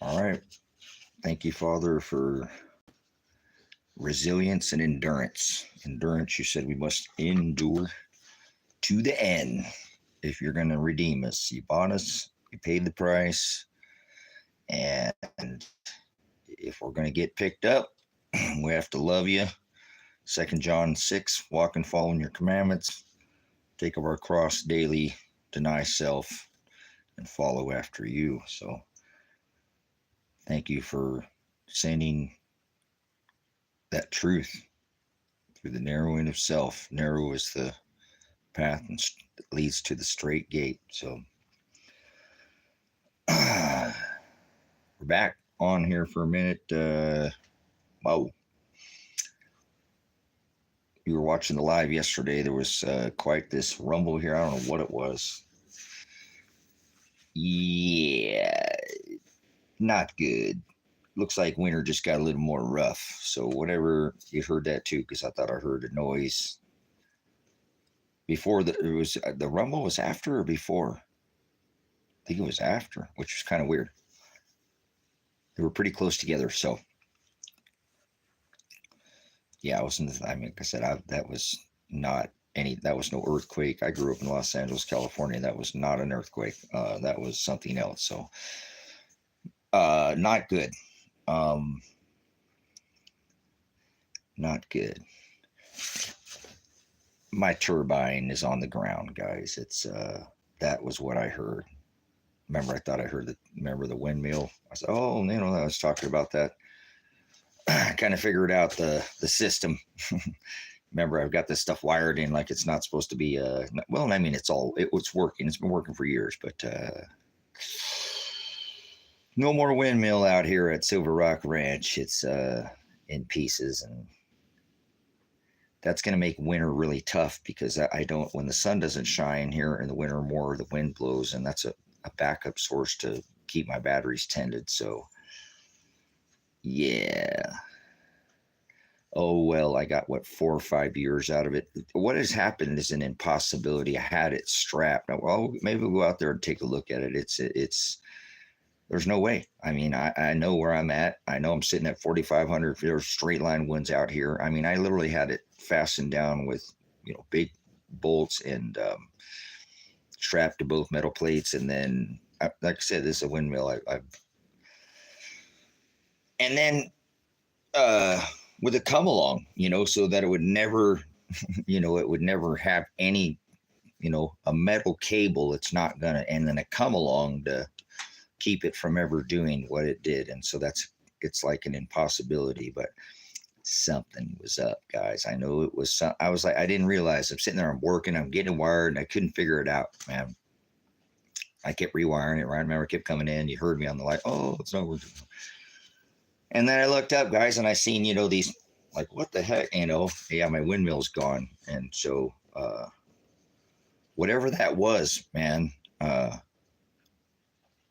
All right. Thank you, Father, for resilience and endurance. Endurance, you said we must endure to the end if you're going to redeem us. You bought us, you paid the price, and if we're going to get picked up, we have to love you. 2 John 6, walk and follow in your commandments, take up our cross daily, deny self, and follow after you. So thank you for sending that truth through the narrowing of self. Narrow is the path that leads to the straight gate. So we're back on here for a minute. Wow. You were watching the live yesterday. There was quite this rumble here. I don't know what it was. Yeah, not good. Looks like winter just got a little more rough. So whatever, you heard that too, because I thought I heard a noise before. The rumble was after or before? I think it was after, which was kind of weird. They were pretty close together. So yeah, I wasn't. I mean, like I said, that was not any. That was no earthquake. I grew up in Los Angeles, California. That was not an earthquake. That was something else. So not good. Not good. My turbine is on the ground, guys. It's that was what I heard. Remember, I thought I heard remember the windmill? I said, oh, I was talking about that. I kind of figured out the system. Remember, I've got this stuff wired in like it's not supposed to be. Well, I mean, it's working. It's been working for years, but no more windmill out here at Silver Rock Ranch. It's in pieces, and that's going to make winter really tough because I don't. When the sun doesn't shine here in the winter, more the wind blows, and that's a backup source to keep my batteries tended. So yeah. Oh, well, I got 4 or 5 years out of it. What has happened is an impossibility. I had it strapped. Now, well, maybe we'll go out there and take a look at it. It's there's no way. I mean, I know where I'm at. I know I'm sitting at 4,500. There's straight line winds out here. I mean, I literally had it fastened down with, big bolts and strapped to both metal plates. And then, like I said, this is a windmill. And then, with a come along, so that it would never, it would never have any, a metal cable. It's not gonna, and then a come along to keep it from ever doing what it did. And so it's like an impossibility, but something was up, guys. I know it was I was like, I didn't realize. I'm sitting there, I'm working, I'm getting wired, and I couldn't figure it out, man. I kept rewiring it, right? I remember it kept coming in. You heard me on the light. Oh, it's not working. And then I looked up, guys, and I seen, these, like, what the heck, yeah, my windmill's gone. And so, whatever that was, man, yeah,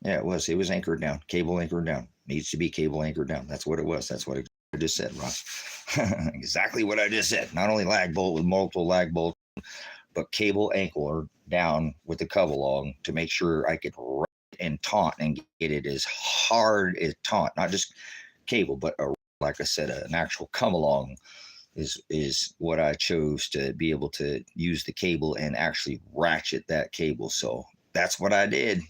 it was anchored down, cable anchored down. Needs to be cable anchored down. That's what it was. That's what I just said, Ross. Exactly what I just said. Not only lag bolt with multiple lag bolts, but cable anchored down with the cover along to make sure I could write and taunt and get it as hard as taunt, not just cable, but like I said, an actual come along is what I chose to be able to use the cable and actually ratchet that cable. So that's what I did.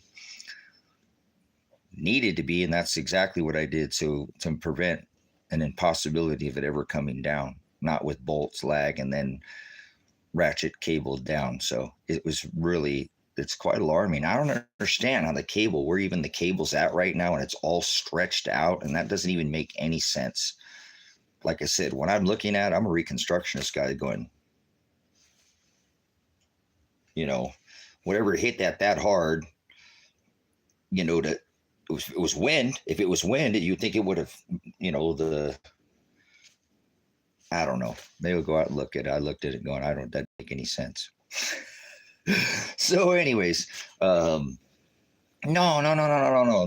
Needed to be, and that's exactly what I did. So to prevent an impossibility of it ever coming down, not with bolts, lag, and then ratchet cable down. So it's quite alarming. I don't understand how where even the cable's at right now, and it's all stretched out, and that doesn't even make any sense. Like I said, when I'm looking at, I'm a reconstructionist guy going, whatever hit that hard, it was wind. If it was wind, you'd think it would have, I don't know. They would go out and look at it. I looked at it going, that doesn't make any sense. So anyways, no.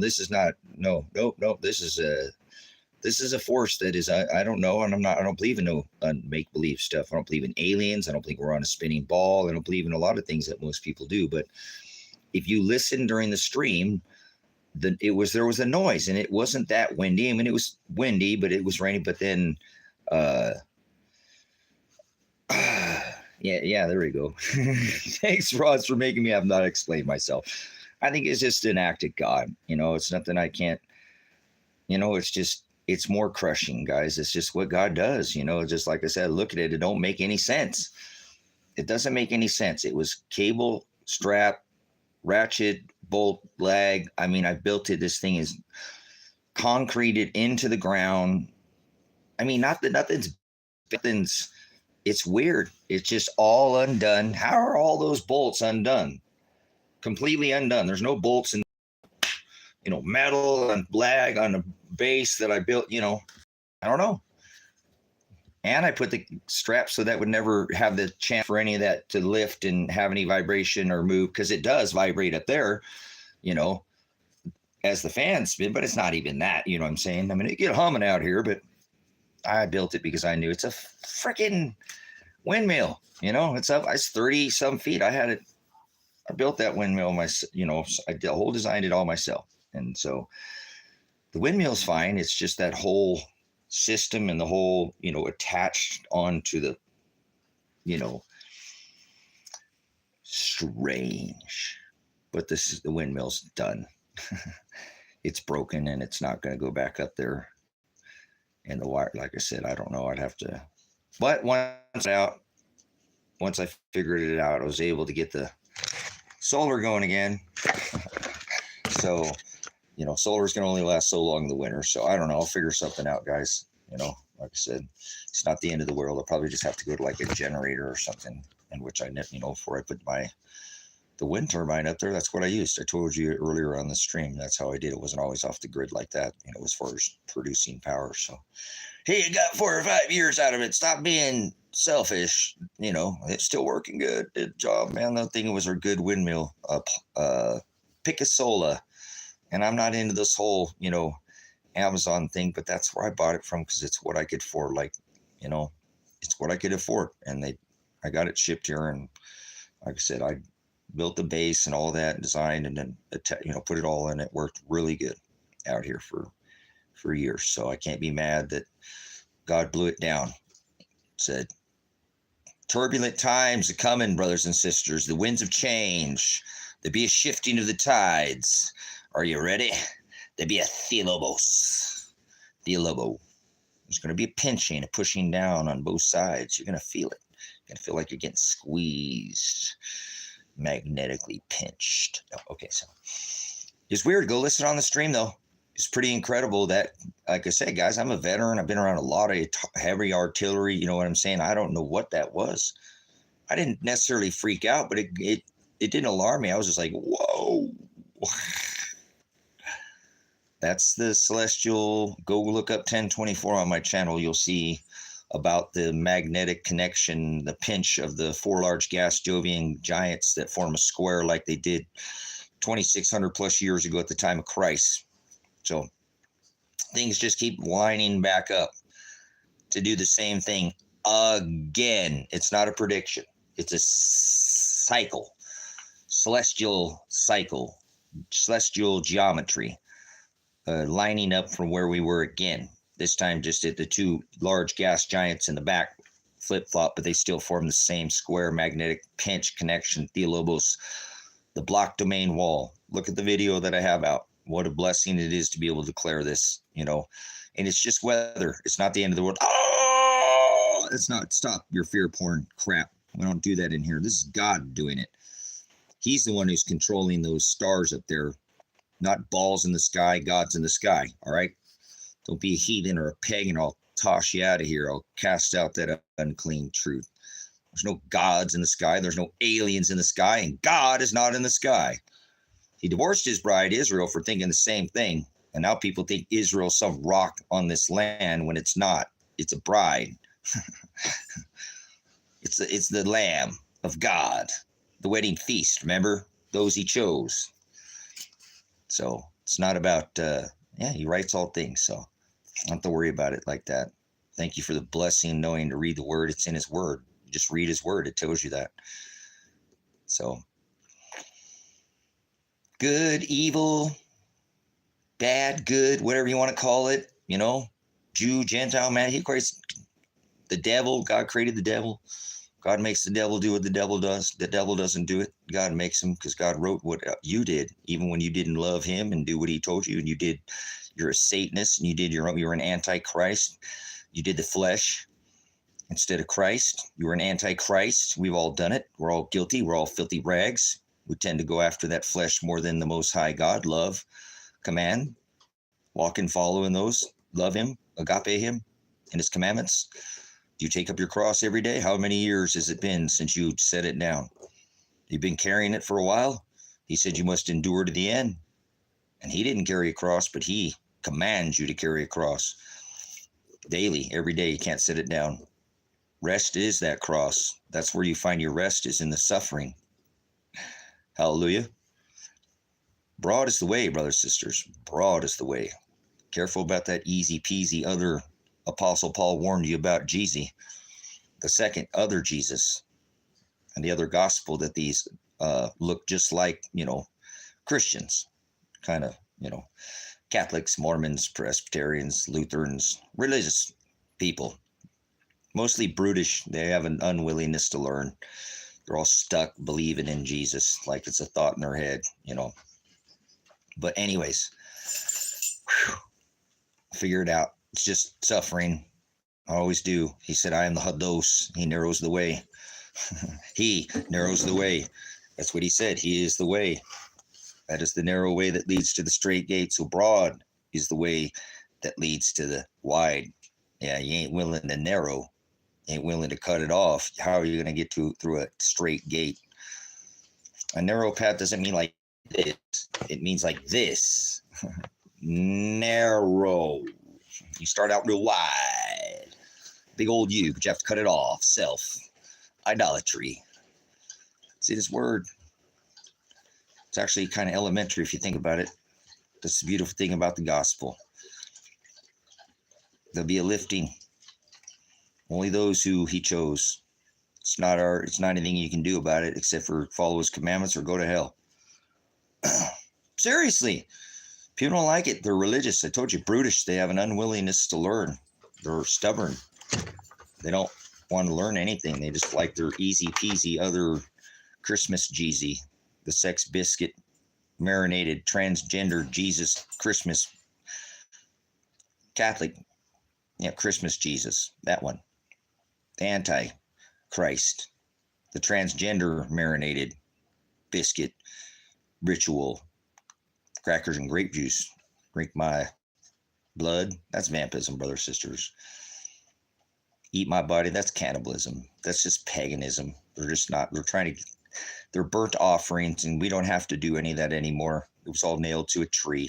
This is not, no. This is a force that is, I don't know. And I don't believe in no make believe stuff. I don't believe in aliens. I don't think we're on a spinning ball. I don't believe in a lot of things that most people do. But if you listen during the stream, there was a noise, and it wasn't that windy. I mean, it was windy, but it was rainy. But then, yeah, there we go. Thanks, Ross, for making me have not explained myself. I think it's just an act of God. It's nothing I can't. It's more crushing, guys. It's just what God does. Just like I said, look at it. It don't make any sense. It doesn't make any sense. It was cable, strap, ratchet, bolt, lag. I mean, I built it. This thing is concreted into the ground. I mean, nothing's. It's weird. It's just all undone. How are all those bolts undone? Completely undone. There's no bolts in, metal and lag on the base that I built. I don't know. And I put the strap so that would never have the chance for any of that to lift and have any vibration or move, because it does vibrate up there, as the fans spin, but it's not even that, you know what I'm saying? I mean, it get humming out here, but I built it because I knew it's a freaking windmill, it's up, it's 30 some feet. I built that windmill I did the whole designed it all myself. And so the windmill's fine. It's just that whole system and the whole, attached onto the, strange. But the windmill's done. It's broken and it's not going to go back up there. And the wire, like I said, I don't know. I'd have to. But once I figured it out, I was able to get the solar going again. So, solar's going to only last so long in the winter. So I don't know. I'll figure something out, guys. Like I said, it's not the end of the world. I'll probably just have to go to like a generator or something, in which I, before I put the wind turbine up there, that's what I used. I told you earlier on the stream, that's how I did. It wasn't always off the grid like that, as far as producing power. So, hey, you got 4 or 5 years out of it. Stop being selfish. It's still working good. Good job, man. The thing was a good windmill, Picasola. And I'm not into this whole, Amazon thing, but that's where I bought it from, because it's what I could afford. It's what I could afford. And I got it shipped here. And like I said, I built the base and all that, designed, and then put it all in. It worked really good out here for years. So I can't be mad that God blew it down. Said, turbulent times are coming, brothers and sisters. The winds of change. There be a shifting of the tides. Are you ready? There be a theolobos. Theolobo. There's going to be a pinching, a pushing down on both sides. You're going to feel it. You're going to feel like you're getting squeezed. Magnetically pinched. Okay, so it's weird. Go listen on the stream, though. It's pretty incredible that, like I said, guys, I'm a veteran. I've been around a lot of heavy artillery. You know what I'm saying? I don't know what that was. I didn't necessarily freak out, but it didn't alarm me. I was just like, whoa. That's the celestial. Go look up 1024 on my channel. You'll see about the magnetic connection, the pinch of the 4 large gas Jovian giants that form a square like they did 2,600 plus years ago at the time of Christ. So things just keep lining back up to do the same thing again. It's not a prediction. It's a cycle, celestial cycle, celestial geometry, lining up from where we were again. This time just at the 2 large gas giants in the back flip-flop, but they still form the same square magnetic pinch connection, Theolobos, the block domain wall. Look at the video that I have out. What a blessing it is to be able to declare this, and it's just weather. It's not the end of the world. Oh, it's not. Stop your fear porn crap. We don't do that in here. This is God doing it. He's the one who's controlling those stars up there, not balls in the sky. God's in the sky. All right. Don't be a heathen or a pagan. I'll toss you out of here. I'll cast out that unclean truth. There's no gods in the sky. There's no aliens in the sky, and God is not in the sky. He divorced his bride, Israel, for thinking the same thing. And now people think Israel's some rock on this land when it's not. It's a bride. It's the Lamb of God, the wedding feast. Remember, those he chose. So it's not about, he writes all things. So I don't have to worry about it like that. Thank you for the blessing, knowing to read the word. It's in his word. You just read his word. It tells you that. So good, evil, bad, good, whatever you want to call it, Jew, Gentile, man. He creates the devil. God created the devil. God makes the devil do what the devil does. The devil doesn't do it. God makes him, because God wrote what you did, even when you didn't love him and do what he told you. And you're a Satanist, and you're an antichrist. You did the flesh instead of Christ. You were an antichrist. We've all done it. We're all guilty. We're all filthy rags. We tend to go after that flesh more than the Most High God. Love, command, walk and follow in those. Love him, agape him, and his commandments. Do you take up your cross every day? How many years has it been since you set it down? You've been carrying it for a while? He said you must endure to the end. And he didn't carry a cross, but he commands you to carry a cross daily, every day. You can't set it down. Rest is that cross. That's where you find your rest, is in the suffering. Hallelujah. Broad is the way, brothers, sisters. Broad is the way. Careful about that easy peasy other Apostle Paul warned you about, Jesus, the second other Jesus, and the other gospel that these look just like, Christians, kind of, Catholics, Mormons, Presbyterians, Lutherans, religious people, mostly brutish. They have an unwillingness to learn. They're all stuck believing in Jesus like it's a thought in their head, But anyways, figure it out. It's just suffering. I always do. He said, I am the Hados. He narrows the way. He narrows the way. That's what he said. He is the way. That is the narrow way that leads to the straight gate. So broad is the way that leads to the wide. Yeah, you ain't willing to narrow. You ain't willing to cut it off. How are you going to get through a straight gate? A narrow path doesn't mean like this. It means like this. Narrow. You start out real wide. Big old you, but you have to cut it off. Self. Idolatry. See this word? It's actually kind of elementary if you think about it. That's the beautiful thing about the gospel. There'll be a lifting. Only those who he chose. It's not anything you can do about it except for follow his commandments or go to hell. Seriously. People don't like it. They're religious. I told you, brutish. They have an unwillingness to learn. They're stubborn. They don't want to learn anything. They just like their easy peasy other Christmas Jeezy, the sex biscuit, marinated, transgender Jesus Christmas, Catholic, Christmas Jesus, that one. The Antichrist, the transgender marinated biscuit ritual. Crackers and grape juice. Drink my blood. That's vampirism, brothers, sisters. Eat my body. That's cannibalism. That's just paganism. They're burnt offerings, and we don't have to do any of that anymore. It was all nailed to a tree.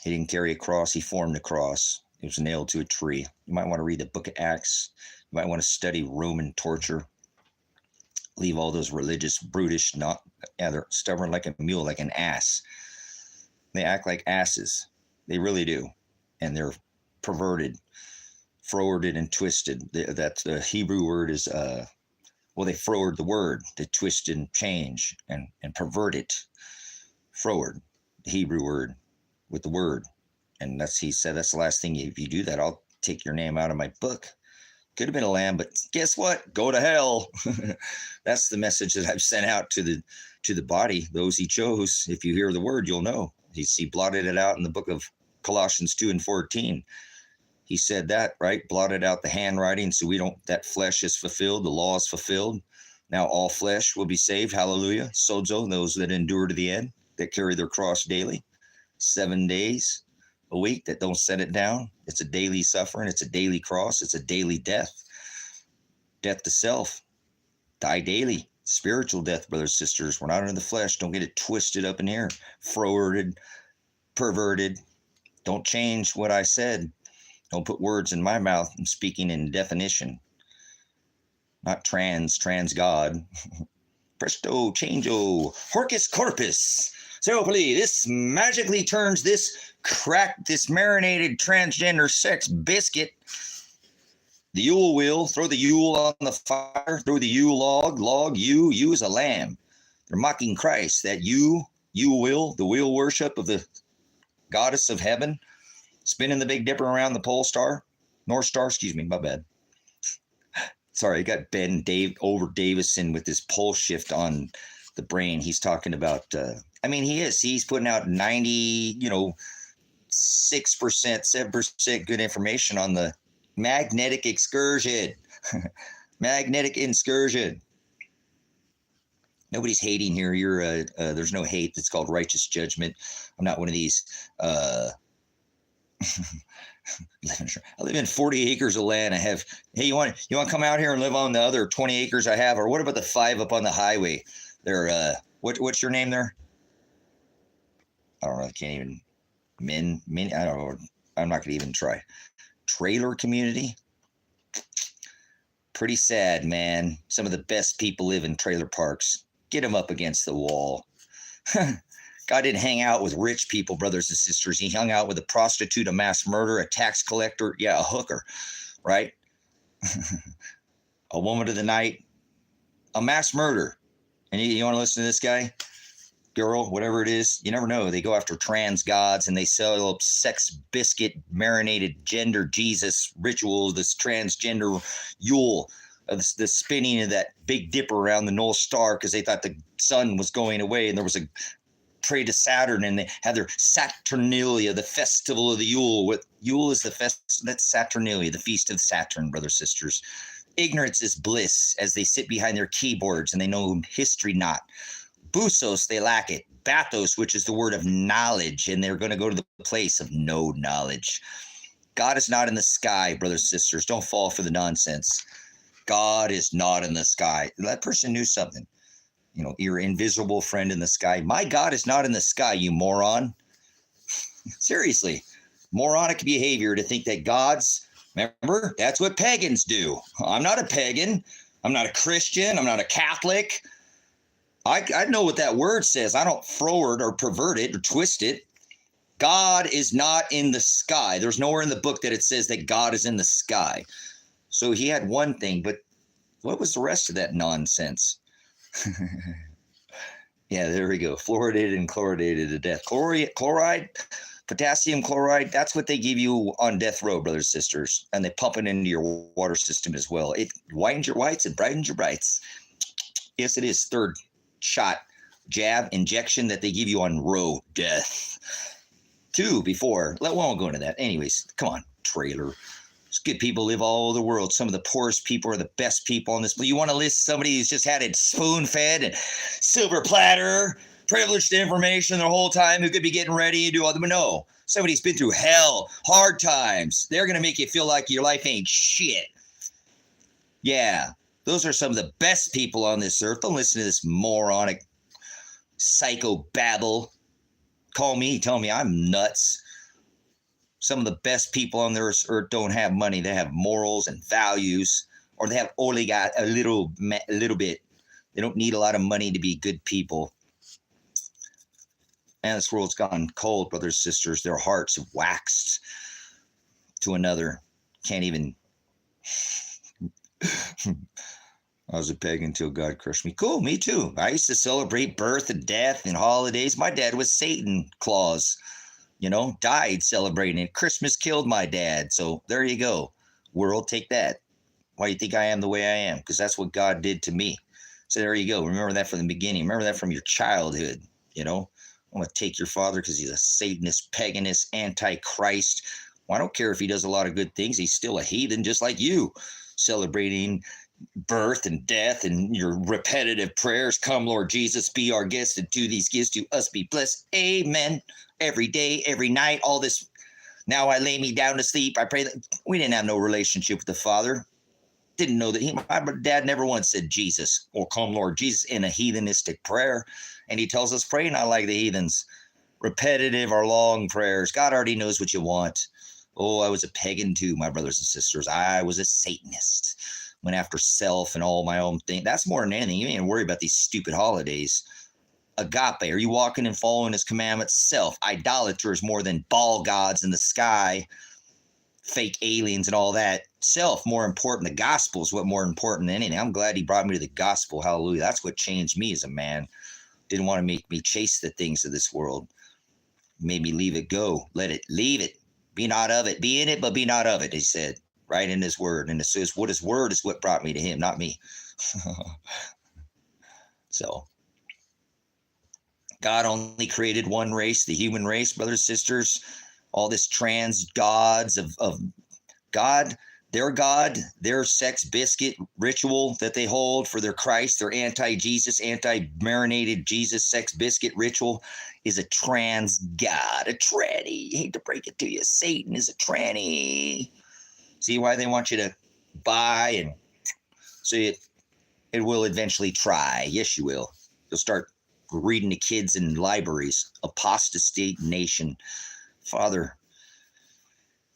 He didn't carry a cross. He formed a cross. It was nailed to a tree. You might want to read the book of Acts. You might want to study Roman torture. Leave all those religious, brutish, they're stubborn like a mule, like an ass. They act like asses. They really do. And they're perverted, frowarded, and twisted. That the Hebrew word is, they froward the word. They twist and change and pervert it. Froward, the Hebrew word with the word. And he said, that's the last thing. If you do that, I'll take your name out of my book. Could have been a lamb, but guess what? Go to hell. That's the message that I've sent out to the body, those he chose. If you hear the word, you'll know. He blotted it out in the book of Colossians 2:14. He said that, right? Blotted out the handwriting so that flesh is fulfilled, the law is fulfilled. Now all flesh will be saved. Hallelujah. Sozo, those that endure to the end, that carry their cross daily. 7 days a week, that don't set it down. It's a daily suffering. It's a daily cross. It's a daily death. Death to self. Die daily. Spiritual death, brothers and sisters. We're not in the flesh. Don't get it twisted up in here. Frowarded, perverted. Don't change what I said. Don't put words in my mouth. I'm speaking in definition. Not trans God. Presto, changeo, horcus corpus. So please, this magically turns this marinated transgender sex biscuit, the Yule wheel, throw the Yule on the fire, throw the Yule log, you is a lamb. They're mocking Christ, that you the wheel worship of the goddess of heaven, spinning the Big Dipper around the North Star, excuse me, my bad. Sorry, I got Ben Davison with his pole shift on the brain. He's talking about, he's putting out 6%, 7% good information on the magnetic excursion. Magnetic excursion. Nobody's hating here. There's no hate. It's called righteous judgment. I'm not one of these. I live in 40 acres of land. I have. Hey, you want to come out here and live on the other 20 acres I have, or what about the 5 up on the highway? They're what's your name there? I don't know. I can't even. I don't know. I'm not gonna even try. Trailer community. Pretty sad, man. Some of the best people live in trailer parks. Get them up against the wall. God didn't hang out with rich people, brothers and sisters. He hung out with a prostitute, a mass murderer, a tax collector, a hooker, right? A woman of the night, a mass murderer. And you want to listen to this guy? Girl, whatever it is, you never know. They go after trans gods and they sell sex biscuit marinated gender Jesus rituals, this transgender Yule, the spinning of that Big Dipper around the North Star because they thought the sun was going away and there was a pray to Saturn, and they had their Saturnalia, the festival of the Yule. Yule is that's Saturnalia, the feast of Saturn, brothers, sisters. Ignorance is bliss as they sit behind their keyboards and they know history not. Busos, they lack it. Bathos, which is the word of knowledge, and they're going to go to the place of no knowledge. God is not in the sky, brothers and sisters. Don't fall for the nonsense. God is not in the sky. That person knew something. Your invisible friend in the sky. My God is not in the sky, you moron. Seriously. Moronic behavior to think that remember, that's what pagans do. I'm not a pagan. I'm not a Christian. I'm not a Catholic. I know what that word says. I don't forward or pervert it or twist it. God is not in the sky. There's nowhere in the book that it says that God is in the sky. So he had one thing, but what was the rest of that nonsense? Yeah, there we go. Fluoridated and chloridated to death. Chloride, potassium chloride, that's what they give you on death row, brothers and sisters. And they pump it into your water system as well. It whitens your whites and brightens your brights. Yes, it is. Third shot, jab, injection that they give you on row death. 2 before. We won't go into that. Anyways, come on, trailer. Good people live all over the world. Some of the poorest people are the best people on this. You want to list somebody who's just had it spoon-fed and silver platter, privileged information the whole time, who could be getting ready and do all the no. Somebody's been through hell, hard times. They're going to make you feel like your life ain't shit. Yeah, those are some of the best people on this earth. Don't listen to this moronic psycho babble. Tell me I'm nuts. Some of the best people on this earth don't have money. They have morals and values, or they have only got a little bit. They don't need a lot of money to be good people. And this world's gone cold, brothers and sisters. Their hearts have waxed to another. Can't even. I was a pagan until God crushed me. Cool, me too. I used to celebrate birth and death and holidays. My dad was Satan Claus. Died celebrating it. Christmas killed my dad. So there you go. World, take that. Why do you think I am the way I am? Because that's what God did to me. So there you go. Remember that from the beginning. Remember that from your childhood. I'm going to take your father because he's a Satanist, paganist, antichrist. Well, I don't care if he does a lot of good things. He's still a heathen just like you. Celebrating birth and death and your repetitive prayers. Come, Lord Jesus, be our guest, and do these gifts to us be blessed. Amen. Every day, every night, all this. Now I lay me down to sleep. I pray that we didn't have no relationship with the Father. Didn't know that my dad never once said Jesus or come Lord Jesus in a heathenistic prayer. And he tells us pray not like the heathens. Repetitive or long prayers. God already knows what you want. Oh, I was a pagan too, my brothers and sisters. I was a Satanist. Went after self and all my own thing. That's more than anything. You ain't worry about these stupid holidays. Agape, are you walking and following his commandments? Self, idolaters more than ball gods in the sky, fake aliens and all that. Self, more important. The gospel is what more important than anything. I'm glad he brought me to the gospel. Hallelujah. That's what changed me as a man. Didn't want to make me chase the things of this world. Made me leave it go. Leave it. Be not of it. Be in it, but be not of it, he said, right in his word. And it says, what his word is what brought me to him, not me. So God only created one race, the human race, brothers and sisters. All this trans gods of God, their sex biscuit ritual that they hold for their Christ, their anti-Jesus, anti-marinated Jesus sex biscuit ritual is a trans god, a tranny. Hate to break it to you. Satan is a tranny. See why they want you to buy and see it will eventually try. Yes, you will. You'll start reading to kids in libraries. Apostate nation. Father,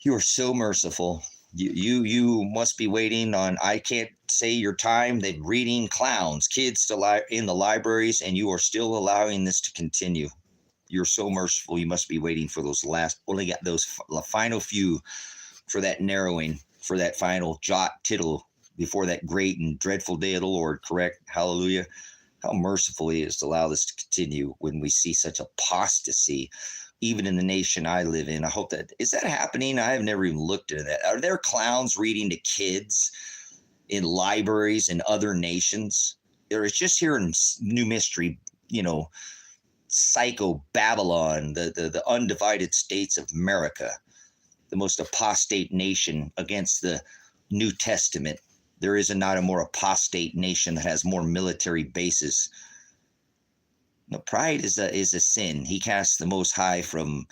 you are so merciful. You must be waiting on, I can't say your time, they're reading clowns, kids in the libraries, and you are still allowing this to continue. You're so merciful. You must be waiting for those only got those final few for that narrowing, for that final jot tittle before that great and dreadful day of the Lord, correct? Hallelujah. How merciful he is to allow this to continue when we see such apostasy, even in the nation I live in. I hope that, is that happening? I have never even looked into that. Are there clowns reading to kids in libraries in other nations? Or it's just here in New Mystery, psycho Babylon, the undivided states of America, the most apostate nation against the New Testament. There is not a more apostate nation that has more military bases. No, pride is a sin. He casts the Most High from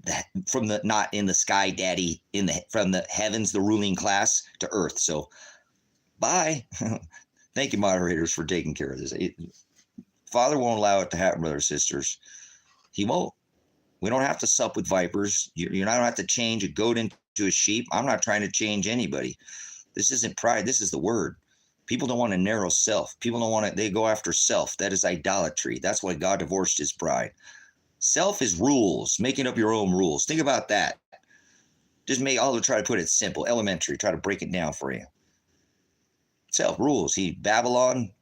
the not in the sky, Daddy, from the heavens, the ruling class, to earth. So, bye. Thank you, moderators, for taking care of this. Father won't allow it to happen, brothers and sisters. He won't. We don't have to sup with vipers. You don't have to change a goat into a sheep. I'm not trying to change anybody. This isn't pride. This is the word. People don't want a narrow self. People don't want it. They go after self. That is idolatry. That's why God divorced his bride. Self is rules, making up your own rules. Think about that. I'll try to put it simple, elementary, try to break it down for you. Self rules. Babylon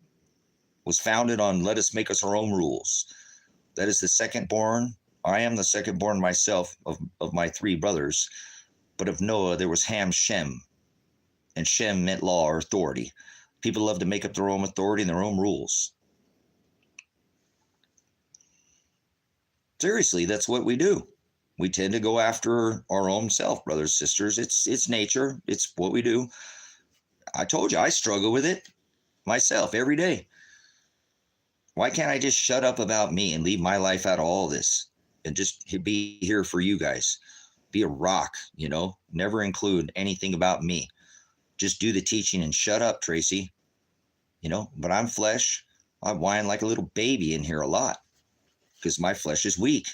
was founded on let us make us our own rules. That is the second born. I am the second born myself of my three brothers. But of Noah, there was Ham, Shem. And Shem meant law or authority. People love to make up their own authority and their own rules. Seriously, that's what we do. We tend to go after our own self, brothers, sisters. It's nature. It's what we do. I told you, I struggle with it myself every day. Why can't I just shut up about me and leave my life out of all this and just be here for you guys? Be a rock, never include anything about me. Just do the teaching and shut up, Tracy. But I'm flesh. I whine like a little baby in here a lot because my flesh is weak.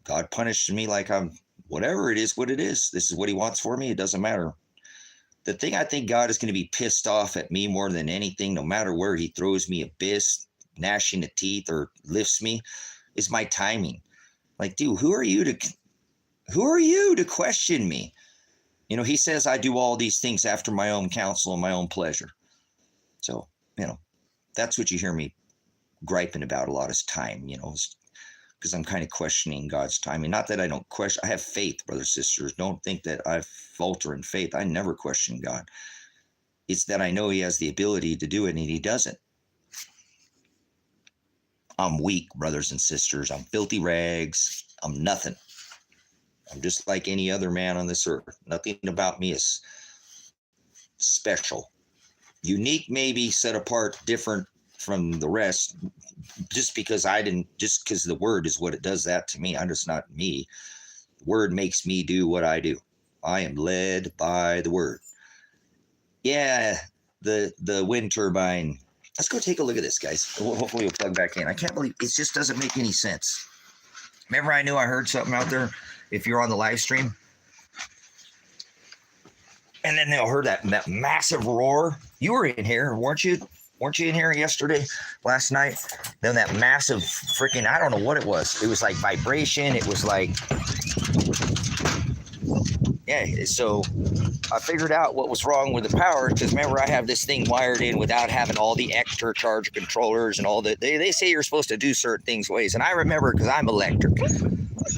God punished me like I'm whatever it is, what it is. This is what he wants for me. It doesn't matter. The thing I think God is going to be pissed off at me more than anything, no matter where he throws me abyss, gnashing the teeth, or lifts me, is my timing. Like, dude, who are you to question me? He says I do all these things after my own counsel and my own pleasure. So, that's what you hear me griping about a lot is time, because I'm kind of questioning God's timing. Not that I don't question. I have faith, brothers and sisters. Don't think that I falter in faith. I never question God. It's that I know he has the ability to do it and he doesn't. I'm weak, brothers and sisters. I'm filthy rags. I'm nothing. I'm just like any other man on this earth. Nothing about me is special. Unique, maybe set apart, different from the rest, just because the word is what it does that to me. I'm just not me. The word makes me do what I do. I am led by the word. Yeah, the wind turbine. Let's go take a look at this, guys. Hopefully it'll plug back in. I can't believe it just doesn't make any sense. Remember, I knew I heard something out there. If you're on the live stream, and then they'll hear that massive roar. You were in here, weren't you? Weren't you in here last night? Then that massive freaking, I don't know what it was. It was like vibration. It was like, yeah. So I figured out what was wrong with the power, because remember, I have this thing wired in without having all the extra charge controllers and all that. They say you're supposed to do certain things ways, and I remember because I'm electric.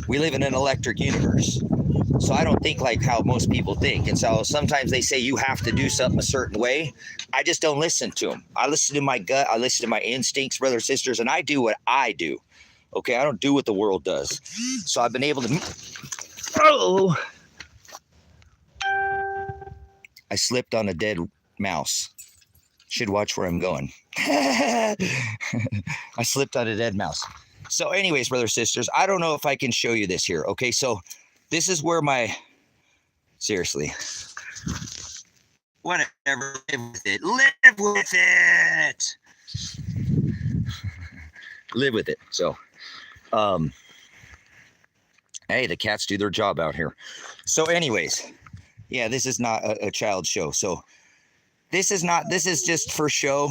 We live in an electric universe, so I don't think like how most people think. And so sometimes they say you have to do something a certain way. I just don't listen to them. I listen to my gut. I listen to my instincts, brothers, sisters, and I do what I do. Okay, I don't do what the world does. So I've been able to. Oh, I slipped on a dead mouse. Should watch where I'm going. I slipped on a dead mouse. So anyways, brothers, sisters, I don't know if I can show you this here. Okay, so this is where my, seriously, whatever, live with it. Live with it. Live with it. So, hey, the cats do their job out here. So anyways, yeah, this is not a child show. So this is just for show,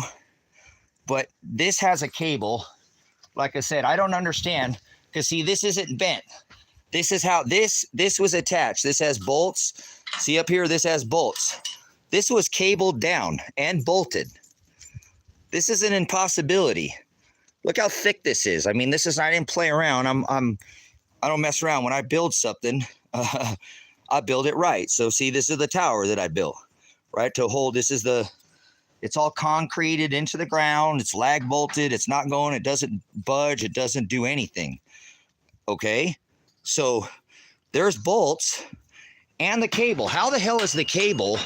but this has a cable. Like I said, I don't understand, because see, this isn't bent. This is how this was attached. This has bolts. See up here, this has bolts. This was cabled down and bolted. This is an impossibility. Look how thick this is. I mean, this is, I didn't play around. I don't mess around. When I build something, I build it right. So see, this is the tower that I built, right? To hold, this is the, it's all concreted into the ground. It's lag bolted. It's not going, it doesn't budge. It doesn't do anything. Okay. So there's bolts and the cable. How the hell is the cable,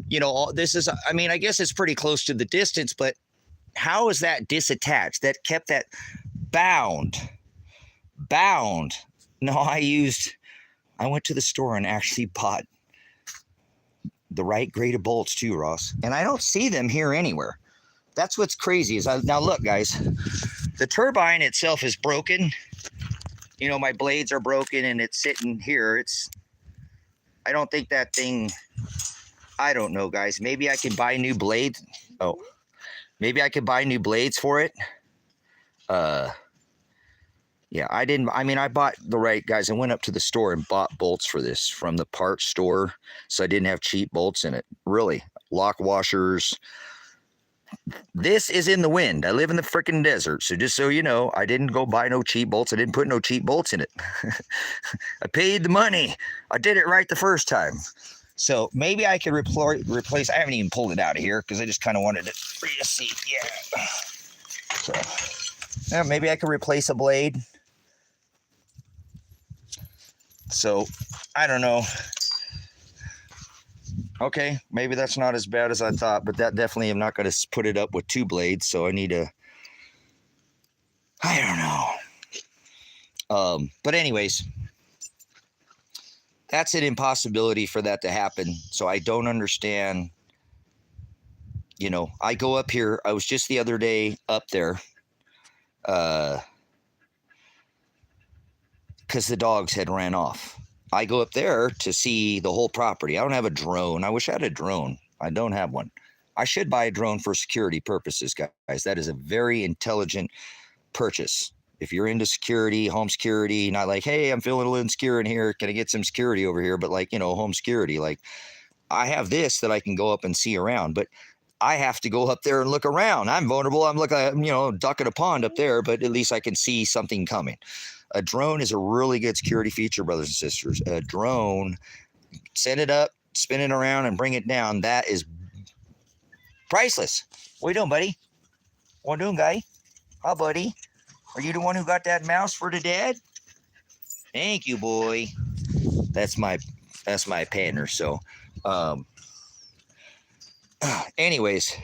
you know, this is, I mean, I guess it's pretty close to the distance, but how is that disattached? That kept that bound. No, I went to the store and actually bought the right grade of bolts too, Ross. And I don't see them here anywhere. That's what's crazy is now look, guys, the turbine itself is broken. You know, my blades are broken and it's sitting here. I don't think that thing, I don't know, guys. Maybe I could buy new blades. Oh, maybe I could buy new blades for it. Yeah, I bought the right, guys. I went up to the store and bought bolts for this from the parts store. So I didn't have cheap bolts in it. Really, lock washers. This is in the wind. I live in the freaking desert. So just so you know, I didn't go buy no cheap bolts. I didn't put no cheap bolts in it. I paid the money. I did it right the first time. So maybe I could replace. I haven't even pulled it out of here because I just kind of wanted it for you to see. Yeah. So yeah, maybe I could replace a blade. So I don't know. Okay, maybe that's not as bad as I thought, but that definitely, I'm not going to put it up with two blades, so I need to, I don't know. But anyways, that's an impossibility for that to happen. So I don't understand. You know, I go up here. I was just the other day up there because the dogs had ran off. I go up there to see the whole property. I don't have a drone. I wish I had a drone. I don't have one. I should buy a drone for security purposes, guys. That is a very intelligent purchase. If you're into security, home security, not like, hey, I'm feeling a little insecure in here. Can I get some security over here? But like, you know, home security. Like, I have this that I can go up and see around, but I have to go up there and look around. I'm vulnerable. I'm looking, you know, duck in a pond up there, but at least I can see something coming. A drone is a really good security feature, brothers and sisters. A drone, set it up, spin it around, and bring it down. That is priceless. What are you doing, buddy? What are you doing, guy? Hi, buddy. Are you the one who got that mouse for the dad? Thank you, boy. That's my partner. So, anyways,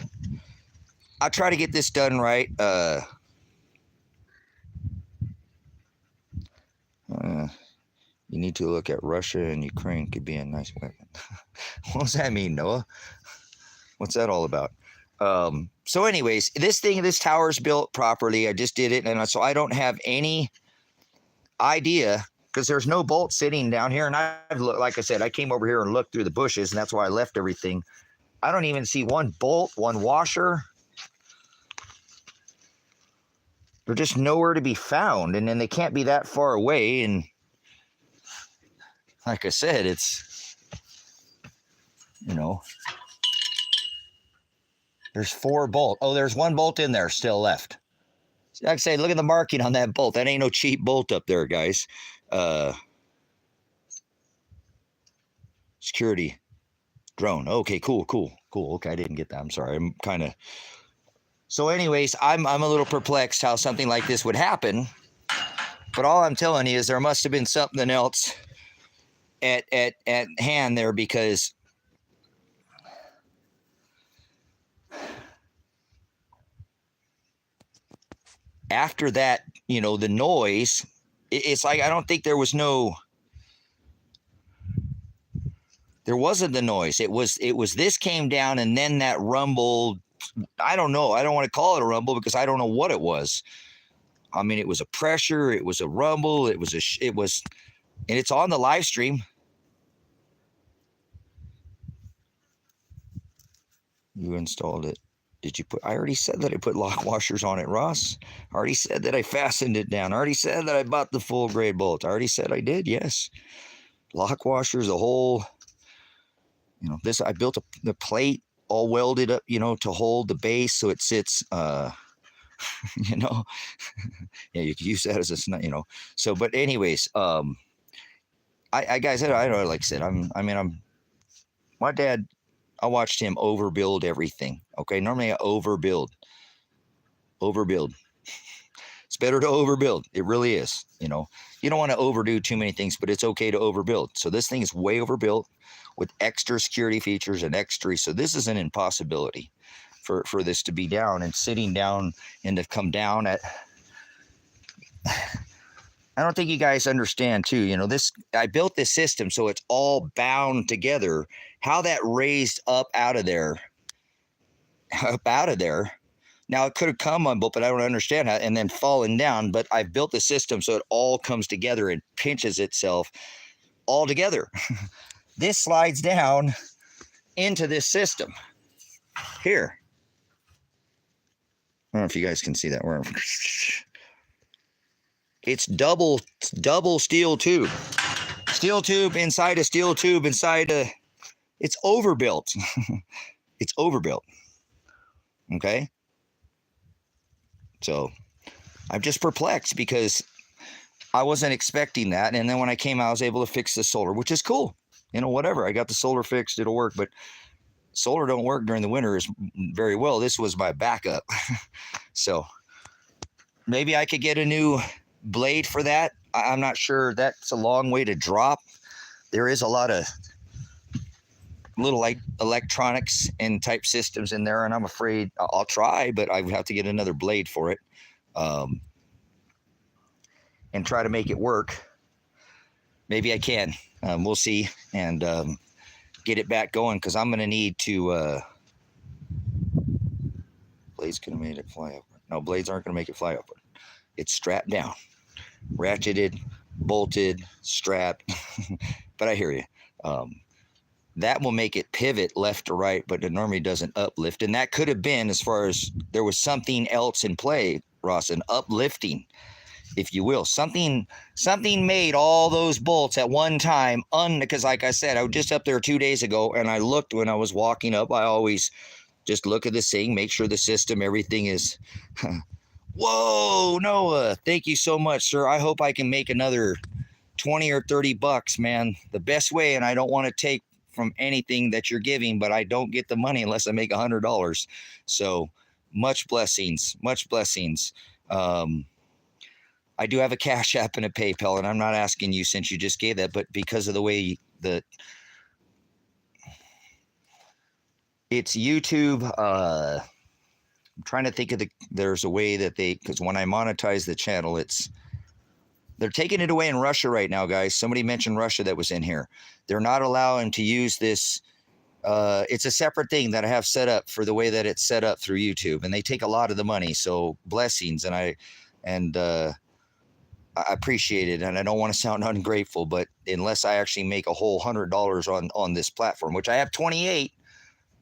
I try to get this done right. You need to look at Russia and Ukraine could be a nice weapon. What does that mean, Noah? What's that all about? So anyways, this tower's built properly. I just did it. And so I don't have any idea because there's no bolt sitting down here. And I've looked, like I said, I came over here and looked through the bushes and that's why I left everything. I don't even see one bolt, one washer. They're just nowhere to be found. And then they can't be that far away. And like I said, you know. There's 4 bolts. Oh, there's 1 bolt in there still left. Like I say, look at the marking on that bolt. That ain't no cheap bolt up there, guys. Security drone. Okay, cool. Okay, I didn't get that. I'm sorry. I'm kind of. So, anyways, I'm a little perplexed how something like this would happen. But all I'm telling you is there must have been something else at hand there, because after that, you know, the noise, it's like I don't think there wasn't the noise. It was this came down and then that rumble. I don't know. I don't want to call it a rumble because I don't know what it was. I mean, it was a pressure. It was a rumble. It was and it's on the live stream. You installed it. Did you put? I already said that I put lock washers on it, Ross. I already said that I fastened it down. I already said that I bought the full grade bolt. I already said I did. Yes, lock washers, the whole. You know, this I built the plate all welded up, you know, to hold the base so it sits. You know, yeah, you could use that as a, you know. So, but anyways, I guys, I know, like I said, my dad. I watched him overbuild everything. Okay, normally I overbuild. It's better to overbuild. It really is. You know, you don't want to overdo too many things, but it's okay to overbuild. So this thing is way overbuilt with extra security features and extra. So this is an impossibility for this to be down and sitting down and to come down at. I don't think you guys understand too. You know, I built this system so it's all bound together. How that raised up out of there. Now it could have come on, but I don't understand how, and then fallen down. But I've built the system so it all comes together and pinches itself all together. This slides down into this system here. I don't know if you guys can see that. It's double steel tube. Steel tube inside a steel tube inside a. It's overbuilt. It's overbuilt. Okay. So I'm just perplexed because I wasn't expecting that. And then when I came out, I was able to fix the solar, which is cool. You know, whatever. I got the solar fixed. It'll work. But solar don't work during the winter very well. This was my backup. So maybe I could get a new blade for that. I'm not sure. That's a long way to drop. There is a lot of little like electronics and type systems in there, and I'm afraid I'll try, but I would have to get another blade for it, and try to make it work. Maybe I can. We'll see, and get it back going, because I'm going to need to. Blades could have made it fly upward. No, blades aren't going to make it fly upward. It's strapped down, ratcheted, bolted, strapped. But I hear you. That will make it pivot left to right, but it normally doesn't uplift. And that could have been, as far as there was something else in play, Ross, an uplifting, if you will. Something made all those bolts at one time, because like I said, I was just up there 2 days ago, and I looked when I was walking up. I always just look at this thing, make sure the system, everything is. Whoa, Noah, thank you so much, sir. I hope I can make another 20 or 30 bucks, man. The best way, and I don't want to take from anything that you're giving, but I don't get the money unless I make $100. So much blessings. I do have a Cash App and a PayPal, and I'm not asking you since you just gave that, but because of the way it's YouTube, I'm trying to think of there's a way that because when I monetize the channel, they're taking it away in Russia right now, guys. Somebody mentioned Russia that was in here. They're not allowing to use this. It's a separate thing that I have set up for the way that it's set up through YouTube, and they take a lot of the money. So blessings, and I appreciate it, and I don't want to sound ungrateful, but unless I actually make a whole $100 on this platform, which I have 28,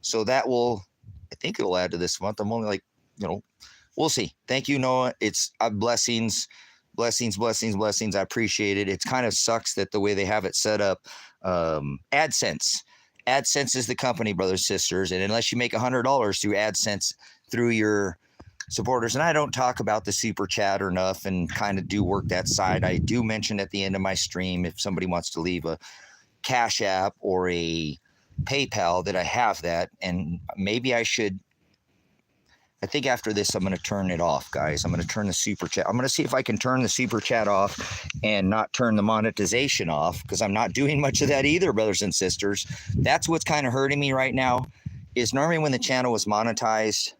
so that will, I think it'll add to this month. I'm only like, we'll see. Thank you, Noah. It's blessings. I appreciate it. It kind of sucks that the way they have it set up, AdSense AdSense is the company, brothers and sisters. And unless you make $100 through AdSense through your supporters, and I don't talk about the super chat or enough and kind of do work that side. I do mention at the end of my stream if somebody wants to leave a Cash App or a PayPal that I have that, and maybe I should. I think after this, I'm going to turn it off, guys. I'm going to turn the super chat. I'm going to see if I can turn the super chat off and not turn the monetization off, because I'm not doing much of that either, brothers and sisters. That's what's kind of hurting me right now, is normally when the channel was monetized,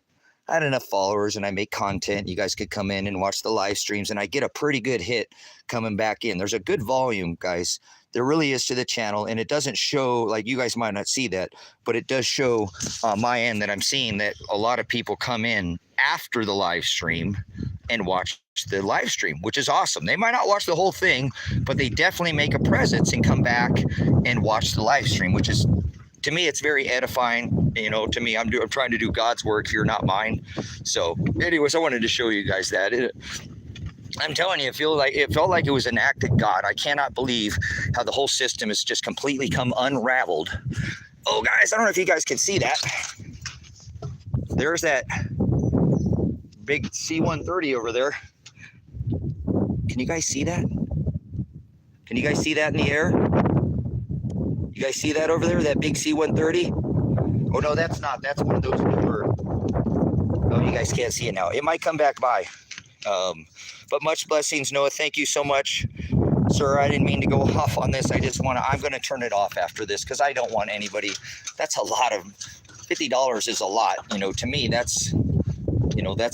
I had enough followers and I make content. You guys could come in and watch the live streams, and I get a pretty good hit coming back in. There's a good volume, guys. There really is to the channel, and it doesn't show, like you guys might not see that, but it does show on my end that I'm seeing that a lot of people come in after the live stream and watch the live stream, which is awesome. They might not watch the whole thing, but they definitely make a presence and come back and watch the live stream, which is, to me, it's very edifying. You know, to me, I'm trying to do God's work here, not mine. So anyways, I wanted to show you guys that. I'm telling you, it felt like it was an act of God. I cannot believe how the whole system has just completely come unraveled. Oh, guys, I don't know if you guys can see that. There's that big C-130 over there. Can you guys see that? Can you guys see that in the air? You guys see that over there, that big C-130? Oh, no, that's not. That's one of those newer. Oh, you guys can't see it now. It might come back by. But much blessings, Noah. Thank you so much, sir. I didn't mean to go off on this. I'm going to turn it off after this, because I don't want anybody. That's a lot of, $50 is a lot. You know, to me, that's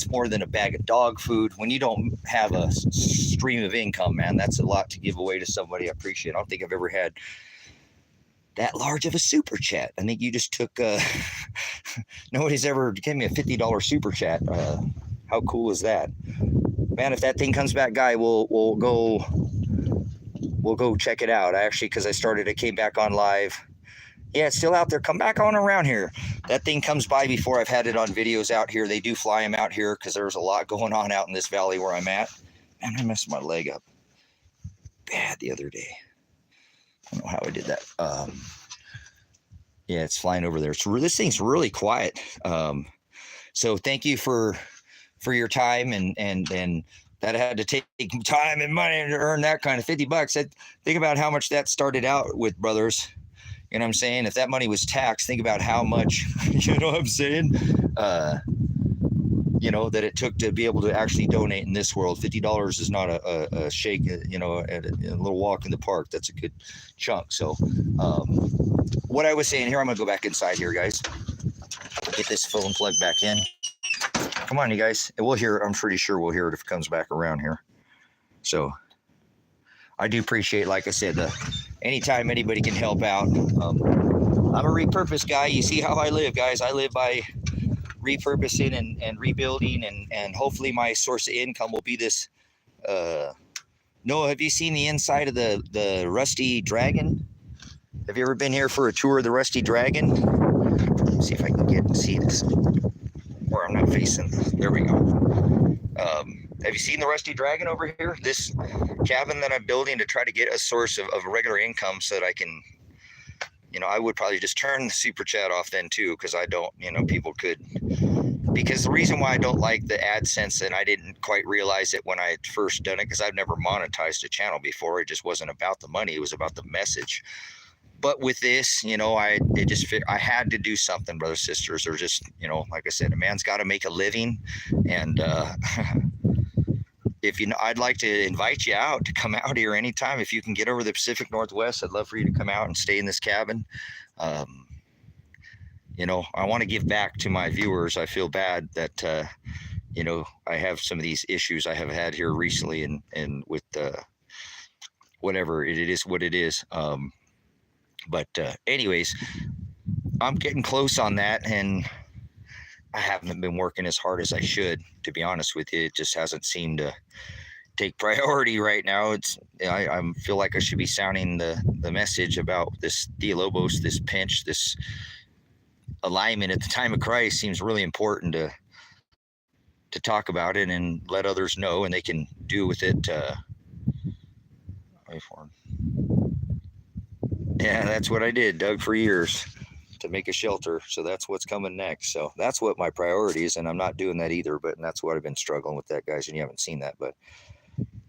more than a bag of dog food. When you don't have a stream of income, man, that's a lot to give away to somebody. I appreciate it. I don't think I've ever had that large of a super chat. I think you just took, nobody's ever given me a $50 super chat. How cool is that? Man, if that thing comes back, guy, we'll go check it out. Because I came back on live. Yeah, it's still out there. Come back on around here. That thing comes by before I've had it on videos out here. They do fly them out here because there's a lot going on out in this valley where I'm at. Man, I messed my leg up bad the other day. I don't know how I did that. Yeah, it's flying over there. This thing's really quiet. So thank you for your time, and that had to take time and money to earn that kind of $50. Think about how much that started out with, brothers. You know what I'm saying? If that money was taxed, think about how much, you know what I'm saying? That it took to be able to actually donate in this world. $50 is not a shake, a little walk in the park. That's a good chunk. So what I was saying here, I'm going to go back inside here, guys. Get this phone plugged back in. Come on, you guys. We'll hear it. I'm pretty sure we'll hear it if it comes back around here. So I do appreciate, like I said, anytime anybody can help out. I'm a repurpose guy. You see how I live, guys. I live by repurposing and rebuilding, and hopefully my source of income will be this. Noah, have you seen the inside of the Rusty Dragon? Have you ever been here for a tour of the Rusty Dragon? Let's see if I can get and see this. Or I'm not facing. There we go. Have you seen the Rusty Dragon over here? This cabin that I'm building to try to get a source of regular income so that I can, I would probably just turn the super chat off then too, because I don't, people could. Because the reason why I don't like the AdSense, and I didn't quite realize it when I had first done it, because I've never monetized a channel before. It just wasn't about the money. It was about the message. But with this, I had to do something, brothers, sisters, or just, like I said, a man's got to make a living. And I'd like to invite you out to come out here anytime. If you can get over the Pacific Northwest, I'd love for you to come out and stay in this cabin. I want to give back to my viewers. I feel bad that, I have some of these issues I have had here recently, and with whatever it is, what it is. But anyways, I'm getting close on that, and I haven't been working as hard as I should, to be honest with you. It just hasn't seemed to take priority right now. I feel like I should be sounding the message about this Theolobos, this pinch, this alignment at the time of Christ seems really important to talk about it and let others know, and they can do with it. Yeah, that's what I did, Doug, for years. make a shelter. So that's what's coming next. So that's what my priority is, and I'm not doing that either, but that's what I've been struggling with that, guys, and you haven't seen that. But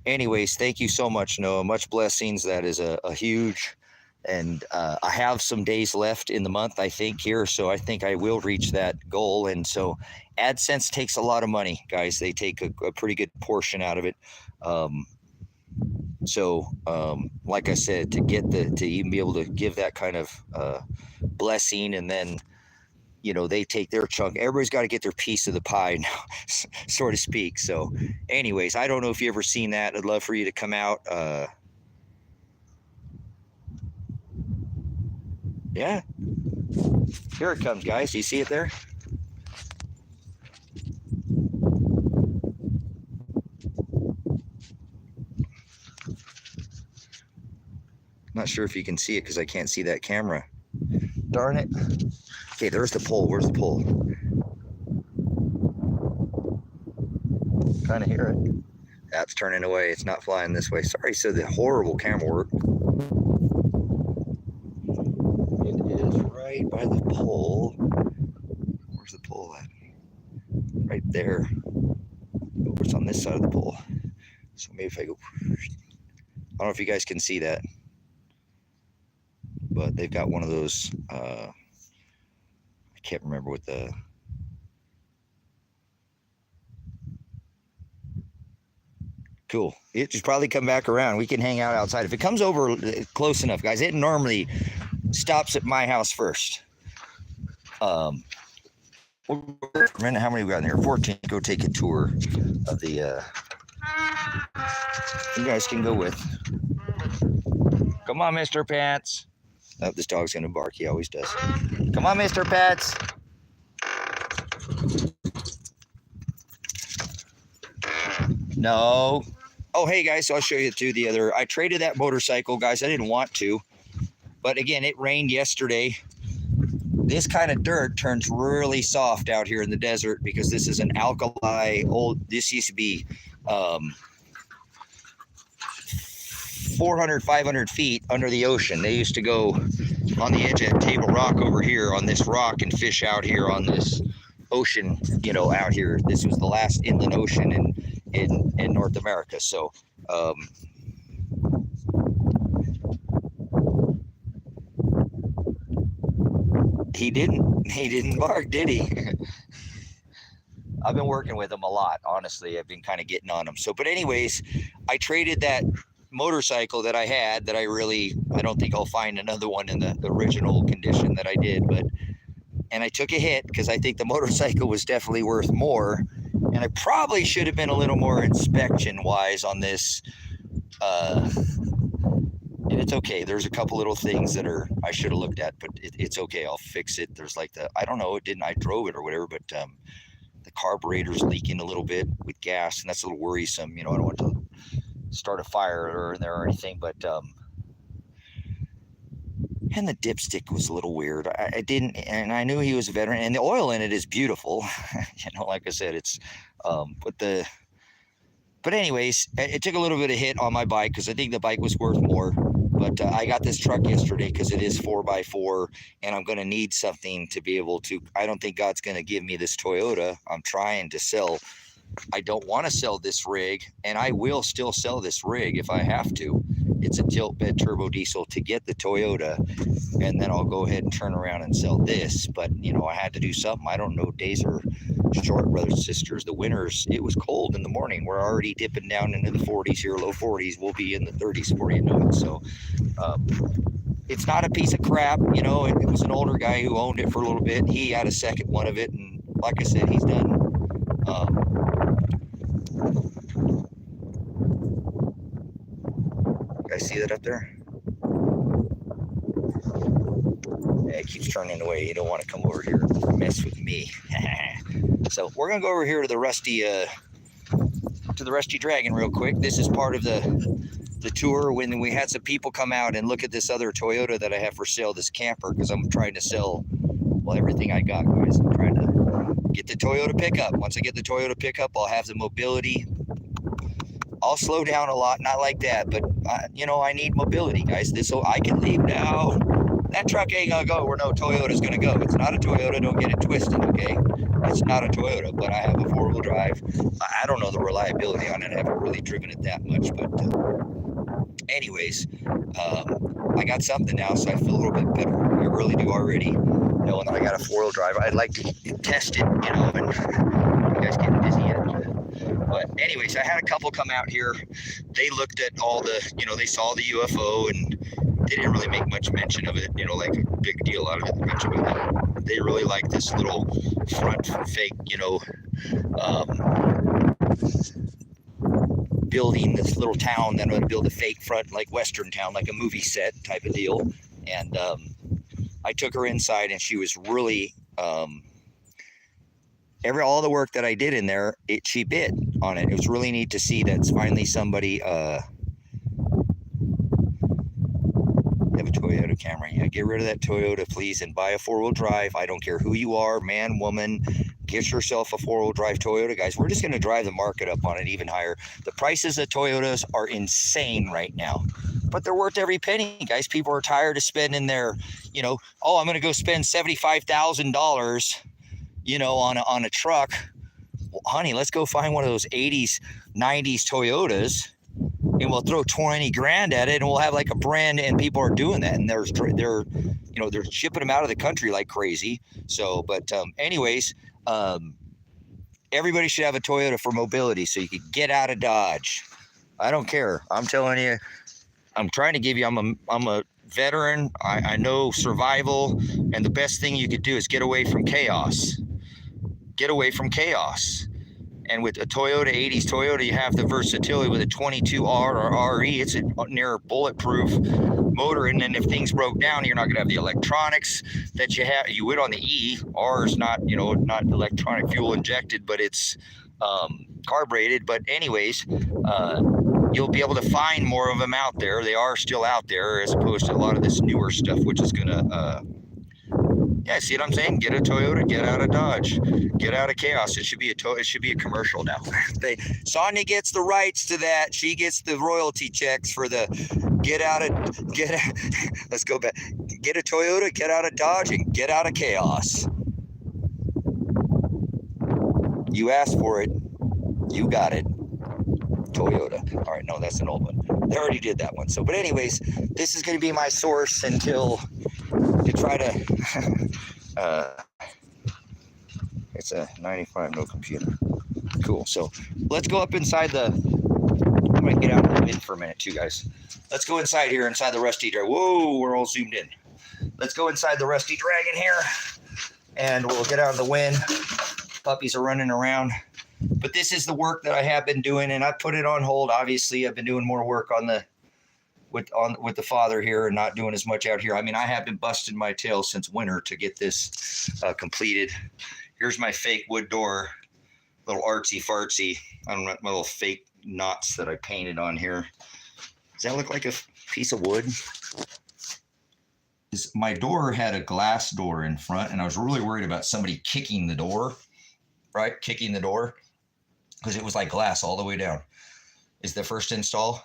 anyways, thank you so much, Noah. Much blessings. That is a huge, and I have some days left in the month, I think, here. So I think I will reach that goal. And so AdSense takes a lot of money, guys. They take a pretty good portion out of it. Like I said, to even be able to give that kind of blessing, and then, you know, they take their chunk. Everybody's got to get their piece of the pie now, so to speak. So anyways, I don't know if you ever seen that. I'd love for you to come out. Yeah, here it comes, guys. You see it there? Not sure if you can see it because I can't see that camera. Darn it. Okay, there's the pole. Where's the pole? Kind of hear it. That's turning away. It's not flying this way. Sorry, so the horrible camera work. It is right by the pole. Where's the pole at? Right there. Oh, it's on this side of the pole. So maybe if I go... I don't know if you guys can see that. But they've got one of those, I can't remember what the, cool. It should probably come back around. We can hang out outside. If it comes over close enough, guys, it normally stops at my house first. How many we got in here? 14. Go take a tour of the, you guys can go with. Come on, Mr. Pants. Oh, this dog's gonna bark. He always does. Come on, Mr. Pets. No. Oh, hey guys, so I'll show you too the other. I traded that motorcycle, guys. I didn't want to, but again, it rained yesterday. This kind of dirt turns really soft out here in the desert because this is an alkali old. This used to be 400, 500 feet under the ocean. They used to go on the edge of Table Rock over here on this rock and fish out here on this ocean, you know, out here. This was the last inland ocean in North America. So, he didn't bark, did he? I've been working with him a lot, honestly. I've been kind of getting on him. So, but anyways, I traded that motorcycle that I had that I don't think I'll find another one in the original condition that I did, and I took a hit because I think the motorcycle was definitely worth more, and I probably should have been a little more inspection wise on this, and it's okay. There's a couple little things that I should have looked at, but it's okay. I'll fix it. There's like I don't know, I drove it or whatever, but the carburetor's leaking a little bit with gas, and that's a little worrisome. You know, I don't want to start a fire or in there or anything, but and the dipstick was a little weird. I didn't, and I knew he was a veteran, and the oil in it is beautiful. You know, like I said, it's but anyways, it took a little bit of hit on my bike because I think the bike was worth more. But I got this truck yesterday because it is 4x4, and I'm going to need something to be able to. I don't think God's going to give me this Toyota. I'm trying to sell. I don't want to sell this rig, and I will still sell this rig if I have to. It's a tilt bed turbo diesel to get the Toyota, and then I'll go ahead and turn around and sell this. But, you know, I had to do something. I don't know. Days are short, brothers and sisters. The winters, it was cold in the morning. We're already dipping down into the 40s here, low 40s. We'll be in the 30s before you know it. So it's not a piece of crap. You know, it was an older guy who owned it for a little bit. He had a second one of it, and like I said, he's done. You guys see that up there? Yeah, it keeps turning away. You don't want to come over here and mess with me. So we're gonna go over here to the rusty Dragon real quick. This is part of the tour when we had some people come out and look at this other Toyota that I have for sale, this camper, because I'm trying to sell, well, everything I got, guys. I'm trying to get the Toyota pickup. Once I get the Toyota pickup, I'll have the mobility. I'll slow down a lot, not like that, but you know, I need mobility, guys. I can leave now. That truck ain't gonna go where no Toyota's gonna go. It's not a Toyota, don't get it twisted, okay? It's not a Toyota, but I have a 4-wheel drive. I don't know the reliability on it. I haven't really driven it that much, but anyways, I got something now, so I feel a little bit better. I really do already, knowing that I got a 4-wheel drive. I'd like to test it, you know, and you guys getting busy yet? But anyways, I had a couple come out here. They looked at all the, you know, they saw the UFO, and they didn't really make much mention of it, you know, like a big deal out of it. They really like this little front fake, you know, building, this little town that would build a fake front, like Western town, like a movie set type of deal. And I took her inside, and she was really all the work that I did in there, she bit on it. It was really neat to see that finally somebody have a Toyota Camry. Yeah, get rid of that Toyota, please, and buy a 4-wheel drive. I don't care who you are, man, woman. Get yourself a 4-wheel drive Toyota, guys. We're just going to drive the market up on it even higher. The prices of Toyotas are insane right now, but they're worth every penny, guys. People are tired of spending their, you know, oh, I'm going to go spend $75,000, you know, on a truck. Well, honey, let's go find one of those 80s, 90s Toyotas, and we'll throw 20 grand at it, and we'll have like a brand, and people are doing that, and they're you know, they're shipping them out of the country like crazy. So, but anyways, everybody should have a Toyota for mobility, so you can get out of Dodge. I don't care. I'm telling you, I'm trying to give you, I'm a veteran. I know survival, and the best thing you could do is get away from chaos. Get away from chaos. And with a Toyota, 80s Toyota, you have the versatility with a 22R or RE. It's a near bulletproof motor. And then if things broke down, you're not going to have the electronics that you would on the E. R is not, you know, not electronic fuel injected, but it's carbureted. But anyways, you'll be able to find more of them out there. They are still out there, as opposed to a lot of this newer stuff, which is going to yeah, see what I'm saying? Get a Toyota, get out of Dodge, get out of chaos. It should be a commercial now. Sonia gets the rights to that. She gets the royalty checks for the let's go back. Get a Toyota, get out of Dodge, and get out of chaos. You asked for it, you got it. Toyota. All right, no, that's an old one. They already did that one. So, but anyways, this is going to be my source until to try to it's a 95, no computer. Cool. So let's go up inside I'm gonna get out of the wind for a minute too, guys. Let's go inside here, inside the Rusty Dragon. Whoa, we're all zoomed in. Let's go inside the Rusty Dragon here, and we'll get out of the wind. Puppies are running around. But this is the work that I have been doing, and I put it on hold. Obviously, I've been doing more work with the father here, and not doing as much out here. I mean, I have been busting my tail since winter to get this completed. Here's my fake wood door, little artsy fartsy. I don't know, my little fake knots that I painted on here. Does that look like a piece of wood? My door had a glass door in front, and I was really worried about somebody kicking the door, right? Kicking the door, because it was like glass all the way down. Is the first install.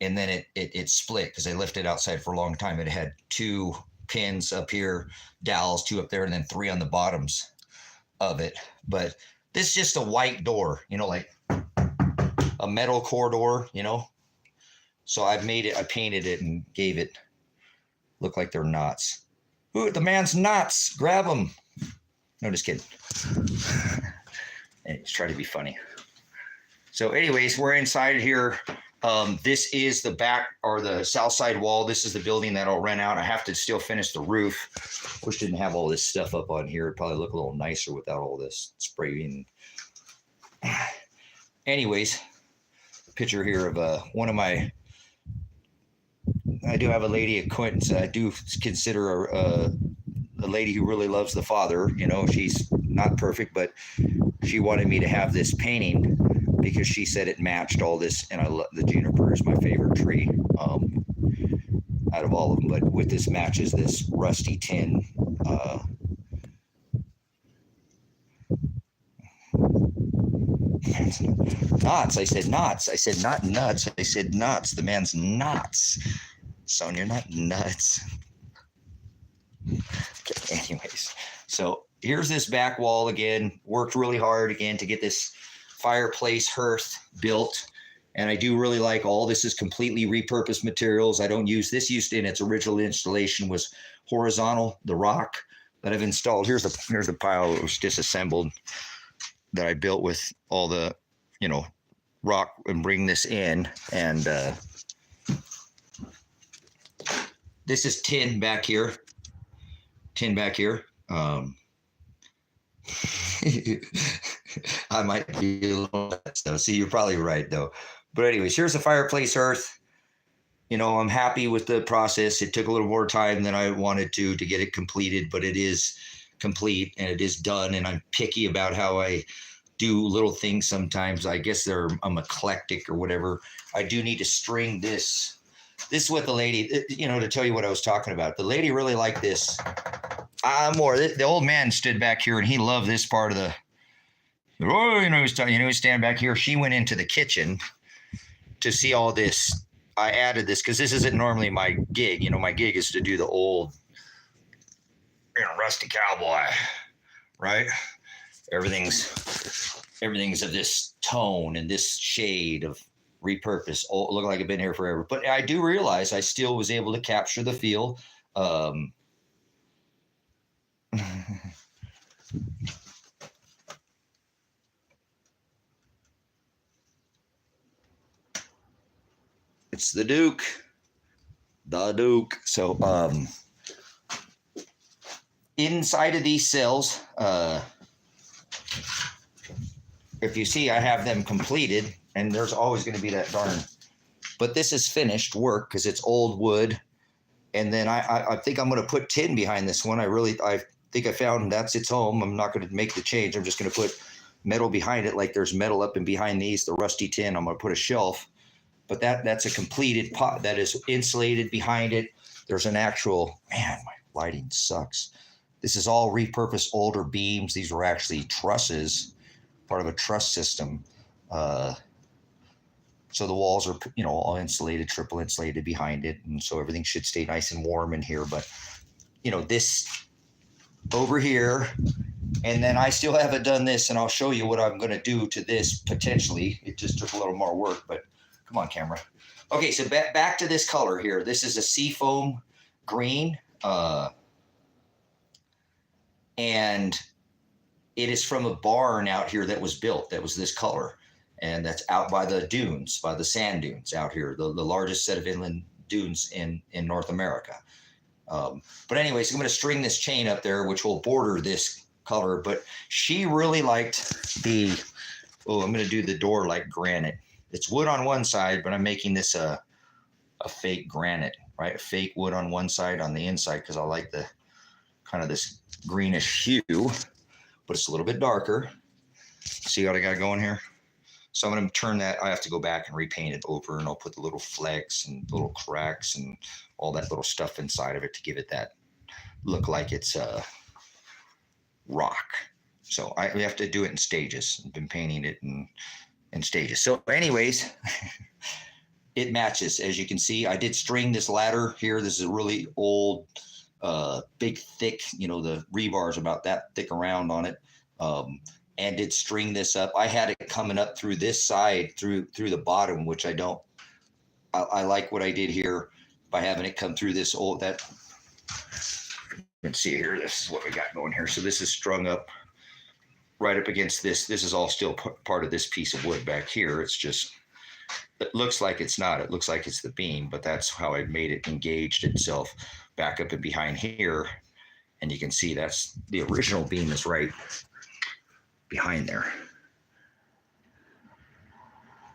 And then it split because I left it outside for a long time. It had 2 pins up here, dowels, 2 up there, and then 3 on the bottoms of it. But this is just a white door, you know, like a metal core door, you know. So I painted it and gave it look like they're knots. Ooh, the man's knots. Grab them. No, just kidding. Anyways, try to be funny. So anyways, we're inside here. This is the back or the south side wall. This is the building that I'll rent out. I have to still finish the roof. Wish I didn't have all this stuff up on here. It'd probably look a little nicer without all this spraying. Anyways, picture here of one of my. I do have a lady acquaintance. I do consider her a lady who really loves the father. You know, she's not perfect, but she wanted me to have this painting because she said it matched all this, and I love the juniper is my favorite tree out of all of them. But with this matches this rusty tin. Knots. I said knots. I said not nuts. I said knots. The man's knots. Son, you're not nuts. Okay, anyways, so here's this back wall again. Worked really hard again to get this fireplace hearth built. And I do really like all this is completely repurposed materials. I don't use this used in its original installation was horizontal, the rock that I've installed. Here's the pile that was disassembled that I built with all the, rock and bring this in. And this is tin back here. I might be a little so. See, you're probably right though. But anyways, here's the fireplace hearth. I'm happy with the process. It took a little more time than I wanted to get it completed, but it is complete and it is done. And I'm picky about how I do little things sometimes. I guess I'm eclectic or whatever. I do need to string this. This is what the lady, to tell you what I was talking about. The lady really liked this. The old man stood back here and he loved this part of the. He was standing back here. She went into the kitchen to see all this. I added this because this isn't normally my gig. My gig is to do the old, rusty cowboy, right? Everything's of this tone and this shade of repurpose. Look like I've been here forever. But I do realize I still was able to capture the feel. It's the Duke. So inside of these cells, if you see, I have them completed, and there's always going to be that darn. But this is finished work because it's old wood, and then I think I'm going to put tin behind this one. I think I found that's its home. I'm not going to make the change. I'm just going to put metal behind it, like there's metal up and behind these, the rusty tin. I'm going to put a shelf. But that's a completed pot that is insulated behind it. There's an actual, man, my lighting sucks. This is all repurposed older beams. These were actually trusses, part of a truss system. So the walls are, all insulated, triple insulated behind it. And so everything should stay nice and warm in here. But, this over here, and then I still haven't done this, and I'll show you what I'm going to do to this potentially. It just took a little more work, but come on, camera. Okay, so back to this color here. This is a seafoam green, and it is from a barn out here that was built that was this color, and that's out by the dunes, by the sand dunes out here, the largest set of inland dunes in North America. But anyways, I'm going to string this chain up there, which will border this color. But she really liked I'm going to do the door like granite. It's wood on one side, but I'm making this a fake granite, right? A fake wood on one side on the inside because I like the kind of this greenish hue, but it's a little bit darker. See what I got going here? So I'm going to turn that. I have to go back and repaint it over, and I'll put the little flecks and little cracks and all that little stuff inside of it to give it that look like it's rock. So we have to do it in stages. I've been painting it in stages. So anyways, it matches. As you can see, I did string this ladder here. This is a really old, big, thick, the rebar is about that thick around on it. And did string this up. I had it coming up through this side, through the bottom, which I don't. I like what I did here by having it come through this old, that. You can see here, this is what we got going here. So this is strung up right up against this. This is all still part of this piece of wood back here. It's just, it looks like it's not. It looks like it's the beam, but that's how I made it engaged itself back up and behind here. And you can see that's the original beam is right behind there.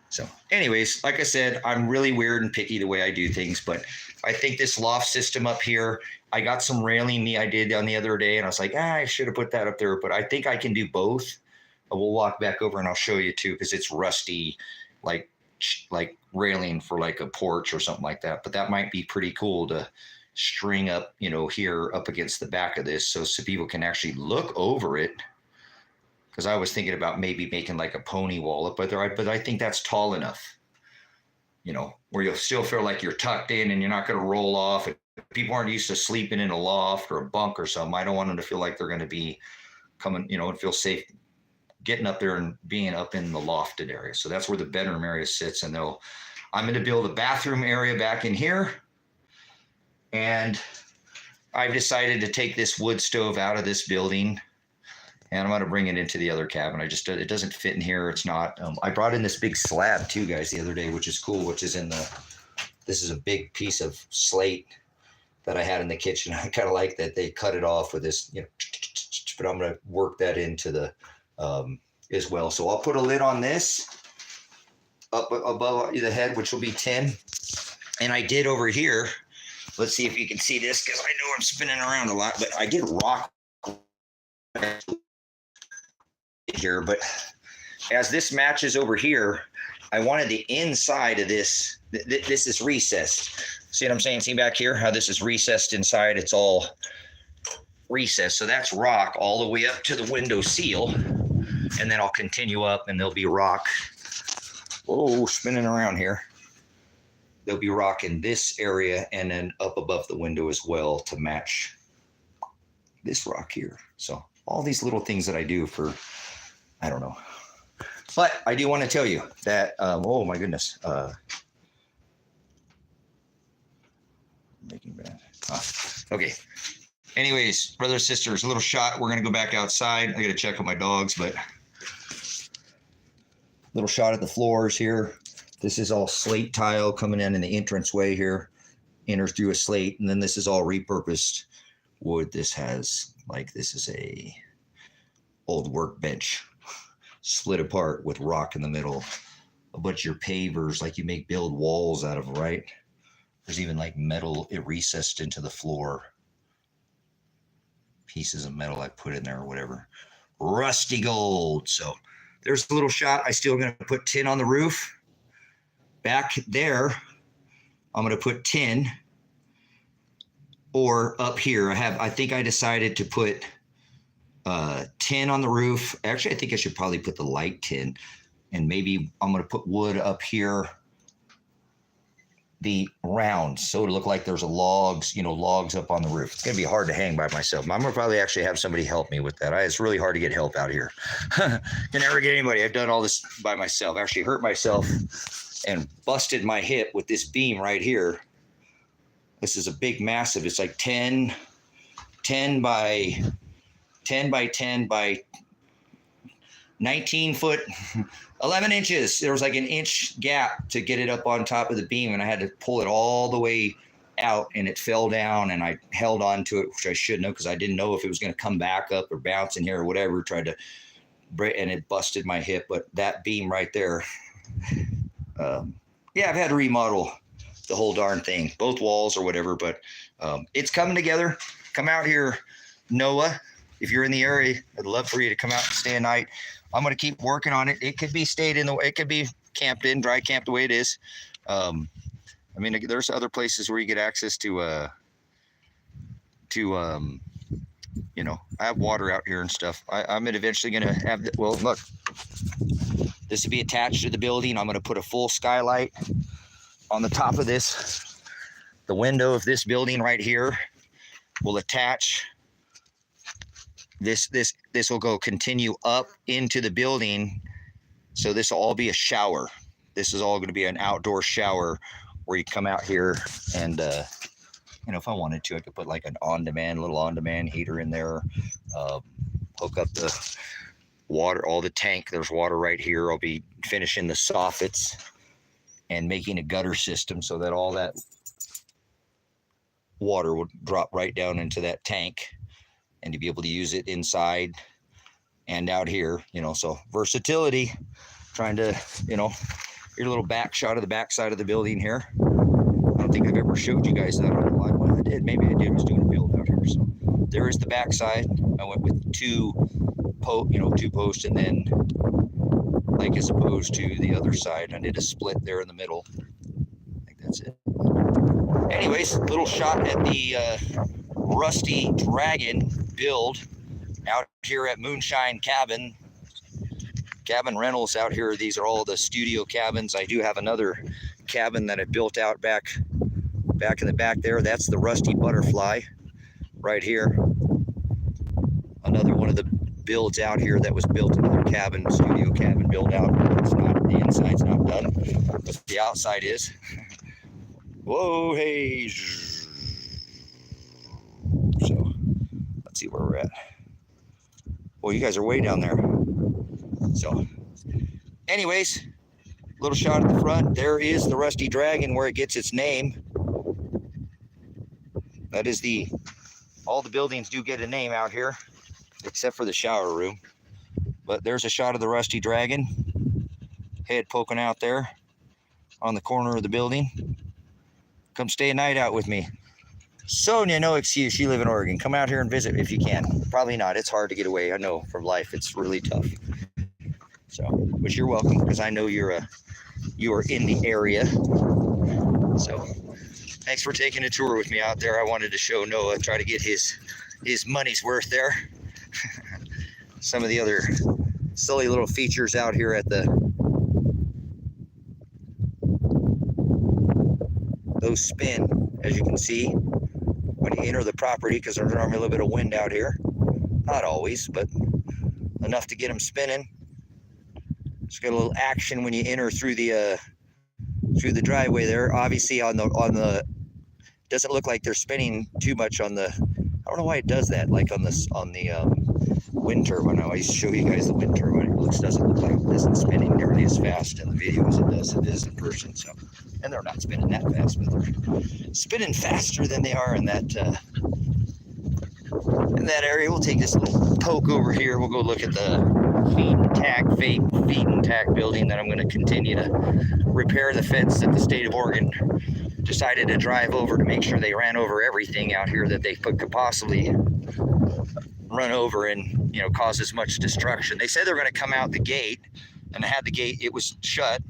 So anyways, like I said, I'm really weird and picky the way I do things, but I think this loft system up here, I got some railing I did on the other day, and I was like, I should have put that up there, but I think I can do both. We'll walk back over and I'll show you too, because it's rusty, like railing for like a porch or something like that. But that might be pretty cool to string up, here up against the back of this, so people can actually look over it. because I was thinking about maybe making like a pony wall up, but I think that's tall enough, you know, where you'll still feel like you're tucked in and you're not going to roll off. If people aren't used to sleeping in a loft or a bunk or something, I don't want them to feel like they're going to be coming, you know, and feel safe getting up there and being up in the lofted area. So that's where the bedroom area sits. And I'm going to build a bathroom area back in here. And I've decided to take this wood stove out of this building, and I'm going to bring it into the other cabin. It doesn't fit in here. It's not. I brought in this big slab too, guys, the other day, which is cool, this is a big piece of slate that I had in the kitchen. I kind of like that they cut it off with this, you know, but I'm going to work that into the, as well. So I'll put a lid on this up above the head, which will be tin. And I did over here, let's see if you can see this, because I know I'm spinning around a lot, but I did rock here. But as this matches over here, I wanted the inside of this, this is recessed. See what I'm saying? See back here how this is recessed inside? It's all recessed. So that's rock all the way up to the window seal. And then I'll continue up and there'll be rock. Whoa, spinning around here. There'll be rock in this area and then up above the window as well to match this rock here. So all these little things that I do for, I don't know. But I do want to tell you that, oh my goodness. Making bad. Okay. Anyways, brothers, sisters, a little shot. We're going to go back outside. I got to check on my dogs, but little shot at the floors here. This is all slate tile coming in the entranceway here, enters through a slate, and then this is all repurposed wood. This is a old workbench split apart with rock in the middle. A bunch of your pavers, like you build walls out of, right? There's even like metal recessed into the floor. Pieces of metal I put in there or whatever. Rusty gold. So there's a little shot. I still going to put tin on the roof. Back there, I'm going to put tin, or up here, I think I decided to put tin on the roof. Actually, I think I should probably put the light tin, and maybe I'm going to put wood up here, the round, so it'll look like there's logs up on the roof. It's going to be hard to hang by myself. I'm going to probably actually have somebody help me with that. It's really hard to get help out here. Can never get anybody. I've done all this by myself. I actually hurt myself and busted my hip with this beam right here. This is a big, massive. It's like 10 by 10 by 19 foot, 11 inches. There was like an inch gap to get it up on top of the beam, and I had to pull it all the way out, and it fell down, and I held on to it, which I shouldn't have, because I didn't know if it was going to come back up or bounce in here or whatever. Tried to break, and it busted my hip. But that beam right there, yeah, I've had to remodel the whole darn thing, both walls or whatever, but it's coming together. Come out here, Noah. If you're in the area, I'd love for you to come out and stay a night. I'm going to keep working on it. It could be it could be camped in, dry camped the way it is. I mean, there's other places where you get access to you know, I have water out here and stuff. I'm eventually going to have, well, look, this will be attached to the building. I'm going to put a full skylight on the top of this. The window of this building right here will attach. This will continue up into the building. So this will all be a shower. This is all going to be an outdoor shower where you come out here and, you know, if I wanted to, I could put like an little on-demand heater in there, hook up the water, the tank. There's water right here. I'll be finishing the soffits and making a gutter system so that all that water will drop right down into that tank, and to be able to use it inside and out here, you know. So versatility, trying to, you know, here's a little back shot of the back side of the building here. I don't think I've ever showed you guys that on the live. Well, I did. Maybe I did. I was doing a build out here. So there is the back side. I went with two posts, and then like as opposed to the other side, I did a split there in the middle. I think that's it. Anyways, little shot at the Rusty Dragon build out here at Moonshine Cabin. cabin rentals out here. These are all the studio cabins. I do have another cabin that I built out back in the back there. That's the Rusty Butterfly right here. Another one of the builds out here that was built, another cabin, studio cabin built out. It's not, the inside's not done, but the outside is. Whoa, hey. So let's see where we're at. Well, you guys are way down there. So anyways, little shot at the front. There is the Rusty Dragon where it gets its name. That is all the buildings do get a name out here, except for the shower room. But there's a shot of the Rusty Dragon, head poking out there on the corner of the building. Come stay a night out with me. Sonia, no excuse, you live in Oregon. Come out here and visit if you can. Probably not, it's hard to get away. I know from life, it's really tough. So, but you're welcome, because I know you are in the area. So, thanks for taking a tour with me out there. I wanted to show Noah, try to get his money's worth there. Some of the other silly little features out here at those spin, as you can see, when you enter the property, because there's normally a little bit of wind out here. Not always, but enough to get them spinning. It's got a little action when you enter through the driveway there. Obviously on the doesn't look like they're spinning too much on the, I don't know why it does that, like on the wind turbine. I always show you guys the wind turbine. It doesn't look like it isn't spinning nearly as fast in the video as it is in person. So, and they're not spinning that fast, but they're spinning faster than they are in that area. We'll take this little poke over here. We'll go look at the feed and tack building that I'm going to continue to repair the fence that the state of Oregon decided to drive over to make sure they ran over everything out here that they could possibly run over and, you know, cause as much destruction. They said they're going to come out the gate, and they had the gate, it was shut,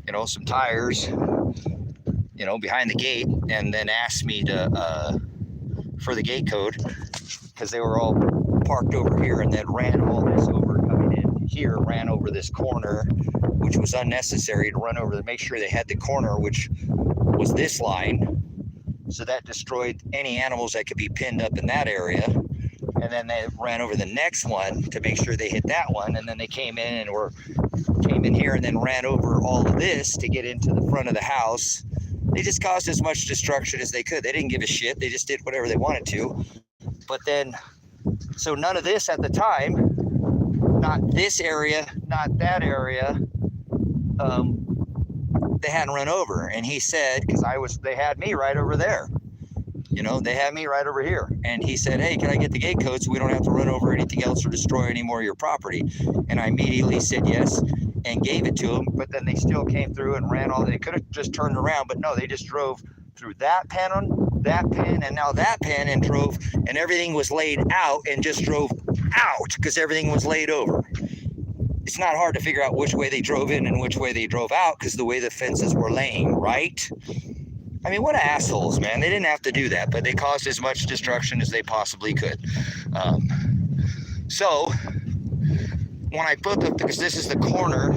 you know, some tires, you know, behind the gate, and then asked me to for the gate code, because they were all parked over here, and then ran all this over coming in here, ran over this corner, which was unnecessary to run over to make sure they had the corner, which was this line. So that destroyed any animals that could be pinned up in that area. And then they ran over the next one to make sure they hit that one. And then they came in here and then ran over all of this to get into the front of the house. They just caused as much destruction as they could. They didn't give a shit. They just did whatever they wanted to. But then, so none of this at the time, not this area, not that area, they hadn't run over. And he said, because they had me right over there. You know, they had me right over here. And he said, hey, can I get the gate code so we don't have to run over anything else or destroy any more of your property? And I immediately said yes and gave it to them. But then they still came through and ran all. They could have just turned around, but no, they just drove through that pen, and now that pen, and drove, and everything was laid out and just drove out because everything was laid over. It's not hard to figure out which way they drove in and which way they drove out because the way the fences were laying, right? I mean, what assholes, man. They didn't have to do that, but they caused as much destruction as they possibly could. So when I put because this is the corner,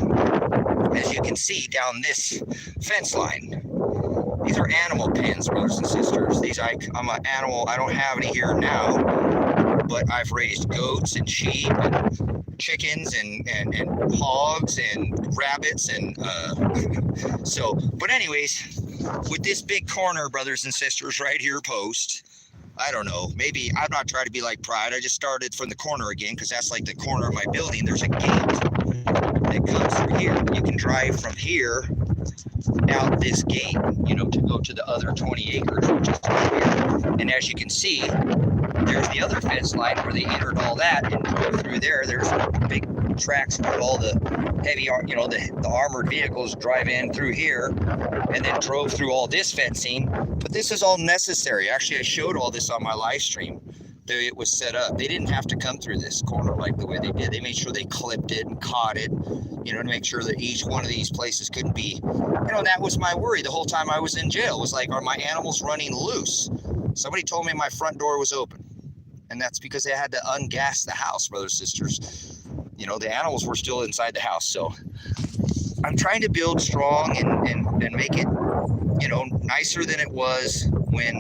as you can see down this fence line, these are animal pens, brothers and sisters. I'm an animal, I don't have any here now, but I've raised goats and sheep and chickens and hogs and rabbits and so, but anyways, with this big corner, brothers and sisters, right here post, I don't know, maybe I'm not trying to be like Pride. I just started from the corner again because that's like the corner of my building. There's a gate that comes through here. You can drive from here out this gate, you know, to go to the other 20 acres, which is over here. And as you can see, there's the other fence line where they entered all that and drove through there. There's big tracks where all the heavy, you know, the armored vehicles drive in through here and then drove through all this fencing. But this is all necessary. Actually, I showed all this on my live stream. It was set up. They didn't have to come through this corner like the way they did. They made sure they clipped it and caught it, you know, to make sure that each one of these places couldn't be, you know, that was my worry the whole time I was in jail. Was like, are my animals running loose? Somebody told me my front door was open. And that's because they had to ungas the house, brothers and sisters. You know, the animals were still inside the house. So I'm trying to build strong and make it, you know, nicer than it was when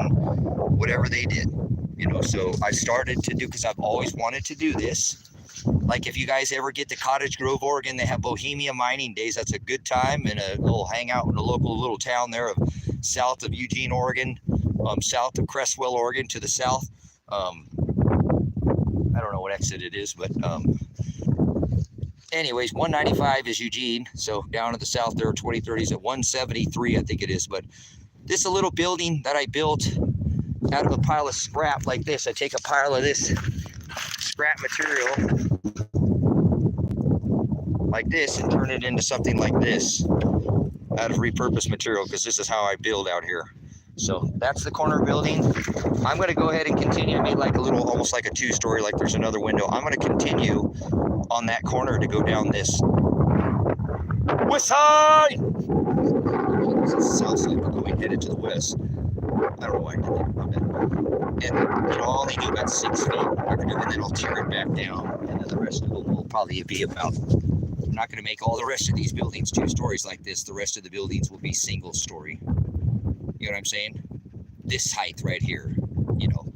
whatever they did. You know, so I started to do, because I've always wanted to do this. Like if you guys ever get to Cottage Grove, Oregon, they have Bohemia Mining Days. That's a good time, and a little hangout in a local little town there south of Eugene, Oregon, south of Crestwell, Oregon, to the south. I don't know what exit it is, but anyways, 195 is Eugene. So down to the south there are 2030s at 173, I think it is. But this is a little building that I built out of a pile of scrap like this. I take a pile of this scrap material like this and turn it into something like this out of repurposed material, because this is how I build out here. So that's the corner building. I'm going to go ahead and continue. I made like a little, almost like a two-story, like there's another window. I'm going to continue on that corner to go down this west side. South side, but going headed to the west. I don't know why I did that. My bad. And you know, I'll only do about 6 feet, and then I'll tear it back down, and then the rest of it will probably be about. I'm not going to make all the rest of these buildings 2 stories like this. The rest of the buildings will be single story. You know what I'm saying? This height right here, you know,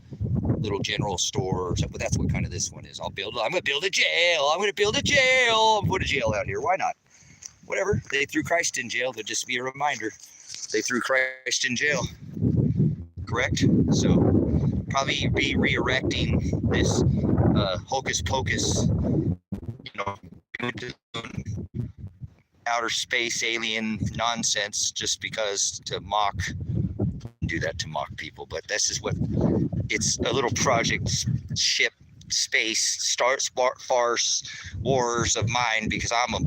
little general store or something. But that's what kind of this one is. I'm going to build a jail. I'm going to build a jail. I'm put a jail out here. Why not? Whatever. They threw Christ in jail. That'll just be a reminder. They threw Christ in jail. Correct? So probably be re-erecting this hocus pocus, you know, outer space alien nonsense, just because to mock, do that to mock people. But this is what it's, a little project ship space farce wars of mine, because I'm a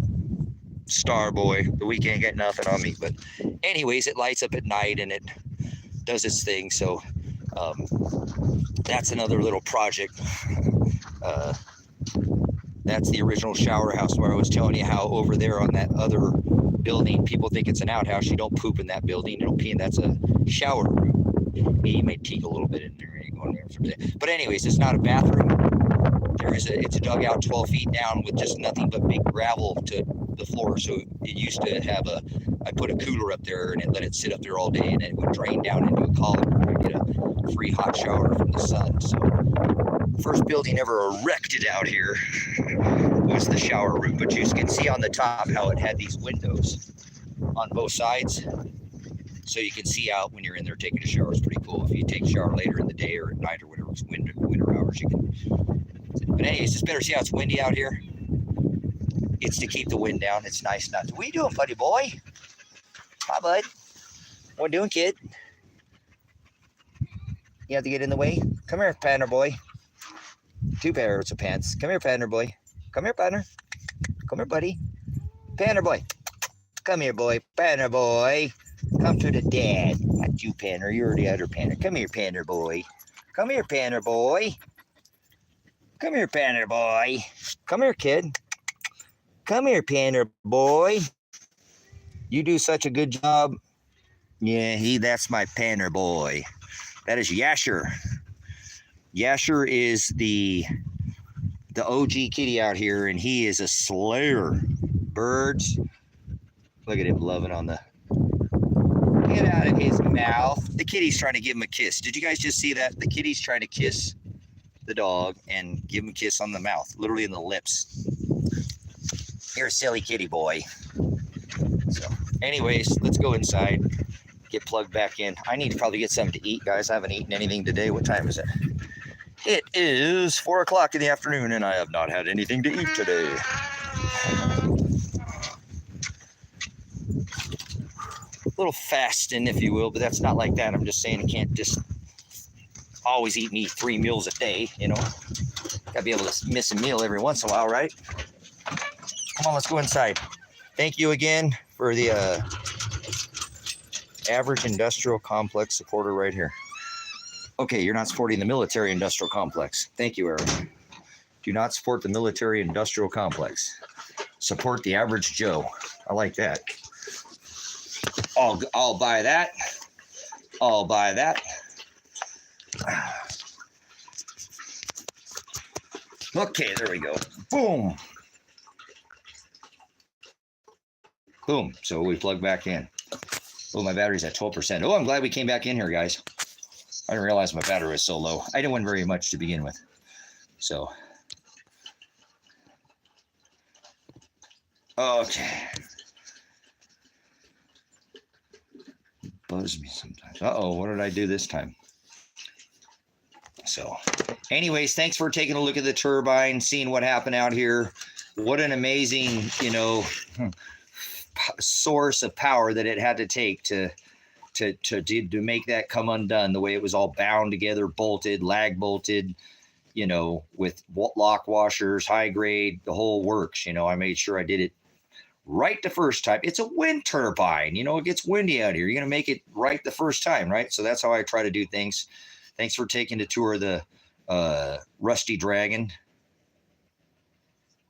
star boy. The weekend got nothing on me. But anyways, it lights up at night and it does its thing. So that's another little project. That's the original shower house where I was telling you how over there on that other building, people think it's an outhouse. You don't poop in that building. You don't pee, and that's a shower room. You may teak a little bit in there. But anyways, it's not a bathroom. It's a dugout 12 feet down with just nothing but big gravel to the floor. So it used to have I put a cooler up there and let it sit up there all day, and it would drain down into a column where I get a free hot shower from the sun. So first building ever erected out here was the shower room. But you can see on the top how it had these windows on both sides, so you can see out when you're in there taking a shower. It's pretty cool. If you take a shower later in the day or at night or whatever, it's winter hours, you can. But anyways, it's better. See how it's windy out here? It's to keep the wind down. It's nice not to. What are you doing, buddy boy? Hi, bud. What are you doing, kid? You have to get in the way? Come here, partner boy. 2 pairs of pants. Come here, partner boy. Come here, partner. Come here, buddy. Partner boy. Come here, boy. Partner boy. Come to the dad. Not you, Panner. You're the other Panner. Come here, Panner boy. Come here, Panner boy. Come here, Panner boy. Come here, kid. Come here, Panner boy. You do such a good job. Yeah, that's my Panner boy. That is Yasher. Yasher is the OG kitty out here, and he is a slayer. Birds. Look at him loving on the. Get out of his mouth. The kitty's trying to give him a kiss. Did you guys just see that? The kitty's trying to kiss the dog and give him a kiss on the mouth, literally in the lips. You're a silly kitty boy. So, anyways, let's go inside. Get plugged back in. I need to probably get something to eat, guys. I haven't eaten anything today. What time is it? It is 4 o'clock in the afternoon, and I have not had anything to eat today. A little fasting, if you will, but that's not like that. I'm just saying I can't just always eat 3 meals a day, you know. Gotta be able to miss a meal every once in a while, right? Come on, let's go inside. Thank you again for the average industrial complex supporter right here. Okay, you're not supporting the military industrial complex. Thank you, Eric. Do not support the military industrial complex. Support the average Joe. I like that. I'll buy that. I'll buy that. Okay, there we go. Boom. Boom. So we plug back in. Oh, my battery's at 12%. Oh, I'm glad we came back in here, guys. I didn't realize my battery was so low. I didn't want very much to begin with. So, okay. Buzz me sometimes. Uh-oh, what did I do this time? So, anyways, thanks for taking a look at the turbine, seeing what happened out here. What an amazing, source of power that it had to take to make that come undone, the way it was all bound together, bolted, lag bolted, with lock washers, high grade, the whole works. I made sure I did it right the first time. It's a wind turbine. It gets windy out here. You're going to make it right the first time, right? So that's how I try to do things. Thanks for taking the tour of the Rusty Dragon.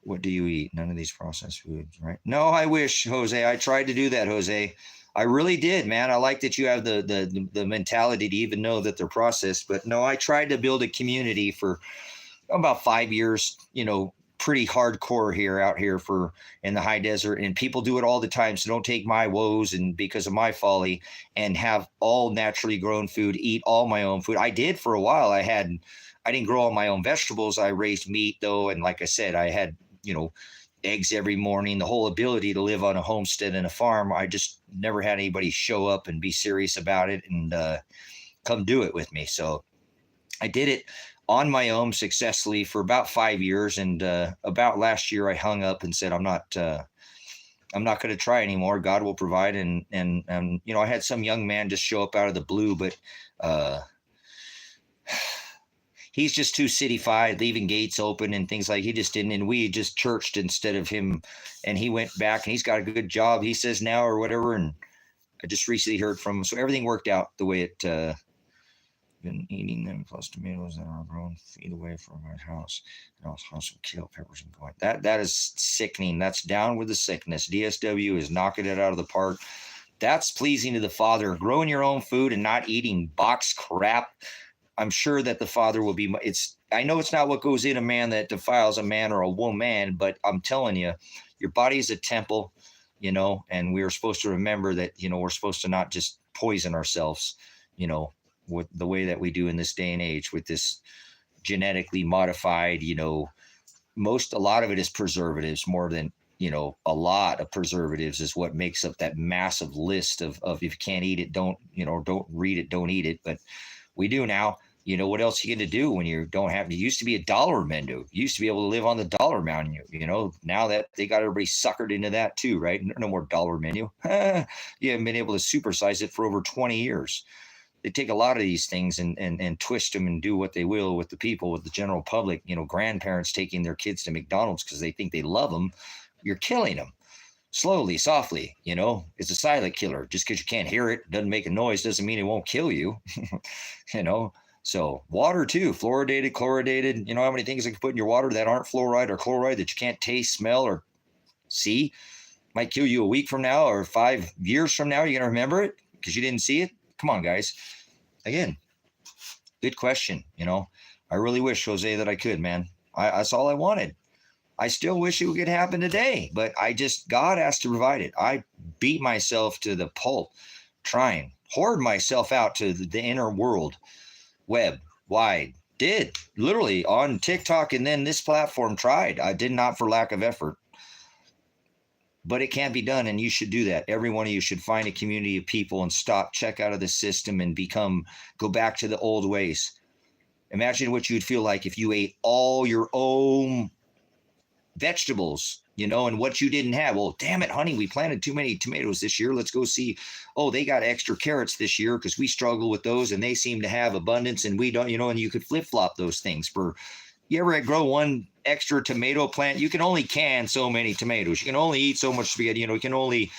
What do you eat? None of these processed foods, right? No, I wish, Jose. I tried to do that, Jose. I really did, man. I like that you have the mentality to even know that they're processed. But no, I tried to build a community for about 5 years, pretty hardcore out here in the high desert, and people do it all the time. So don't take my woes and because of my folly, and have all naturally grown food, eat all my own food. I did for a while. I didn't grow all my own vegetables. I raised meat though. And like I said, I had, eggs every morning, the whole ability to live on a homestead and a farm. I just never had anybody show up and be serious about it and come do it with me. So I did it on my own successfully for about 5 years. And about last year, I hung up and said, I'm not going to try anymore. God will provide. And I had some young man just show up out of the blue, but he's just too city-fied, leaving gates open and things like he just didn't. And we just churched instead of him. And he went back and he's got a good job, he says now, or whatever. And I just recently heard from him. So everything worked out the way it been eating them, plus tomatoes that are grown feet away from my house. And also kale peppers and going. That is sickening. That's down with the sickness. DSW is knocking it out of the park. That's pleasing to the Father. Growing your own food and not eating box crap. I'm sure that the Father will be. I know it's not what goes in a man that defiles a man or a woman, but I'm telling you, your body is a temple, and we are supposed to remember that, we're supposed to not just poison ourselves, with the way that we do in this day and age with this genetically modified, a lot of it is preservatives more than, a lot of preservatives is what makes up that massive list of if you can't eat it, don't read it, don't eat it. But we do now. What else are you going to do when you don't have? It used to be a dollar menu. You used to be able to live on the dollar menu. Now that they got everybody suckered into that too, right? No more dollar menu. You haven't been able to supersize it for over 20 years. They take a lot of these things and twist them and do what they will with the people, with the general public. Grandparents taking their kids to McDonald's because they think they love them. You're killing them. Slowly, softly, it's a silent killer. Just because you can't hear it, doesn't make a noise, doesn't mean it won't kill you, So water too, fluoridated, chloridated, how many things you can put in your water that aren't fluoride or chloride that you can't taste, smell, or see? Might kill you a week from now or 5 years from now. You're going to remember it because you didn't see it? Come on, guys. Again, good question. I really wish, Jose, that I could, man. That's all I wanted. I still wish it could happen today, but God has to provide it. I beat myself to the pulp, trying, hoard myself out to the inner world, web, wide, did literally on TikTok and then this platform tried. I did not for lack of effort, but it can't be done. And you should do that. Every one of you should find a community of people and check out of the system and go back to the old ways. Imagine what you'd feel like if you ate all your own vegetables, and what you didn't have. Well, damn it, honey, we planted too many tomatoes this year. Let's go see. Oh, they got extra carrots this year because we struggle with those and they seem to have abundance and we don't, and you could flip-flop those things. You ever grow one extra tomato plant? You can only can so many tomatoes. You can only eat so much spaghetti. You can only,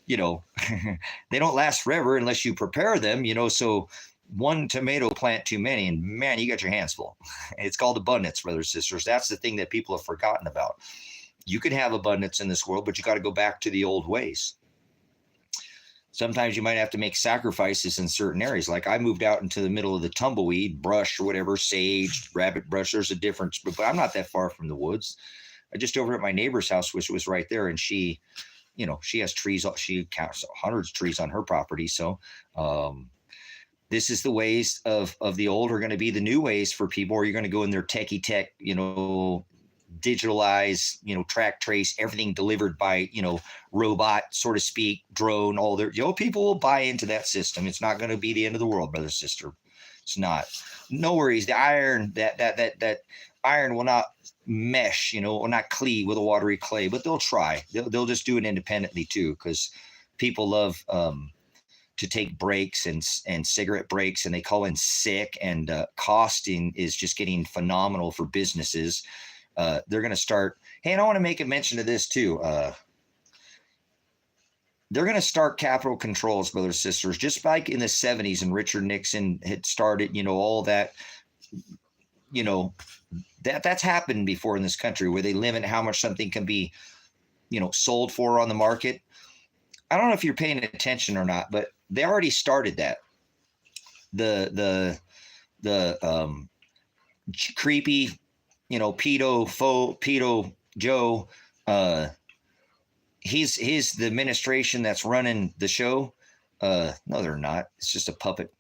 they don't last forever unless you prepare them, so one tomato plant too many, and man, you got your hands full. It's called abundance, brothers and sisters. That's the thing that people have forgotten about. You can have abundance in this world, but you got to go back to the old ways. Sometimes you might have to make sacrifices in certain areas. Like I moved out into the middle of the tumbleweed brush or whatever, sage, rabbit brush. There's a difference, but I'm not that far from the woods. I just over at my neighbor's house, which was right there, and she she has trees. She counts hundreds of trees on her property. So this is the ways of the old are going to be the new ways for people, or you're going to go in their techie tech, digitalize, track, trace, everything delivered by, robot, so to speak, drone, all their, people will buy into that system. It's not going to be the end of the world, brother, sister. It's not. No worries. The iron, that iron will not mesh, will not cleave with a watery clay, but they'll try. They'll just do it independently too, because people love to take breaks and cigarette breaks, and they call in sick, and costing is just getting phenomenal for businesses. They're going to start. Hey, and I want to make a mention of this too. They're going to start capital controls, brothers and sisters, just like in the 70s and Richard Nixon had started, all that, that's happened before in this country, where they limit how much something can be, sold for on the market. I don't know if you're paying attention or not, but they already started that. The creepy, pedo Joe, he's the administration that's running the show. No, they're not. It's just a puppet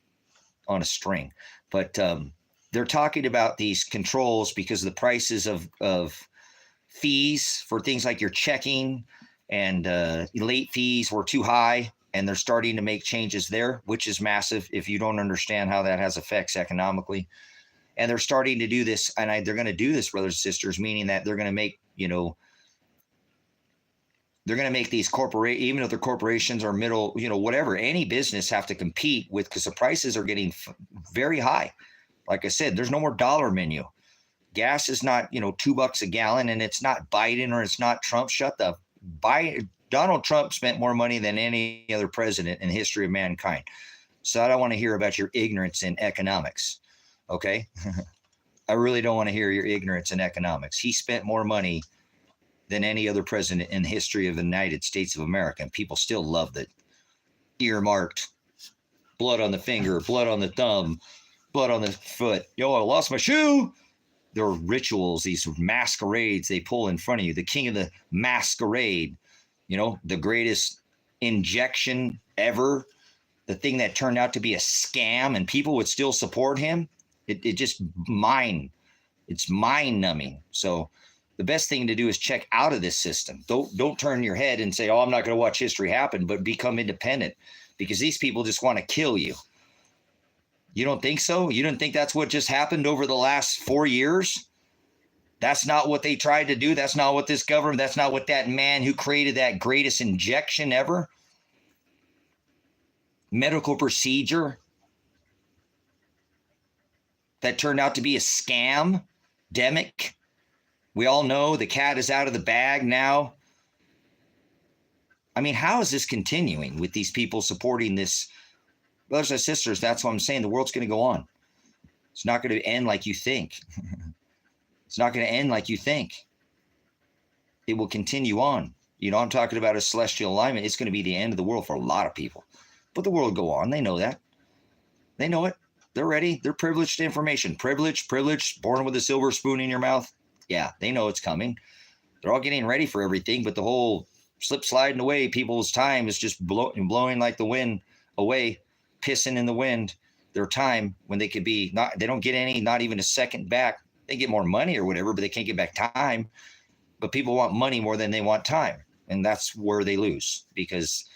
on a string. But they're talking about these controls because the prices of fees for things like your checking and late fees were too high, and they're starting to make changes there, which is massive if you don't understand how that has effects economically. And they're starting to do this, and they're going to do this, brothers and sisters, meaning that they're going to make, they're going to make these even if they're corporations or middle, whatever, any business have to compete with, because the prices are getting very high. Like I said, there's no more dollar menu. Gas is not, $2 a gallon, and it's not Biden or it's not Trump. Donald Trump spent more money than any other president in the history of mankind. So I don't want to hear about your ignorance in economics. Okay. I really don't want to hear your ignorance in economics. He spent more money than any other president in the history of the United States of America. And people still loved it. Earmarked, blood on the finger, blood on the thumb, blood on the foot. Yo, I lost my shoe. There are rituals, these masquerades they pull in front of you. The king of the masquerade, the greatest injection ever, the thing that turned out to be a scam, and people would still support him. It's mind numbing. So the best thing to do is check out of this system. Don't turn your head and say, oh, I'm not going to watch history happen, but become independent, because these people just want to kill you. You don't think so? You don't think that's what just happened over the last 4 years? That's not what they tried to do. That's not what this government, that's not what that man who created that greatest injection ever, medical procedure, that turned out to be a scam, demic. We all know the cat is out of the bag now. I mean, how is this continuing with these people supporting this? Brothers and sisters, that's what I'm saying. The world's going to go on. It's not going to end like you think. It's not going to end like you think. It will continue on. I'm talking about a celestial alignment. It's going to be the end of the world for a lot of people. But the world will go on. They know that. They know it. They're ready. They're privileged to information. Privileged, born with a silver spoon in your mouth. Yeah, they know it's coming. They're all getting ready for everything, but the whole sliding away, people's time is just blowing like the wind away, pissing in the wind. Their time when they could be they don't get not even a second back. They get more money or whatever, but they can't get back time. But people want money more than they want time. And that's where they lose, because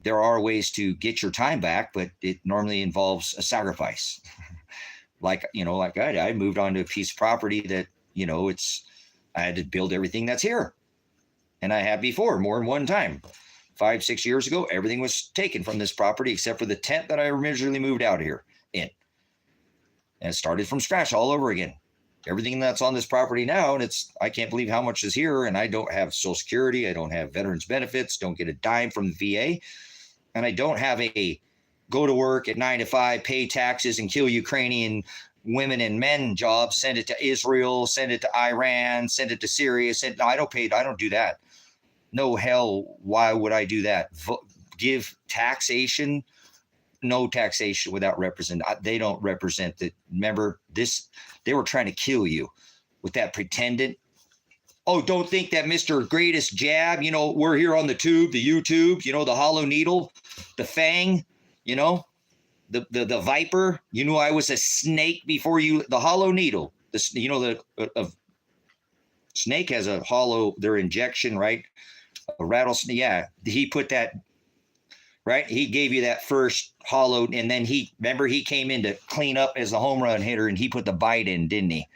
there are ways to get your time back, but it normally involves a sacrifice. I moved on to a piece of property that, I had to build everything that's here. And I had before more than one time. 5-6 years ago, everything was taken from this property except for the tent that I originally moved out here in. And it started from scratch all over again. Everything that's on this property now, and I can't believe how much is here. And I don't have Social Security. I don't have veterans benefits. Don't get a dime from the VA. And I don't have a go to work at 9 to 5, pay taxes, and kill Ukrainian women and men job, send it to Israel, send it to Iran, send it to Syria. I don't do that. No, hell, why would I do that? Give taxation? No taxation without represent. They don't represent that. Remember this, they were trying to kill you with that pretendant Oh, don't think that Mr. Greatest Jab, you know, we're here on the tube, the YouTube, you know, the hollow needle, the fang, you know, the viper. You knew I was a snake before you, the hollow needle. You know, the snake has a hollow, their injection, right? A rattlesnake. Yeah, he put that, right? He gave you that first hollow, and then remember, he came in to clean up as the home run hitter, and he put the bite in, didn't he?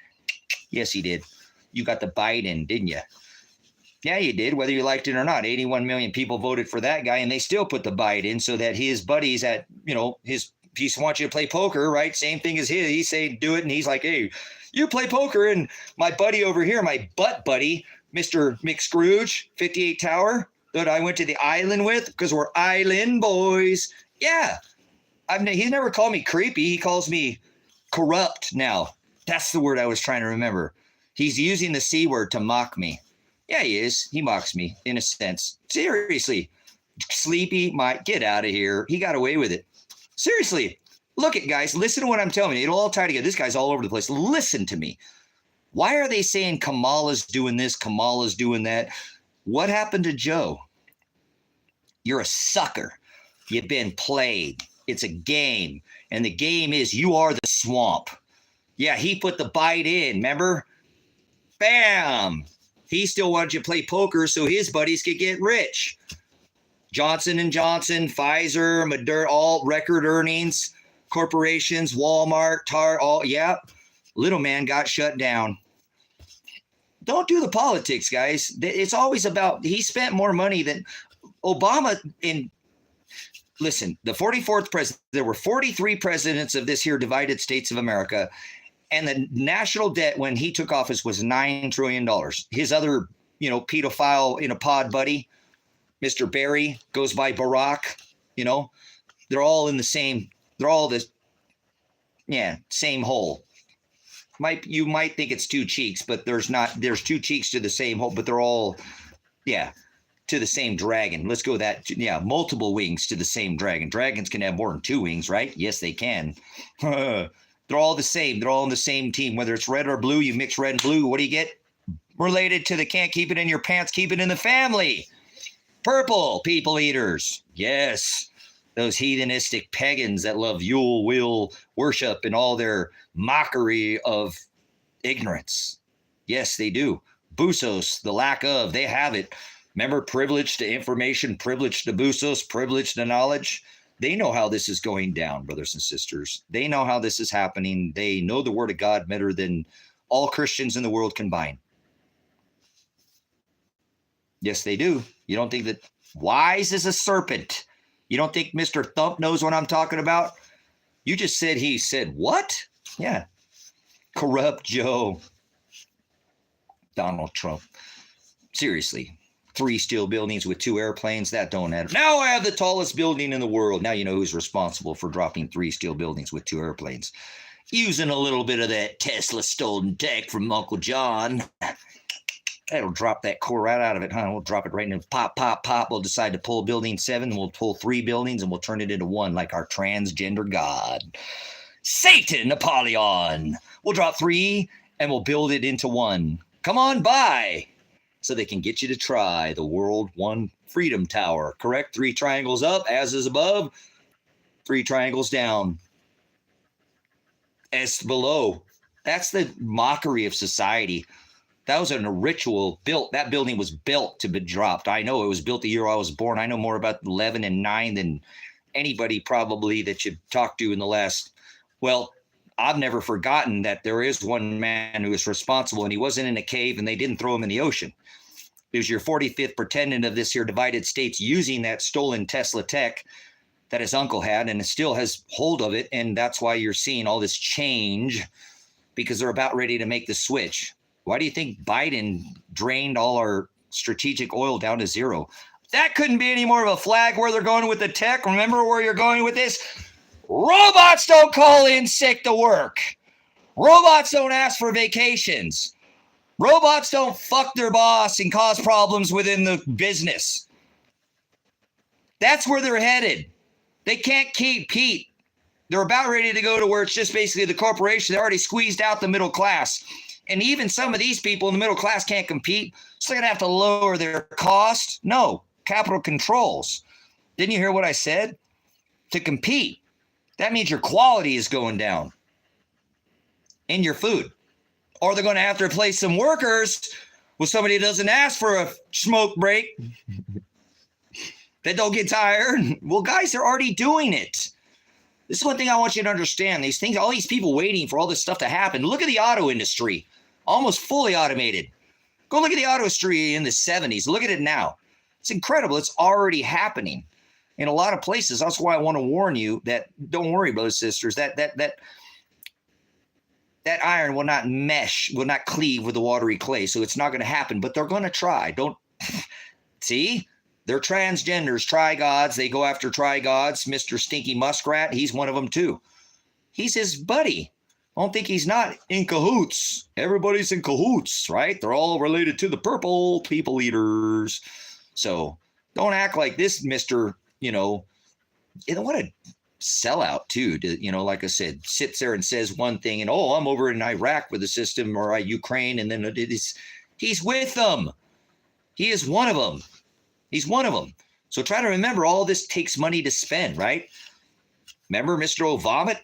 Yes, he did. You got the bite in, didn't you? Yeah, you did, whether you liked it or not. 81 million people voted for that guy, and they still put the bite in so that his buddies at, you know, he wants you to play poker, right? Same thing as his. He say do it, and he's like, hey, you play poker, and my buddy over here, my butt buddy, Mr. McScrooge, 58 Tower, that I went to the island with, because we're island boys. Yeah, he's never called me creepy. He calls me corrupt now. That's the word I was trying to remember. He's using the C word to mock me. Yeah, he is. He mocks me in a sense. Seriously. Sleepy, get out of here. He got away with it. Seriously. Look at guys. Listen to what I'm telling you. It'll all tie together. This guy's all over the place. Listen to me. Why are they saying Kamala's doing this, Kamala's doing that? What happened to Joe? You're a sucker. You've been played. It's a game. And the game is you are the swamp. Yeah, he put the bite in. Remember? Bam. He still wanted you to play poker so his buddies could get rich. Johnson & Johnson, Pfizer, Moderna, all record earnings, corporations, Walmart, all, yeah. Little man got shut down. Don't do the politics, guys. It's always about, he spent more money than Obama listen, the 44th president, there were 43 presidents of this here divided states of America. And the national debt when he took office was $9 trillion. His other, you know, pedophile in a pod buddy, Mr. Barry, goes by Barack, you know, they're all in the same, they're all this, yeah, same hole. You might think it's two cheeks, but there's two cheeks to the same hole, but they're all, yeah, to the same dragon. Let's go that, yeah, multiple wings to the same dragon. Dragons can have more than two wings, right? Yes, they can. They're all the same. They're all on the same team. Whether it's red or blue, you mix red and blue. What do you get? Related to the can't keep it in your pants, keep it in the family. Purple, people eaters. Yes. Those heathenistic pagans that love Yule will worship and all their mockery of ignorance. Yes, they do. Busos, the lack of, they have it. Remember, privilege to information, privilege to busos, privilege to knowledge. They know how this is going down, brothers and sisters. They know how this is happening. They know the word of God better than all Christians in the world combined. Yes, they do. You don't think that wise as a serpent? You don't think Mr. Thump knows what I'm talking about? You just said he said what? Yeah. Corrupt Joe. Donald Trump. Seriously. 3 steel buildings with 2 airplanes, that don't add. Now I have the tallest building in the world. Now you know who's responsible for dropping 3 steel buildings with 2 airplanes. Using a little bit of that Tesla stolen tech from Uncle John. That'll drop that core right out of it, huh? We'll drop it right in. Pop, pop, pop. We'll decide to pull building 7. We'll pull 3 buildings and we'll turn it into 1 like our transgender god. Satan Apollyon. We'll drop 3 and we'll build it into 1. Come on by. So they can get you to try the World 1 Freedom Tower, correct? 3 triangles up, as is above, 3 triangles down, as below. That's the mockery of society. That was a ritual built. That building was built to be dropped. I know it was built the year I was born. I know more about 11 and 9 than anybody probably that you've talked to in the last, well, I've never forgotten that there is one man who was responsible, and he wasn't in a cave and they didn't throw him in the ocean. It was your 45th pretendant of this here divided states using that stolen Tesla tech that his uncle had, and it still has hold of it. And that's why you're seeing all this change, because they're about ready to make the switch. Why do you think Biden drained all our strategic oil down to 0? That couldn't be any more of a flag where they're going with the tech. Remember where you're going with this? Robots don't call in sick to work. Robots don't ask for vacations. Robots don't fuck their boss and cause problems within the business. That's where they're headed. They can't keep Pete. They're about ready to go to where it's just basically the corporation. They already squeezed out the middle class. And even some of these people in the middle class can't compete, so they're going to have to lower their cost. No, capital controls. Didn't you hear what I said? To compete. That means your quality is going down in your food. Or they're going to have to replace some workers with somebody who doesn't ask for a smoke break. That don't get tired. Well, guys, they're already doing it. This is one thing I want you to understand. These things, all these people waiting for all this stuff to happen. Look at the auto industry, almost fully automated. Go look at the auto industry in the 70s. Look at it now. It's incredible. It's already happening in a lot of places. That's why I want to warn you that don't worry, brothers and sisters, that iron will not mesh, will not cleave with the watery clay. So it's not going to happen, but they're going to try. Don't see? They're transgenders, tri-gods. They go after tri-gods. Mr. Stinky Muskrat, he's one of them too. He's his buddy. I don't think he's not in cahoots. Everybody's in cahoots, right? They're all related to the purple people eaters. So don't act like this, Mr. What a sellout too. Like I said, sits there and says one thing and, I'm over in Iraq with the system or Ukraine. And then he's with them. He is one of them. He's one of them. So try to remember all this takes money to spend, right? Remember Mr. Obama,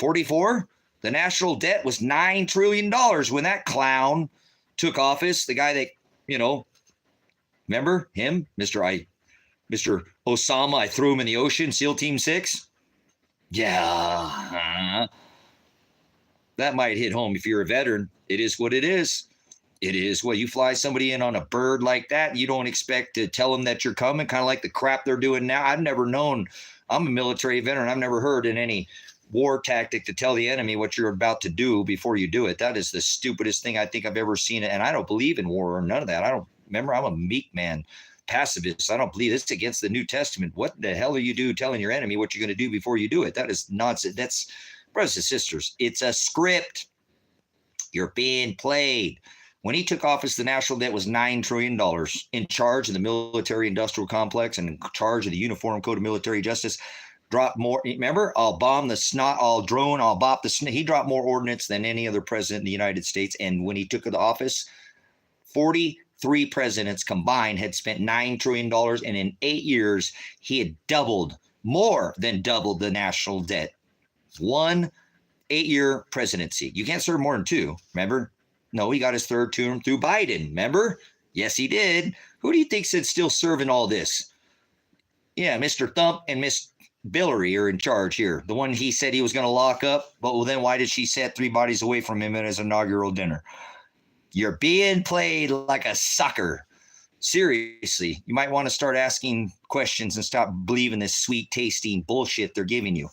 44? The national debt was $9 trillion when that clown took office. The guy that, remember him? Mr. Osama, I threw him in the ocean, SEAL Team 6. Yeah. That might hit home if you're a veteran. It is what it is. It is. Well, you fly somebody in on a bird like that, you don't expect to tell them that you're coming, kind of like the crap they're doing now. I've never known. I'm a military veteran. I've never heard in any war tactic to tell the enemy what you're about to do before you do it. That is the stupidest thing I think I've ever seen. And I don't believe in war or none of that. I'm a meek man, pacifist. I don't believe it's against the New Testament. What the hell are you telling your enemy what you're going to do before you do it? That is nonsense. That's, brothers and sisters, it's a script. You're being played. When he took office, the national debt was $9 trillion, in charge of the military-industrial complex and in charge of the Uniform Code of Military Justice. Dropped more. Remember, I'll bomb the snot, I'll drone, I'll bop the snot. He dropped more ordnance than any other president in the United States. And when he took the office, 43 presidents combined had spent $9 trillion. And in 8 years, he had more than doubled the national debt. 1 8-year presidency. You can't serve more than 2, remember? No, he got his 3rd term through Biden. Remember? Yes, he did. Who do you think's still serving all this? Yeah, Mr. Thump and Miss Billary are in charge here. The one he said he was going to lock up. But then why did she set 3 bodies away from him at his inaugural dinner? You're being played like a sucker. Seriously, you might want to start asking questions and stop believing this sweet tasting bullshit they're giving you.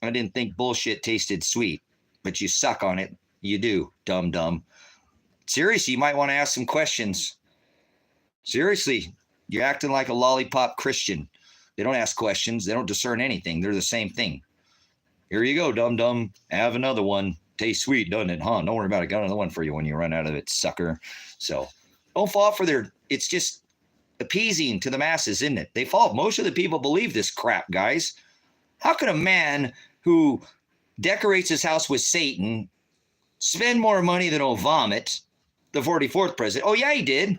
I didn't think bullshit tasted sweet, but you suck on it. You do, dumb. Seriously, you might want to ask some questions. Seriously, you're acting like a lollipop Christian. They don't ask questions. They don't discern anything. They're the same thing. Here you go, dumb. Have another one. Tastes sweet, doesn't it? Huh? Don't worry about it. Got another one for you when you run out of it, sucker. So don't fall for it's just appeasing to the masses, isn't it? They fall. Most of the people believe this crap, guys. How can a man who decorates his house with Satan spend more money than Obama, the 44th president? Oh, yeah, he did.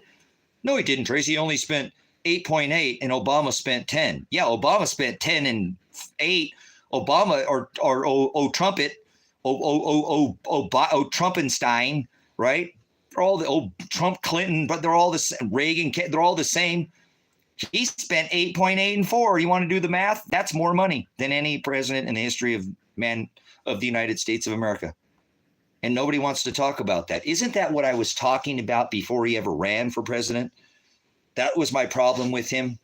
No, he didn't, Tracy. He only spent 8.8 and Obama spent 10. Yeah, Obama spent 10 and 8. Obama Trumpenstein, right? They're all the Trump, Clinton, but they're all the same. Reagan, they're all the same. He spent 8.8 and 4. You want to do the math? That's more money than any president in the history of the United States of America. And nobody wants to talk about that. Isn't that what I was talking about before he ever ran for president? That was my problem with him,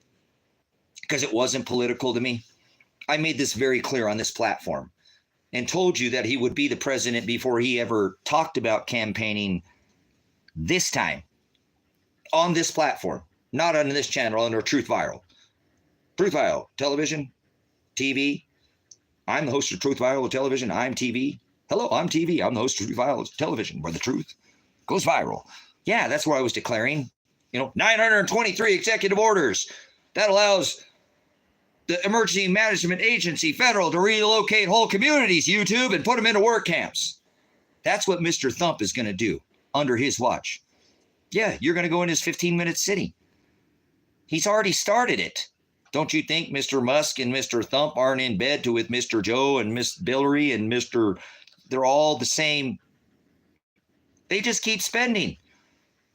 because it wasn't political to me. I made this very clear on this platform and told you that he would be the president before he ever talked about campaigning this time on this platform, not on this channel, under Truth Viral. Truth Viral television, TV. I'm the host of Truth Viral television. I'm TV. Hello, I'm TV. I'm the host of Truth Viral television, where the truth goes viral. Yeah, that's where I was declaring, 923 executive orders that allows the Emergency Management Agency, federal, to relocate whole communities, YouTube, and put them into work camps. That's what Mr. Thump is going to do under his watch. Yeah, you're going to go in his 15-minute city. He's already started it. Don't you think Mr. Musk and Mr. Thump aren't in bed with Mr. Joe and Miss Billary and they're all the same. They just keep spending.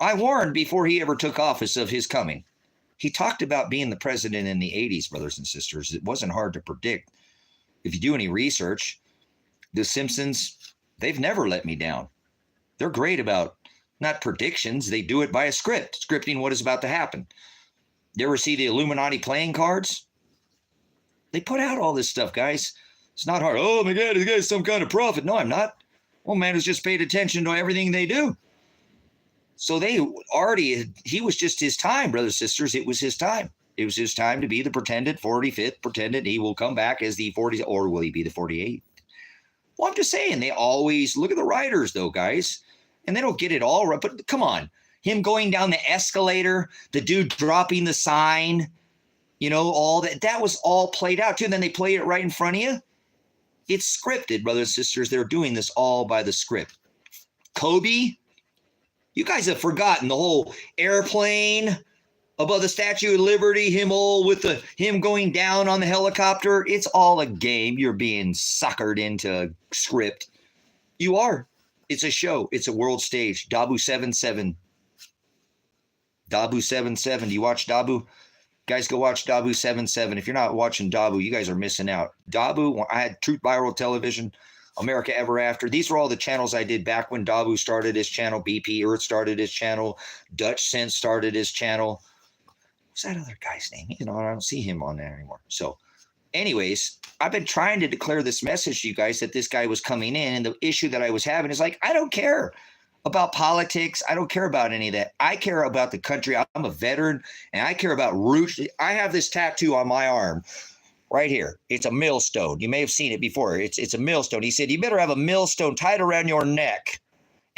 I warned before he ever took office of his coming. He talked about being the president in the 80s, brothers and sisters. It wasn't hard to predict. If you do any research, The Simpsons, they've never let me down. They're great about not predictions. They do it by a script, scripting what is about to happen. You ever see the Illuminati playing cards? They put out all this stuff, guys. It's not hard. Oh my God, this guy's some kind of prophet. No, I'm not. One man who's just paid attention to everything they do. So he was just his time, brothers and sisters. It was his time. It was his time to be the pretended 45th pretended. He will come back as the 40th, or will he be the 48th? Well, I'm just saying, they always look at the writers, though, guys, and they don't get it all right. But come on, him going down the escalator, the dude dropping the sign, all that was all played out too. And then they play it right in front of you. It's scripted, brothers and sisters. They're doing this all by the script. Kobe, you guys have forgotten the whole airplane above the Statue of Liberty, him going down on the helicopter. It's all a game. You're being suckered into a script. You are. It's a show. It's a world stage. Dabu 7-7. Dabu 7-7. Do you watch Dabu? Guys, go watch Dabu 7-7. If you're not watching Dabu, you guys are missing out. Dabu, I had Truth Viral Television, America Ever After. These are all the channels I did back when Dabu started his channel. BP Earth started his channel. Dutch Sense started his channel. What's that other guy's name? I don't see him on there anymore. So anyways, I've been trying to declare this message to you guys that this guy was coming in. And the issue that I was having is I don't care about politics. I don't care about any of that. I care about the country. I'm a veteran, and I care about roots. I have this tattoo on my arm right here. It's a millstone. You may have seen it before. It's a millstone. He said, you better have a millstone tied around your neck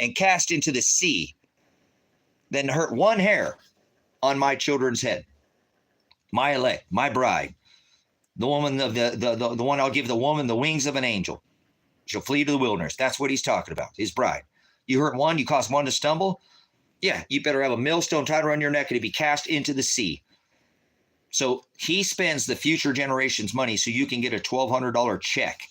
and cast into the sea than hurt one hair on my children's head. My elect, my bride, the woman, the one I'll give the woman the wings of an angel. She'll flee to the wilderness. That's what he's talking about, his bride. You hurt one, you cause one to stumble. Yeah, you better have a millstone tied around your neck and to be cast into the sea. So he spends the future generation's money so you can get a $1,200 check,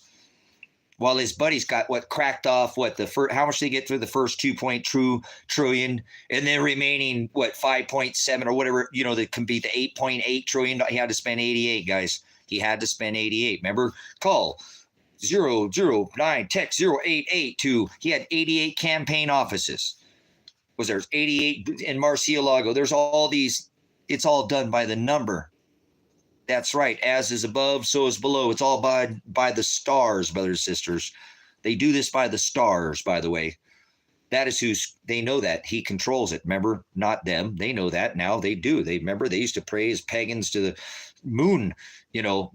while his buddies got cracked off how much they get through the first 2.2 trillion, and then remaining 5.7 or whatever, that can be the 8.8 trillion. He had to spend 88, guys. He had to spend 88. Remember, call 009 text 088 to, he had 88 campaign offices. There's 88 in Murcielago. There's all these. It's all done by the number. That's right. As is above, so is below. It's all by the stars, brothers and sisters. They do this by the stars, by the way. That is they know that. He controls it. Remember, not them. They know that. Now they do. They used to pray as pagans to the moon,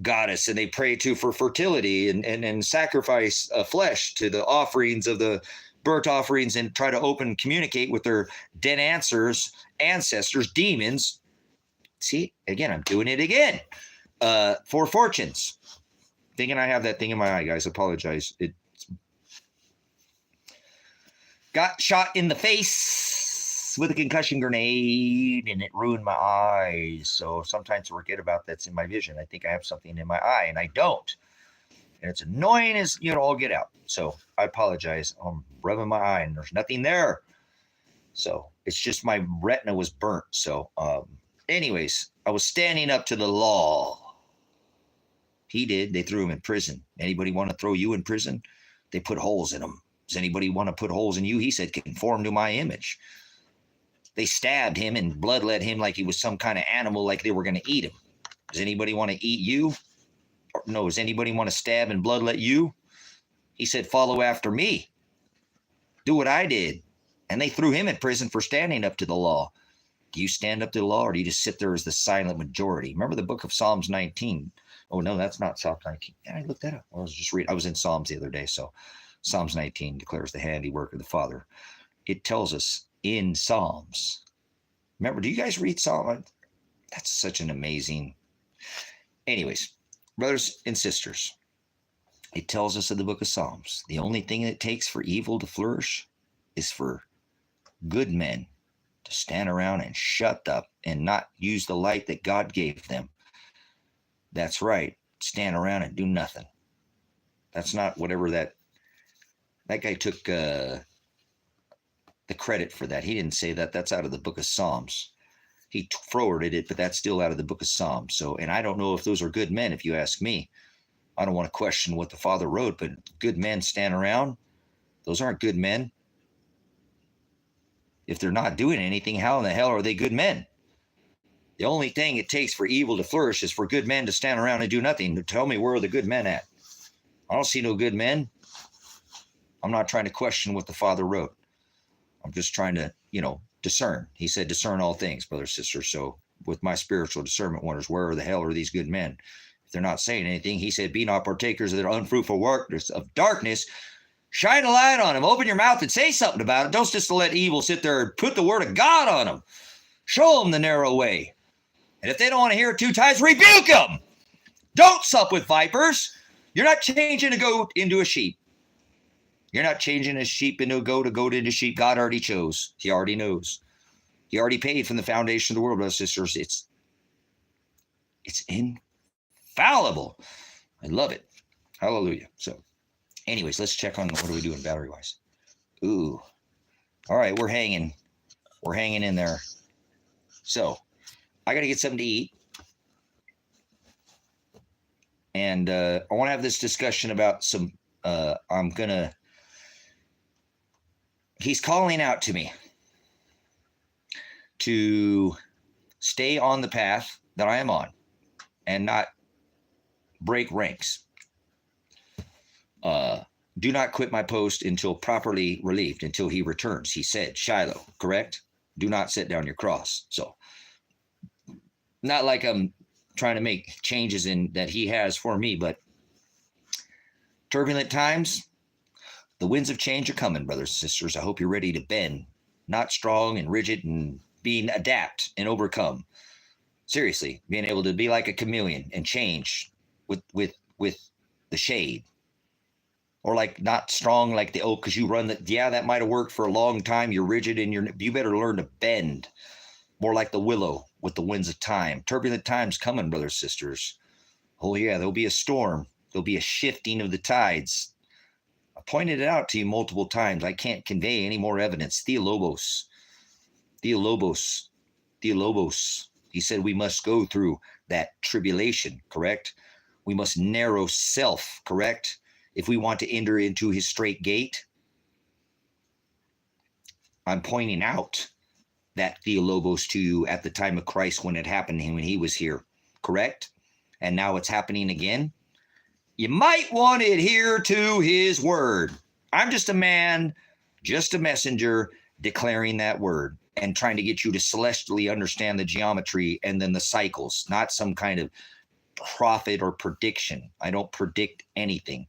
goddess, and they pray for fertility and sacrifice flesh to the offerings of the burnt offerings and try to communicate with their dead ancestors, demons. See, again, I'm doing it again. For fortunes. Thinking I have that thing in my eye, guys. Apologize. It got shot in the face with a concussion grenade, and it ruined my eyes. So sometimes I forget about that's in my vision. I think I have something in my eye, and I don't. And it's annoying as, all get out. So I apologize. I'm rubbing my eye, and there's nothing there. So it's just my retina was burnt. So, anyways, I was standing up to the law. He did. They threw him in prison. Anybody want to throw you in prison? They put holes in him. Does anybody want to put holes in you? He said, conform to my image. They stabbed him and bloodlet him like he was some kind of animal, like they were going to eat him. Does anybody want to eat you? Or, no, does anybody want to stab and bloodlet you? He said, follow after me. Do what I did. And they threw him in prison for standing up to the law. Do you stand up to the law, or do you just sit there as the silent majority? Remember the book of Psalms 19. Oh, no, that's not Psalms 19. Yeah, I looked that up. I was in Psalms the other day. So Psalms 19 declares the handiwork of the Father. It tells us in Psalms. Remember, do you guys read Psalm? That's such an amazing. Anyways, brothers and sisters, It tells us in the book of Psalms, the only thing it takes for evil to flourish is for good men to stand around and shut up and not use the light that God gave them. That's right. Stand around and do nothing. That's not whatever that guy took the credit for that. He didn't say that. That's out of the book of Psalms. He forwarded it, but that's still out of the book of Psalms. So, and I don't know if those are good men, if you ask me. I don't want to question what the Father wrote, but good men stand around. Those aren't good men. If they're not doing anything, how in the hell are they good men? The only thing it takes for evil to flourish is for good men to stand around and do nothing. Tell me, where are the good men at? I don't see no good men. I'm not trying to question what the Father wrote. I'm just trying to, discern. He said, discern all things, brothers, sisters. So with my spiritual discernment wonders, where the hell are these good men? If they're not saying anything, he said, be not partakers of their unfruitful works of darkness. Shine a light on them. Open your mouth and say something about it. Don't just let evil sit there and put the word of God on them. Show them the narrow way. And if they don't want to hear it 2 times, rebuke them. Don't sup with vipers. You're not changing a goat into a sheep. You're not changing a sheep into a goat into sheep. God already chose. He already knows. He already paid from the foundation of the world, brothers and sisters. It's infallible. I love it. Hallelujah. So anyways, let's check on what are we doing battery-wise. Ooh. All right, we're hanging. We're hanging in there. So I got to get something to eat. And I want to have this discussion about some, he's calling out to me to stay on the path that I am on and not break ranks. Do not quit my post until properly relieved, until he returns. He said, Shiloh, correct? Do not set down your cross. So not like I'm trying to make changes in that he has for me, but turbulent times, the winds of change are coming, brothers and sisters. I hope you're ready to bend, not strong and rigid and being adapt and overcome. Seriously, being able to be like a chameleon and change with the shade. Or like not strong like the oak because you run that. Yeah, that might have worked for a long time. You're rigid and you better learn to bend more like the willow with the winds of time. Turbulent times coming, brothers and sisters. Oh yeah, there'll be a storm. There'll be a shifting of the tides. I pointed it out to you multiple times. I can't convey any more evidence. Theolobos. He said we must go through that tribulation, correct? We must narrow self, correct? If we want to enter into his straight gate. I'm pointing out that Theolobos to you at the time of Christ when it happened to him, when he was here, correct? And now it's happening again. You might want to adhere to his word. I'm just a man, just a messenger declaring that word and trying to get you to celestially understand the geometry and then the cycles, not some kind of prophet or prediction. I don't predict anything.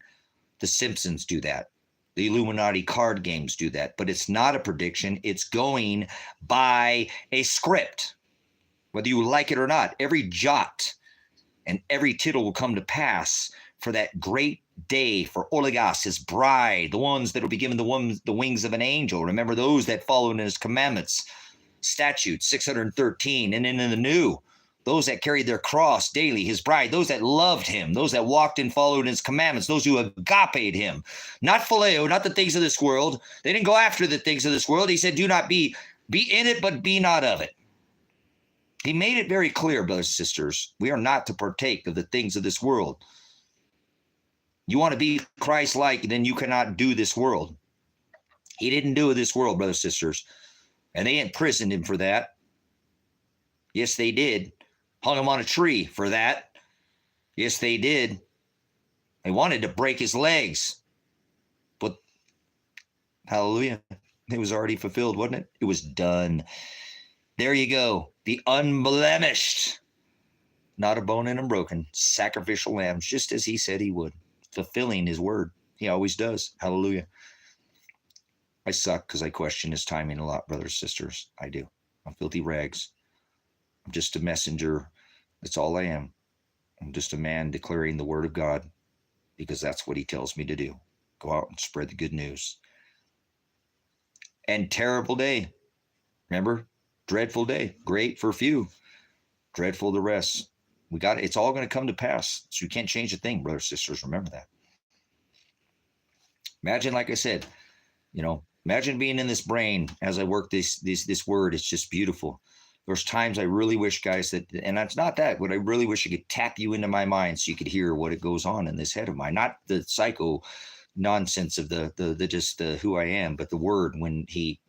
The Simpsons do that. The Illuminati card games do that. But it's not a prediction. It's going by a script. Whether you like it or not, every jot and every tittle will come to pass for that great day for Oligos, his bride, the ones that will be given the wings of an angel. Remember those that followed in his commandments, statutes 613, and then in the new, those that carried their cross daily, his bride, those that loved him, those that walked and followed his commandments, those who agape him, not phileo, not the things of this world. They didn't go after the things of this world. He said, do not be in it, but be not of it. He made it very clear, brothers and sisters, we are not to partake of the things of this world. You want to be Christ-like, then you cannot do this world. He didn't do this world, brothers and sisters. And they imprisoned him for that. Yes, they did. Hung him on a tree for that. Yes, they did. They wanted to break his legs. But, hallelujah, it was already fulfilled, wasn't it? It was done. There you go. The unblemished, not a bone in him broken, sacrificial lambs, just as he said he would. Fulfilling his word. He always does. Hallelujah. I suck because I question his timing a lot, brothers and sisters. I do. I'm filthy rags. I'm just a messenger. That's all I am. I'm just a man declaring the word of God. because that's what he tells me to do. Go out and spread the good news. And terrible day. Remember? Dreadful day. Great for few. Dreadful the rest. It's all going to come to pass. So you can't change a thing, brothers and sisters. Remember that. Imagine, like I said, imagine being in this brain as I work this word. It's just beautiful. There's times I really wish, guys, and it's not that, but I really wish I could tap you into my mind so you could hear what it goes on in this head of mine. Not the psycho nonsense of the who I am, but the word when he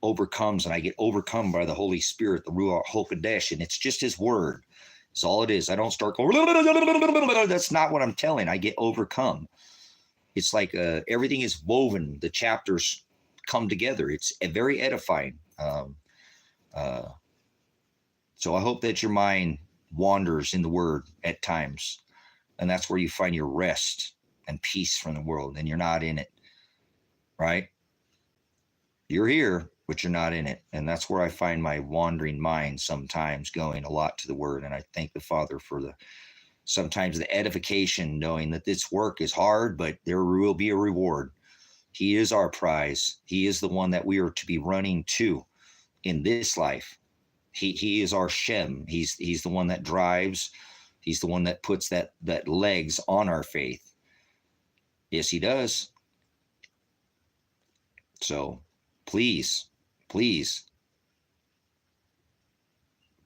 overcomes and I get overcome by the Holy Spirit, the Ruach HaKodesh, and it's just his word. It's all it is. I don't start going, that's not what I'm telling. I get overcome. It's like everything is woven. The chapters come together. It's very edifying. So I hope that your mind wanders in the word at times. And that's where you find your rest and peace from the world. And you're not in it, right? You're here, but you're not in it. And that's where I find my wandering mind sometimes going a lot to the word. And I thank the Father for sometimes the edification, knowing that this work is hard, but there will be a reward. He is our prize. He is the one that we are to be running to in this life. He is our Shem. He's the one that drives. He's the one that puts that legs on our faith. Yes, he does. So please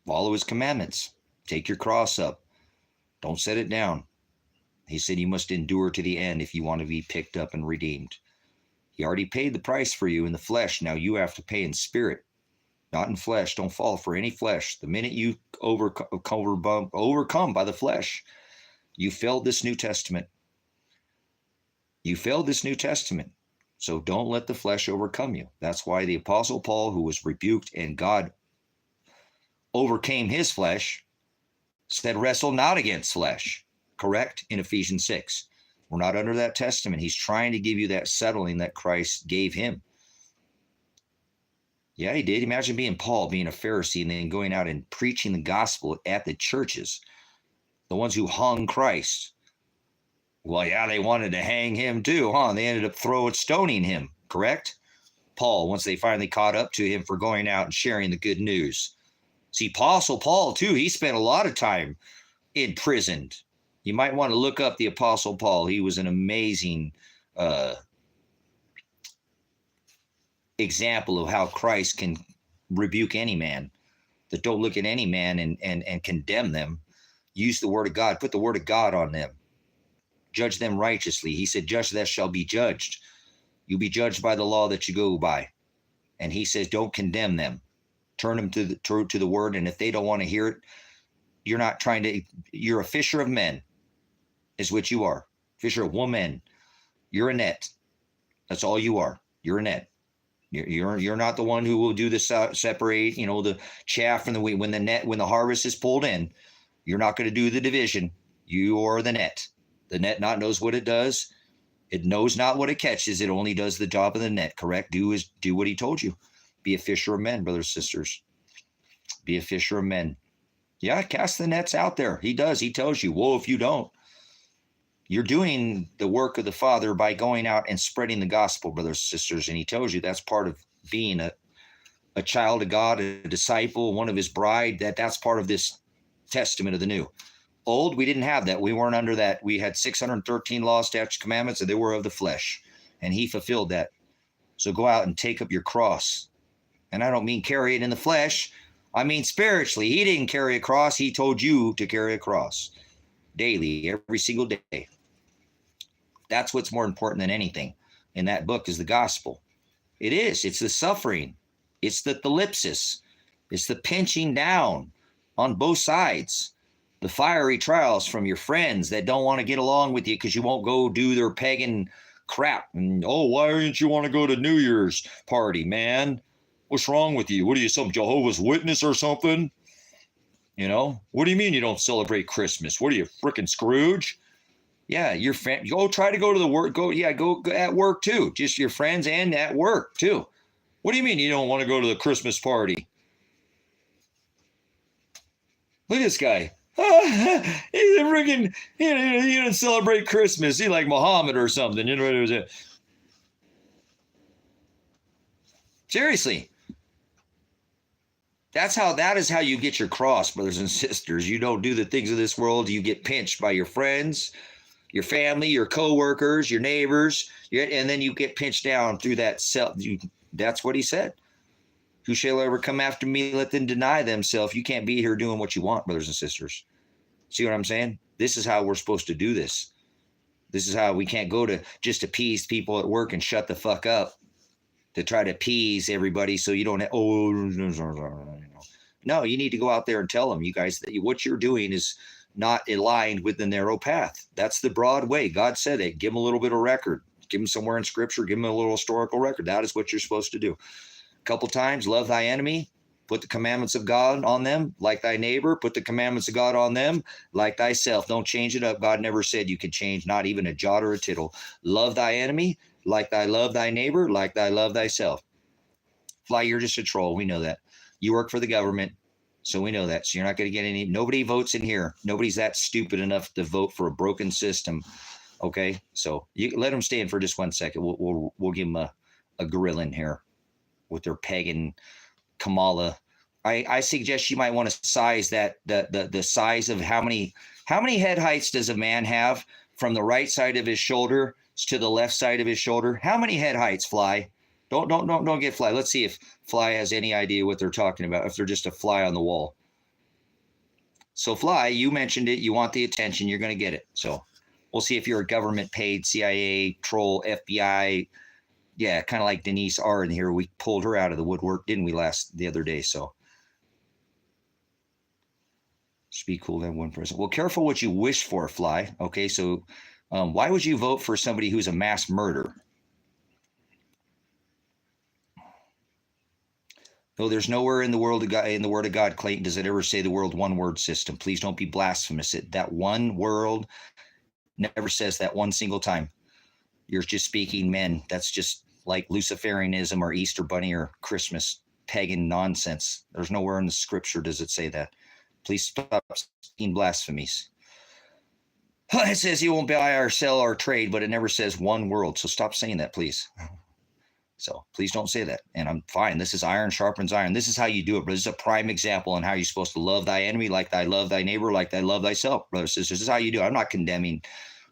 follow his commandments. Take your cross up. Don't set it down. He said you must endure to the end if you want to be picked up and redeemed. He already paid the price for you in the flesh. Now you have to pay in spirit, not in flesh. Don't fall for any flesh. The minute you overcome by the flesh, you failed this New Testament. You failed this New Testament. So don't let the flesh overcome you. That's why the Apostle Paul, who was rebuked and God overcame his flesh, said, wrestle not against flesh. Correct? In Ephesians 6. We're not under that testament. He's trying to give you that settling that Christ gave him. Yeah, he did. Imagine being Paul, being a Pharisee, and then going out and preaching the gospel at the churches, the ones who hung Christ. Well, yeah, they wanted to hang him too, huh? They ended up stoning him, correct? Paul, once they finally caught up to him for going out and sharing the good news. See, Apostle Paul, too, he spent a lot of time imprisoned. You might want to look up the Apostle Paul. He was an amazing example of how Christ can rebuke any man, that don't look at any man and condemn them. Use the word of God. Put the word of God on them. Judge them righteously. He said, just that shall be judged. You'll be judged by the law that you go by. And he says, don't condemn them. Turn them to the word. And if they don't want to hear it, you're a fisher of men is what you are. Fisher of women. You're a net. That's all you are. You're a net. You're not the one who will do the separate, the chaff from the wheat. When the harvest is pulled in, you're not going to do the division. You are the net. The net not knows what it does. It knows not what it catches. It only does the job of the net, correct? Do what he told you. Be a fisher of men, brothers and sisters. Be a fisher of men. Yeah, cast the nets out there. He does. He tells you, woe if you don't. You're doing the work of the Father by going out and spreading the gospel, brothers and sisters. And he tells you that's part of being a child of God, a disciple, one of his bride, that's part of this testament of the new. Old, we didn't have that. We weren't under that. We had 613 laws, statutes, commandments, and they were of the flesh. And he fulfilled that. So go out and take up your cross. And I don't mean carry it in the flesh. I mean spiritually. He didn't carry a cross. He told you to carry a cross daily, every single day. That's what's more important than anything in that book is the gospel. It is. It's the suffering. It's the thlipsis. It's the pinching down on both sides. The fiery trials from your friends that don't want to get along with you because you won't go do their pagan crap. And, why don't you want to go to New Year's party, man? What's wrong with you? What are you, some Jehovah's Witness or something? What do you mean you don't celebrate Christmas? What are you, frickin' Scrooge? Yeah, your friend. Go try to go to the work. Go at work too. Just your friends and at work too. What do you mean you don't want to go to the Christmas party? Look at this guy. He's a freaking, he didn't celebrate Christmas. He like Muhammad or something. You know what it was? Seriously. That is how you get your cross, brothers and sisters. You don't do the things of this world. You get pinched by your friends, your family, your coworkers, your neighbors, and then you get pinched down through that self. That's what he said. Who shall ever come after me? Let them deny themselves. You can't be here doing what you want, brothers and sisters. See what I'm saying? This is how we're supposed to do this. This is how we can't go to just appease people at work and shut the fuck up to try to appease everybody so you don't, no, you need to go out there and tell them, you guys, that what you're doing is not aligned with the narrow path. That's the broad way. God said it. Give them a little bit of record. Give them somewhere in scripture. Give them a little historical record. That is what you're supposed to do. A couple times, love thy enemy. Put the commandments of God on them like thy neighbor. Put the commandments of God on them like thyself. Don't change it up. God never said you could change not even a jot or a tittle. Love thy enemy like thy love thy neighbor, like thy love thyself. Fly, you're just a troll. We know that. You work for the government, so we know that. So you're not going to get any. Nobody votes in here. Nobody's that stupid enough to vote for a broken system. Okay, so you let them stay in for just 1 second. We'll give them a grilling here with their pagan Kamala. I suggest you might want to size that the size of how many head heights does a man have from the right side of his shoulder to the left side of his shoulder? How many head heights, Fly? Don't get Fly. Let's see if Fly has any idea what they're talking about, if they're just a fly on the wall. So Fly, you mentioned it. You want the attention. You're going to get it. So we'll see if you're a government paid CIA, troll, FBI. Yeah, kind of like Denise R in here. We pulled her out of the woodwork, didn't we, the other day? So just be cool to have one person. Well, careful what you wish for, Fly. Okay, so why would you vote for somebody who's a mass murderer? No, there's nowhere in the world of God, in the Word of God, Clayton, does it ever say the word one-word system. Please don't be blasphemous. That one word never says that one single time. You're just speaking men. That's just like Luciferianism or Easter Bunny or Christmas pagan nonsense. There's nowhere in the scripture does it say that. Please stop speaking blasphemies. It says he won't buy or sell or trade, but it never says one word. So stop saying that, please. So please don't say that. And I'm fine. This is iron sharpens iron. This is how you do it. But this is a prime example on how you're supposed to love thy enemy like thy love thy neighbor, like thy love thyself, brothers and sisters. This is how you do it. I'm not condemning.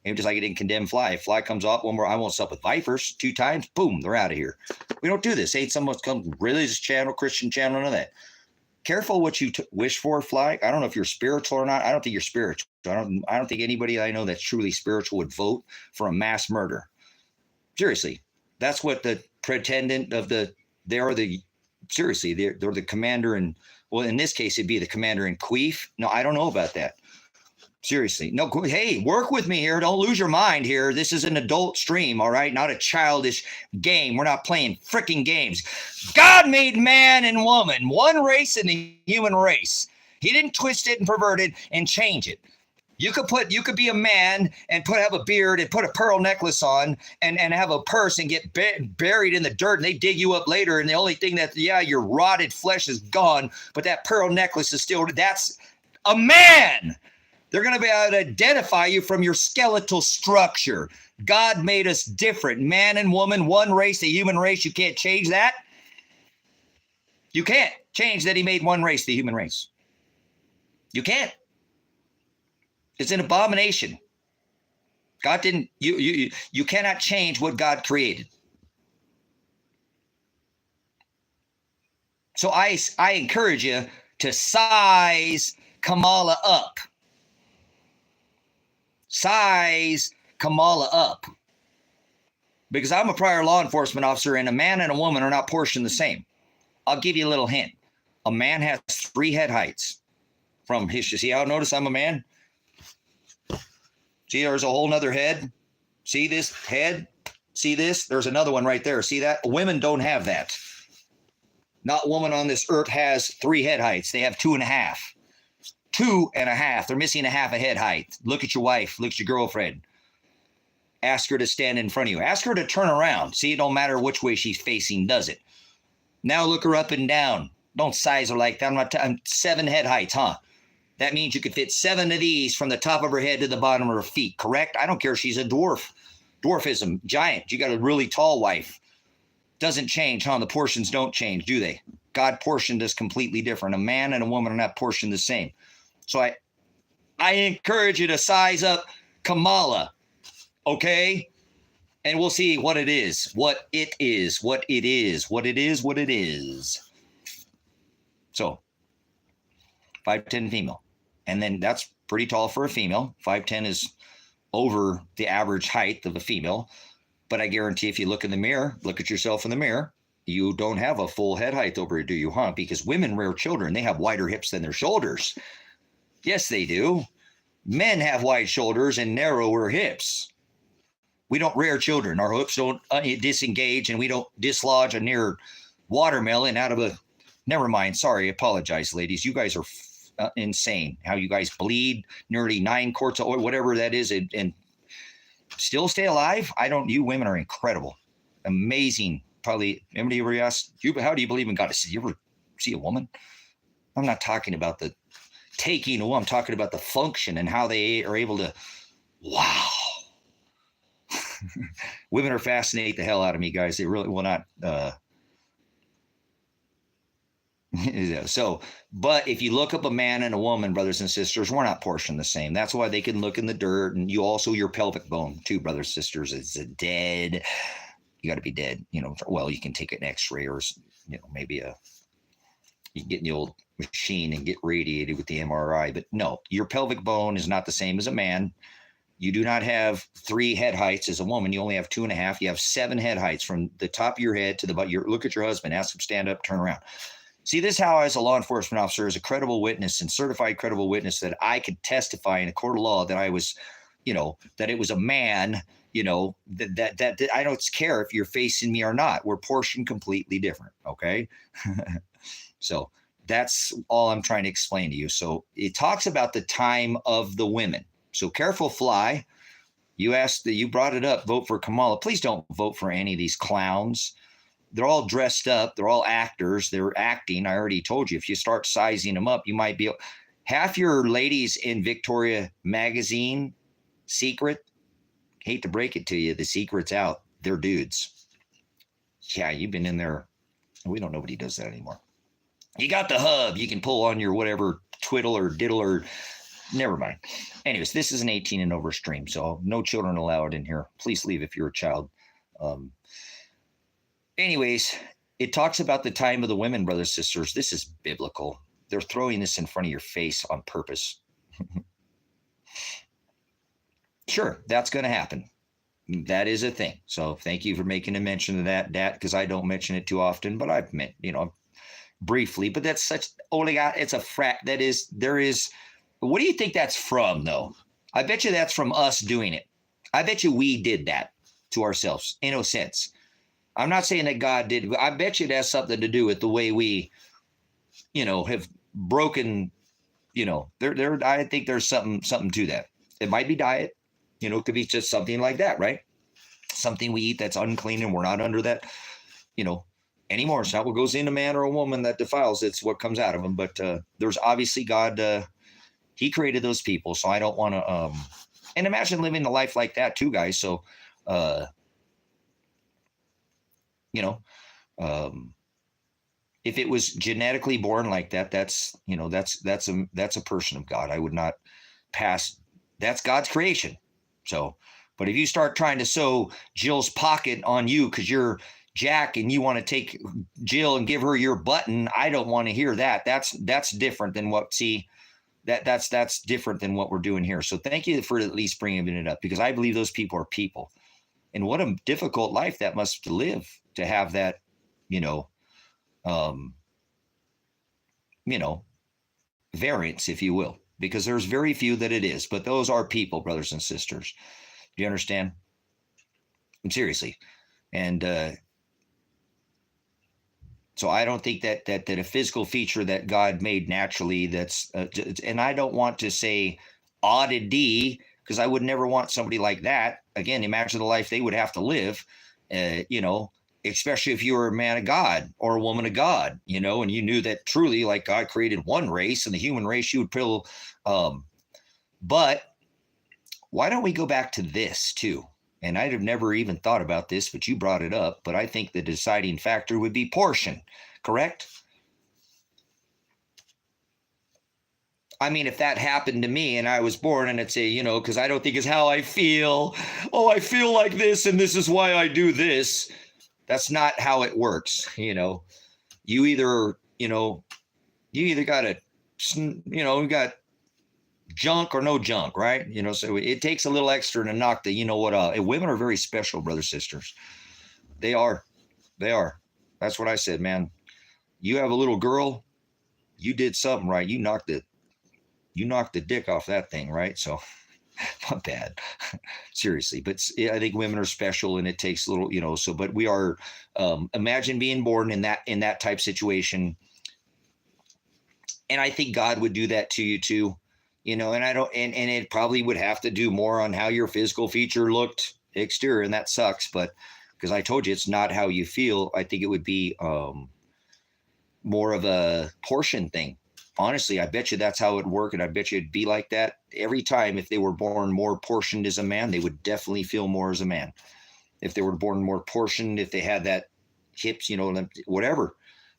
Maybe just like I didn't condemn Fly. If Fly comes off one more, I won't sup with vipers 2 times. Boom, they're out of here. We don't do this. Ain't someone comes religious channel, Christian channel, none of that. Careful what you wish for, Fly. I don't know if you're spiritual or not. I don't think you're spiritual. I don't think anybody I know that's truly spiritual would vote for a mass murder. Seriously, that's what the pretendant of they're the commander in, well, in this case, it'd be the commander in chief. No, I don't know about that. Seriously. No, hey, work with me here. Don't lose your mind here. This is an adult stream, all right? Not a childish game. We're not playing freaking games. God made man and woman, one race in the human race. He didn't twist it and pervert it and change it. You could be a man and have a beard and put a pearl necklace on and have a purse and get buried in the dirt, and they dig you up later. And the only thing your rotted flesh is gone, but that pearl necklace is still, that's a man. They're going to be able to identify you from your skeletal structure. God made us different. Man and woman, one race, the human race. You can't change that. You can't change that he made one race, the human race. You can't. It's an abomination. God didn't, you cannot change what God created. So I encourage you to size Kamala up. Size Kamala up. Because I'm a prior law enforcement officer, and a man and a woman are not portioned the same. I'll give you a little hint. A man has 3 head heights from his, see how I notice I'm a man? See, there's a whole nother head. See this head? See this? There's another one right there. See that? Women don't have that. Not woman on this earth has 3 head heights. They have 2.5. 2.5. They're missing a half a head height. Look at your wife. Look at your girlfriend. Ask her to stand in front of you. Ask her to turn around. See, it don't matter which way she's facing, does it? Now look her up and down. Don't size her like that. I'm 7 head heights, huh? That means you could fit 7 of these from the top of her head to the bottom of her feet, correct? I don't care if she's a dwarf, dwarfism, giant. You got a really tall wife. Doesn't change, huh? The portions don't change, do they? God portioned us completely different. A man and a woman are not portioned the same. So I encourage you to size up Kamala, okay? And we'll see what it is, what it is, what it is, what it is, what it is. So 5'10" female. And then that's pretty tall for a female. 5'10" is over the average height of a female. But I guarantee if you look in the mirror, look at yourself in the mirror, you don't have a full head height over it, do you, huh? Because women rear children, they have wider hips than their shoulders. Yes, they do. Men have wide shoulders and narrower hips. We don't rear children. Our hips don't disengage, and we don't dislodge a near watermelon out of a... Never mind. Sorry. Apologize, ladies. You guys are insane. How you guys bleed nearly 9 quarts of oil, whatever that is, and still stay alive. You women are incredible. Amazing. Probably, anybody ever asked you, how do you believe in God? Did you ever see a woman? I'm not talking about the taking a woman. I'm talking about the function and how they are able to, wow. Women are fascinate the hell out of me, guys. They really will not, so, but if you look up a man and a woman, brothers and sisters, we're not portioned the same. That's why they can look in the dirt, and you also, your pelvic bone too, brothers and sisters, is dead. You got to be dead, well, you can take an x-ray or, maybe you can get in the old machine and get radiated with the MRI, but no, your pelvic bone is not the same as a man. You do not have 3 head heights as a woman. You only have 2.5. You have 7 head heights from the top of your head to the butt. Look at your husband, ask him, stand up, turn around. See, this is how, as a law enforcement officer, as a credible witness and certified credible witness, that I could testify in a court of law that I was, that it was a man, that I don't care if you're facing me or not. We're portioned completely different. Okay. So that's all I'm trying to explain to you. So it talks about the time of the women. So careful, Fly. You brought it up. Vote for Kamala. Please don't vote for any of these clowns. They're all dressed up. They're all actors. They're acting. I already told you, if you start sizing them up, you might be half your ladies in Victoria magazine secret. Hate to break it to you. The secret's out. They're dudes. Yeah, you've been in there. We don't know what he does that anymore. You got the hub. You can pull on your whatever twiddle or diddle or never mind. Anyways, this is an 18 and over stream, so no children allowed in here. Please leave if you're a child. Anyways, it talks about the time of the women, brothers, sisters. This is biblical. They're throwing this in front of your face on purpose. Sure, that's going to happen. That is a thing. So thank you for making a mention of that, because I don't mention it too often, but I've meant, briefly. But that's such, it's a frat. There is. What do you think that's from, though? I bet you that's from us doing it. I bet you we did that to ourselves, in a sense. I'm not saying that God did. I bet you it has something to do with the way we, have broken, I think there's something to that. It might be diet, it could be just something like that, right? Something we eat that's unclean and we're not under that, anymore. It's not what goes in a man or a woman that defiles. It's what comes out of them. But there's obviously God, he created those people. So I don't want to, and imagine living a life like that too, guys. So, if it was genetically born like that, that's a person of God. I would not pass. That's God's creation. So, but if you start trying to sew Jill's pocket on you because you're Jack and you want to take Jill and give her your button, I don't want to hear that. That's different than that's different than what we're doing here. So thank you for at least bringing it up, because I believe those people are people, and what a difficult life that must live to have that, variance, if you will, because there's very few that it is, but those are people, brothers and sisters. Do you understand? And seriously. And, so I don't think that a physical feature that God made naturally, that's, and I don't want to say oddity, because I would never want somebody like that. Again, imagine the life they would have to live, especially if you were a man of God or a woman of God, you know, and you knew that truly, like, God created one race, and the human race you would feel. But why don't we go back to this too? And I'd have never even thought about this, but you brought it up. But I think the deciding factor would be portion, correct? I mean, if that happened to me and I was born and I'd say, you know, because I don't think it's how I feel. Oh, I feel like this and this is why I do this. That's not how it works. You know, you either, you either got a, you got junk or no junk, right? You know, so it takes a little extra to knock the, what, women are very special, brothers, sisters. They are. They are. That's what I said, man. You have a little girl, you did something right. You knocked the dick off that thing, right? So not bad. Seriously. But I think women are special, and it takes a little, so, but we are, imagine being born in that type situation. And I think God would do that to you too, and I don't, and it probably would have to do more on how your physical feature looked exterior. And that sucks, but because I told you, it's not how you feel. I think it would be, more of a portion thing. Honestly, I bet you that's how it would work. And I bet you it'd be like that every time. If they were born more portioned as a man, they would definitely feel more as a man. If they were born more portioned, if they had that hips, whatever,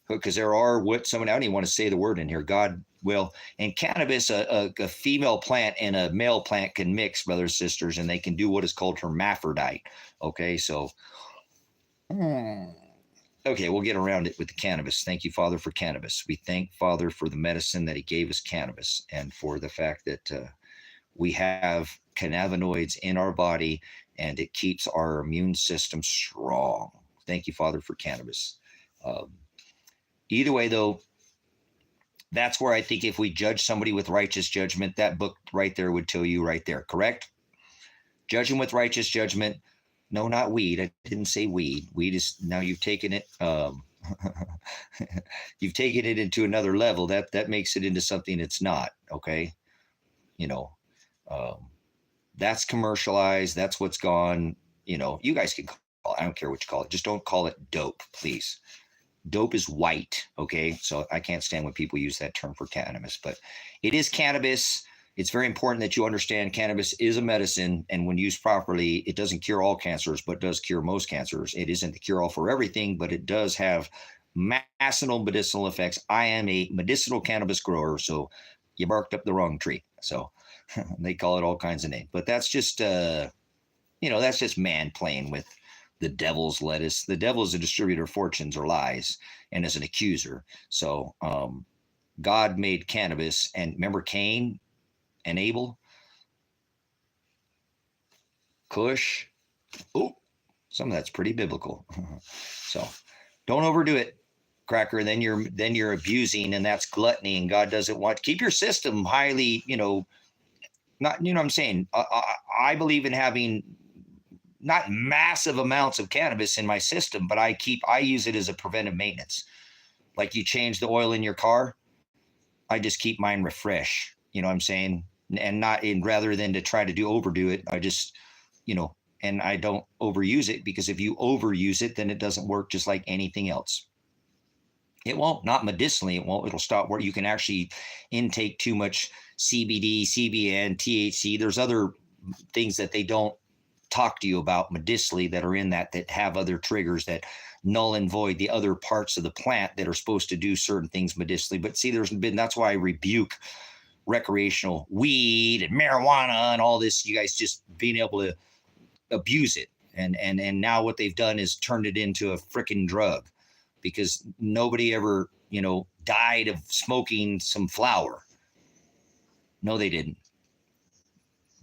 because there are I don't even want to say the word in here. God will. And cannabis, a female plant and a male plant can mix, brothers, sisters, and they can do what is called hermaphrodite. Okay. So, okay, we'll get around it with the cannabis. Thank you, Father, for cannabis. We thank Father for the medicine that he gave us, cannabis, and for the fact that we have cannabinoids in our body, and it keeps our immune system strong. Thank you, Father, for cannabis. Either way, though, that's where I think if we judge somebody with righteous judgment, that book right there would tell you right there, correct? Judge them with righteous judgment. No, not weed. I didn't say weed. Weed is, now you've taken it, you've taken it into another level. That makes it into something it's not. Okay. That's commercialized. That's what's gone. You guys can call it, I don't care what you call it. Just don't call it dope, please. Dope is white. Okay. So I can't stand when people use that term for cannabis, but it is cannabis. It's very important that you understand cannabis is a medicine, and when used properly, it doesn't cure all cancers, but does cure most cancers. It isn't the cure-all for everything, but it does have medicinal effects. I am a medicinal cannabis grower, so you barked up the wrong tree. So they call it all kinds of names, but that's just, that's just man playing with the devil's lettuce. The devil is a distributor of fortunes or lies and is an accuser. So God made cannabis, and remember Cain and Abel, Cush. Oh, some of that's pretty biblical. So don't overdo it, cracker. Then you're abusing, and that's gluttony, and God doesn't want. Keep your system highly, not, what I'm saying. I believe in having not massive amounts of cannabis in my system, but I use it as a preventive maintenance. Like you change the oil in your car, I just keep mine refresh. You know what I'm saying? And not in, rather than to try to overdo it, I just, and I don't overuse it, because if you overuse it, then it doesn't work, just like anything else. It won't, not medicinally, it won't, it'll stop where you can actually intake too much CBD, CBN, THC. There's other things that they don't talk to you about medicinally that are in that have other triggers that null and void the other parts of the plant that are supposed to do certain things medicinally. But see, that's why I rebuke recreational weed and marijuana and all this, you guys just being able to abuse it. And now what they've done is turned it into a freaking drug, because nobody ever, died of smoking some flower. No, they didn't.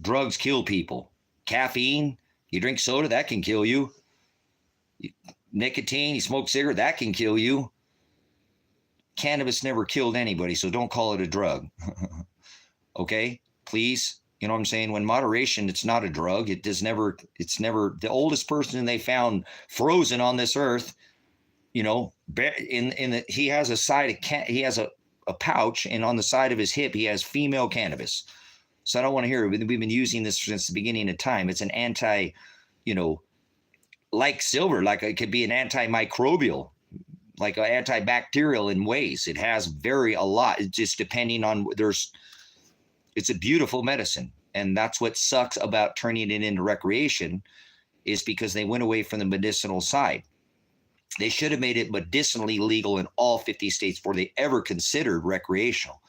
Drugs kill people. Caffeine, you drink soda, that can kill you. Nicotine, you smoke cigarette, that can kill you. Cannabis never killed anybody, so don't call it a drug. Okay, please. You know what I'm saying? When moderation, it's not a drug. It's never the oldest person they found frozen on this earth. He has a side of he has a pouch, and on the side of his hip he has female cannabis. So I don't want to hear it. We've been using this since the beginning of time. It's an anti, like silver, like it could be an antimicrobial, like an antibacterial in ways. It has a lot. It's just depending on it's a beautiful medicine. And that's what sucks about turning it into recreation, is because they went away from the medicinal side. They should have made it medicinally legal in all 50 states before they ever considered recreational.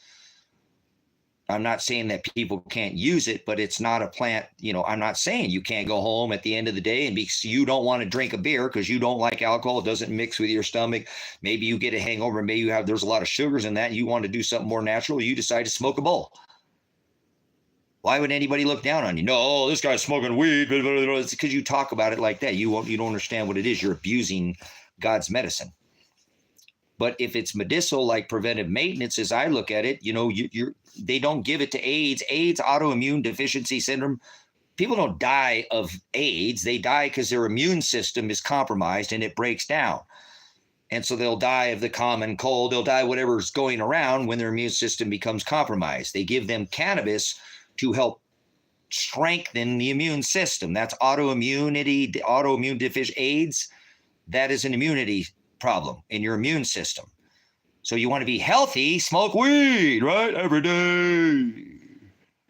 I'm not saying that people can't use it, but it's not a plant. I'm not saying you can't go home at the end of the day and you don't want to drink a beer because you don't like alcohol. It doesn't mix with your stomach. Maybe you get a hangover. Maybe there's a lot of sugars in that. And you want to do something more natural. You decide to smoke a bowl. Why would anybody look down on you? No, this guy's smoking weed. It's because you talk about it like that. You don't understand what it is. You're abusing God's medicine. But if it's medicinal, like preventive maintenance, as I look at it, they don't give it to AIDS, autoimmune deficiency syndrome. People don't die of AIDS. They die because their immune system is compromised and it breaks down. And so they'll die of the common cold. They'll die whatever's going around when their immune system becomes compromised. They give them cannabis to help strengthen the immune system. That's autoimmune deficient AIDS. That is an immunity problem in your immune system. So you want to be healthy, smoke weed, right? Every day.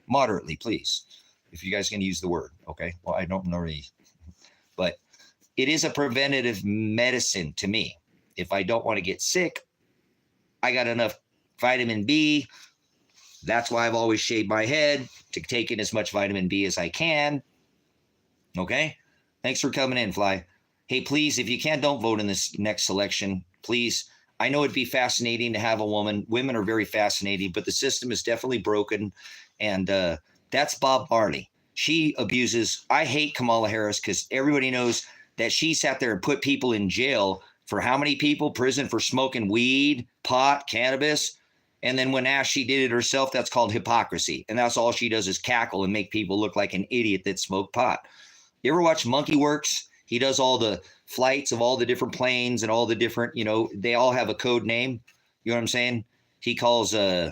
Moderately, please. If you guys can use the word, okay? Well, I don't know really. But it is a preventative medicine to me. If I don't want to get sick, I got enough vitamin B. That's why I've always shaved my head, to take in as much vitamin B as I can. Okay? Thanks for coming in, Fly. Hey, please, if you can, don't vote in this next selection. Please. I know it'd be fascinating to have a woman. Women are very fascinating, but the system is definitely broken. And that's Bob Marley. She abuses. I hate Kamala Harris because everybody knows that she sat there and put people in jail for how many people? Prison for smoking weed, pot, cannabis. And then when asked, she did it herself. That's called hypocrisy. And that's all she does is cackle and make people look like an idiot that smoked pot. You ever watch Monkey Works? He does all the flights of all the different planes and all the different, they all have a code name. You know what I'm saying? He calls Joe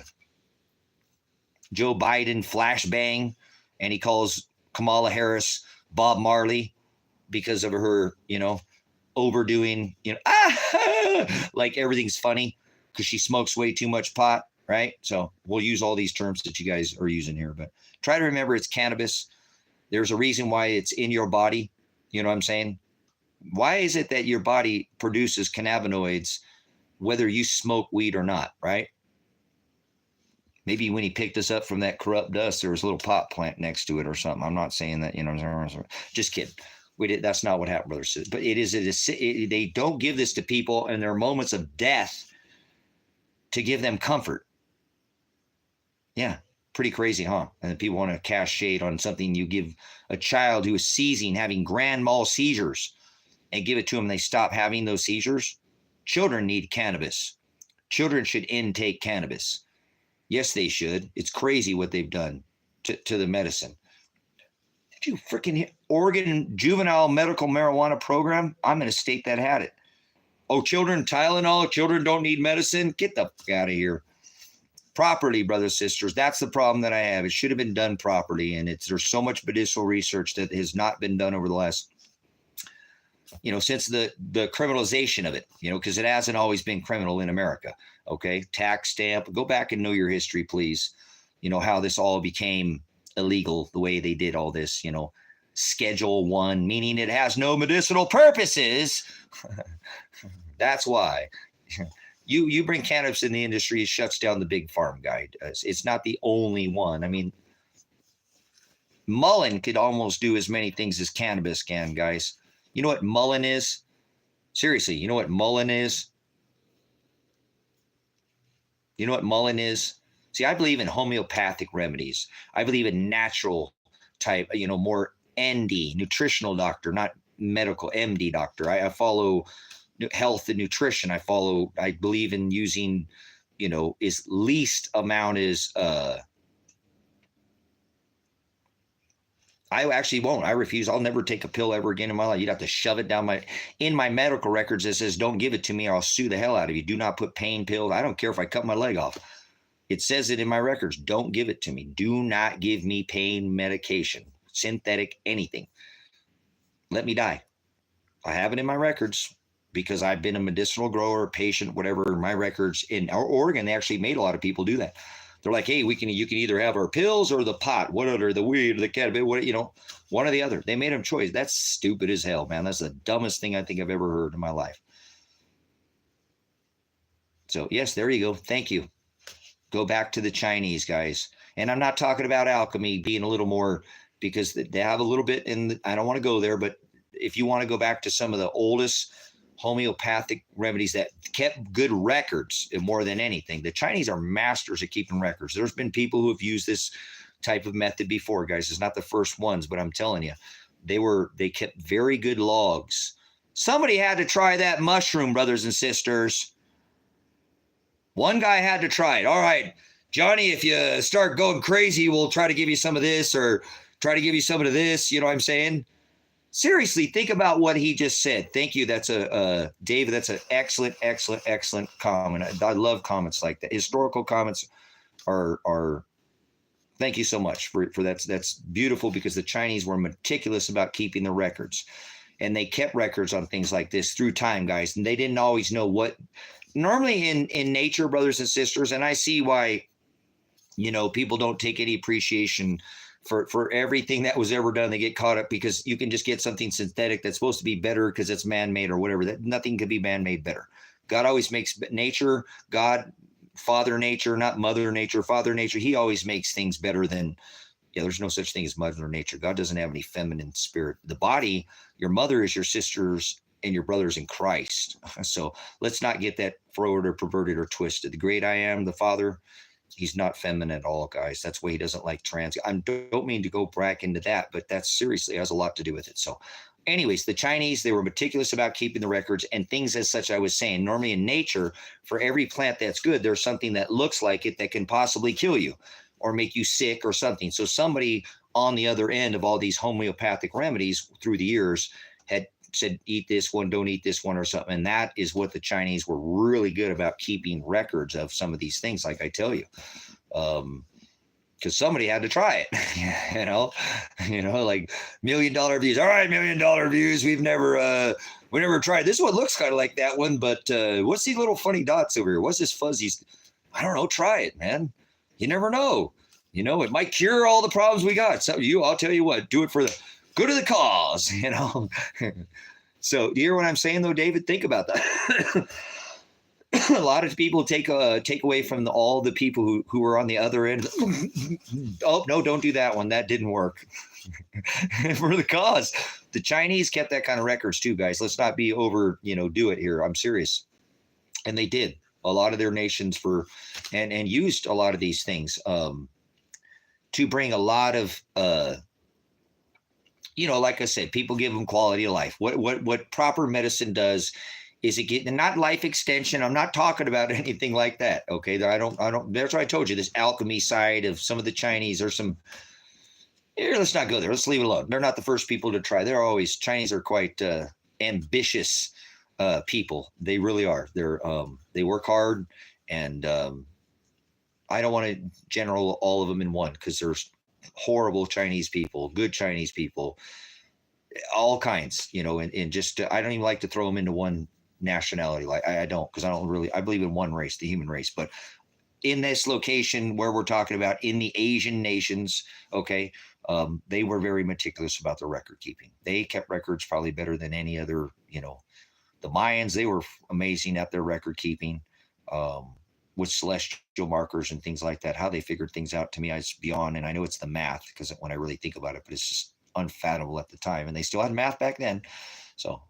Biden Flashbang, and he calls Kamala Harris Bob Marley because of her, overdoing, like everything's funny because she smokes way too much pot, right? So we'll use all these terms that you guys are using here, but try to remember it's cannabis. There's a reason why it's in your body. You know what I'm saying? Why is it that your body produces cannabinoids whether you smoke weed or not, right? Maybe when he picked us up from that corrupt dust, there was a little pot plant next to it or something. I'm not saying that, just kidding. That's not what happened, brother. But they don't give this to people in their moments of death to give them comfort. Yeah. Pretty crazy, huh? And people want to cast shade on something you give a child who is seizing, having grand mal seizures, and give it to them. They stop having those seizures. Children need cannabis. Children should intake cannabis. Yes, they should. It's crazy what they've done to the medicine. Did you freaking hear Oregon Juvenile Medical Marijuana Program? I'm in a state that had it. Oh, children, Tylenol, children don't need medicine? Get the fuck out of here. Properly, brothers, sisters. That's the problem that I have. It should have been done properly. And there's so much medicinal research that has not been done over the last, since the criminalization of it, because it hasn't always been criminal in America. Okay. Tax stamp. Go back and know your history, please. How this all became illegal, the way they did all this, Schedule 1, meaning it has no medicinal purposes. That's why. You bring cannabis in the industry, it shuts down the big farm guy. It's not the only one. I mean, Mullen could almost do as many things as cannabis can, guys. You know what Mullen is? Seriously, you know what Mullen is? You know what Mullen is? See, I believe in homeopathic remedies. I believe in natural type, more ND, nutritional doctor, not medical MD doctor. I follow health and nutrition. I believe in using, is least amount is, I actually won't. I refuse. I'll never take a pill ever again in my life. You'd have to shove it down in my medical records. It says, don't give it to me or I'll sue the hell out of you. Do not put pain pills. I don't care if I cut my leg off. It says it in my records. Don't give it to me. Do not give me pain medication, synthetic, anything. Let me die. I have it in my records because I've been a medicinal grower, patient, whatever. My records in Oregon, they actually made a lot of people do that. They're like, hey, you can either have our pills or the pot, whatever, the weed, the cannabis, what, one or the other. They made them choice. That's stupid as hell, man. That's the dumbest thing I think I've ever heard in my life. So yes, there you go. Thank you. Go back to the Chinese guys. And I'm not talking about alchemy being a little more, because they have a little bit in, I don't want to go there, but if you want to go back to some of the oldest homeopathic remedies that kept good records more than anything, the Chinese are masters at keeping records. There's been people who have used this type of method before, guys. It's not the first ones, but I'm telling you, they kept very good logs. Somebody had to try that mushroom, brothers and sisters. One guy had to try it. All right, Johnny, if you start going crazy, we'll try to give you some of this or try to give you some of this. You know what I'm saying? Seriously, think about what he just said. Thank you. That's David. That's an excellent, excellent, excellent comment. I love comments like that. Historical comments are. Thank you so much for that. That's beautiful, because the Chinese were meticulous about keeping the records, and they kept records on things like this through time, guys. And they didn't always know what. Normally in nature, brothers and sisters, and I see why, people don't take any appreciation for everything that was ever done. They get caught up because you can just get something synthetic that's supposed to be better because it's man-made or whatever. That nothing could be man-made better. God always makes nature, God, Father Nature, not Mother Nature, Father Nature. He always makes things better than, there's no such thing as Mother Nature. God doesn't have any feminine spirit. The body, your mother is your sisters and your brothers in Christ. So let's not get that forward or perverted or twisted. The great I am, the Father, he's not feminine at all, guys. That's why he doesn't like trans. I don't mean to go back into that, but that seriously has a lot to do with it. So anyways, the Chinese, they were meticulous about keeping the records and things as such. I was saying, normally in nature, for every plant that's good, there's something that looks like it that can possibly kill you or make you sick or something. So somebody on the other end of all these homeopathic remedies through the years had said, eat this one, don't eat this one or something. And that is what the Chinese were really good about, keeping records of some of these things, like I tell you, because somebody had to try it, like $1 million views. All right, $1 million views. We never tried. This one looks kind of like that one, but what's these little funny dots over here? What's this fuzzies? I don't know. Try it, man. You never know. It might cure all the problems we got. So I'll tell you what, do it for the good of the cause, So do you hear what I'm saying, though, David? Think about that. A lot of people take away from all the people who were on the other end. Oh, no, don't do that one. That didn't work. For the cause. The Chinese kept that kind of records too, guys. Let's not be over, do it here. I'm serious. And they did. A lot of their nations and used a lot of these things to bring a lot of like I said, people give them quality of life. What proper medicine does is it get not life extension. I'm not talking about anything like that. Okay. I don't, that's why I told you this alchemy side of some of the Chinese or some here. Let's not go there. Let's leave it alone. They're not the first people to try. Chinese are quite ambitious people. They really are. They work hard, and I don't want to general all of them in one, because there's horrible Chinese people, good Chinese people, all kinds, and just I don't even like to throw them into one nationality. Like I don't, because I believe in one race, the human race. But in this location where we're talking about, in the Asian nations, okay, they were very meticulous about their record keeping. They kept records probably better than any other. The Mayans, they were amazing at their record keeping. With celestial markers and things like that, how they figured things out, to me, is beyond. And I know it's the math, because when I really think about it, but it's just unfathomable at the time. And they still had math back then. So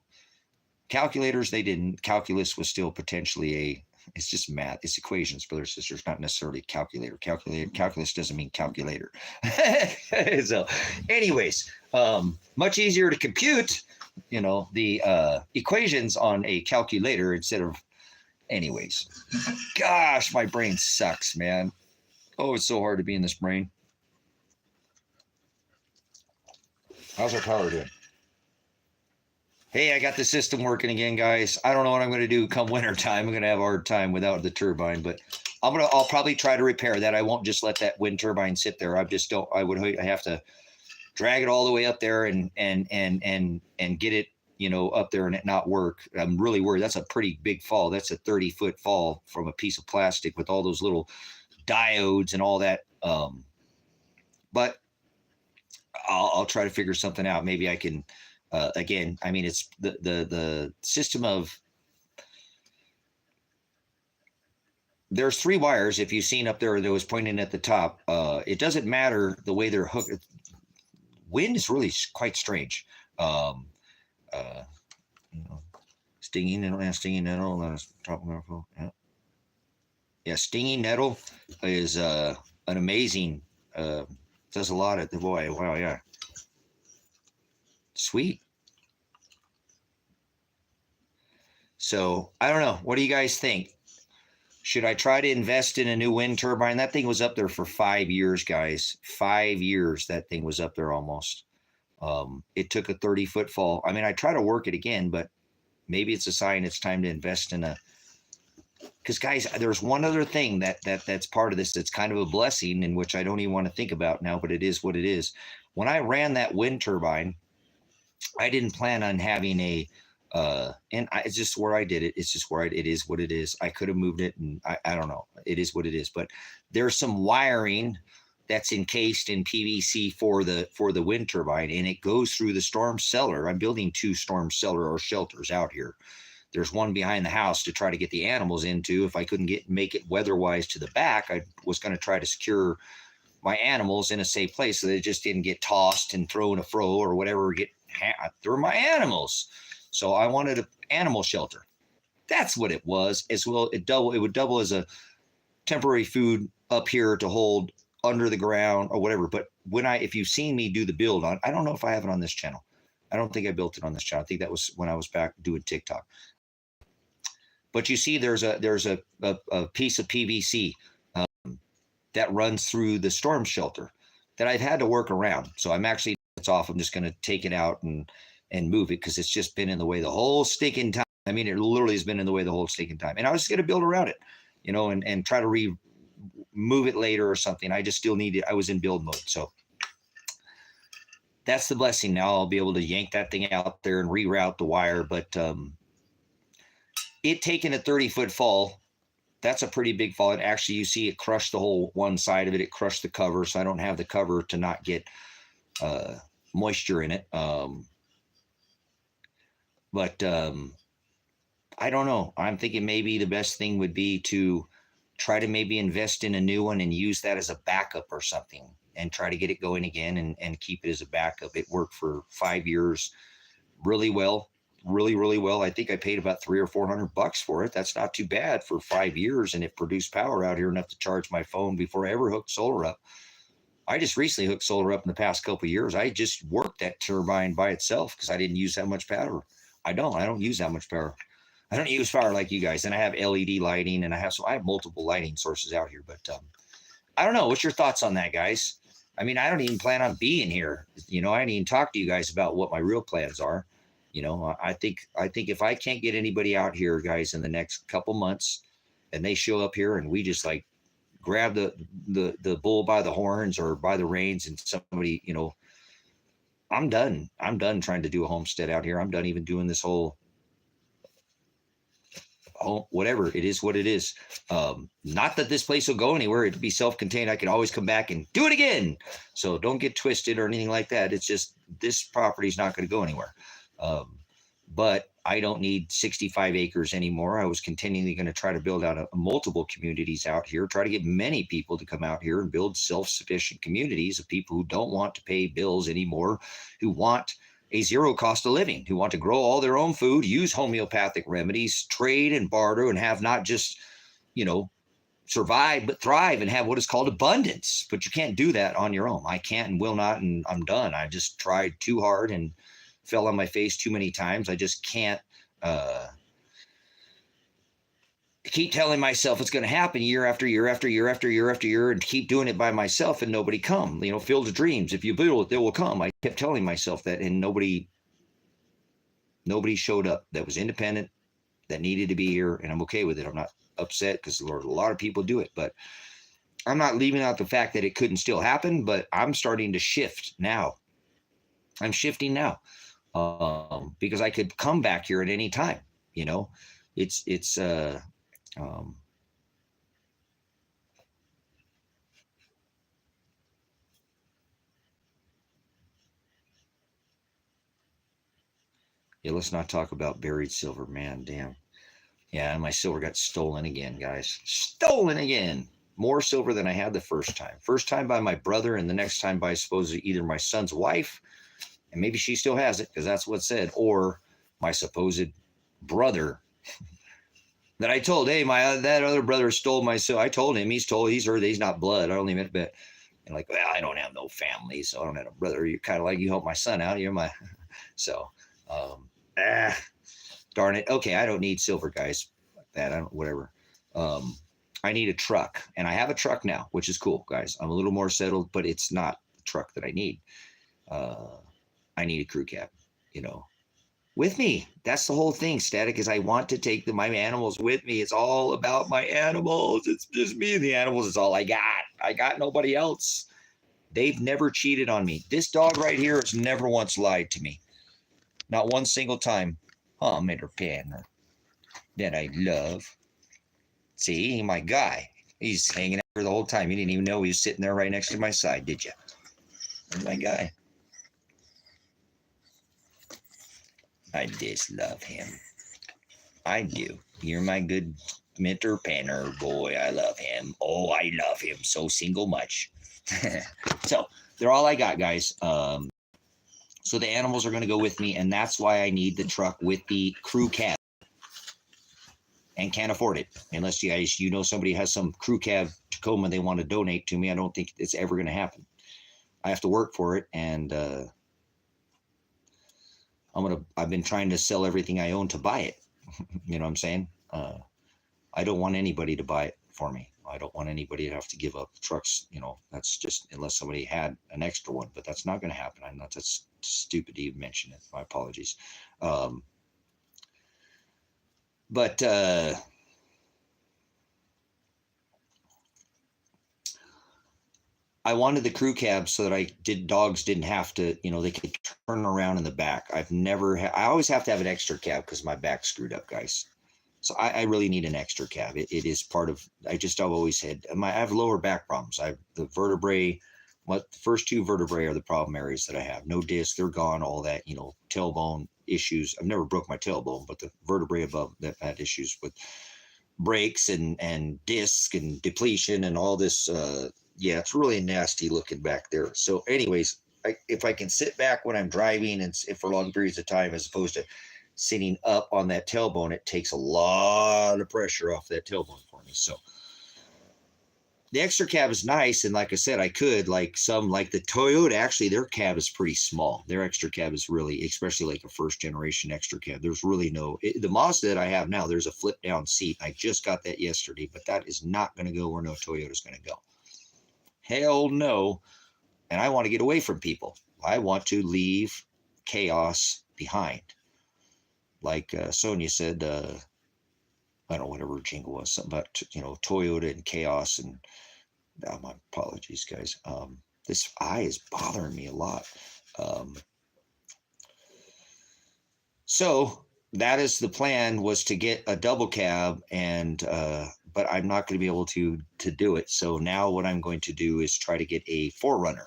calculators, they didn't. Calculus was still potentially it's just math. It's equations, brothers and sisters, not necessarily calculator. Calculus doesn't mean calculator. So anyways, much easier to compute, the equations on a calculator instead of. Anyways, gosh, my brain sucks, man. Oh, it's so hard to be in this brain. How's our power doing? Hey, I got the system working again, guys. I don't know what I'm going to do come winter time. I'm going to have a hard time without the turbine, but I'll probably try to repair that. I won't just let that wind turbine sit there. I have to drag it all the way up there and get it up there and it not work. I'm really worried. That's a pretty big fall. That's a 30-foot fall from a piece of plastic with all those little diodes and all that. But I'll try to figure something out. Maybe I can, again, I mean, it's the system of, there's 3 wires. If you've seen up there that was pointing at the top, it doesn't matter the way they're hooked. Wind is really quite strange. Stinging nettle, yeah, stinging nettle is an amazing, does a lot of the boy. Wow, yeah, sweet. So I don't know. What do you guys think? Should I try to invest in a new wind turbine? That thing was up there for 5 years, guys. 5 years that thing was up there almost. It took a 30-foot fall. I mean, I try to work it again, but maybe it's a sign it's time to invest in a, because guys, there's one other thing that's part of this that's kind of a blessing, in which I don't even want to think about now, but it is what it is. When I ran that wind turbine, I didn't plan on having a it's just where I did it. It's just where it is what it is. I could have moved it, and I don't know. It is what it is. But there's some wiring that's encased in PVC for the wind turbine, and it goes through the storm cellar. I'm building 2 storm cellar or shelters out here. There's one behind the house to try to get the animals into. If I couldn't make it weather-wise to the back, I was going to try to secure my animals in a safe place so they just didn't get tossed and thrown a fro or whatever. They're my animals. So I wanted an animal shelter. That's what it was. As well, it would double as a temporary food up here to hold under the ground or whatever. But if you've seen me do the build on, I don't know if I have it on this channel. I don't think I built it on this channel. I think that was when I was back doing TikTok. But you see, there's a piece of PVC that runs through the storm shelter that I've had to work around. So it's off. I'm just going to take it out and move it, because it's just been in the way the whole stinking time. I mean, it literally has been in the way the whole stinking time. And I was just going to build around it, and try to move it later or something. I just still need it. I was in build mode. So that's the blessing. Now I'll be able to yank that thing out there and reroute the wire. But it taking a 30-foot fall, that's a pretty big fall. And actually, you see it crushed the whole one side of it. It crushed the cover. So I don't have the cover to not get moisture in it. But I don't know. I'm thinking maybe the best thing would be to try to maybe invest in a new one and use that as a backup or something, and try to get it going again and keep it as a backup. It worked for 5 years really well, really, really well. I think I paid about $300 or $400 for it. That's not too bad for 5 years. And it produced power out here enough to charge my phone before I ever hooked solar up. I just recently hooked solar up in the past couple of years. I just worked that turbine by itself because I didn't use that much power. I don't use that much power. I don't use power like you guys. And I have LED lighting, and I have multiple lighting sources out here. But I don't know. What's your thoughts on that, guys? I mean, I don't even plan on being here. I didn't even talk to you guys about what my real plans are. I think if I can't get anybody out here, guys, in the next couple months, and they show up here and we just like grab the bull by the horns or by the reins, and somebody, I'm done. I'm done trying to do a homestead out here. I'm done even doing this whole whatever. It is what it is. Not that this place will go anywhere. It'll be self-contained. I can always come back and do it again. So don't get twisted or anything like that. It's just this property is not going to go anywhere. But I don't need 65 acres anymore. I was continually going to try to build out multiple communities out here, try to get many people to come out here and build self-sufficient communities of people who don't want to pay bills anymore, who want a zero cost of living, who want to grow all their own food, use homeopathic remedies, trade and barter, and have not just, survive, but thrive and have what is called abundance. But you can't do that on your own. I can't and will not, and I'm done. I just tried too hard and fell on my face too many times. I just can't keep telling myself it's going to happen year after year after year after year after year, and keep doing it by myself and nobody come. Field of dreams. If you build it, they will come. I kept telling myself that, and nobody showed up that was independent, that needed to be here, and I'm okay with it. I'm not upset because a lot of people do it, but I'm not leaving out the fact that it couldn't still happen. But I'm starting to shift now. I'm shifting now. because I could come back here at any time. You know, it's um, yeah. Let's not talk about buried silver, man. Damn. Yeah, my silver got stolen again, guys. Stolen again. More silver than I had the first time. First time by my brother, and the next time by supposedly either my son's wife, and maybe she still has it because that's what it said, or my supposed brother that I told, hey, my that other brother stole my silver. I told him he's heard that he's not blood. I only meant but and like, well, I don't have no family, so I don't have a brother. You're kind of like you help my son out. You're my so ah darn it. Okay, I don't need silver, guys. Like that. I don't whatever. Um, I need a truck, and I have a truck now, which is cool, guys. I'm a little more settled, but it's not the truck that I need. Uh, I need a crew cab, you know, with me. That's the whole thing, Static, is I want to take my animals with me. It's all about my animals. It's just me and the animals. It's all I got. I got nobody else. They've never cheated on me. This dog right here has never once lied to me. Not one single time. Oh, Mr. Panner, that I love. See, my guy. He's hanging out here the whole time. You didn't even know he was sitting there right next to my side, did you? That's my guy. I just love him. I do. You're my good Mr. Panner boy. I love him. Oh, I love him so single much. So they're all I got, guys. So the animals are going to go with me, and that's why I need the truck with the crew cab, and can't afford it unless you guys, you know, somebody has some crew cab Tacoma they want to donate to me. I don't think it's ever going to happen. I have to work for it, and I've been trying to sell everything I own to buy it. You know what I'm saying? I don't want anybody to buy it for me. I don't want anybody to have to give up trucks. You know, that's just unless somebody had an extra one, but that's not going to happen. I'm not that's stupid to even mention it. My apologies. But I wanted the crew cab so that dogs didn't have to, you know, they could turn around in the back. I always have to have an extra cab because my back's screwed up, guys. So I really need an extra cab. It is part of, I've always had, I have lower back problems. I have the vertebrae, the first two vertebrae are the problem areas that I have. No disc, they're gone, all that, you know, tailbone issues. I've never broke my tailbone, but the vertebrae above that had issues with breaks and disc and depletion and all this. Yeah, it's really nasty looking back there. So anyways, if I can sit back when I'm driving and for long periods of time, as opposed to sitting up on that tailbone, it takes a lot of pressure off that tailbone for me. So the extra cab is nice. And like I said, I could like the Toyota, actually their cab is pretty small. Their extra cab is really, especially like a first generation extra cab. There's really the Mazda that I have now, there's a flip down seat. I just got that yesterday, but that is not going to go where no Toyota is going to go. Hell no. And I want to get away from people. I want to leave chaos behind. Like Sonia said, I don't know, whatever jingle was, something about, you know, Toyota and chaos. And my apologies, guys. This eye is bothering me a lot. So that is the plan, was to get a double cab, and but I'm not going to be able to do it. So now what I'm going to do is try to get a 4Runner.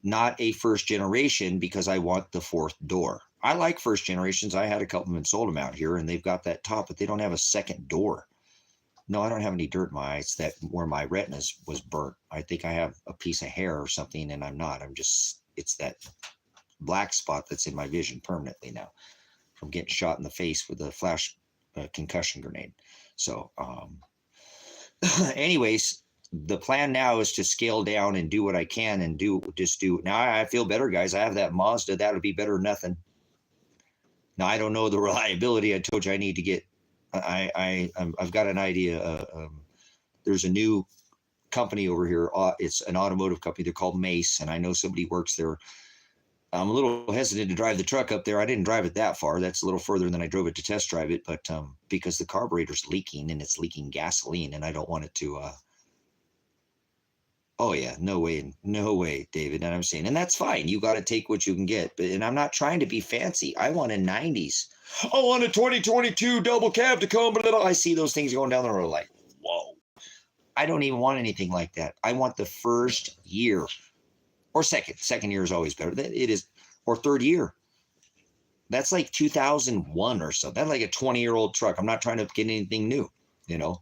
Not a first generation, because I want the fourth door. I like first generations. I had a couple of them and sold them out here, and they've got that top, but they don't have a second door. No, I don't have any dirt in my eyes that where my retinas was burnt. I think I have a piece of hair or something, and I'm not. It's that black spot that's in my vision permanently now from getting shot in the face with a flash concussion grenade. So anyways, the plan now is to scale down and do what I can and do. Now I feel better, guys. I have that Mazda. That would be better than nothing. Now I don't know the reliability. I told you I need to get, I've got an idea. There's a new company over here. It's an automotive company. They're called Mace, and I know somebody works there. I'm a little hesitant to drive the truck up there. I didn't drive it that far. That's a little further than I drove it to test drive it, but because the carburetor's leaking and it's leaking gasoline, and I don't want it to Oh yeah, no way, David. And I'm saying, and that's fine. You got to take what you can get. But and I'm not trying to be fancy. I want a '90s. I want a 2022 double cab Tacoma. I see those things going down the road like, whoa. I don't even want anything like that. I want the first year or second. Second year is always better. It is, or third year. That's like 2001 or so. That's like a 20-year-old truck. I'm not trying to get anything new, you know.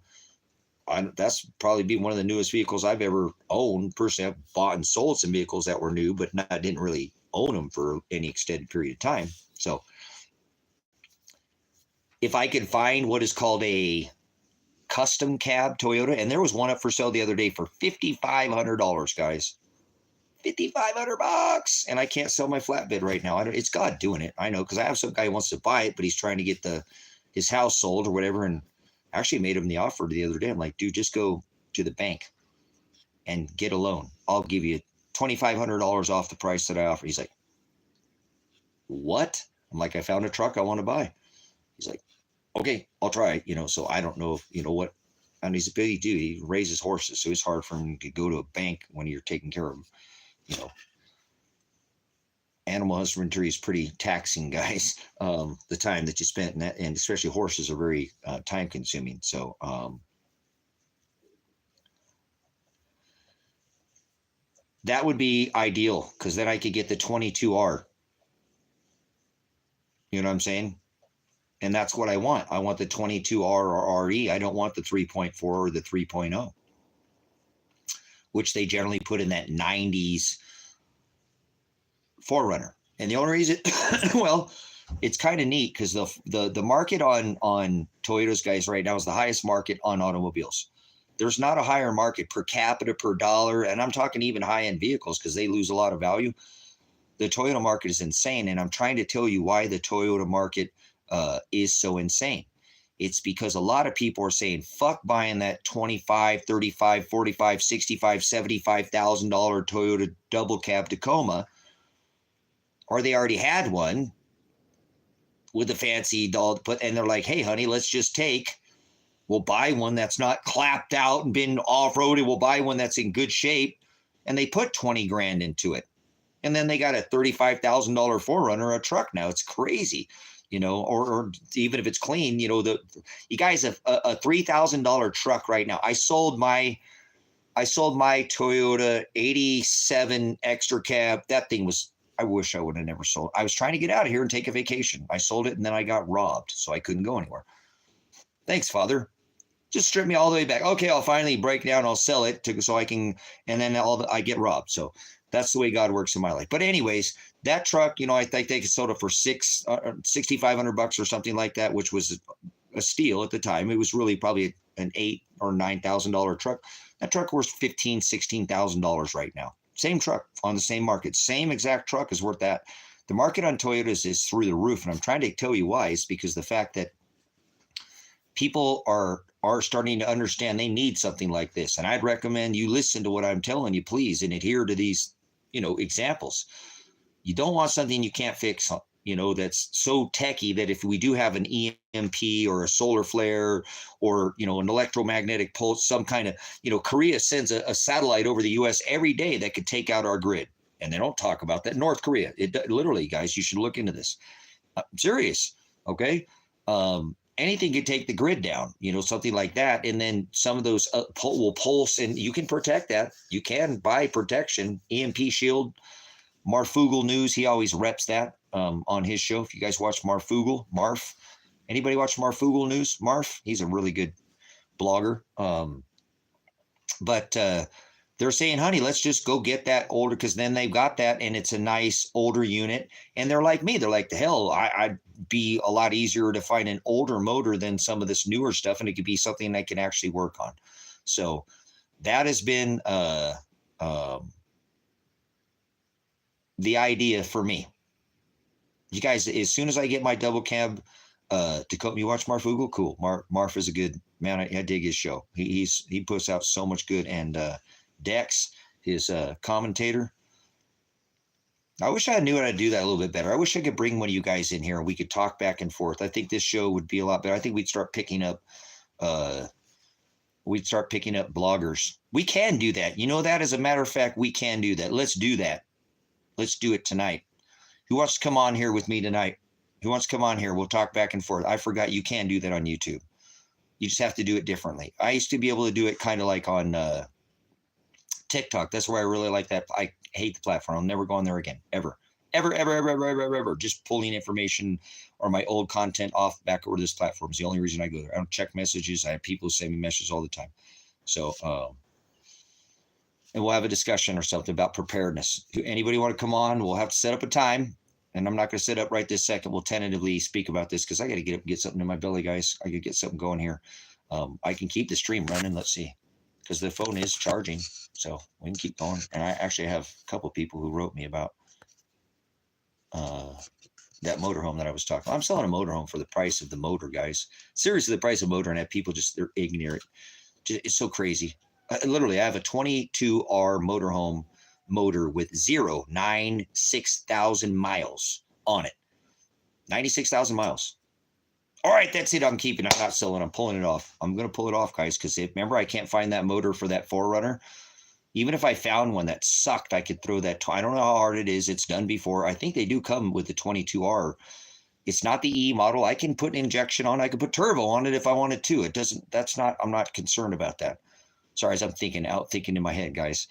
That's probably be one of the newest vehicles I've ever owned. Personally, I've bought and sold some vehicles that were new, but I didn't really own them for any extended period of time. So if I could find what is called a custom cab Toyota, and there was one up for sale the other day for $5,500, guys. $5,500, and I can't sell my flatbed right now. It's God doing it. I know, because I have some guy who wants to buy it, but he's trying to get his house sold or whatever, and I actually made him the offer the other day. I'm like, dude, just go to the bank and get a loan. I'll give you $2,500 off the price that I offer. He's like, what? I'm like, I found a truck I want to buy. He's like, okay, I'll try it. You know, so I don't know if, you know what, and he's a big dude. He raises horses, so it's hard for him to go to a bank when you're taking care of him. You know, animal husbandry is pretty taxing, guys. The time that you spent in that, and especially horses are very time consuming. So, that would be ideal, because then I could get the 22R. You know what I'm saying? And that's what I want. I want the 22R or RE. I don't want the 3.4 or the 3.0, which they generally put in that 90s 4Runner. And the only reason, well, it's kind of neat because the market on Toyota's, guys, right now is the highest market on automobiles. There's not a higher market per capita, per dollar, and I'm talking even high-end vehicles because they lose a lot of value. The Toyota market is insane, and I'm trying to tell you why the Toyota market is so insane. It's because a lot of people are saying, fuck buying that $25, $35, $45, $65, $75,000 Toyota double cab Tacoma, or they already had one with a fancy doll, and they're like, hey, honey, we'll buy one that's not clapped out and been off-roaded. We'll buy one that's in good shape. And they put 20 grand into it. And then they got a $35,000 4Runner, a truck now. It's crazy, you know, or even if it's clean, you know, you guys have a $3,000 truck right now. I sold my Toyota 87 extra cab. That thing was, I wish I would have never sold. I was trying to get out of here and take a vacation. I sold it and then I got robbed, so I couldn't go anywhere. Thanks, Father. Just strip me all the way back. Okay, I'll finally break down. I'll sell it so I can, and then I get robbed. So that's the way God works in my life. But anyways, that truck, you know, I think they sold it for $6,500 or something like that, which was a steal at the time. It was really probably an $8,000 or $9,000 truck. That truck worth $15,000, $16,000 right now. Same truck on the same market, same exact truck is worth that. The market on Toyotas is through the roof, and I'm trying to tell you why. It's because the fact that people are starting to understand they need something like this. And I'd recommend you listen to what I'm telling you, please, and adhere to these, you know, examples. You don't want something you can't fix, you know, that's so techy that if we do have an EMP or a solar flare or, you know, an electromagnetic pulse, some kind of, you know, Korea sends a satellite over the US every day that could take out our grid. And they don't talk about that. North Korea, it literally, guys, you should look into this. I'm serious. Okay. Anything could take the grid down, you know, something like that. And then some of those will pulse, and you can protect that. You can buy protection, EMP shield. Marfoogle News, he always reps that on his show. If you guys watch Marfoogle, Marf, anybody watch Marfoogle News? Marf, he's a really good blogger. But they're saying, honey, let's just go get that older, because then they've got that and it's a nice older unit. And they're like me. They're like, the hell, I'd be a lot easier to find an older motor than some of this newer stuff. And it could be something I can actually work on. So that has been the idea for me. You guys, as soon as I get my double cab Tacoma, you watch Marfoogle? Cool. Marf is a good man. I dig his show. He puts out so much good. And Dex, his commentator. I wish I knew how to do that a little bit better. I wish I could bring one of you guys in here and we could talk back and forth. I think this show would be a lot better. I think we'd start picking up we'd start picking up bloggers. We can do that. You know that? As a matter of fact, we can do that. Let's do that. Let's do it tonight. Who wants to come on here with me tonight? Who wants to come on here? We'll talk back and forth. I forgot you can do that on YouTube. You just have to do it differently. I used to be able to do it kind of like on TikTok. That's where I really like that. I hate the platform. I'm never going there again, ever. Ever. Just pulling information or my old content off back over this platform is the only reason I go there. I don't check messages. I have people send me messages all the time. So, and we'll have a discussion or something about preparedness. Anybody want to come on? We'll have to set up a time, and I'm not going to set up right this second. We'll tentatively speak about this because I got to get up and get something in my belly, guys. I got to get something going here. I can keep the stream running. Let's see, because the phone is charging, so we can keep going. And I actually have a couple of people who wrote me about that motorhome that I was talking about. I'm selling a motorhome for the price of the motor, guys. Seriously, the price of motor, and have people just, they're ignorant. It's so crazy. Literally, I have a 22R motorhome motor with 96,000 miles on it. 96,000 miles. All right, that's it. I'm keeping it. I'm not selling. I'm pulling it off. I'm going to pull it off, guys, because remember, I can't find that motor for that 4Runner. Even if I found one that sucked, I could throw that. I don't know how hard it is. It's done before. I think they do come with the 22R. It's not the E model. I can put an injection on. I can put turbo on it if I wanted to. It doesn't. That's not. I'm not concerned about that. Sorry, as I'm thinking in my head, guys.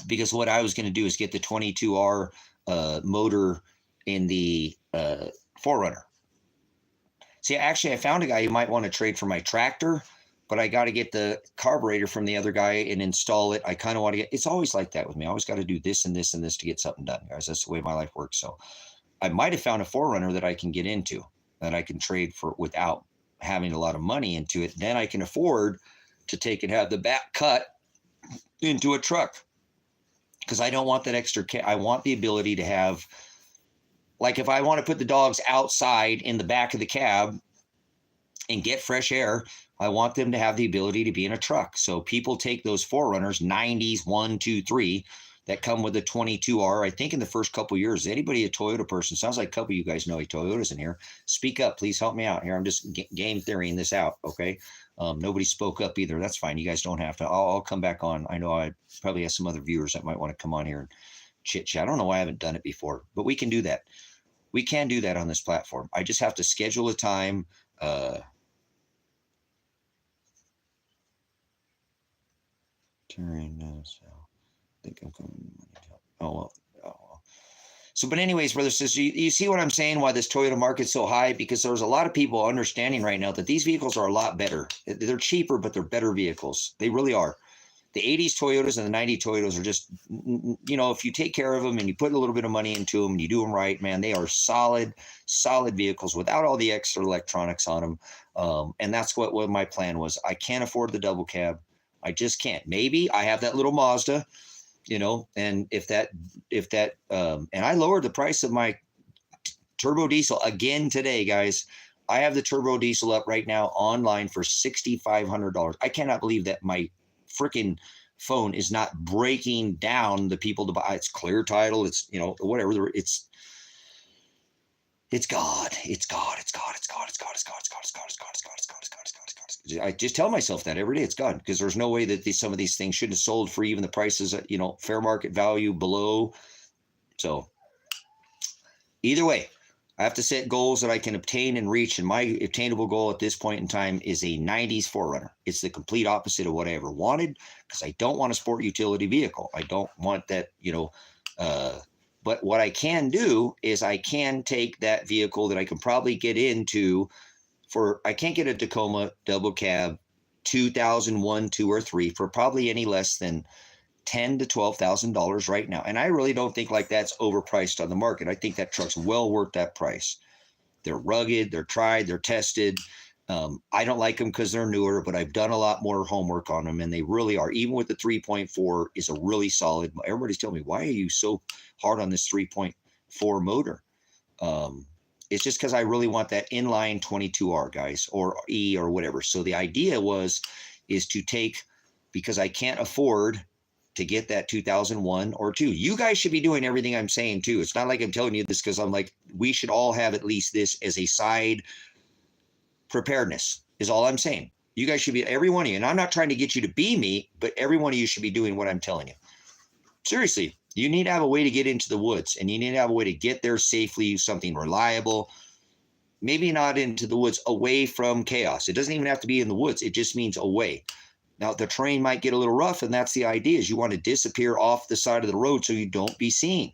Because what I was going to do is get the 22R motor in the 4Runner. See, actually, I found a guy who might want to trade for my tractor, but I got to get the carburetor from the other guy and install it. I kind of want to get, it's always like that with me. I always got to do this and this and this to get something done, guys. That's the way my life works. So I might have found a 4Runner that I can get into, that I can trade for without having a lot of money into it. Then I can afford to take and have the back cut into a truck, because I don't want that extra. I want the ability to have, like, if I want to put the dogs outside in the back of the cab and get fresh air, I want them to have the ability to be in a truck. So people take those 4Runners, 90s, 1, 2, 3, that come with a 22R. I think in the first couple of years, anybody a Toyota person, sounds like a couple of you guys know a Toyota's in here. Speak up, please help me out here. I'm just game theorying this out, okay? Nobody spoke up either. That's fine. You guys don't have to. I'll come back on. I know I probably have some other viewers that might want to come on here and chit chat. I don't know why I haven't done it before, but we can do that. We can do that on this platform. I just have to schedule a time. I think I'm coming. Oh, well. So, but anyways, brother, sisters, you see what I'm saying, why this Toyota market's so high? Because there's a lot of people understanding right now that these vehicles are a lot better. They're cheaper, but they're better vehicles. They really are. The 80s Toyotas and the 90 Toyotas are just, you know, if you take care of them and you put a little bit of money into them and you do them right, man, they are solid vehicles without all the extra electronics on them. And that's what my plan was. I can't afford the double cab. I just can't. Maybe I have that little Mazda, you know, and if that, and I lowered the price of my turbo diesel again today, guys. I have the turbo diesel up right now online for $6,500. I cannot believe that my freaking phone is not breaking down the people to buy. It's clear title. It's, you know, whatever. It's God. It's God. It's God. It's God. It's God. It's God. It's God. It's God. It's God. It's God. It's God. It's God. It's God. It's God. I just tell myself that every day. It's God, because there's no way that some of these things shouldn't have sold for even the prices, you know, fair market value below. So either way, I have to set goals that I can obtain and reach. And my attainable goal at this point in time is a 90s 4Runner. It's the complete opposite of what I ever wanted, because I don't want a sport utility vehicle. I don't want that, you know, but what I can do is I can take that vehicle that I can probably get into for, I can't get a Tacoma double cab 2001, 2, or 3 for probably any less than $10,000 to $12,000 right now. And I really don't think like that's overpriced on the market. I think that truck's well worth that price. They're rugged, they're tried, they're tested. I don't like them because they're newer, but I've done a lot more homework on them, and they really are. Even with the 3.4 is a really solid. Everybody's telling me, why are you so hard on this 3.4 motor? It's just because I really want that inline 22R, guys, or E or whatever. So the idea is to take, because I can't afford to get that 2001 or 2. You guys should be doing everything I'm saying too. It's not like I'm telling you this because I'm like, we should all have at least this as a side preparedness is all I'm saying. You guys should be, every one of you, and I'm not trying to get you to be me, but every one of you should be doing what I'm telling you. Seriously, you need to have a way to get into the woods, and you need to have a way to get there safely, something reliable. Maybe not into the woods, away from chaos. It doesn't even have to be in the woods. It just means away. Now, the terrain might get a little rough, and that's the idea, is you want to disappear off the side of the road so you don't be seen.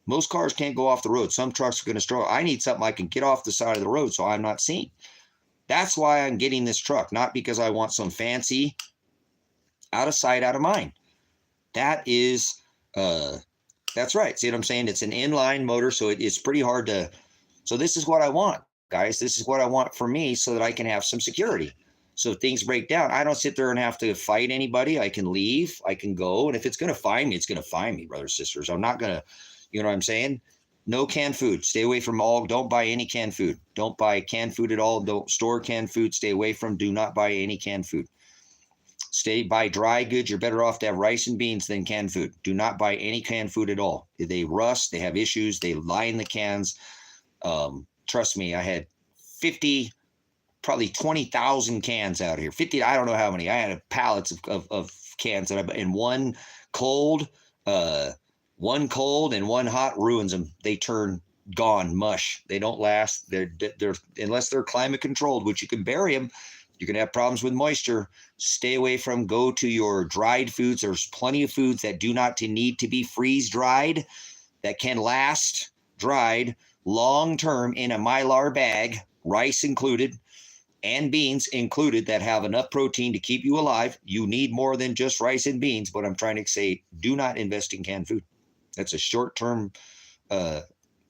Most cars can't go off the road. Some trucks are going to struggle. I need something I can get off the side of the road so I'm not seen. That's why I'm getting this truck, not because I want some fancy out of sight, out of mind. That is, that's right. See what I'm saying? It's an inline motor, so it's pretty hard to, so this is what I want, guys. This is what I want for me so that I can have some security. So if things break down, I don't sit there and have to fight anybody. I can leave, I can go. And if it's going to find me, it's going to find me, brothers and sisters. I'm not going to, you know what I'm saying? No canned food. Stay away from all. Don't buy any canned food. Don't buy canned food at all. Don't store canned food. Stay away from. Do not buy any canned food. Buy dry goods. You're better off to have rice and beans than canned food. Do not buy any canned food at all. They rust. They have issues. They line the cans. Trust me, I had 50, probably 20,000 cans out here. 50, I don't know how many. I had pallets of cans that in one cold and one hot ruins them. They turn gone, mush. They don't last. They're unless they're climate controlled, which you can bury them. You're going to have problems with moisture. Stay away from, go to your dried foods. There's plenty of foods that do not need to be freeze dried, that can last dried long term in a Mylar bag, rice included and beans included, that have enough protein to keep you alive. You need more than just rice and beans, but I'm trying to say, do not invest in canned food. That's a short-term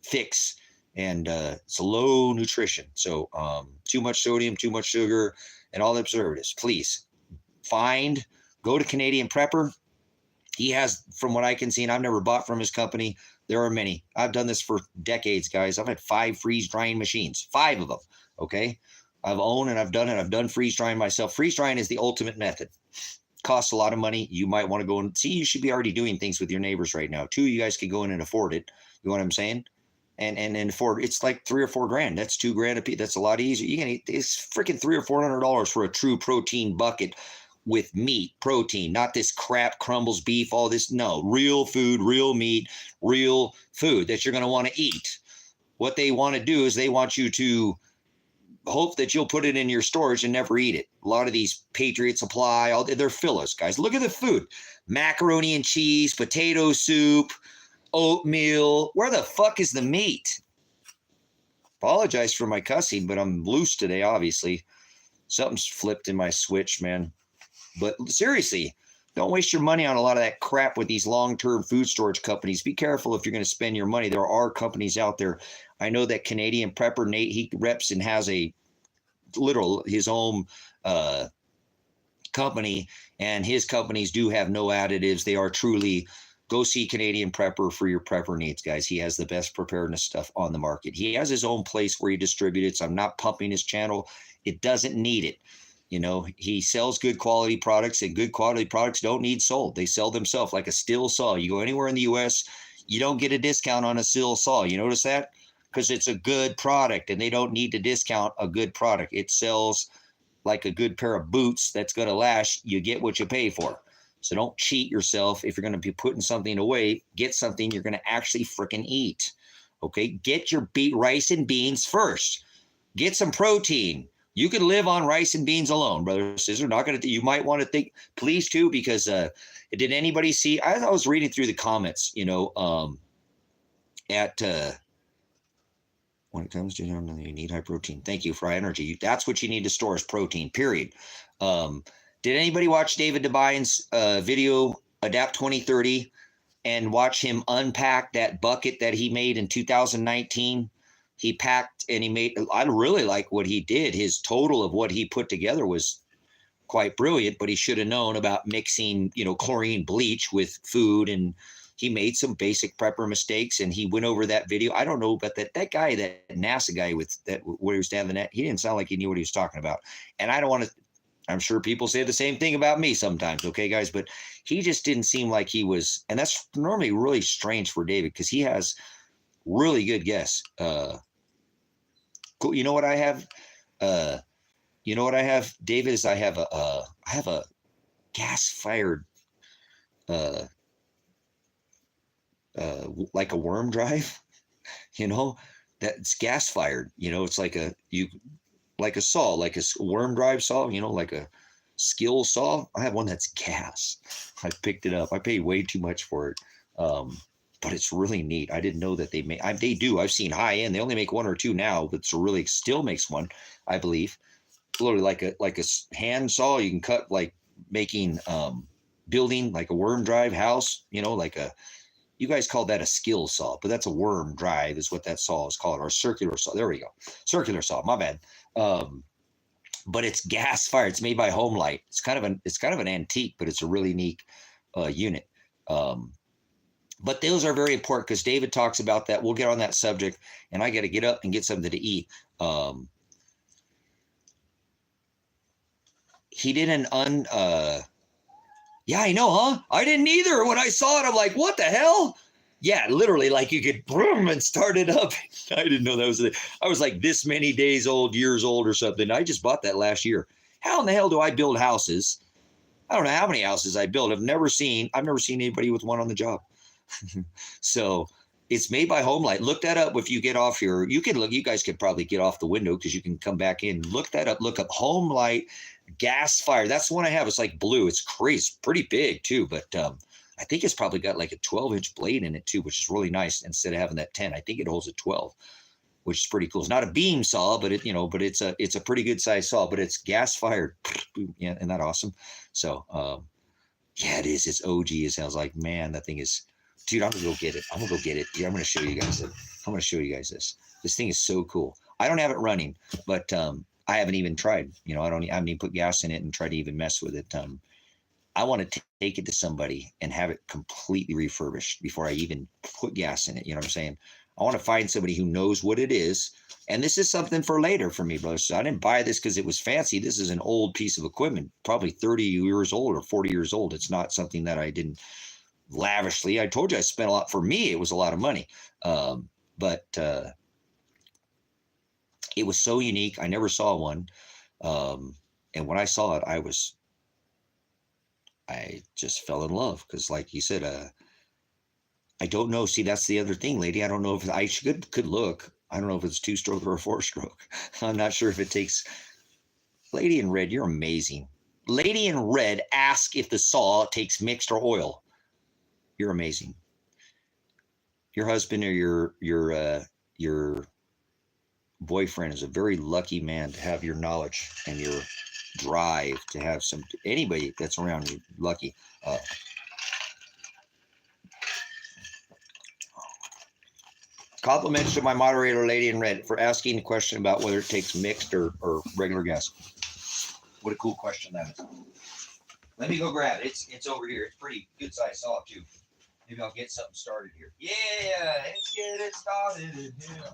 fix, and it's a low nutrition. So too much sodium, too much sugar, and all the preservatives. Please go to Canadian Prepper. He has, from what I can see, and I've never bought from his company, there are many. I've done this for decades, guys. I've had 5 freeze drying machines, 5 of them, okay? I've owned and I've done it. I've done freeze drying myself. Freeze drying is the ultimate method. Costs a lot of money. You might want to go and see, you should be already doing things with your neighbors right now. 2, you guys can go in and afford it. You know what I'm saying? And afford, it's like $3 or $4 grand. That's $2 a piece. That's a lot easier. You can eat, it's freaking $300 or $400 for a true protein bucket with meat, protein, not this crap crumbles beef, all this. No, real food, real meat, real food that you're going to want to eat. What they want to do is they want you to hope that you'll put it in your storage and never eat it. A lot of these Patriot Supply, they're fillers, guys. Look at the food. Macaroni and cheese, potato soup, oatmeal. Where the fuck is the meat? Apologize for my cussing, but I'm loose today, obviously. Something's flipped in my switch, man. But seriously, don't waste your money on a lot of that crap with these long-term food storage companies. Be careful if you're going to spend your money. There are companies out there. I know that Canadian Prepper, Nate, he reps and has his own company, and his companies do have no additives. They are truly, go see Canadian Prepper for your prepper needs, guys. He has the best preparedness stuff on the market. He has his own place where he distributes it, so I'm not pumping his channel. It doesn't need it. You know, he sells good quality products, and good quality products don't need sold. They sell themselves, like a Stihl saw. You go anywhere in the U.S., you don't get a discount on a Stihl saw. You notice that? Because it's a good product, and they don't need to discount a good product. It sells like a good pair of boots that's going to last. You get what you pay for. So don't cheat yourself. If you're going to be putting something away, get something you're going to actually freaking eat. Okay? Get your rice and beans first. Get some protein. You could live on rice and beans alone, brother, sister. Not going to. You might want to think, please too, because did anybody see? I was reading through the comments, you know, when it comes to you need high protein. Thank you for high energy. That's what you need to store is protein. Period. Did anybody watch David Debine's video Adapt 2030 and watch him unpack that bucket that he made in 2019? He packed and he made, I really like what he did. His total of what he put together was quite brilliant, but he should have known about mixing, you know, chlorine bleach with food, and he made some basic prepper mistakes, and he went over that video. I don't know about that guy, that NASA guy with that, where he was standing at, he didn't sound like he knew what he was talking about. And I don't want to, I'm sure people say the same thing about me sometimes. Okay, guys, but he just didn't seem like he was, and that's normally really strange for David, because he has really good guests. Cool. You know what I have? You know what I have, David, is I have a gas-fired, uh, like a worm drive, you know, that's gas-fired. You know, it's like a saw, like a worm drive saw, you know, like a skill saw. I have one that's gas. I picked it up. I paid way too much for it. Um, but it's really neat. I didn't know that they make, they do. I've seen high end. They only make one or two now, but it's really still makes one, I believe. Literally like a hand saw. You can cut like making, building like a worm drive house, you know, like a, you guys call that a skill saw, but that's a worm drive is what that saw is called, or a circular saw. There we go. Circular saw. My bad. Um, but it's gas fired. It's made by Home Light. It's kind of an antique, but it's a really neat unit. Um, but those are very important because David talks about that. We'll get on that subject, and I got to get up and get something to eat. He didn't yeah, I know, huh? I didn't either. When I saw it, I'm like, what the hell? Yeah, literally, like you could boom and start it up. I didn't know that was it. I was like this many days old, years old, or something. I just bought that last year. How in the hell do I build houses? I don't know how many houses I build. I've never seen anybody with one on the job. So it's made by Home Light. Look that up if you get off here. You can look. You guys could probably get off the window because you can come back in. Look that up. Look up Home Light gas fire. That's the one I have. It's like blue. It's crazy. It's pretty big too, but I think it's probably got like a 12-inch blade in it too, which is really nice. Instead of having that 10, I think it holds a 12, which is pretty cool. It's not a beam saw, but but it's a pretty good size saw. But it's gas fired. Yeah, isn't that awesome? So yeah, it is. It's OG as hell. I was like, man, that thing is. Dude, I'm gonna go get it. I'm gonna go get it. Yeah, I'm gonna show you guys it. I'm gonna show you guys this. This thing is so cool. I don't have it running, but I haven't even tried. You know, I haven't even put gas in it and tried to even mess with it. I want to take it to somebody and have it completely refurbished before I even put gas in it. You know what I'm saying? I want to find somebody who knows what it is. And this is something for later for me, brother. So I didn't buy this because it was fancy. This is an old piece of equipment, probably 30 years old or 40 years old. It's not something that I didn't lavishly. I told you I spent a lot. For me, it was a lot of money. But it was so unique. I never saw one. And when I saw it, I just fell in love because, like you said, I don't know. See, that's the other thing, lady. I don't know if I could look. I don't know if it's 2-stroke or a 4-stroke. I'm not sure if it takes. Lady in red, you're amazing. Lady in red, ask if the saw takes mixed or oil. You're amazing. Your husband or your boyfriend is a very lucky man to have your knowledge and your drive to have anybody that's around you lucky. Compliments to my moderator, Lady in Red, for asking the question about whether it takes mixed or regular gas. What a cool question that is. Let me go grab it. It's over here. It's pretty good size saw too. Maybe I'll get something started here. Yeah, let's get it started. Yeah.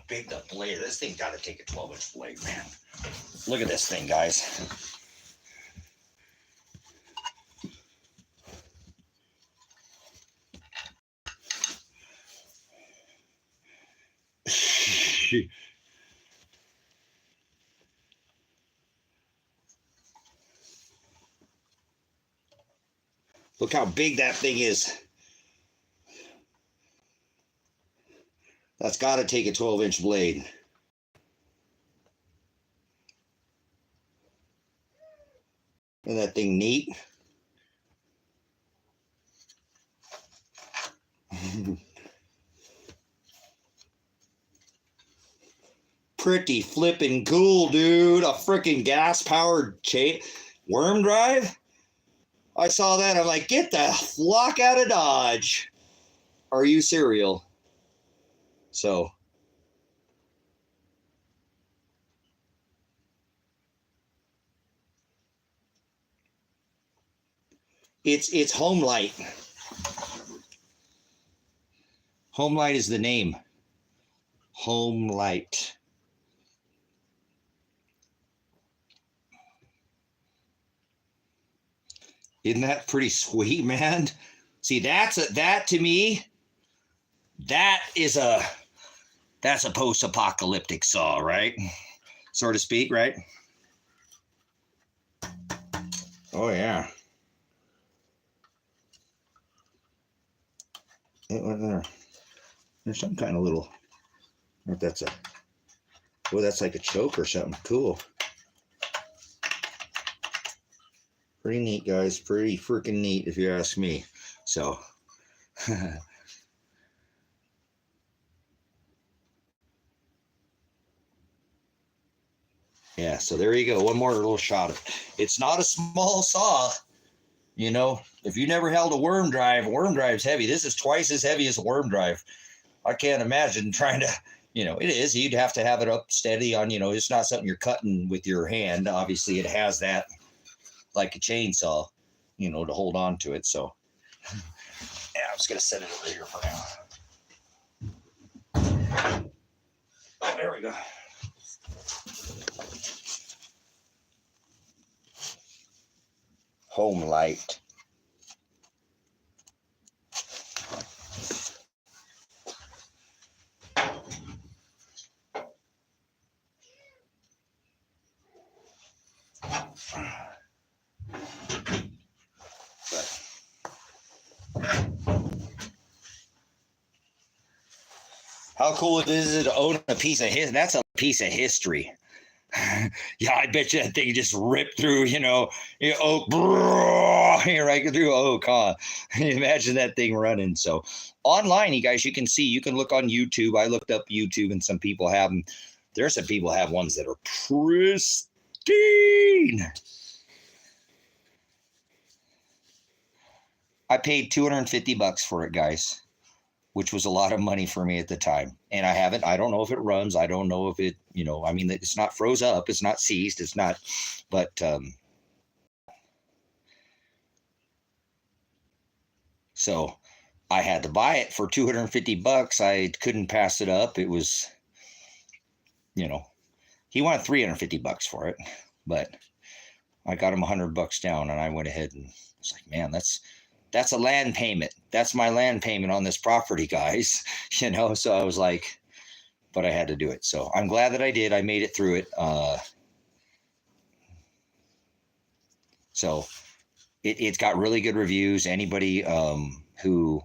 how big the blade. This thing got to take a 12-inch blade, man. Look at this thing, guys. Look how big that thing is. That's got to take a 12-inch blade. Isn't that thing neat? Pretty flippin' cool, dude. A freaking gas-powered worm drive? I saw that. I'm like, get the flock out of Dodge. Are you serial? So. It's Home Light. Home Light is the name. Home Light. Isn't that pretty sweet, man? See, that to me, that's a post-apocalyptic saw, right? So to speak, right? Oh yeah. It went there. There's some kind of little, I don't know if that's that's like a choke or something. Cool. Pretty neat, guys. Pretty freaking neat, if you ask me. So, yeah, so there you go. One more little shot of it. It's not a small saw. You know, if you never held a worm drive's heavy. This is twice as heavy as a worm drive. I can't imagine trying to, it is. You'd have to have it up steady on, it's not something you're cutting with your hand. Obviously, it has that like a chainsaw, to hold on to it. So, yeah, I'm just going to set it over here for now. Oh, there we go. Home Light. How cool it is to own a piece of that's a piece of history. Yeah, I bet you that thing just ripped through, right through Oak, huh? Imagine that thing running. So online, you guys, you can look on YouTube. I looked up YouTube and some people have them. There's some people have ones that are pristine. I paid $250 for it, guys, which was a lot of money for me at the time. And I don't know if it runs. I don't know if it, it's not froze up. It's not seized. It's not, but, so I had to buy it for $250. I couldn't pass it up. It was, he wanted $350 for it, but I got him $100 down, and I went ahead and was like, man, that's a land payment. That's my land payment on this property, guys. So I was like, but I had to do it. So I'm glad that I did. I made it through it. So it's got really good reviews. Anybody who's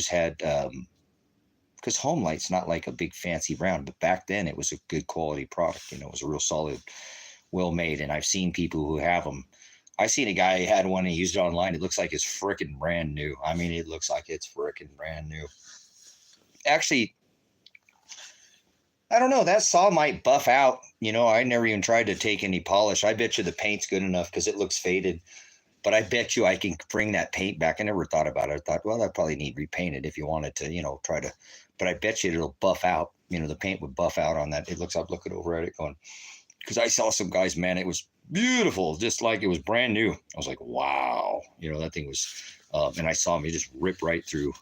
had, because Home Light's not like a big fancy brand, but back then it was a good quality product. It was a real solid, well made. And I've seen people who have them. I seen a guy who had one and he used it online. It looks like it's freaking brand new. It looks like it's freaking brand new. Actually, I don't know. That saw might buff out. I never even tried to take any polish. I bet you the paint's good enough because it looks faded. But I bet you I can bring that paint back. I never thought about it. I thought, well, I probably need repainted if you wanted to, try to. But I bet you it'll buff out. The paint would buff out on that. It looks, I'm looking over at it going, because I saw some guys, man, it was beautiful, just like it was brand new. I was like, wow, that thing was, and I saw me just rip right through.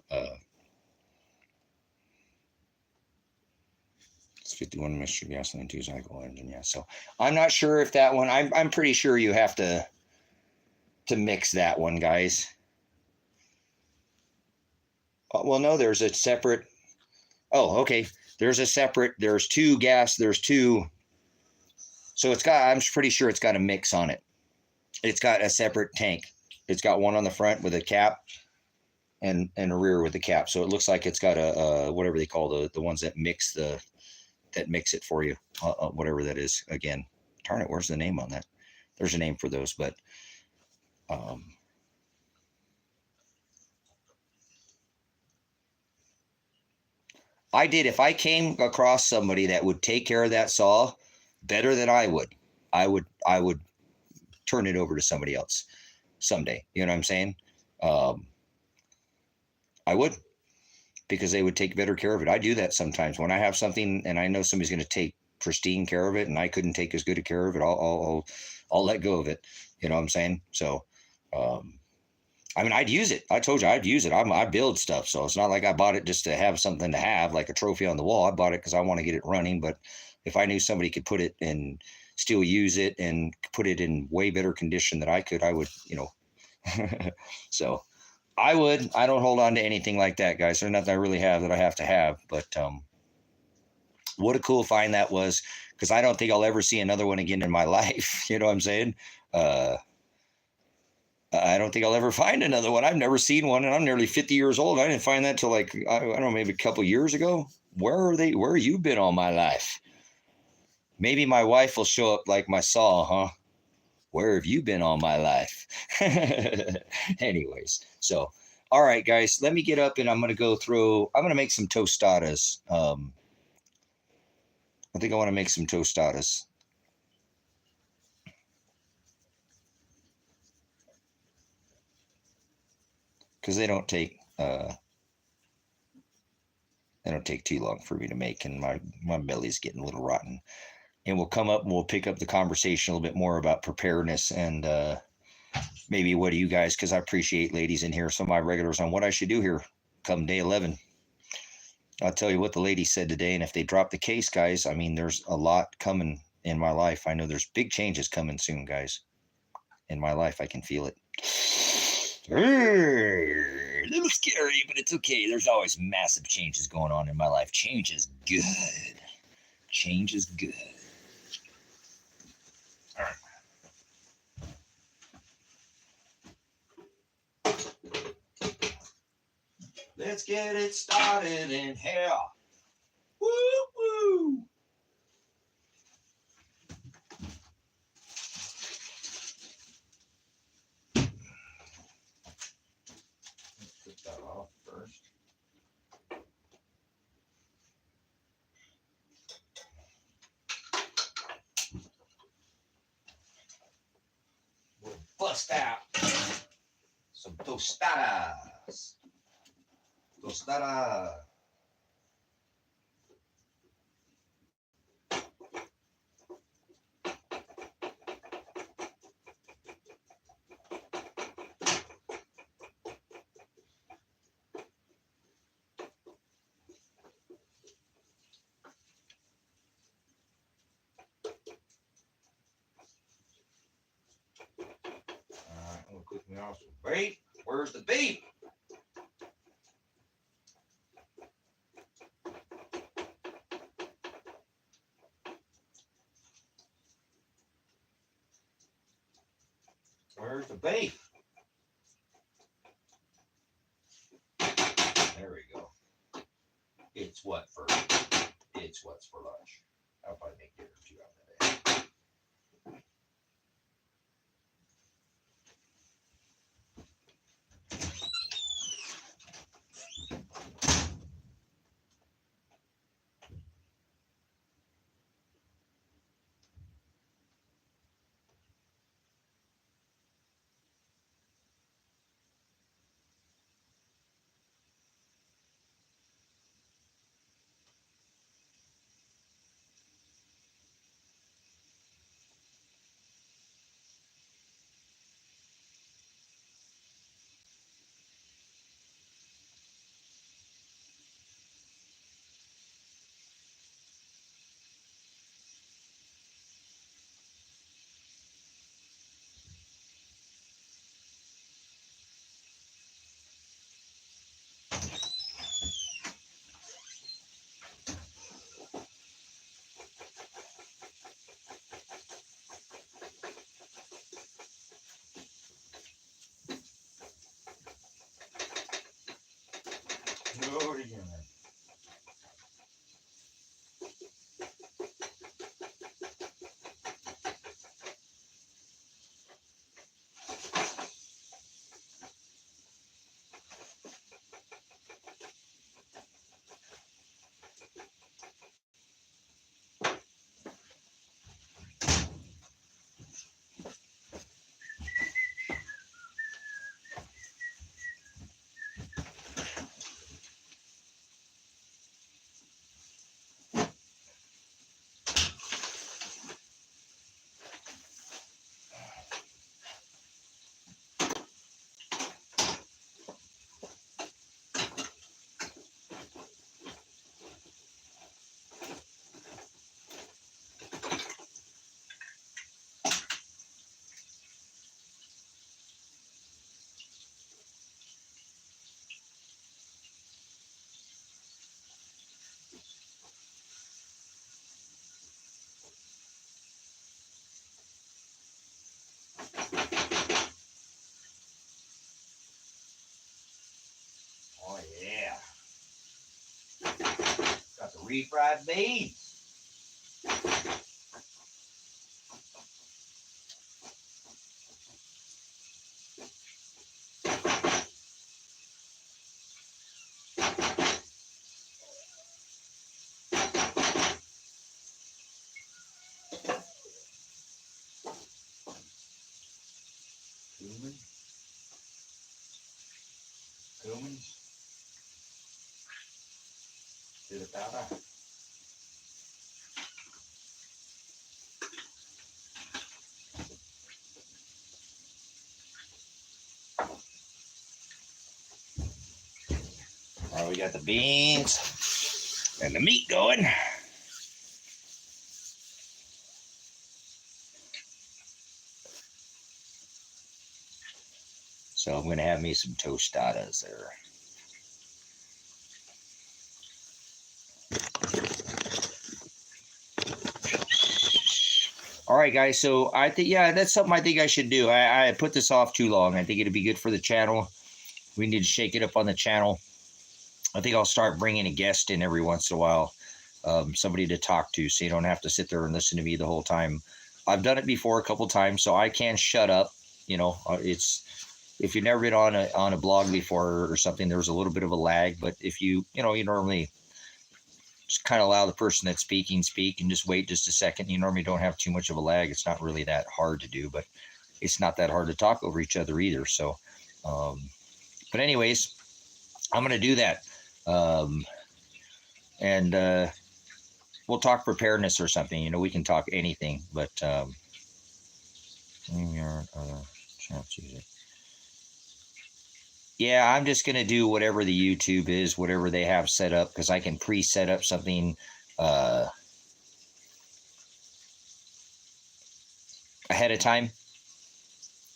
51 mixture gasoline, 2 cycle engine. Yeah. So I'm not sure if that one, I'm pretty sure you have to mix that one, guys. Well, no, there's a separate. Oh, okay. There's two gas. There's two. So I'm pretty sure it's got a mix on it. It's got a separate tank. It's got one on the front with a cap and a rear with the cap. So it looks like it's got a whatever they call the ones that mix it for you, whatever that is. Again, darn it, where's the name on that? There's a name for those, but if I came across somebody that would take care of that saw better than I would turn it over to somebody else someday. You know what I'm saying? I would, because they would take better care of it. I do that sometimes when I have something and I know somebody's going to take pristine care of it and I couldn't take as good a care of it. I'll let go of it. You know what I'm saying? So, I mean, I'd use it. I told you I'd use it. I build stuff. So it's not like I bought it just to have something to have, like a trophy on the wall. I bought it because I want to get it running. But if I knew somebody could put it and still use it and put it in way better condition than I could, I would, so I would. I don't hold on to anything like that, guys. There's nothing I really have that I have to have. But what a cool find that was, because I don't think I'll ever see another one again in my life. You know what I'm saying? I don't think I'll ever find another one. I've never seen one, and I'm nearly 50 years old. I didn't find that till like, I don't know, maybe a couple years ago. Where have you been all my life? Maybe my wife will show up like my saw, huh? Where have you been all my life? Anyways, so, all right, guys, let me get up and I'm going to make some tostadas. I think I want to make some tostadas. Because they don't take too long for me to make, and my belly's getting a little rotten. And we'll come up and we'll pick up the conversation a little bit more about preparedness and maybe what do you guys, because I appreciate ladies in here, some of my regulars, on what I should do here come day 11. I'll tell you what the lady said today, and if they drop the case, guys, I mean, there's a lot coming in my life. I know there's big changes coming soon, guys. In my life, I can feel it. A little scary, but it's okay. There's always massive changes going on in my life. Change is good. Change is good. All right. Let's get it started in hell. Woo woo. Let's put that off first. We'll bust out some tostadas. Tostada. Alright, I'm gonna cook me off some beef. Where's the beef? Where's the beef? There we go. It's what's for lunch. I'll probably make dinner too out of that. refried beans. Cumin. To the powder. All right, we got the beans and the meat going. So I'm going to have me some tostadas there. All right, guys. So I think, yeah, that's something I think I should do. I put this off too long. I think it'd be good for the channel. We need to shake it up on the channel. I think I'll start bringing a guest in every once in a while, somebody to talk to, so you don't have to sit there and listen to me the whole time. I've done it before a couple times, so I can shut up. You know, it's if you've never been on a blog before or something, there's a little bit of a lag. But if you normally just kind of allow the person that's speaking speak and just wait just a second. You normally don't have too much of a lag. It's not really that hard to do, but it's not that hard to talk over each other either. So, but anyways, I'm going to do that. And we'll talk preparedness or something. You know, we can talk anything, but yeah, I'm just going to do whatever the YouTube is, whatever they have set up, because I can pre-set up something ahead of time,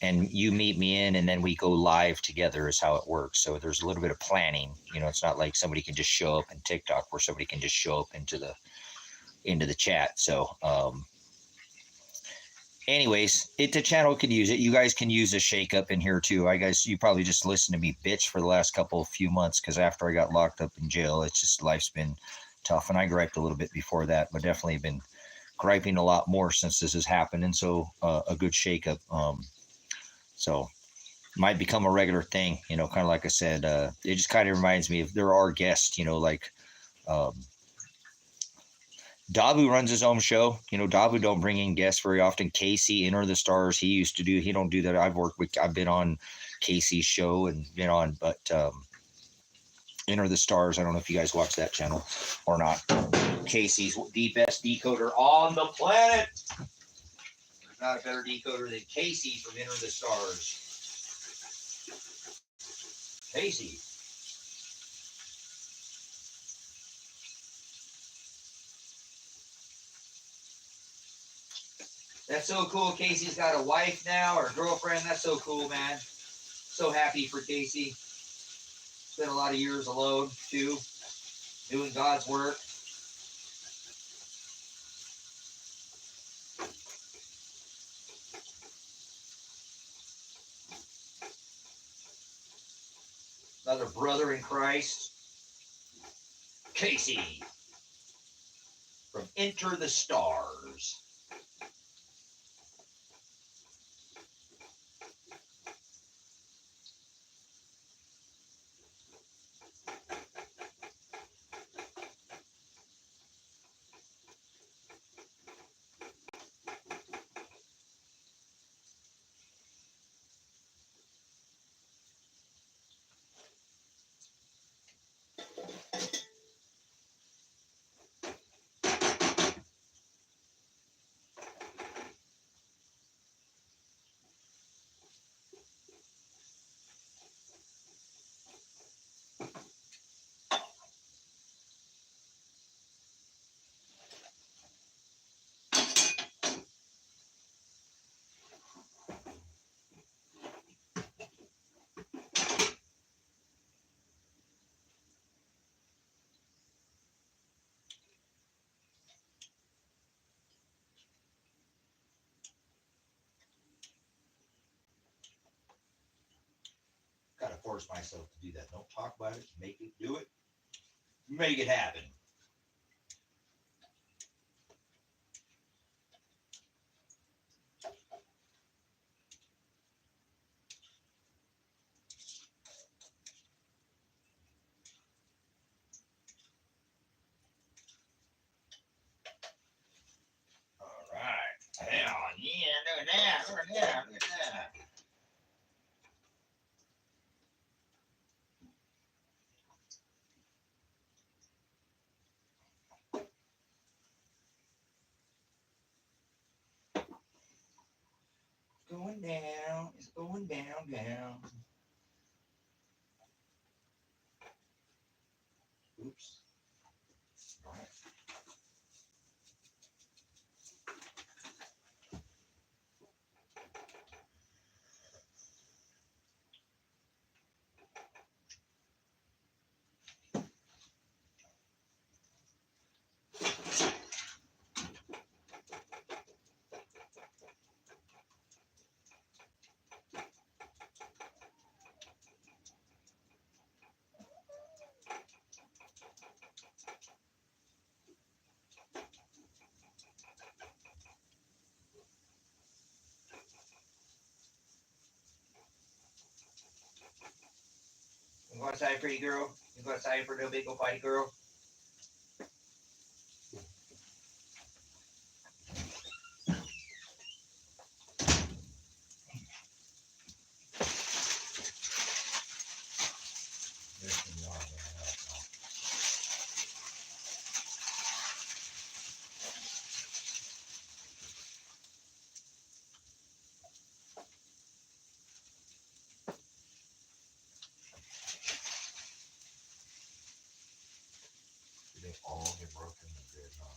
and you meet me in, and then we go live together is how it works. So there's a little bit of planning. You know, it's not like somebody can just show up in TikTok where somebody can just show up into the chat. So anyways, the channel can use it. You guys can use a shake up in here too. You probably just listened to me bitch for the last few months, because after I got locked up in jail, it's just life's been tough, and I griped a little bit before that, but definitely been griping a lot more since this has happened. And so a good shake up. So might become a regular thing, you know, kind of like I said, it just kind of reminds me of there are guests, you know, like Dabu runs his own show. You know, Dabu don't bring in guests very often. Casey, Enter the Stars, he don't do that. I've been on Casey's show and been on, but Enter the Stars, I don't know if you guys watch that channel or not. Casey's the best decoder on the planet. There's not a better decoder than Casey from Enter the Stars. Casey. That's so cool. Casey's got a wife now or a girlfriend. That's so cool, man. So happy for Casey. Spent a lot of years alone, too, doing God's work. Another brother in Christ. Casey from Enter the Stars. Gotta force myself to do that. Don't talk about it. Make it. Do it. Make it happen. down. It's going down, down. Oops. All right. You go outside, pretty girl. You go outside for a little bit. Go fight, girl. They all get broken and good, huh?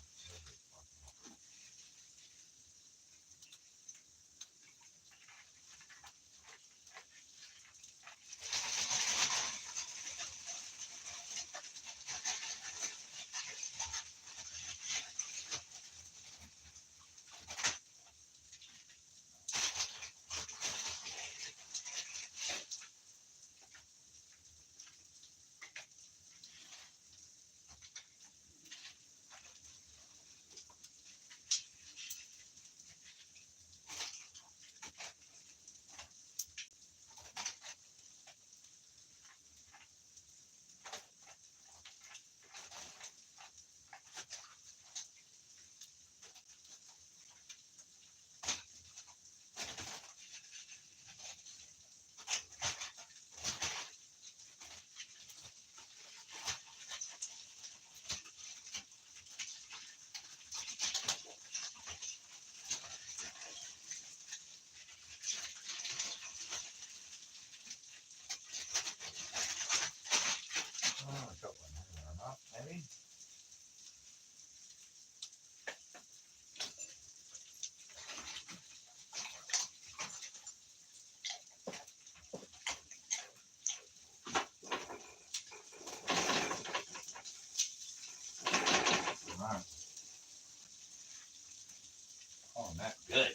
Oh, a couple in there, not maybe. All right. Oh, that's good.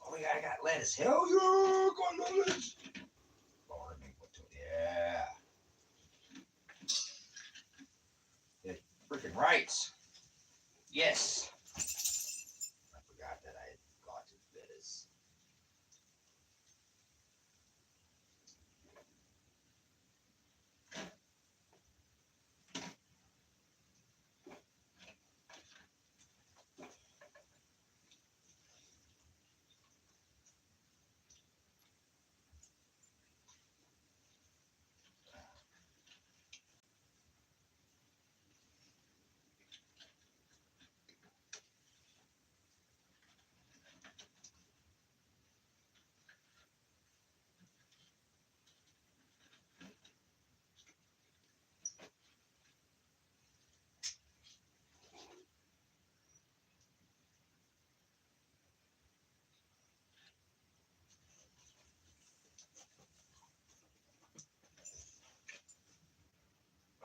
Oh, yeah, I got lettuce. Hell yeah, got lettuce. Lord, yeah. It freaking rights. Yes. I forgot that I had got to lettuce.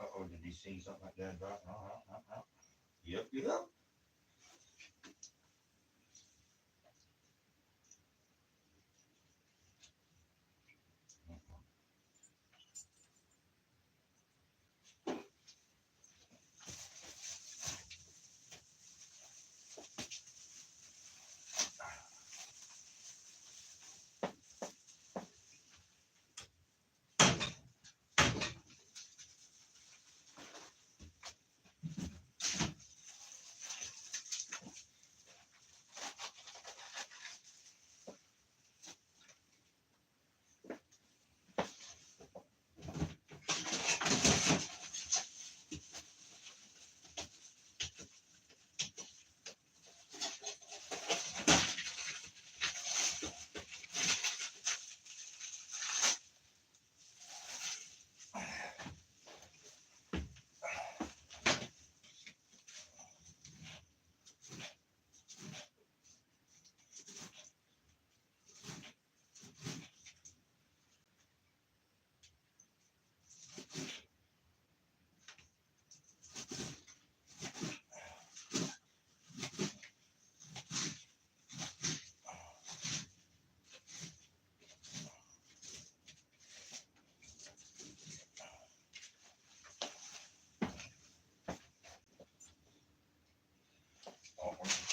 Uh-oh, did you see something like that drop? No, no, no, no. Yep, yep.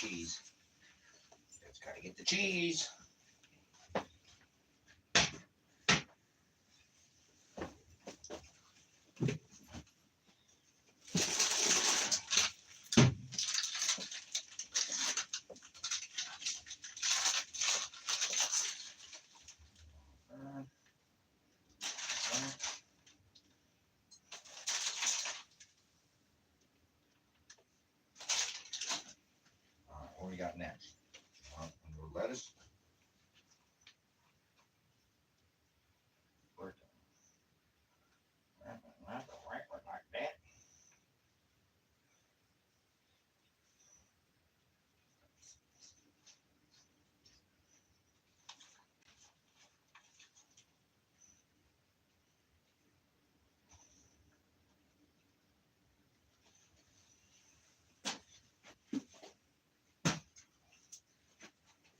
cheese. Just gotta get the cheese. What do we got next? Lettuce. Like that.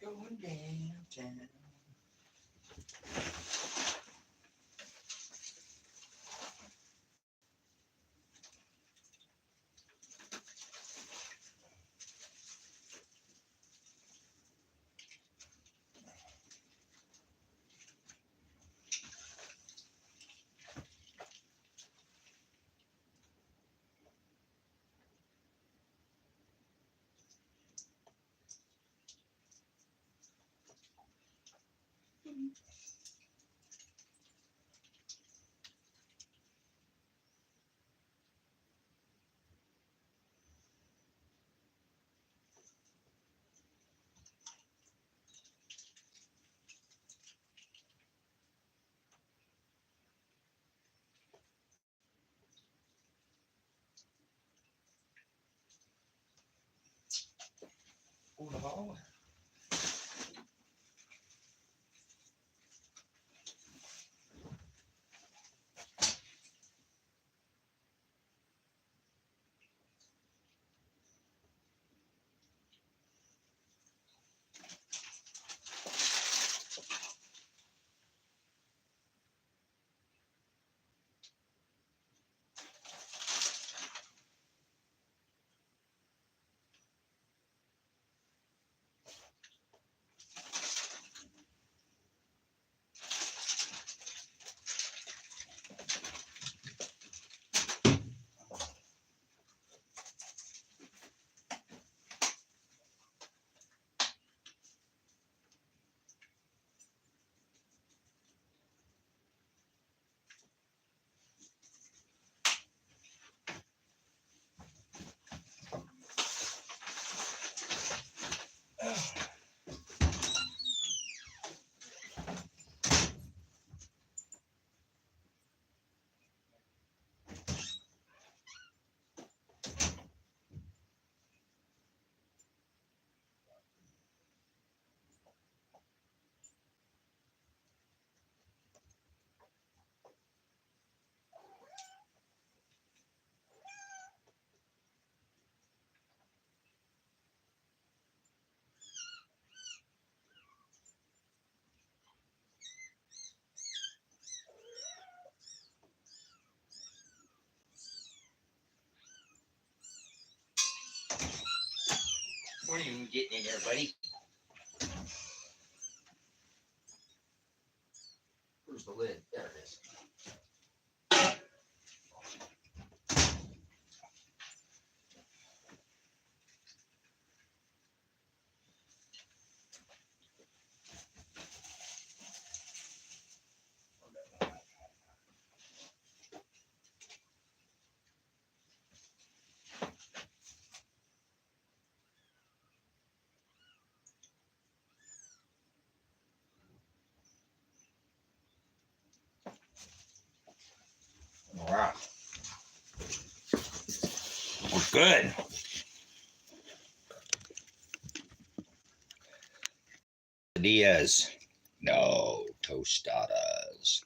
Going downtown. Oh, what are you getting in there, buddy? Where's the lid? There it is. All right. We're good. Diaz. No, tostadas.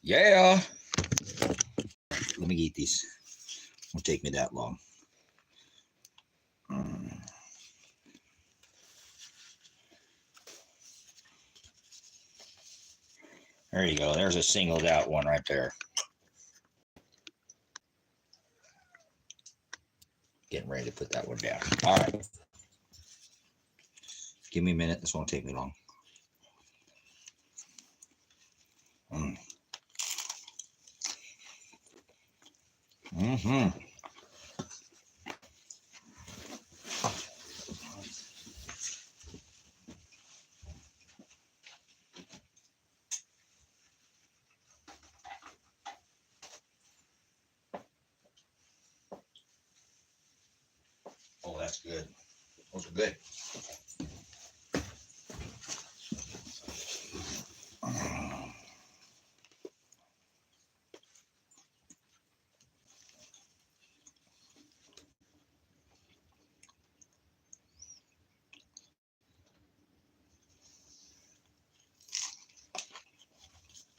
Yeah. Let me eat these. Won't take me that long. There you go. There's a singled out one right there. getting ready to put that one down. All right. Give me a minute. This won't take me long. Mm-hmm. Oh, that's good. Those are good.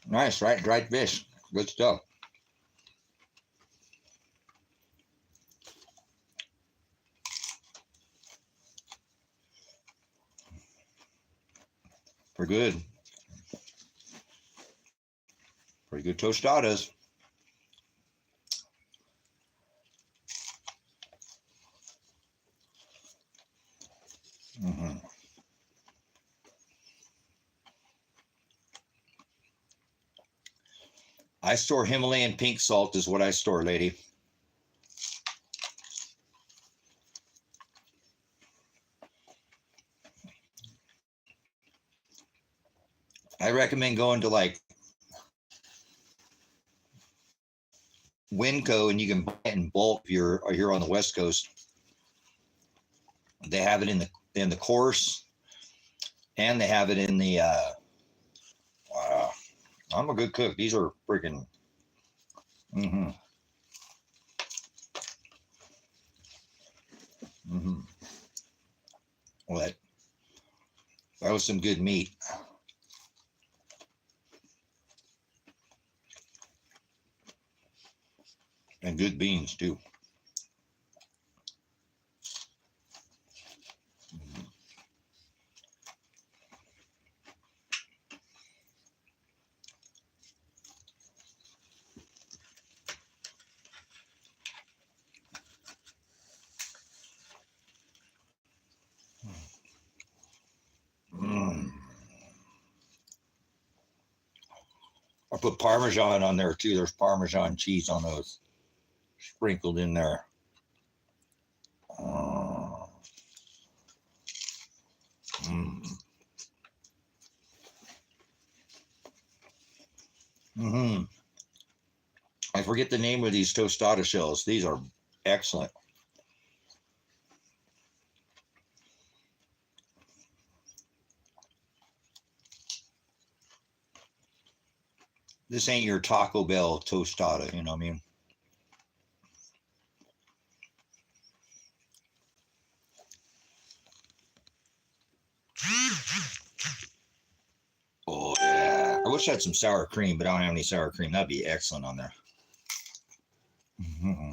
Nice, right? Dried fish. Good stuff. Pretty good. Pretty good tostadas. Mm-hmm. I store Himalayan pink salt is what I store, lady. I recommend going to like Winco, and you can buy it in bulk if you're here on the West Coast. They have it in the course, and they have it in the. I'm a good cook. These are freaking. Mm-hmm. Mm-hmm. Well, that was some good meat. And good beans too. Mm. I put Parmesan on there too. There's Parmesan cheese on those sprinkled in there. Mm. Mm-hmm. I forget the name of these tostada shells. These are excellent. This ain't your Taco Bell tostada, you know what I mean? Oh yeah. I wish I had some sour cream, but I don't have any sour cream. That'd be excellent on there. Mm-hmm.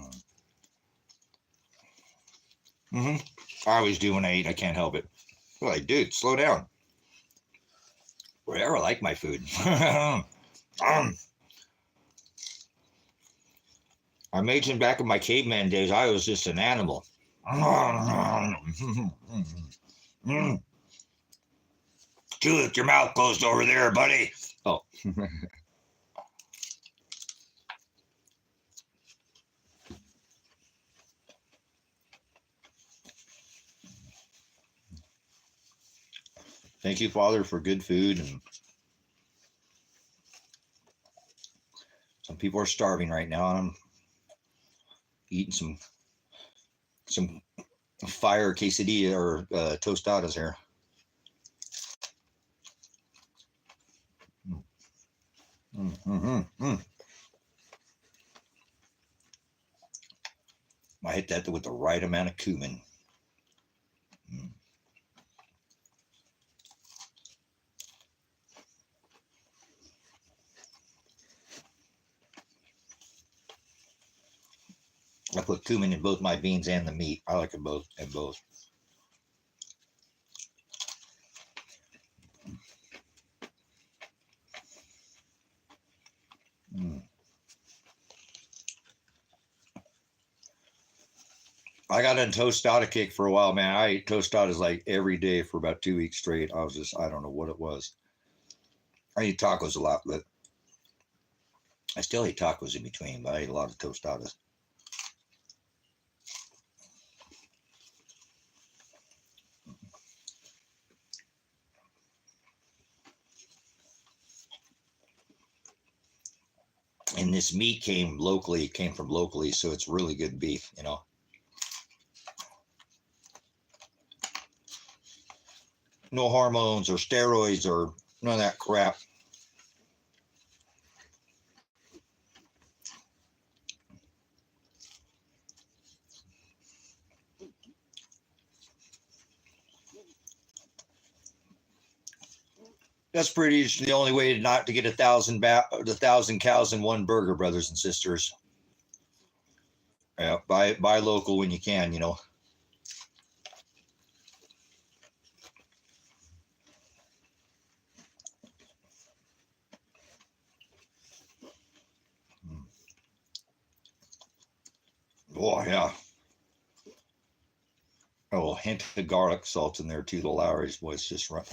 Mm-hmm. I always do when I eat. I can't help it. Well, like, dude, slow down. Whatever, I like my food. I imagine back in my caveman days, I was just an animal. Judith, your mouth closed over there, buddy. Oh. Thank you, Father, for good food. And some people are starving right now, and I'm eating some fire quesadilla or tostadas here. Mm-hmm. I hit that with the right amount of cumin. Mm. I put cumin in both my beans and the meat. I like it both and both. Mm. I got on tostada kick for a while, man. I ate tostadas like every day for about 2 weeks straight. I don't know what it was. I eat tacos a lot, but I still eat tacos in between, but I ate a lot of tostadas. And this meat came from locally, so it's really good beef, you know. No hormones or steroids or none of that crap. That's pretty the only way not to get a thousand cows in one burger, brothers and sisters. Yeah, buy local when you can, you know. Oh yeah. Oh, hint of garlic salt in there too. The Lowry's voice just right.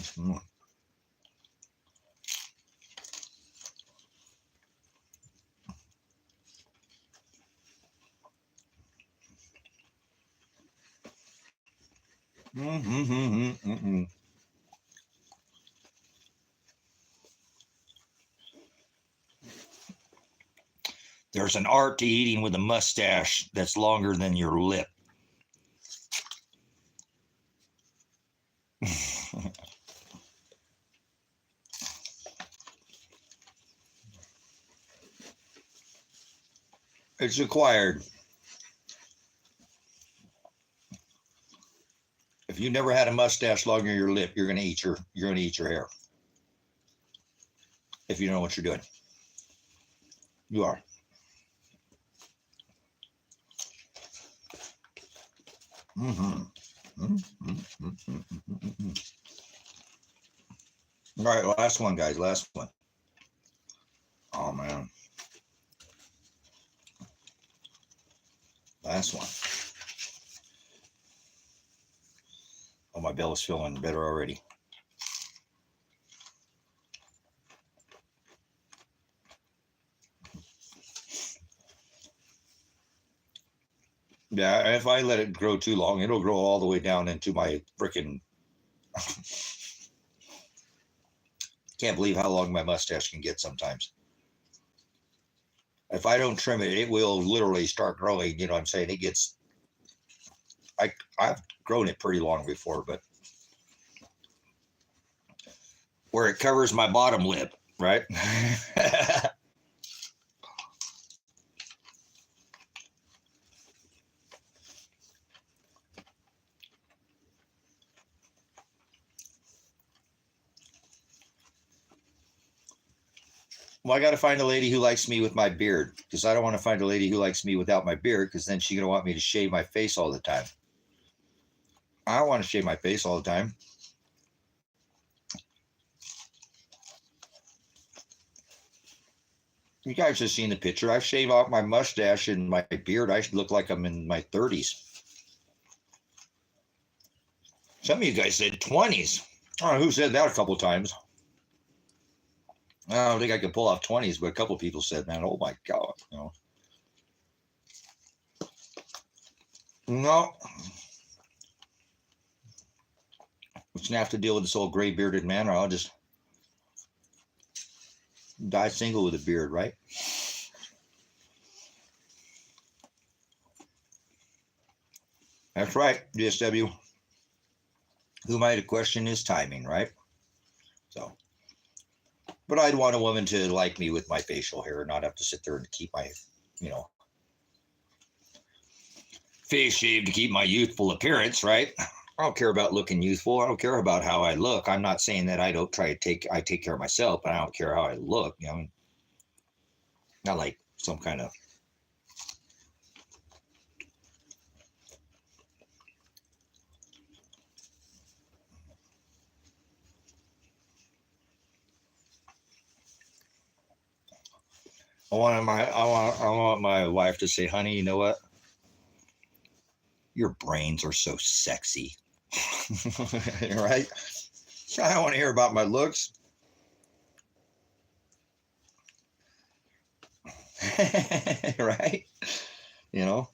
There's an art to eating with a mustache that's longer than your lip. It's required. If you never had a mustache longer than your lip, you're gonna eat your hair. If you know what you're doing, you are. All right, last one, guys. Last one. Oh man, last one. Oh, my belly's feeling better already. Yeah, if I let it grow too long, it'll grow all the way down into my freaking. Can't believe how long my mustache can get sometimes. If I don't trim it, it will literally start growing. You know what I'm saying? It gets. I've grown it pretty long before, but where it covers my bottom lip, right? Well, I got to find a lady who likes me with my beard because I don't want to find a lady who likes me without my beard because then she's going to want me to shave my face all the time. I don't want to shave my face all the time. You guys have seen the picture. I shave off my mustache and my beard. I look like I'm in my 30s. Some of you guys said 20s. I don't know who said that a couple of times. I don't think I can pull off 20s, but a couple of people said, man, oh my God. You know. No. We're going to have to deal with this old gray bearded man, or I'll just die single with a beard, right? That's right, DSW. Who might have questioned his timing, right? So, but I'd want a woman to like me with my facial hair, not have to sit there and keep my, you know, face shaved to keep my youthful appearance, right? I don't care about looking youthful. I don't care about how I look. I'm not saying that I take care of myself, but I don't care how I look. You know, not like some kind of. I want my wife to say, honey, you know what? Your brains are so sexy. Right? I don't want to hear about my looks. Right? You know,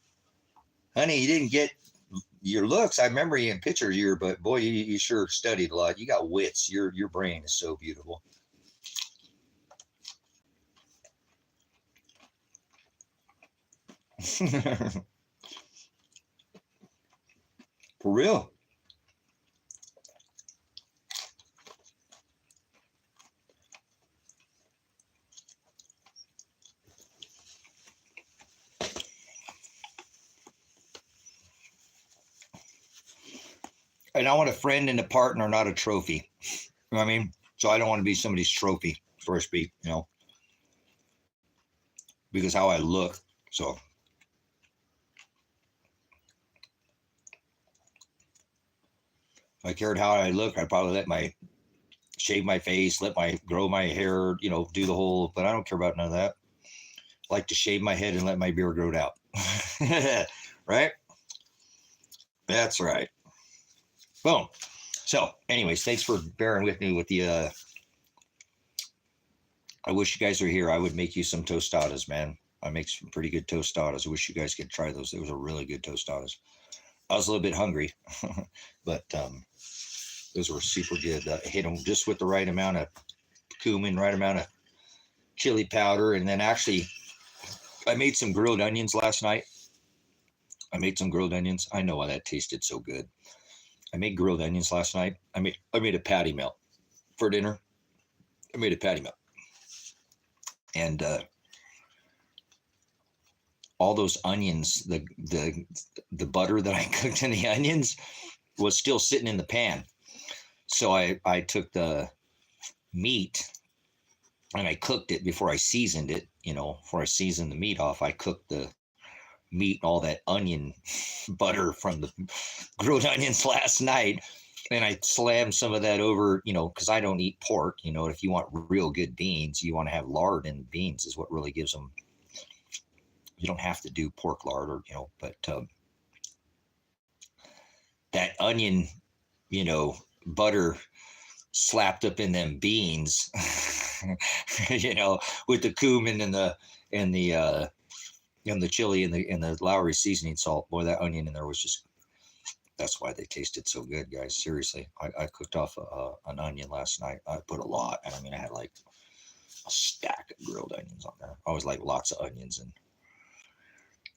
honey, you didn't get your looks. I remember you in pictures, but boy, you sure studied a lot. You got wits. Your brain is so beautiful. For real. And I want a friend and a partner, not a trophy. You know what I mean? So I don't want to be somebody's trophy, so to speak, you know, because how I look. So if I cared how I look, I'd probably shave my face, grow my hair, you know, do the whole, but I don't care about none of that. I like to shave my head and let my beard grow out. Right? That's right. Boom. So, anyways, thanks for bearing with me with the. I wish you guys were here. I would make you some tostadas, man. I make some pretty good tostadas. I wish you guys could try those. Those are really good tostadas. I was a little bit hungry, but those were super good. I hit them just with the right amount of cumin, right amount of chili powder, and then actually, I made some grilled onions last night. I know why that tasted so good. I made grilled onions last night. I made a patty melt for dinner. I made a patty melt, and all those onions, the butter that I cooked in the onions was still sitting in the pan. So I took the meat and I cooked it before I seasoned it. You know, before I seasoned the meat off, I cooked the meat, all that onion butter from the grilled onions last night. And I slammed some of that over, you know, because I don't eat pork. You know, if you want real good beans, you want to have lard in beans is what really gives them. You don't have to do pork lard or, you know, but that onion, you know, butter slapped up in them beans, you know, with the cumin and the chili and the Lowry seasoning salt. Boy, that onion in there was just, that's why they tasted so good, guys. Seriously, I cooked off an onion last night. I put a lot. I mean, I had like a stack of grilled onions on there. I always like lots of onions, and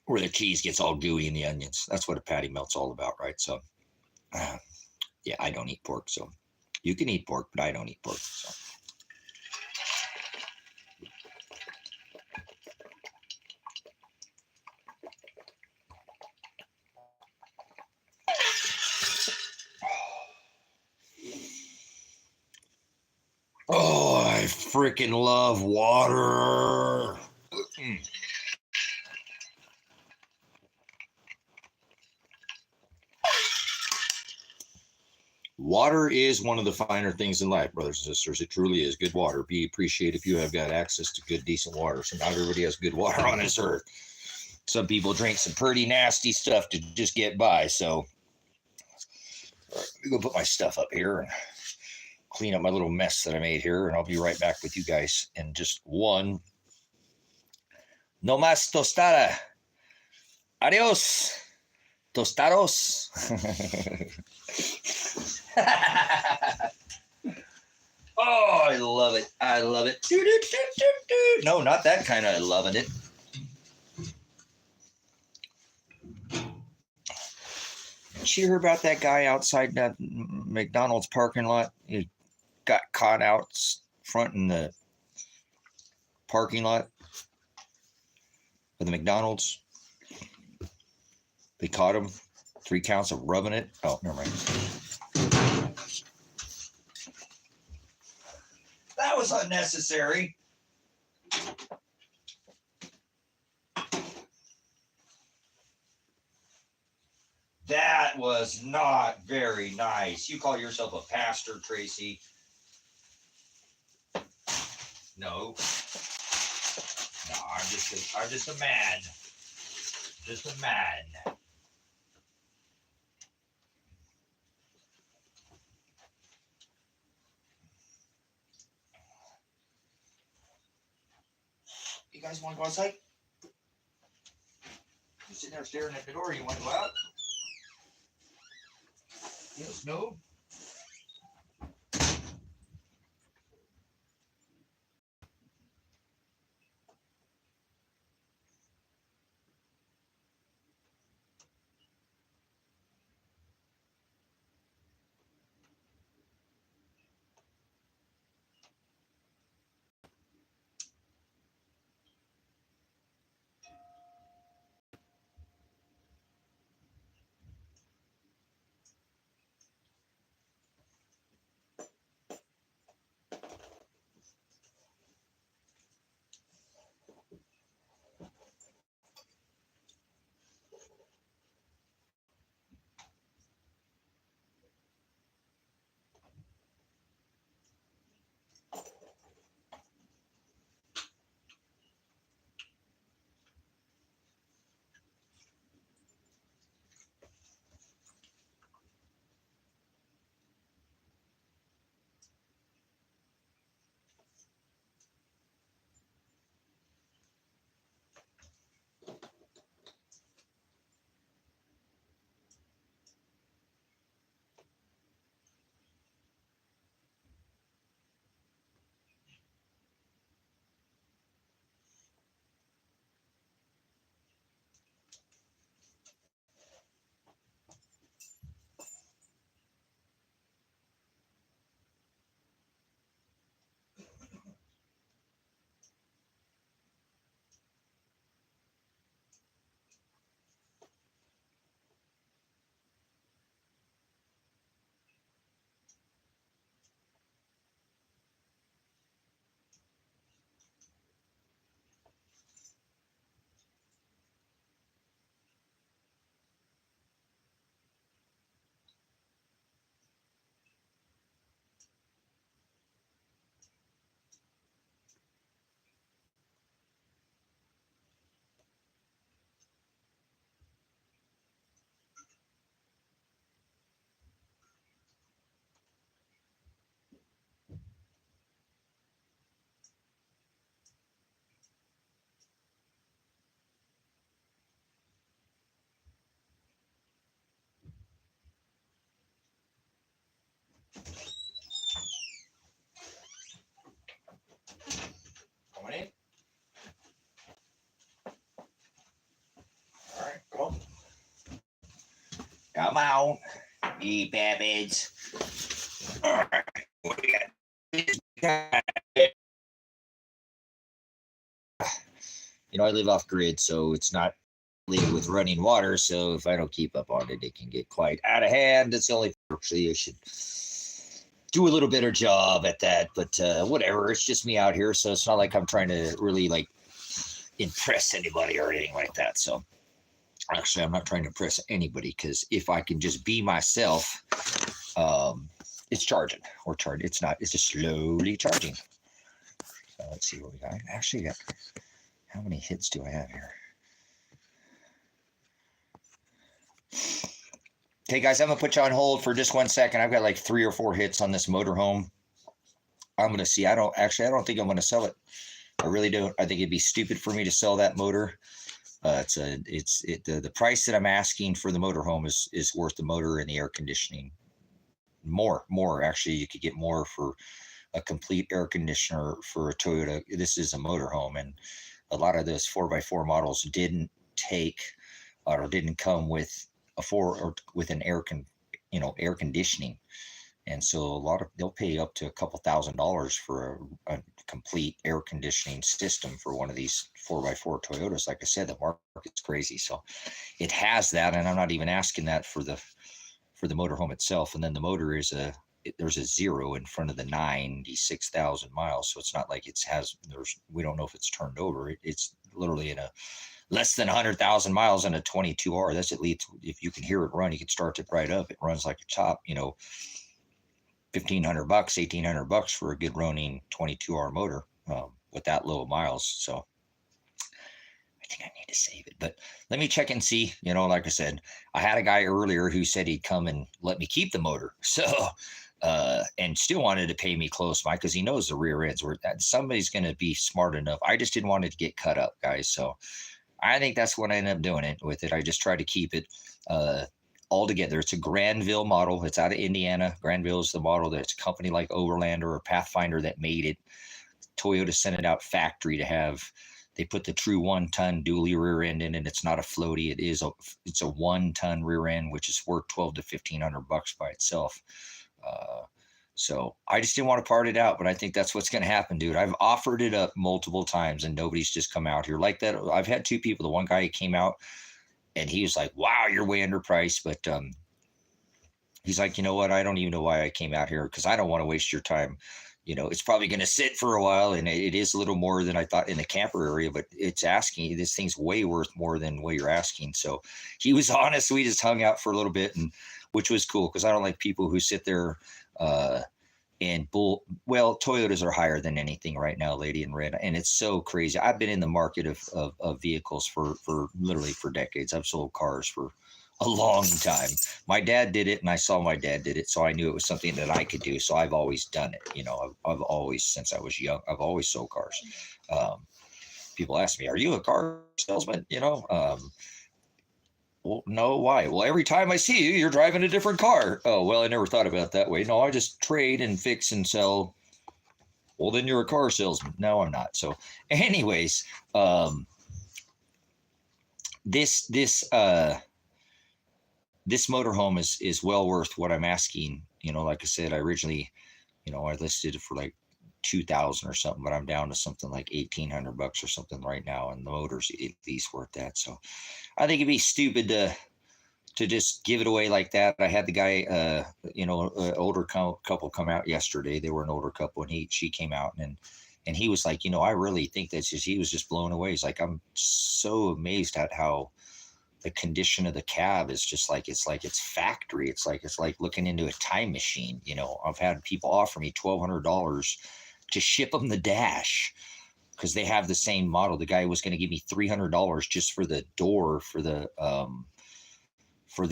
where the cheese gets all gooey in the onions. That's what a patty melt's all about, right? So, yeah, I don't eat pork. So you can eat pork, but I don't eat pork. So. Oh, I freaking love water. Water is one of the finer things in life, brothers and sisters. It truly is. Good water. Be appreciated if you have got access to good, decent water. So not everybody has good water on this earth. Some people drink some pretty nasty stuff to just get by. So let me go put my stuff up here and clean up my little mess that I made here, and I'll be right back with you guys in just one. No más tostada. Adios, tostados. Oh, I love it. I love it. No, not that kind of loving it. Did you hear about that guy outside that McDonald's parking lot? He got caught out front in the parking lot of the McDonald's. They caught him. 3 counts of rubbing it. Oh, never mind. That was unnecessary. That was not very nice. You call yourself a pastor, Tracy? No. No, I'm just a man. Just a man. guys want to go outside? You're sitting there staring at the door. You want to go out? Yes, no. Come on in. All right, go. Come on, you babies. All right, what do you got? I live off grid, so it's not with running water. So if I don't keep up on it, it can get quite out of hand. It's only actually I should do a little better job at that, but whatever. It's just me out here, so it's not like I'm trying to really like impress anybody or anything like that. So actually, I'm not trying to impress anybody because if I can just be myself, it's charging or charging. It's not. It's just slowly charging. So let's see what we got. Actually, how many hits do I have here? Okay, guys, I'm going to put you on hold for just 1 second. I've got like 3 or 4 hits on this motorhome. I'm going to see. I don't think I'm going to sell it. I really don't. I think it'd be stupid for me to sell that motor. The price that I'm asking for the motorhome is worth the motor and the air conditioning. More. Actually, you could get more for a complete air conditioner for a Toyota. This is a motorhome, and a lot of those 4x4 models didn't take or didn't come with an air conditioning, and so they'll pay up to a couple $1,000s for a complete air conditioning system for one of these 4x4 Toyotas. Like I said, the market's crazy, so it has that, and I'm not even asking that for the motorhome itself. And then the motor there's a 0 in front of the 96,000 miles. So it's not like we don't know if it's turned over. It's literally in a less than 100,000 miles in a 22R. That's at least, if you can hear it run, you can start it right up. It runs like a top, $1,500, $1,800 for a good running 22R motor with that low miles. So I think I need to save it, but let me check and see. Like I said, I had a guy earlier who said he'd come and let me keep the motor. So and still wanted to pay me close, Mike, because he knows the rear ends were that somebody's going to be smart enough. I just didn't want it to get cut up, guys. So I think that's what I ended up doing it with it. I just tried to keep it all together. It's a Granville model. It's out of Indiana. Granville is the model. That's a company like Overlander or Pathfinder that made it. Toyota sent it out factory to have. They put the true 1-ton dually rear end in it. It's not a floaty. It's a 1-ton rear end, which is worth $1,200 to $1,500 by itself. So I just didn't want to part it out, but I think that's what's going to happen, dude. I've offered it up multiple times and nobody's just come out here like that. I've had two people. The one guy came out and he was like, wow, you're way underpriced. But he's like, you know what? I don't even know why I came out here because I don't want to waste your time. It's probably going to sit for a while, and it is a little more than I thought in the camper area, but it's asking, this thing's way worth more than what you're asking. So he was honest. We just hung out for a little bit, and which was cool because I don't like people who sit there and Toyotas are higher than anything right now, lady in red. And it's so crazy. I've been in the market of vehicles for literally for decades. I've sold cars for a long time. My dad did it and I saw my dad did it. So I knew it was something that I could do. So I've always done it. I've always, since I was young, I've always sold cars. People ask me, are you a car salesman? Well, no, why? Well, every time I see you, you're driving a different car. Oh, well, I never thought about it that way. No, I just trade and fix and sell. Well, then you're a car salesman. No, I'm not. So anyways, this motorhome is well worth what I'm asking. Like I said, I originally, I listed it for like 2,000 or something, but I'm down to something like $1,800 or something right now, and the motor's at least worth that. So I think it'd be stupid to just give it away like that. I had the guy, older couple come out yesterday. They were an older couple, and she came out and he was like, I really think that's just, he was just blown away. He's like, I'm so amazed at how the condition of the cab is just like it's factory. It's like looking into a time machine. I've had people offer me $1,200 to ship them the dash because they have the same model. The guy was going to give me $300 just for the door for the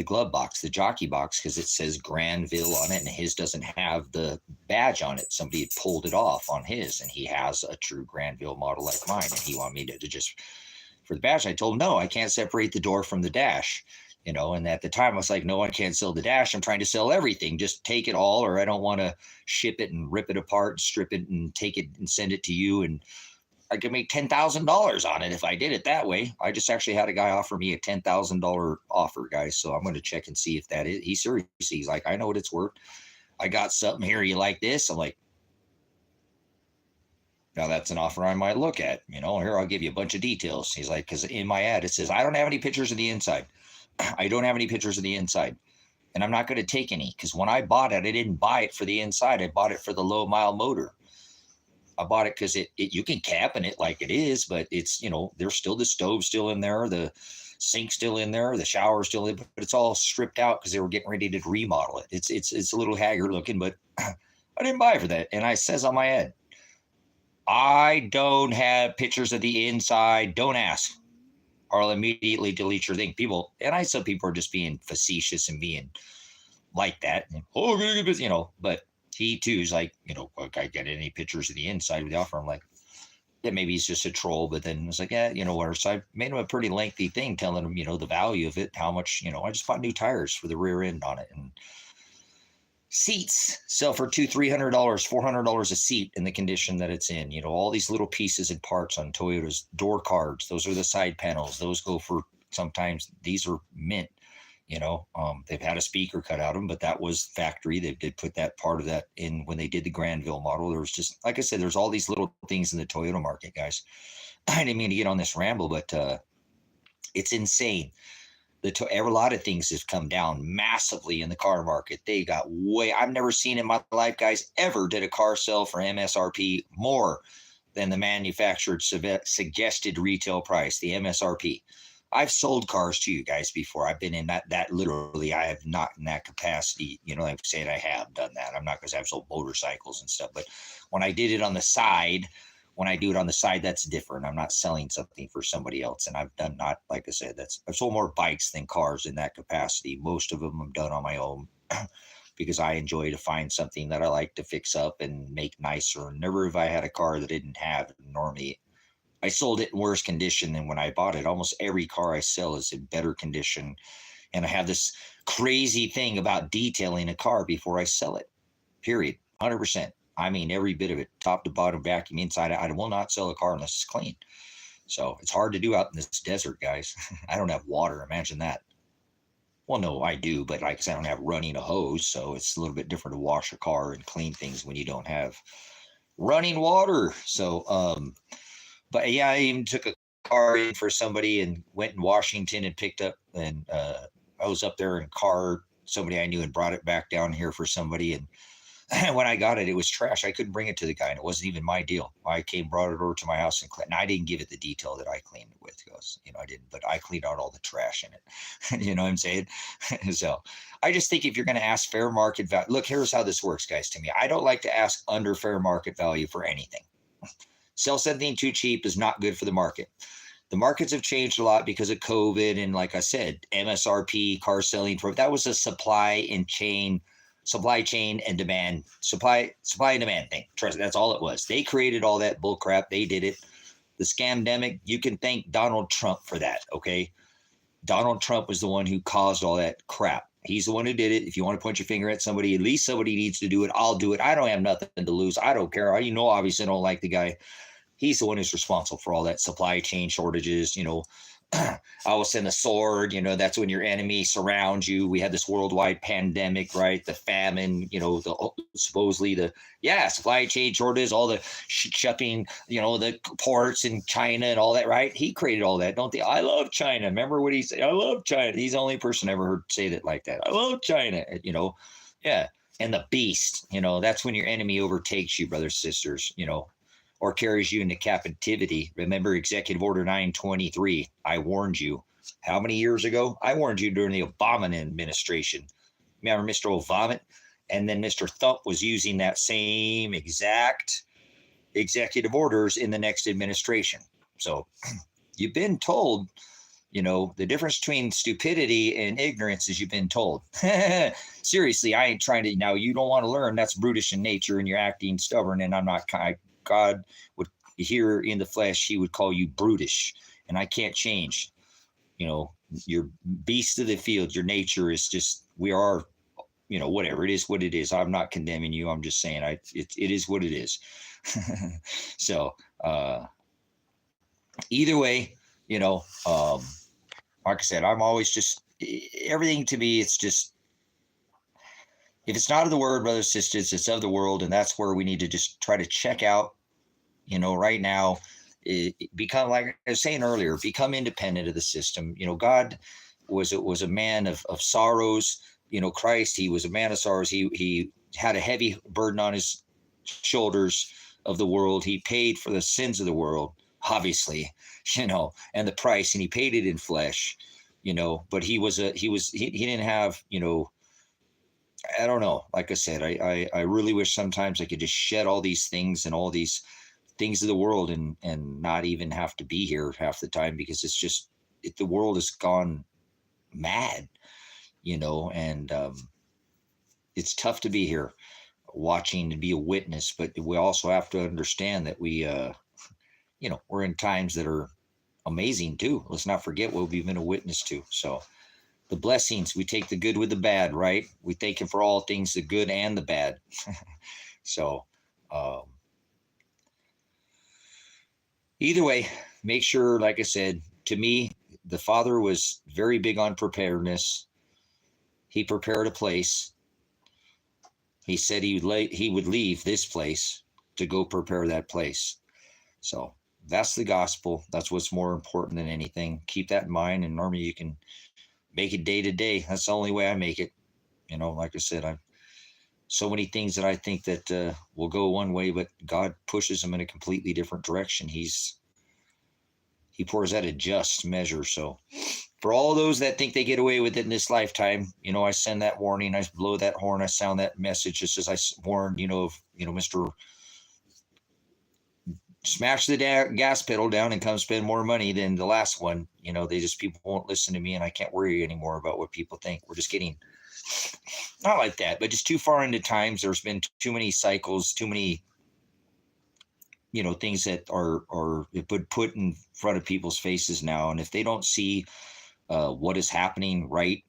glove box, the jockey box, because it says Granville on it, and his doesn't have the badge on it. Somebody had pulled it off on his, and he has a true Granville model like mine, and he wanted me to just for the badge. I told him, no, I can't separate the door from the dash. And at the time I was like, no, I can't sell the dash. I'm trying to sell everything. Just take it all, or I don't want to ship it and rip it apart, strip it and take it and send it to you. And I could make $10,000 on it if I did it that way. I just actually had a guy offer me a $10,000 offer, guys. So I'm going to check and see if that is. He's serious. He's like, I know what it's worth. I got something here. You like this? I'm like, now that's an offer I might look at. Here, I'll give you a bunch of details. He's like, because in my ad, it says, I don't have any pictures of the inside. I don't have any pictures of the inside. And I'm not going to take any, because when I bought it, I didn't buy it for the inside. I bought it for the low mile motor. I bought it because you can cap in it like it is, but it's, there's still the stove still in there, the sink still in there, the shower still in, but it's all stripped out because they were getting ready to remodel it. It's a little haggard looking, but I didn't buy it for that. And I says on my ad, I don't have pictures of the inside. Don't ask, or I'll immediately delete your thing. People, and I said people are just being facetious and being like that. And, but he too is like, can I get any pictures of the inside of the offer? I'm like, yeah, maybe he's just a troll. But then it's like, yeah, whatever. So I made him a pretty lengthy thing telling him, the value of it, how much, I just bought new tires for the rear end on it. And seats sell for $200-$300, $400 a seat in the condition that it's in. All these little pieces and parts on Toyota's door cards. Those are the side panels. Those go for, sometimes these are mint. They've had a speaker cut out of them, but that was factory. They did put that part of that in when they did the Granville model. There was just, like I said, there's all these little things in the Toyota market, guys. I didn't mean to get on this ramble, but it's insane. A lot of things have come down massively in the car market. They got I've never seen in my life, guys, ever did a car sell for MSRP more than the manufactured suggested retail price, the MSRP. I've sold cars to you guys before. I've been in that literally, I have not in that capacity, like I'm saying, I have done that. I'm not, because I've sold motorcycles and stuff, but when I did it on the side, when I do it on the side, that's different. I'm not selling something for somebody else. And I've done not, like I said, I've sold more bikes than cars in that capacity. Most of them I've done on my own. because I enjoy to find something that I like to fix up and make nicer. Never have I had a car that didn't have normally. I sold it in worse condition than when I bought it. Almost every car I sell is in better condition. And I have this crazy thing about detailing a car before I sell it, period. 100%. I mean, every bit of it, top to bottom, vacuum, inside out. I will not sell a car unless it's clean. So it's hard to do out in this desert, guys. I don't have water. Imagine that. Well, no, I do, but like I said, I don't have running a hose. So it's a little bit different to wash a car and clean things when you don't have running water. So, but yeah, I even took a car in for somebody and went in Washington and picked up, and I was up there in car, somebody I knew, and brought it back down here for somebody. And when I got it, it was trash. I couldn't bring it to the guy, and it wasn't even my deal. I came, brought it over to my house, and I didn't give it the detail that I cleaned it with. Because, I didn't, but I cleaned out all the trash in it. You know what I'm saying? So I just think if you're going to ask fair market value, look, here's how this works, guys. To me, I don't like to ask under fair market value for anything. Sell something too cheap is not good for the market. The markets have changed a lot because of COVID, and like I said, MSRP, car selling, that was a supply chain and demand, supply and demand thing. Trust, that's all it was. They created all that bull crap. They did it. The scamdemic, you can thank Donald Trump for that, okay? Donald Trump was the one who caused all that crap. He's the one who did it. If you want to point your finger at somebody, at least somebody needs to do it. I'll do it. I don't have nothing to lose. I don't care. Obviously I don't like the guy. He's the one who's responsible for all that supply chain shortages. I will send a sword. That's when your enemy surrounds you. We had this worldwide pandemic, right? The famine, supposedly supply chain shortages, all the shipping, the ports in China and all that, right? He created all that, don't they? I love China. Remember what he said? I love China. He's the only person I ever heard say that like that. I love China, yeah. And the beast, that's when your enemy overtakes you, brothers, sisters, or carries you into captivity. Remember Executive Order 923. I warned you. How many years ago? I warned you during the Obama administration. Remember Mr. Obama? And then Mr. Thump was using that same exact executive orders in the next administration. So you've been told, the difference between stupidity and ignorance is you've been told. Seriously, I ain't trying to. Now, you don't want to learn. That's brutish in nature, and you're acting stubborn, and I'm not kind. God would, here in the flesh, he would call you brutish, and I can't change. Your beast of the field, your nature is just, we are, whatever it is, what it is. I'm not condemning you. I'm just saying it is what it is. So either way, like I said, I'm always just, everything to me, it's just, if it's not of the word, brothers, sisters, it's of the world. And that's where we need to just try to check out, right now, become, like I was saying earlier, become independent of the system. God was a man of sorrows. Christ, he was a man of sorrows. He had a heavy burden on his shoulders of the world. He paid for the sins of the world, obviously, and the price, and he paid it in flesh, but he didn't have, I don't know. Like I said, I really wish sometimes I could just shed all these things and all these things of the world and not even have to be here half the time, because it's just, the world has gone mad, and it's tough to be here watching and be a witness. But we also have to understand that we're in times that are amazing too. Let's not forget what we've been a witness to. So the blessings, we take the good with the bad, right? We thank him for all things, the good and the bad. So either way, make sure, like I said, to me, the Father was very big on preparedness. He prepared a place. He said he would leave this place to go prepare that place. So that's the gospel. That's what's more important than anything. Keep that in mind, and normally you can make it day to day. That's the only way I make it. Like I said, I've so many things that I think that will go one way, but God pushes them in a completely different direction. He pours out a just measure. So for all those that think they get away with it in this lifetime, I send that warning. I blow that horn. I sound that message just as I warned, of, Mr. smash the gas pedal down and come spend more money than the last one. People won't listen to me, and I can't worry anymore about what people think. We're just getting, not like that, but just too far into times. There's been too many cycles, too many, things that are put in front of people's faces now. And if they don't see what is happening right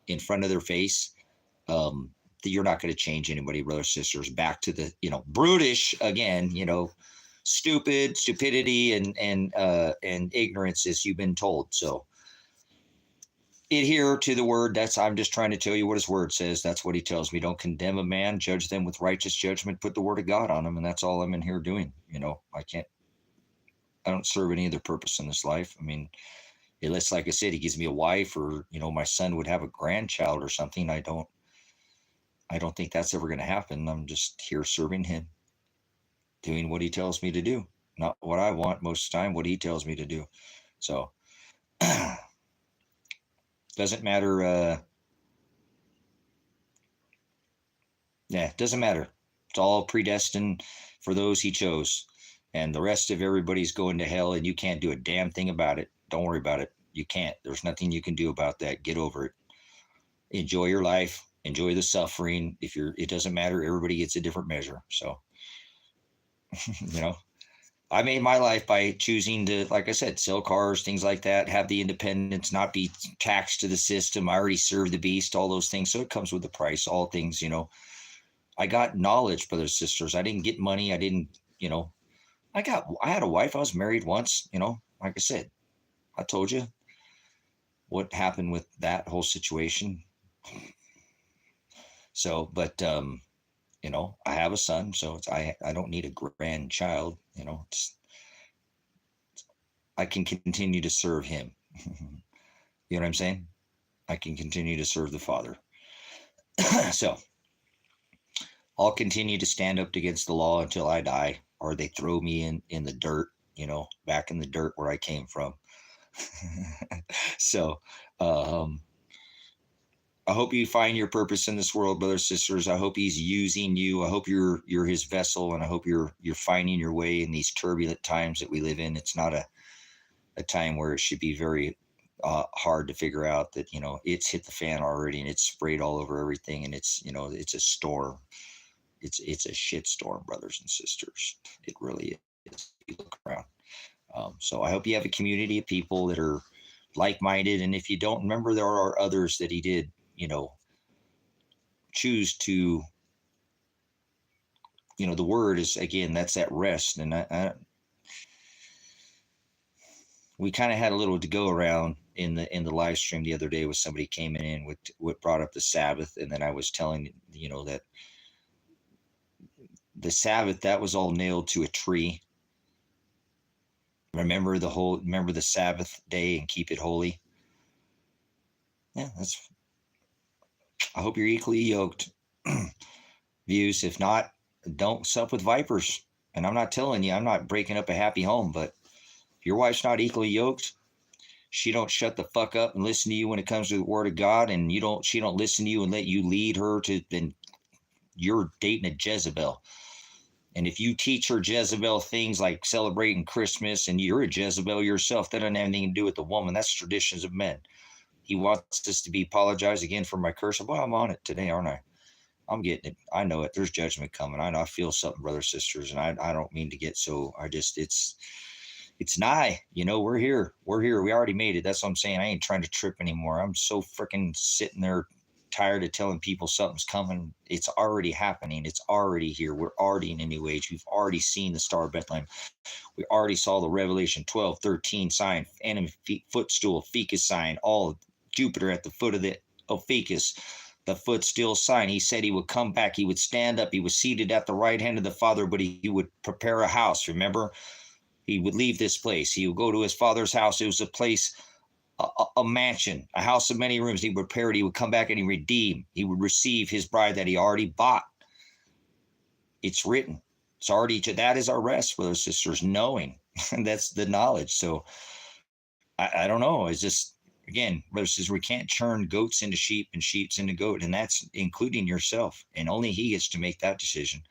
in front of their face, you're not going to change anybody, brothers, sisters, back to the, brutish again, stupidity and ignorance, as you've been told. So adhere to the word. I'm just trying to tell you what his word says. That's what he tells me. Don't condemn a man, judge them with righteous judgment, put the word of God on them. And that's all I'm in here doing. I don't serve any other purpose in this life. I mean, unless, like I said, he gives me a wife, or, my son would have a grandchild or something. I don't think that's ever going to happen. I'm just here serving him, doing what he tells me to do, not what I want most of the time, what he tells me to do. So doesn't matter. It doesn't matter. It's all predestined for those he chose. And the rest of everybody's going to hell, and you can't do a damn thing about it. Don't worry about it. You can't. There's nothing you can do about that. Get over it. Enjoy your life. Enjoy the suffering. It doesn't matter. Everybody gets a different measure. So, I made my life by choosing to, like I said, sell cars, things like that, have the independence, not be taxed to the system. I already served the beast, all those things. So it comes with the price, all things, I got knowledge, brothers, sisters. I didn't get money. I didn't, I had a wife. I was married once, like I said, I told you what happened with that whole situation. So, but, I have a son, so I don't need a grandchild, I can continue to serve him. You know what I'm saying? I can continue to serve the Father. So I'll continue to stand up against the law until I die, or they throw me in the dirt, back in the dirt where I came from. So, I hope you find your purpose in this world, brothers, sisters. I hope he's using you. I hope you're his vessel, and I hope you're finding your way in these turbulent times that we live in. It's not a time where it should be very hard to figure out that, it's hit the fan already, and it's sprayed all over everything, and it's, it's a storm. It's a shit storm, brothers and sisters. It really is. You look around. So I hope you have a community of people that are like-minded, and if you don't, remember there are others that he did, choose to, the word is, again, that's that rest. And we kind of had a little to go around in the live stream the other day with somebody came in with what brought up the Sabbath. And then I was telling, that the Sabbath, that was all nailed to a tree. Remember the Sabbath day and keep it holy. Yeah, I hope you're equally yoked. Views. If not, don't sup with vipers. And I'm not telling you, I'm not breaking up a happy home, but if your wife's not equally yoked, she don't shut the fuck up and listen to you when it comes to the word of God, and she don't listen to you and let you lead her to, then you're dating a Jezebel. And if you teach her Jezebel things like celebrating Christmas, and you're a Jezebel yourself, that doesn't have anything to do with the woman. That's traditions of men. He wants us to be apologized again for my curse. Well, I'm on it today, aren't I? I'm getting it. I know it. There's judgment coming. I know. I feel something, brothers, sisters, and I don't mean to get so. It's nigh. We're here. We're here. We already made it. That's what I'm saying. I ain't trying to trip anymore. I'm so freaking sitting there tired of telling people something's coming. It's already happening. It's already here. We're already in a new age. We've already seen the Star of Bethlehem. We already saw the Revelation 12:13 sign, enemy footstool, ficus sign, all Jupiter at the foot of the ficus, the footstool sign. He said he would come back. He would stand up. He was seated at the right hand of the Father, but he would prepare a house. Remember, he would leave this place. He would go to his Father's house. It was a place, a mansion, a house of many rooms. He would prepare it. He would come back and he redeem. He would receive his bride that he already bought. It's written. It's already, that is our rest, brothers and sisters, knowing. And that's the knowledge. So I don't know. It's just, again, brothers and sisters, we can't turn goats into sheep and sheep into goat. And that's including yourself. And only he gets to make that decision.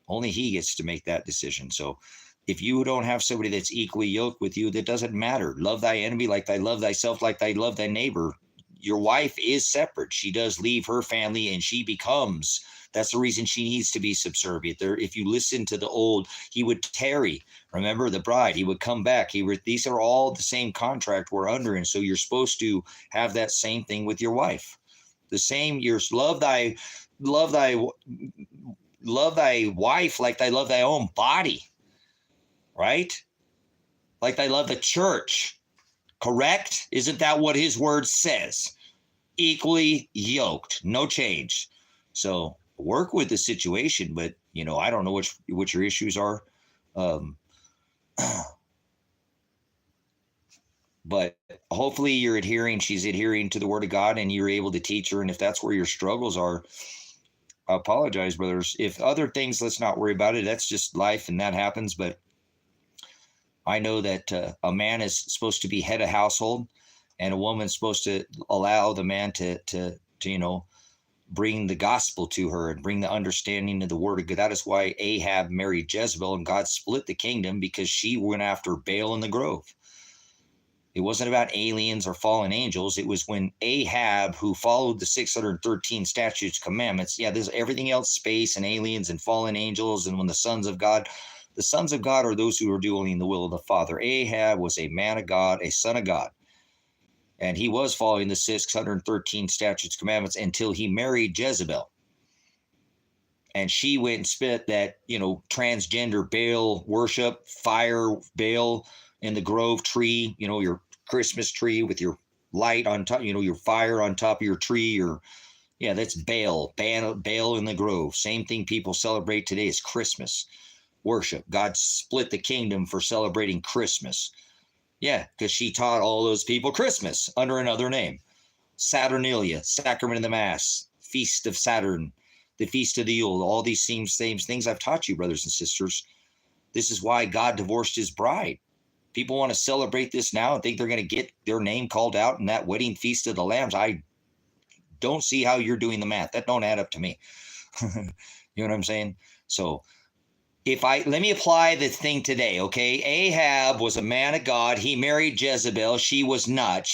Only he gets to make that decision. So if you don't have somebody that's equally yoked with you, that doesn't matter. Love thy enemy like thy love thyself, like thy love thy neighbor. Your wife is separate. She does leave her family and she becomes, that's the reason she needs to be subservient. There, if you listen to the old, he would tarry. Remember the bride, he would come back. These are all the same contract we're under. And so you're supposed to have that same thing with your wife. The same, you're love thy wife like thy love thy own body, right? Like thy love the church, correct? Isn't that what his word says? Equally yoked, no change. So work with the situation, but I don't know what your issues are. But hopefully she's adhering to the word of God, and you're able to teach her. And if that's where your struggles are, I apologize, brothers. If other things, let's not worry about it. That's just life, and that happens. But I know that a man is supposed to be head of household, and a woman's supposed to allow the man to bring the gospel to her and bring the understanding of the word of God. That is why Ahab married Jezebel, and God split the kingdom, because she went after Baal in the grove. It wasn't about aliens or fallen angels. It was when Ahab, who followed the 613 statutes, commandments. Yeah, there's everything else, space and aliens and fallen angels. And when the sons of God are those who are doing the will of the Father. Ahab was a man of God, a son of God. And he was following the 613 statutes, commandments, until he married Jezebel. And she went and spit that, transgender Baal worship, fire Baal in the grove tree, your Christmas tree with your light on top, your fire on top of your tree, that's Baal in the grove. Same thing people celebrate today is Christmas worship. God split the kingdom for celebrating Christmas. Yeah, because she taught all those people Christmas under another name. Saturnalia, Sacrament of the Mass, Feast of Saturn, the Feast of the Yule, all these same things I've taught you, brothers and sisters. This is why God divorced his bride. People want to celebrate this now and think they're going to get their name called out in that wedding feast of the lambs. I don't see how you're doing the math. That don't add up to me. You know what I'm saying? So let me apply the thing today, okay? Ahab was a man of God. He married Jezebel. She was not.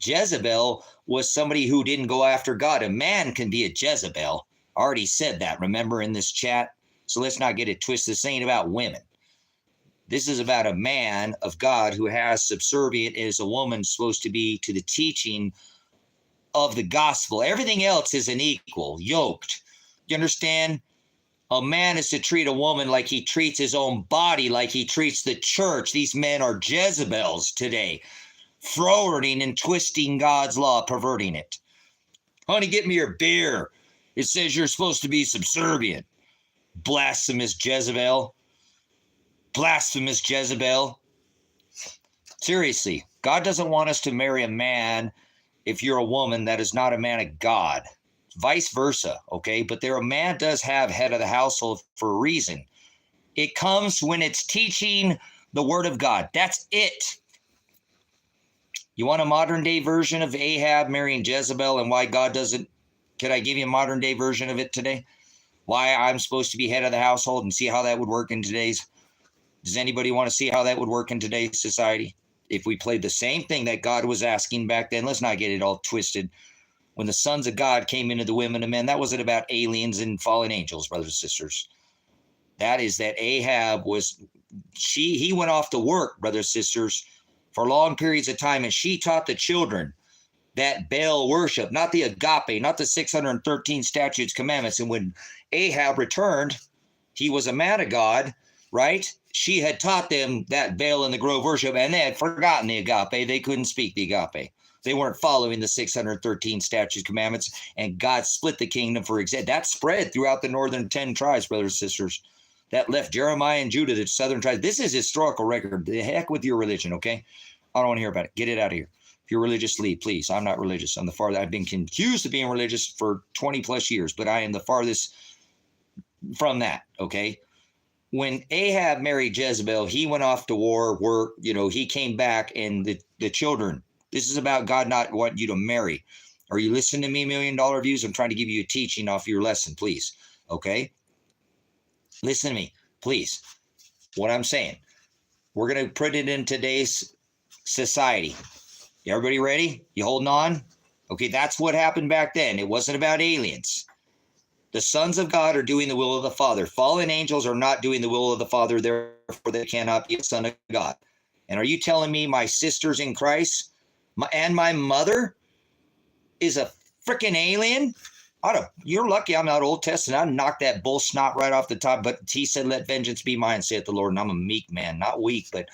Jezebel was somebody who didn't go after God. A man can be a Jezebel. I already said that, remember, in this chat? So let's not get it twisted. This ain't about women. This is about a man of God who has subservient as a woman supposed to be to the teaching of the gospel. Everything else is an equal, yoked. You understand? A man is to treat a woman like he treats his own body, like he treats the church. These men are Jezebels today, forwarding and twisting God's law, perverting it. Honey, get me your beer. It says you're supposed to be subservient. Blasphemous Jezebel. Blasphemous Jezebel. Seriously, God doesn't want us to marry a man if you're a woman that is not a man of God. Vice versa, okay? But a man does have head of the household for a reason. It comes when it's teaching the word of God. That's it. You want a modern day version of Ahab marrying Jezebel and why God doesn't? Could I give you a modern day version of it today? Why I'm supposed to be head of the household and see how that would work in today's? Does anybody want to see how that would work in today's society? If we played the same thing that God was asking back then, let's not get it all twisted. When the sons of God came into the women and men, that wasn't about aliens and fallen angels, brothers and sisters. That is that Ahab he went off to work, brothers and sisters, for long periods of time, and she taught the children that Baal worship, not the Agape, not the 613 statutes, commandments. And when Ahab returned, he was a man of God, right? She had taught them that Baal in the grove worship, and they had forgotten the Agape. They couldn't speak the Agape. They weren't following the 613 statutes, commandments, and God split the kingdom for that spread throughout the northern 10 tribes, brothers and sisters. That left Jeremiah and Judah, the southern tribes. This is historical record. The heck with your religion, okay? I don't want to hear about it. Get it out of here. If you're religious, leave, please. I'm not religious. I'm the farthest. I've been accused of being religious for 20 plus years, but I am the farthest from that, okay? When Ahab married Jezebel, he went off to war, work, he came back, and the children. This is about God not wanting you to marry. Are you listening to me, $1 million views? I'm trying to give you a teaching off your lesson, please. Okay? Listen to me, please. What I'm saying, we're going to put it in today's society. Everybody ready? You holding on? Okay, that's what happened back then. It wasn't about aliens. The sons of God are doing the will of the Father. Fallen angels are not doing the will of the Father, therefore they cannot be a son of God. And are you telling me my sisters in Christ and my mother is a freaking alien? You're lucky I'm not Old Testament. I'd knock that bull snot right off the top. But he said, let vengeance be mine, saith the Lord. And I'm a meek man, not weak, but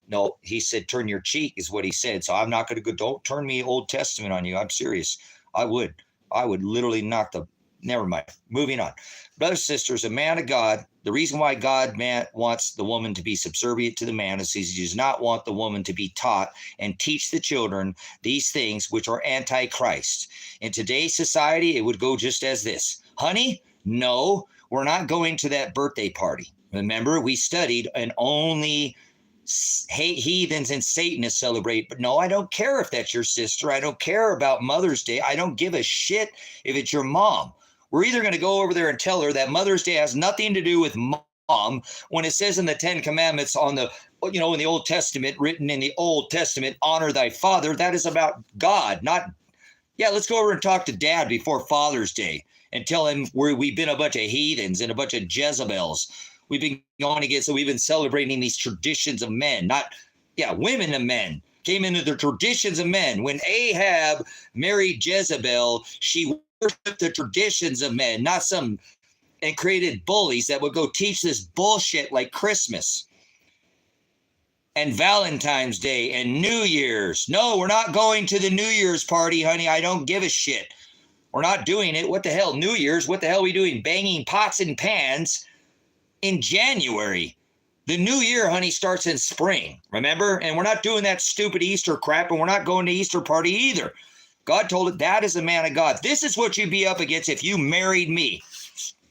no, he said, turn your cheek is what he said. So I'm not going to go, don't turn me Old Testament on you. I'm serious. I would literally knock the, never mind. Moving on. Brothers and sisters, a man of God, the reason why God wants the woman to be subservient to the man is he does not want the woman to be taught and teach the children these things which are anti-Christ. In today's society, it would go just as this. Honey, no, we're not going to that birthday party. Remember, we studied and only heathens and Satanists celebrate. But no, I don't care if that's your sister. I don't care about Mother's Day. I don't give a shit if it's your mom. We're either going to go over there and tell her that Mother's Day has nothing to do with mom when it says in the 10 Commandments in the Old Testament, written in the Old Testament, honor thy father. That is about God, not, let's go over and talk to Dad before Father's Day and tell him we've been a bunch of heathens and a bunch of Jezebels. We've been going against, so we've been celebrating these traditions of men, women and men. Came into the traditions of men. When Ahab married Jezebel, she worshiped the traditions of men, and created bullies that would go teach this bullshit like Christmas and Valentine's Day and New Year's. No, we're not going to the New Year's party, honey. I don't give a shit. We're not doing it. What the hell? New Year's? What the hell are we doing? Banging pots and pans in January. The new year, honey, starts in spring, remember? And we're not doing that stupid Easter crap, and we're not going to Easter party either. God told it, that is a man of God. This is what you'd be up against if you married me.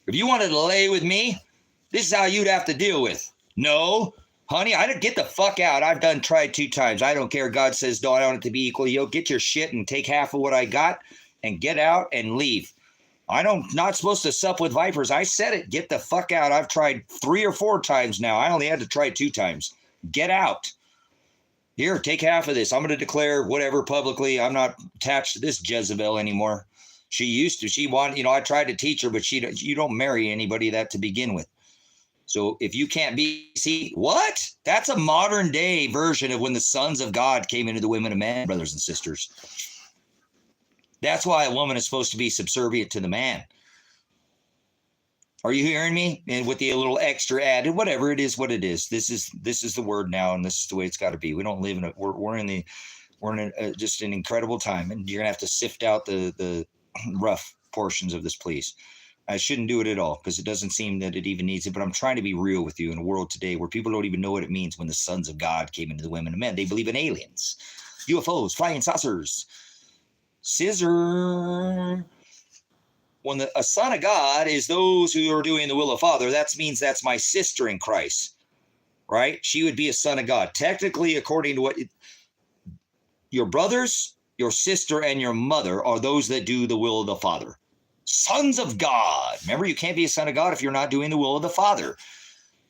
If you wanted to lay with me, this is how you'd have to deal with. No, honey, I don't get the fuck out. I've tried 2 times. I don't care. God says, no, I want it to be equal. You'll get your shit and take half of what I got and get out and leave. Not supposed to sup with vipers. I said it. Get the fuck out. I've tried 3 or 4 times now. I only had to try 2 times. Get out. Here, take half of this. I'm going to declare whatever publicly. I'm not attached to this Jezebel anymore. She used to. She wanted, I tried to teach her, but you don't marry anybody that to begin with. So if you can't see, what? That's a modern day version of when the sons of God came into the women of men, brothers and sisters. That's why a woman is supposed to be subservient to the man. Are you hearing me? And with the little extra added, whatever it is, what it is. This is the word now, and this is the way it's got to be. We don't live in we're in just an incredible time, and you're gonna have to sift out the rough portions of this, please. I shouldn't do it at all because it doesn't seem that it even needs it. But I'm trying to be real with you in a world today where people don't even know what it means when the sons of God came into the women and men. They believe in aliens, UFOs, flying saucers. Scissor. When a son of God is those who are doing the will of Father, that means that's my sister in Christ, right? She would be a son of God. Technically, according to your brothers, your sister, and your mother are those that do the will of the Father. Sons of God. Remember, you can't be a son of God if you're not doing the will of the Father.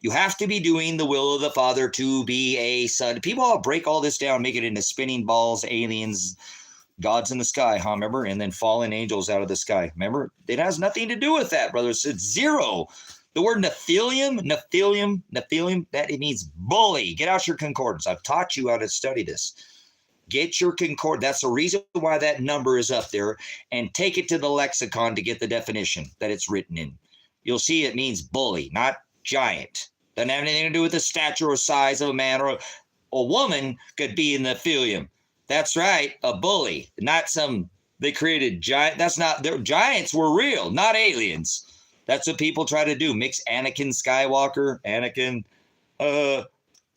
You have to be doing the will of the Father to be a son. People all break all this down, make it into spinning balls, aliens, gods in the sky, huh? Remember? And then fallen angels out of the sky. Remember? It has nothing to do with that, brothers. It's zero. The word Nephilim, that it means bully. Get out your concordance. I've taught you how to study this. Get your concordance. That's the reason why that number is up there. And take it to the lexicon to get the definition that it's written in. You'll see it means bully, not giant. Doesn't have anything to do with the stature or size of a man, or a woman could be in the Nephilim. That's right, a bully, not they created giant. That's not, their giants were real, not aliens. That's what people try to do. Mix Anakin Skywalker,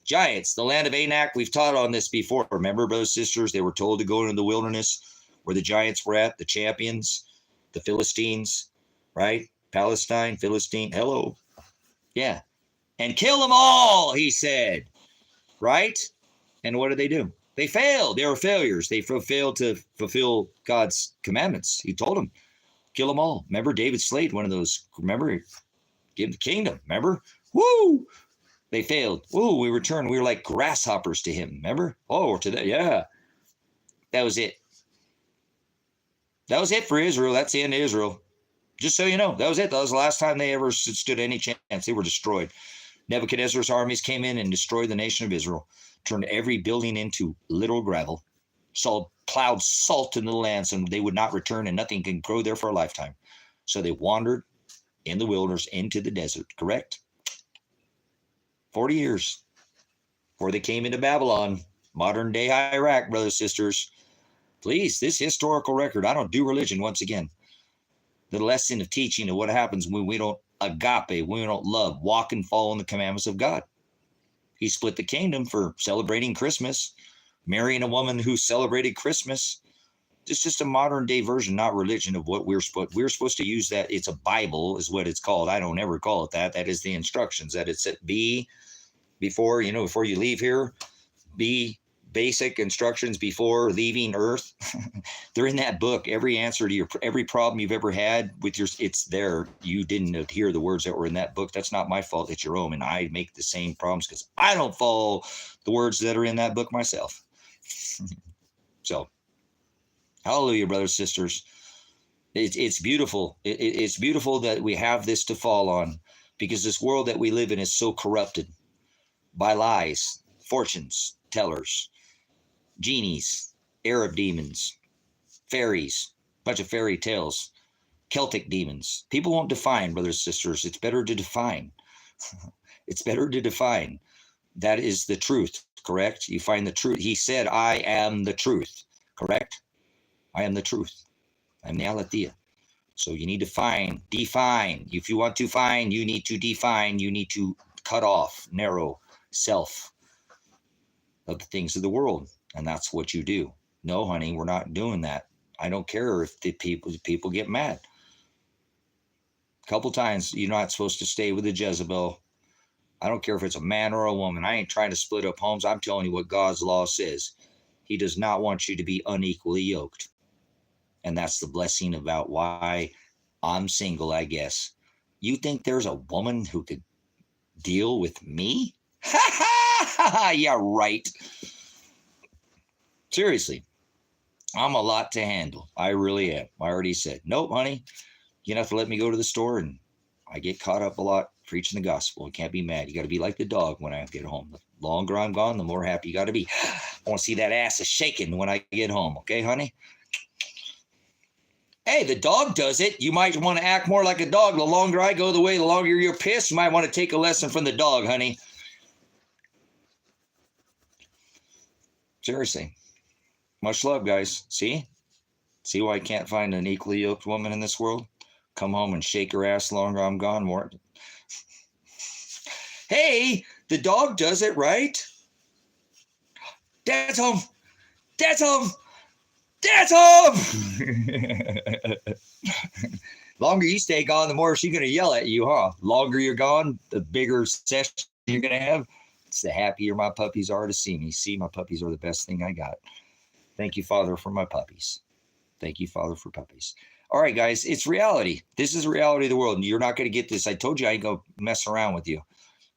giants, the land of Anak. We've taught on this before. Remember, brothers and sisters, they were told to go into the wilderness where the giants were at, the champions, the Philistines, right? Palestine, Philistine, hello. Yeah. And kill them all, he said, right? And what did they do? They failed. They were failures. They failed to fulfill God's commandments. He told them, kill them all. Remember, David slayed one of those. Remember, Give him the kingdom. Remember? Woo! They failed. Woo! We returned. We were like grasshoppers to him. Remember? Oh, to that. Yeah. That was it. That was it for Israel. That's the end of Israel. Just so you know, that was it. That was the last time they ever stood any chance. They were destroyed. Nebuchadnezzar's armies came in and destroyed the nation of Israel, turned every building into literal gravel, plowed salt into the land so they would not return, and nothing can grow there for a lifetime. So they wandered in the wilderness into the desert, correct? 40 years before they came into Babylon, modern day Iraq, brothers and sisters. Please, this historical record, I don't do religion once again. The lesson of teaching of what happens when we don't agape, when we don't love, walk and follow in the commandments of God. He split the kingdom for celebrating Christmas, marrying a woman who celebrated Christmas. It's just a modern day version, not religion, of what we're supposed to use. That it's a Bible is what it's called. I don't ever call it that. That is the instructions that it's at B before you leave here, be basic instructions before leaving Earth. They're in that book. Every answer to every problem you've ever had with it's there. You didn't adhere the words that were in that book. That's not my fault. It's your own. And I make the same problems because I don't follow the words that are in that book myself. So, hallelujah, brothers and sisters. It's beautiful. It's beautiful that we have this to fall on, because this world that we live in is so corrupted by lies, fortunes tellers, genies, Arab demons, fairies, bunch of fairy tales, Celtic demons. People won't define, brothers and sisters. It's better to define. It's better to define. That is the truth, correct? You find the truth. He said, I am the truth, correct? I am the truth. I'm the aletheia. So you need to define. If you want to find, you need to define. You need to cut off, narrow self of the things of the world. And that's what you do. No, honey, we're not doing that. I don't care if the people get mad. A couple times, you're not supposed to stay with a Jezebel. I don't care if it's a man or a woman. I ain't trying to split up homes. I'm telling you what God's law says. He does not want you to be unequally yoked. And that's the blessing about why I'm single, I guess. You think there's a woman who could deal with me? Ha ha ha! Yeah, right. Seriously, I'm a lot to handle. I really am. I already said, nope, honey, you have to let me go to the store, and I get caught up a lot preaching the gospel. You can't be mad. You got to be like the dog when I get home. The longer I'm gone, the more happy you got to be. I want to see that ass is shaking when I get home. Okay, honey? Hey, the dog does it. You might want to act more like a dog. The longer I go the way, the longer you're pissed. You might want to take a lesson from the dog, honey. Seriously. Much love, guys. See why I can't find an equally yoked woman in this world? Come home and shake her ass the longer I'm gone. More. Hey, the dog does it, right? Dad's home. Dad's home. Dad's home. Longer you stay gone, the more she's going to yell at you, huh? Longer you're gone, the bigger session you're going to have. It's the happier my puppies are to see me. See, my puppies are the best thing I got. Thank you, Father, for my puppies. Thank you, Father, for puppies. All right, guys, it's reality. This is the reality of the world. You're not going to get this. I told you I ain't going to mess around with you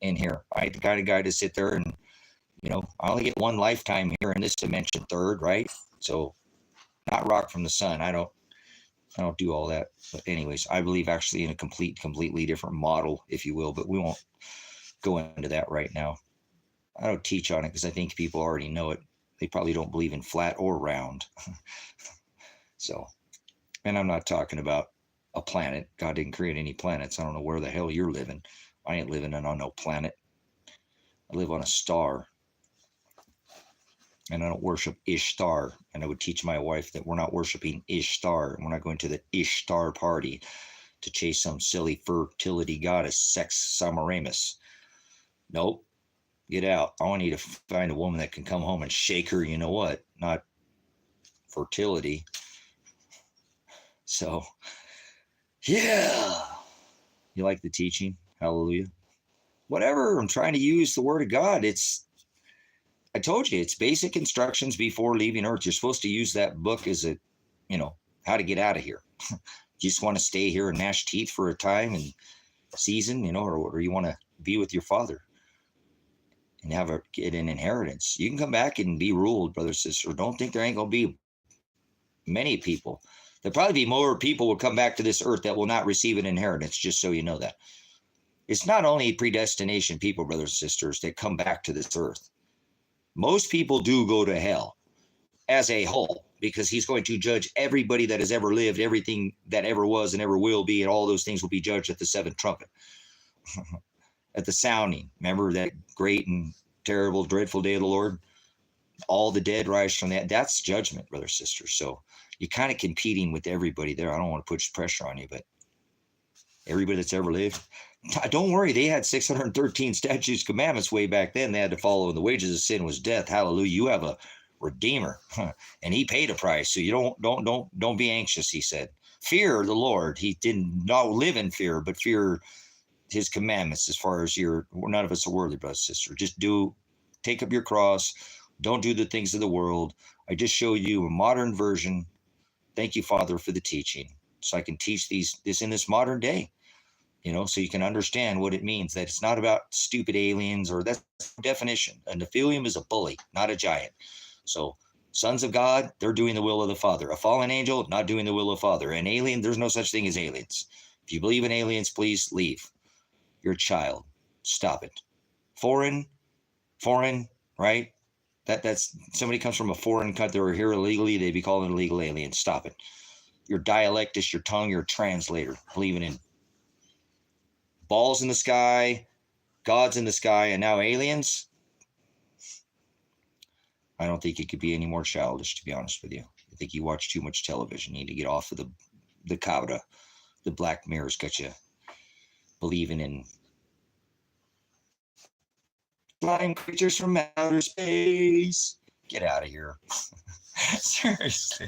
in here. I ain't the kind of guy to sit there and, I only get one lifetime here in this dimension, third, right? So not rock from the sun. I don't do all that. But anyways, I believe actually in a completely different model, if you will, but we won't go into that right now. I don't teach on it because I think people already know it. They probably don't believe in flat or round. So, and I'm not talking about a planet. God didn't create any planets. I don't know where the hell you're living. I ain't living on no planet. I live on a star. And I don't worship Ishtar. And I would teach my wife that we're not worshiping Ishtar. We're not going to the Ishtar party to chase some silly fertility goddess, Sex Semiramis. Nope. Get out. I want you to find a woman that can come home and shake her, you know what? Not fertility. So, yeah. You like the teaching? Hallelujah. Whatever. I'm trying to use the word of God. I told you, it's basic instructions before leaving Earth. You're supposed to use that book as a, how to get out of here. You just want to stay here and gnash teeth for a time and season, or you want to be with your Father and get an inheritance, you can come back and be ruled, brother, sister. Don't think there ain't going to be many people. There'll probably be more people will come back to this earth that will not receive an inheritance, just so you know that. It's not only predestination people, brothers and sisters, that come back to this earth. Most people do go to hell as a whole, because he's going to judge everybody that has ever lived, everything that ever was and ever will be, and all those things will be judged at the seventh trumpet. At the sounding. Remember that great and terrible, dreadful day of the Lord? All the dead rise from that. That's judgment, brother, sister. So you're kind of competing with everybody there. I don't want to put pressure on you, but everybody that's ever lived, don't worry. They had 613 statutes, commandments way back then. They had to follow. And the wages of sin was death. Hallelujah. You have a Redeemer, and he paid a price. So you don't be anxious. He said, fear the Lord. He didn't not live in fear, but fear his commandments. As far as none of us are worthy, brother, sister. Just take up your cross. Don't do the things of the world. I just showed you a modern version. Thank you, Father, for the teaching, so I can teach this in this modern day. So you can understand what it means, that it's not about stupid aliens, or that's the definition. A Nephilim is a bully, not a giant. So sons of God, they're doing the will of the Father. A fallen angel, not doing the will of the Father. An alien, there's no such thing as aliens. If you believe in aliens, please leave. You're a child. Stop it. Foreign, right? That's somebody comes from a foreign country or here illegally, they'd be called an illegal alien. Stop it. Your dialectist, your tongue, your translator, believing in balls in the sky, gods in the sky, and now aliens. I don't think it could be any more childish, to be honest with you. I think you watch too much television. You need to get off of the cabra. The Black Mirror's got you believing in flying creatures from outer space. Get out of here. Seriously.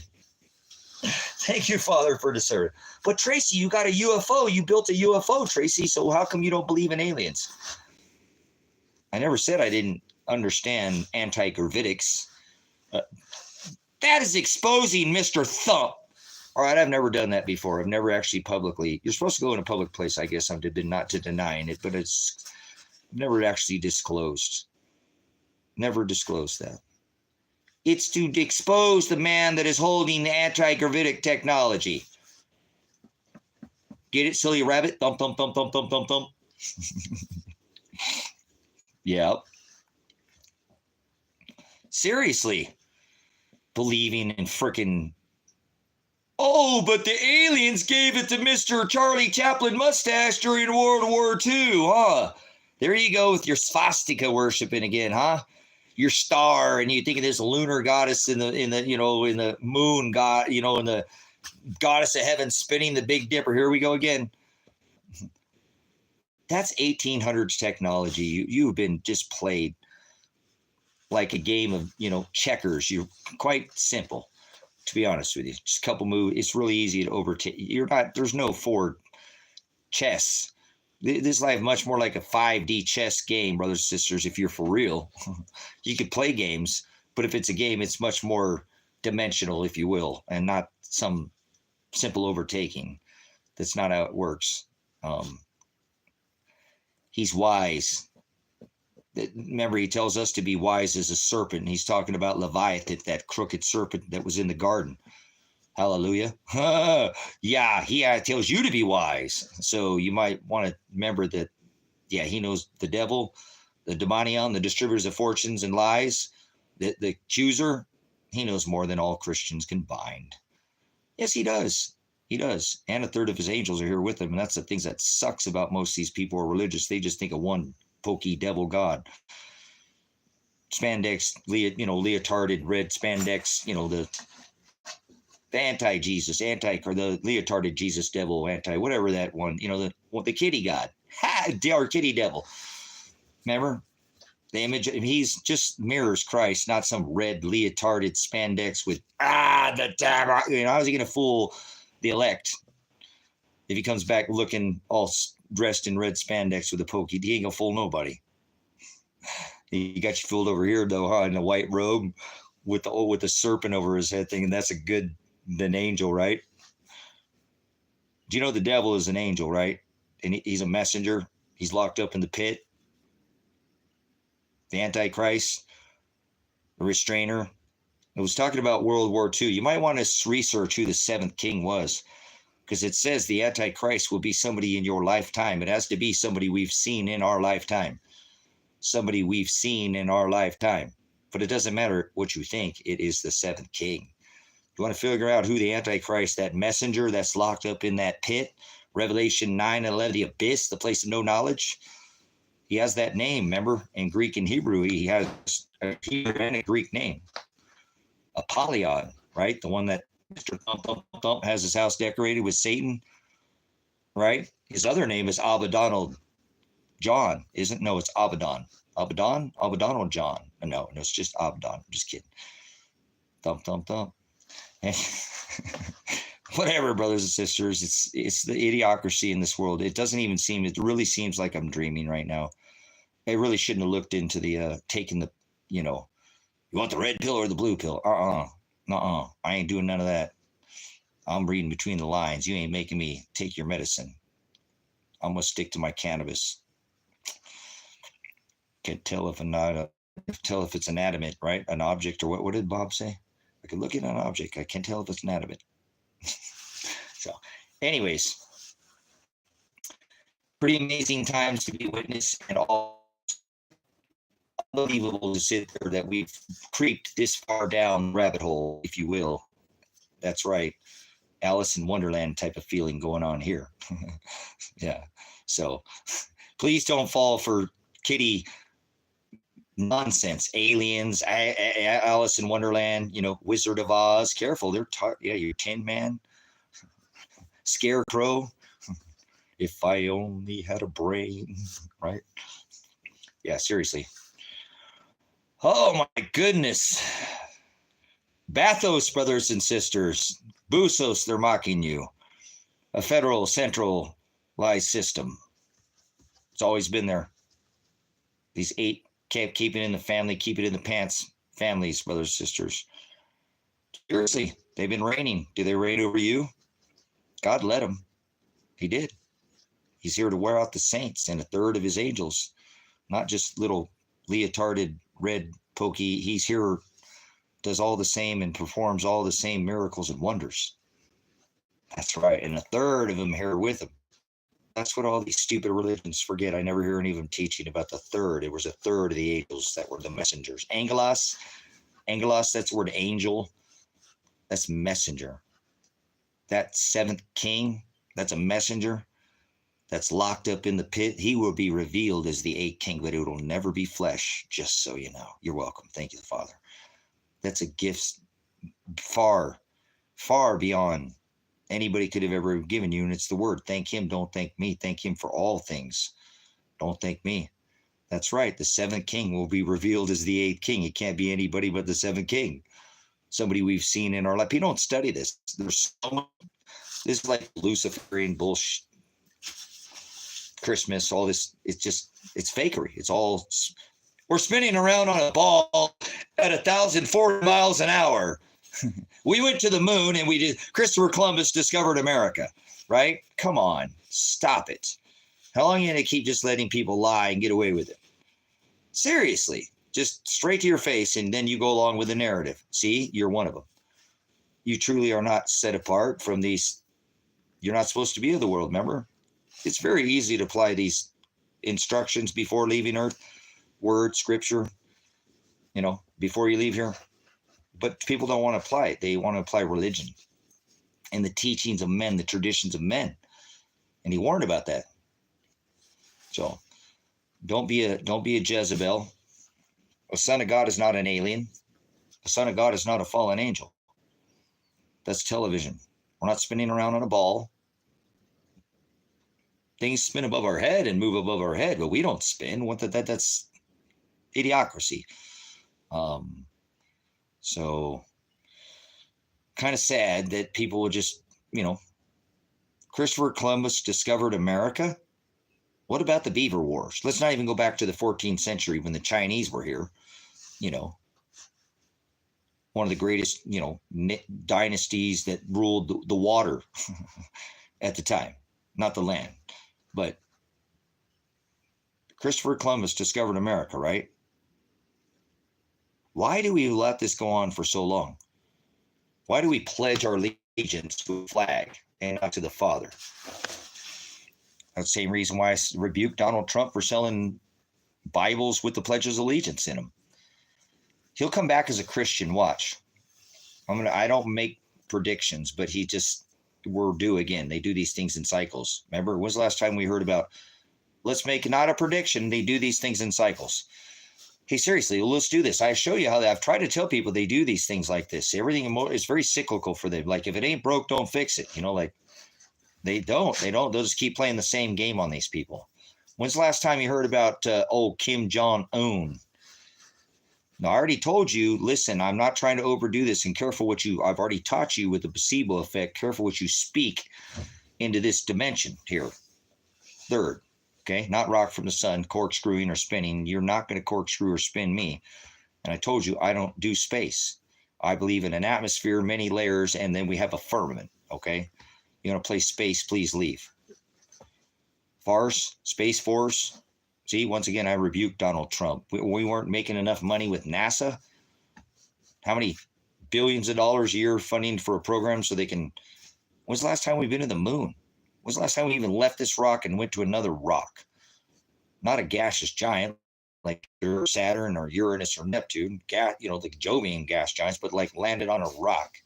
Thank you, Father, for discernment. But Tracy, you got a UFO. You built a UFO, Tracy. So how come you don't believe in aliens? I never said I didn't understand anti-gravitics. That is exposing Mr. Thump. All right, I've never done that before. I've never actually publicly. You're supposed to go in a public place, I guess. I'm not to denying it, but it's never actually disclosed. Never disclosed that. It's to expose the man that is holding the anti-gravitic technology. Get it, silly rabbit? Thump, thump, thump, thump, thump, thump, thump. Yeah. Seriously. Believing in frickin', oh, but the aliens gave it to Mr. Charlie Chaplin mustache during World War II, huh? There you go with your swastika worshiping again, huh? Your star, and you think of this lunar goddess in the moon god, in the goddess of heaven spinning the Big Dipper. Here we go again. That's 1800s technology. You've been just played like a game of, checkers. You're quite simple, to be honest with you. Just a couple moves. It's really easy to overtake. There's no forward chess. This life much more like a 5D chess game, brothers and sisters. If you're for real, you could play games, but if it's a game, it's much more dimensional, if you will, and not some simple overtaking. That's not how it works. He's wise. Remember, he tells us to be wise as a serpent. And he's talking about Leviathan, that crooked serpent that was in the garden. Hallelujah. Yeah, he tells you to be wise. So you might want to remember that, he knows the devil, the demonion, the distributors of fortunes and lies, the accuser. He knows more than all Christians combined. Yes, he does. He does. And a third of his angels are here with him. And that's the things that sucks about most of these people who are religious. They just think of one pokey devil god. Spandex, leotarded red spandex, the anti-Jesus, the leotarded Jesus devil, whatever that one, the kitty god. Our kitty devil. Remember? The image, he's just mirrors Christ, not some red leotarded spandex with, the devil. How's he going to fool the elect if he comes back looking all dressed in red spandex with a pokey? He ain't going to fool nobody. He got you fooled over here, though, huh, in a white robe with the serpent over his head thing, and that's an angel, right? Do you know the devil is an angel, right? and he's a messenger. He's locked up in the pit. The Antichrist, the restrainer. It was talking about World War II. You might want to research who the seventh king was, because it says the Antichrist will be somebody in your lifetime. It has to be somebody we've seen in our lifetime. Somebody we've seen in our lifetime. But it doesn't matter what you think. It is the seventh king. You want to figure out who the Antichrist, that messenger that's locked up in that pit, Revelation 9 and 11, the abyss, the place of no knowledge. He has that name, remember? In Greek and Hebrew, he has a Hebrew and a Greek name. Apollyon, right? The one that Mr. Thump, Thump, Thump has his house decorated with Satan, right? His other name is Abaddon John, isn't? No, it's Abaddon. Abaddon or John? No, it's just Abaddon. I'm just kidding. Thump, thump, thump. Whatever, brothers and sisters. It's the idiocracy in this world. It doesn't even seem. It really seems like I'm dreaming right now. I really shouldn't have looked into the taking the, you want the red pill or the blue pill? I ain't doing none of that. I'm reading between the lines. You ain't making me take your medicine. I'm gonna stick to my cannabis. Can't tell if it's inanimate, right? An object, or what did Bob say? I can look at an object. I can't tell if it's inanimate. So, anyways, pretty amazing times to be witness, and all unbelievable to sit there that we've creeped this far down the rabbit hole, if you will. That's right. Alice in Wonderland type of feeling going on here. Yeah. So please don't fall for kitty nonsense. Aliens, Alice in Wonderland, Wizard of Oz. Careful, they're your Tin Man, Scarecrow. If I only had a brain, right? Yeah, seriously. Oh my goodness. Bathos, brothers and sisters. Busos, they're mocking you. A federal centralized system. It's always been there. These 8 keep it in the family, keep it in the pants families, brothers and sisters. Seriously, they've been reigning. Do they reign over you? God let them. He did. He's here to wear out the saints and a third of his angels, not just little leotarded red pokey. He's here, does all the same and performs all the same miracles and wonders. That's right. And a third of them here with him. That's what all these stupid religions forget. I never hear any of them teaching about the third. It was a third of the angels that were the messengers. Angelos, that's the word angel. That's messenger. That seventh king, that's a messenger. That's locked up in the pit. He will be revealed as the 8th king, but it will never be flesh, just so you know. You're welcome. Thank you, the Father. That's a gift far, far beyond anybody could have ever given you, and it's the word. Thank him, don't thank me. Thank him for all things. Don't thank me. That's right. The 7th king will be revealed as the 8th king. It can't be anybody but the 7th king. Somebody we've seen in our life. You don't study this. There's so much. This is like Luciferian bullshit. Christmas, all this, it's fakery. It's all, we're spinning around on a ball at 1,040 miles an hour. We went to the moon and Christopher Columbus discovered America, right? Come on, stop it. How long are you going to keep just letting people lie and get away with it? Seriously, just straight to your face, and then you go along with the narrative. See, you're one of them. You truly are not set apart from these. You're not supposed to be of the world, remember? It's very easy to apply these instructions before leaving Earth, word, scripture, before you leave here. But people don't want to apply it. They want to apply religion and the teachings of men, the traditions of men. And he warned about that. So don't be a Jezebel. A son of God is not an alien. A son of God is not a fallen angel. That's television. We're not spinning around on a ball. Things spin above our head and move above our head, but we don't spin. That's idiocracy. So kind of sad that people would just, Christopher Columbus discovered America. What about the Beaver Wars? Let's not even go back to the 14th century when the Chinese were here. One of the greatest, dynasties that ruled the water at the time, not the land. But Christopher Columbus discovered America, right? Why do we let this go on for so long? Why do we pledge our allegiance to a flag and not to the Father? That's the same reason why I rebuked Donald Trump for selling Bibles with the Pledge of Allegiance in them. He'll come back as a Christian. Watch. I don't make predictions, but we're due again. They do these things in cycles. Remember, when's the last time we heard about, let's make not a prediction, they do these things in cycles. Hey, seriously, let's do this. I show you how I've tried to tell people they do these things like this. Everything is very cyclical for them. Like, if it ain't broke, don't fix it. Like they don't. They'll just keep playing the same game on these people. When's the last time you heard about Kim Jong-un? Now, I already told you, listen, I'm not trying to overdo this, and careful I've already taught you with the placebo effect, careful what you speak into this dimension here. Third. Okay, not rock from the sun, corkscrewing or spinning. You're not going to corkscrew or spin me. And I told you, I don't do space. I believe in an atmosphere, many layers, and then we have a firmament. Okay, you want to play space, please leave. Farce, Space Force. See, once again, I rebuked Donald Trump. We weren't making enough money with NASA. How many billions of dollars a year funding for a program so they can? When's the last time we've been to the moon? When's the last time we even left this rock and went to another rock? Not a gaseous giant like Saturn or Uranus or Neptune, the Jovian gas giants, but like landed on a rock,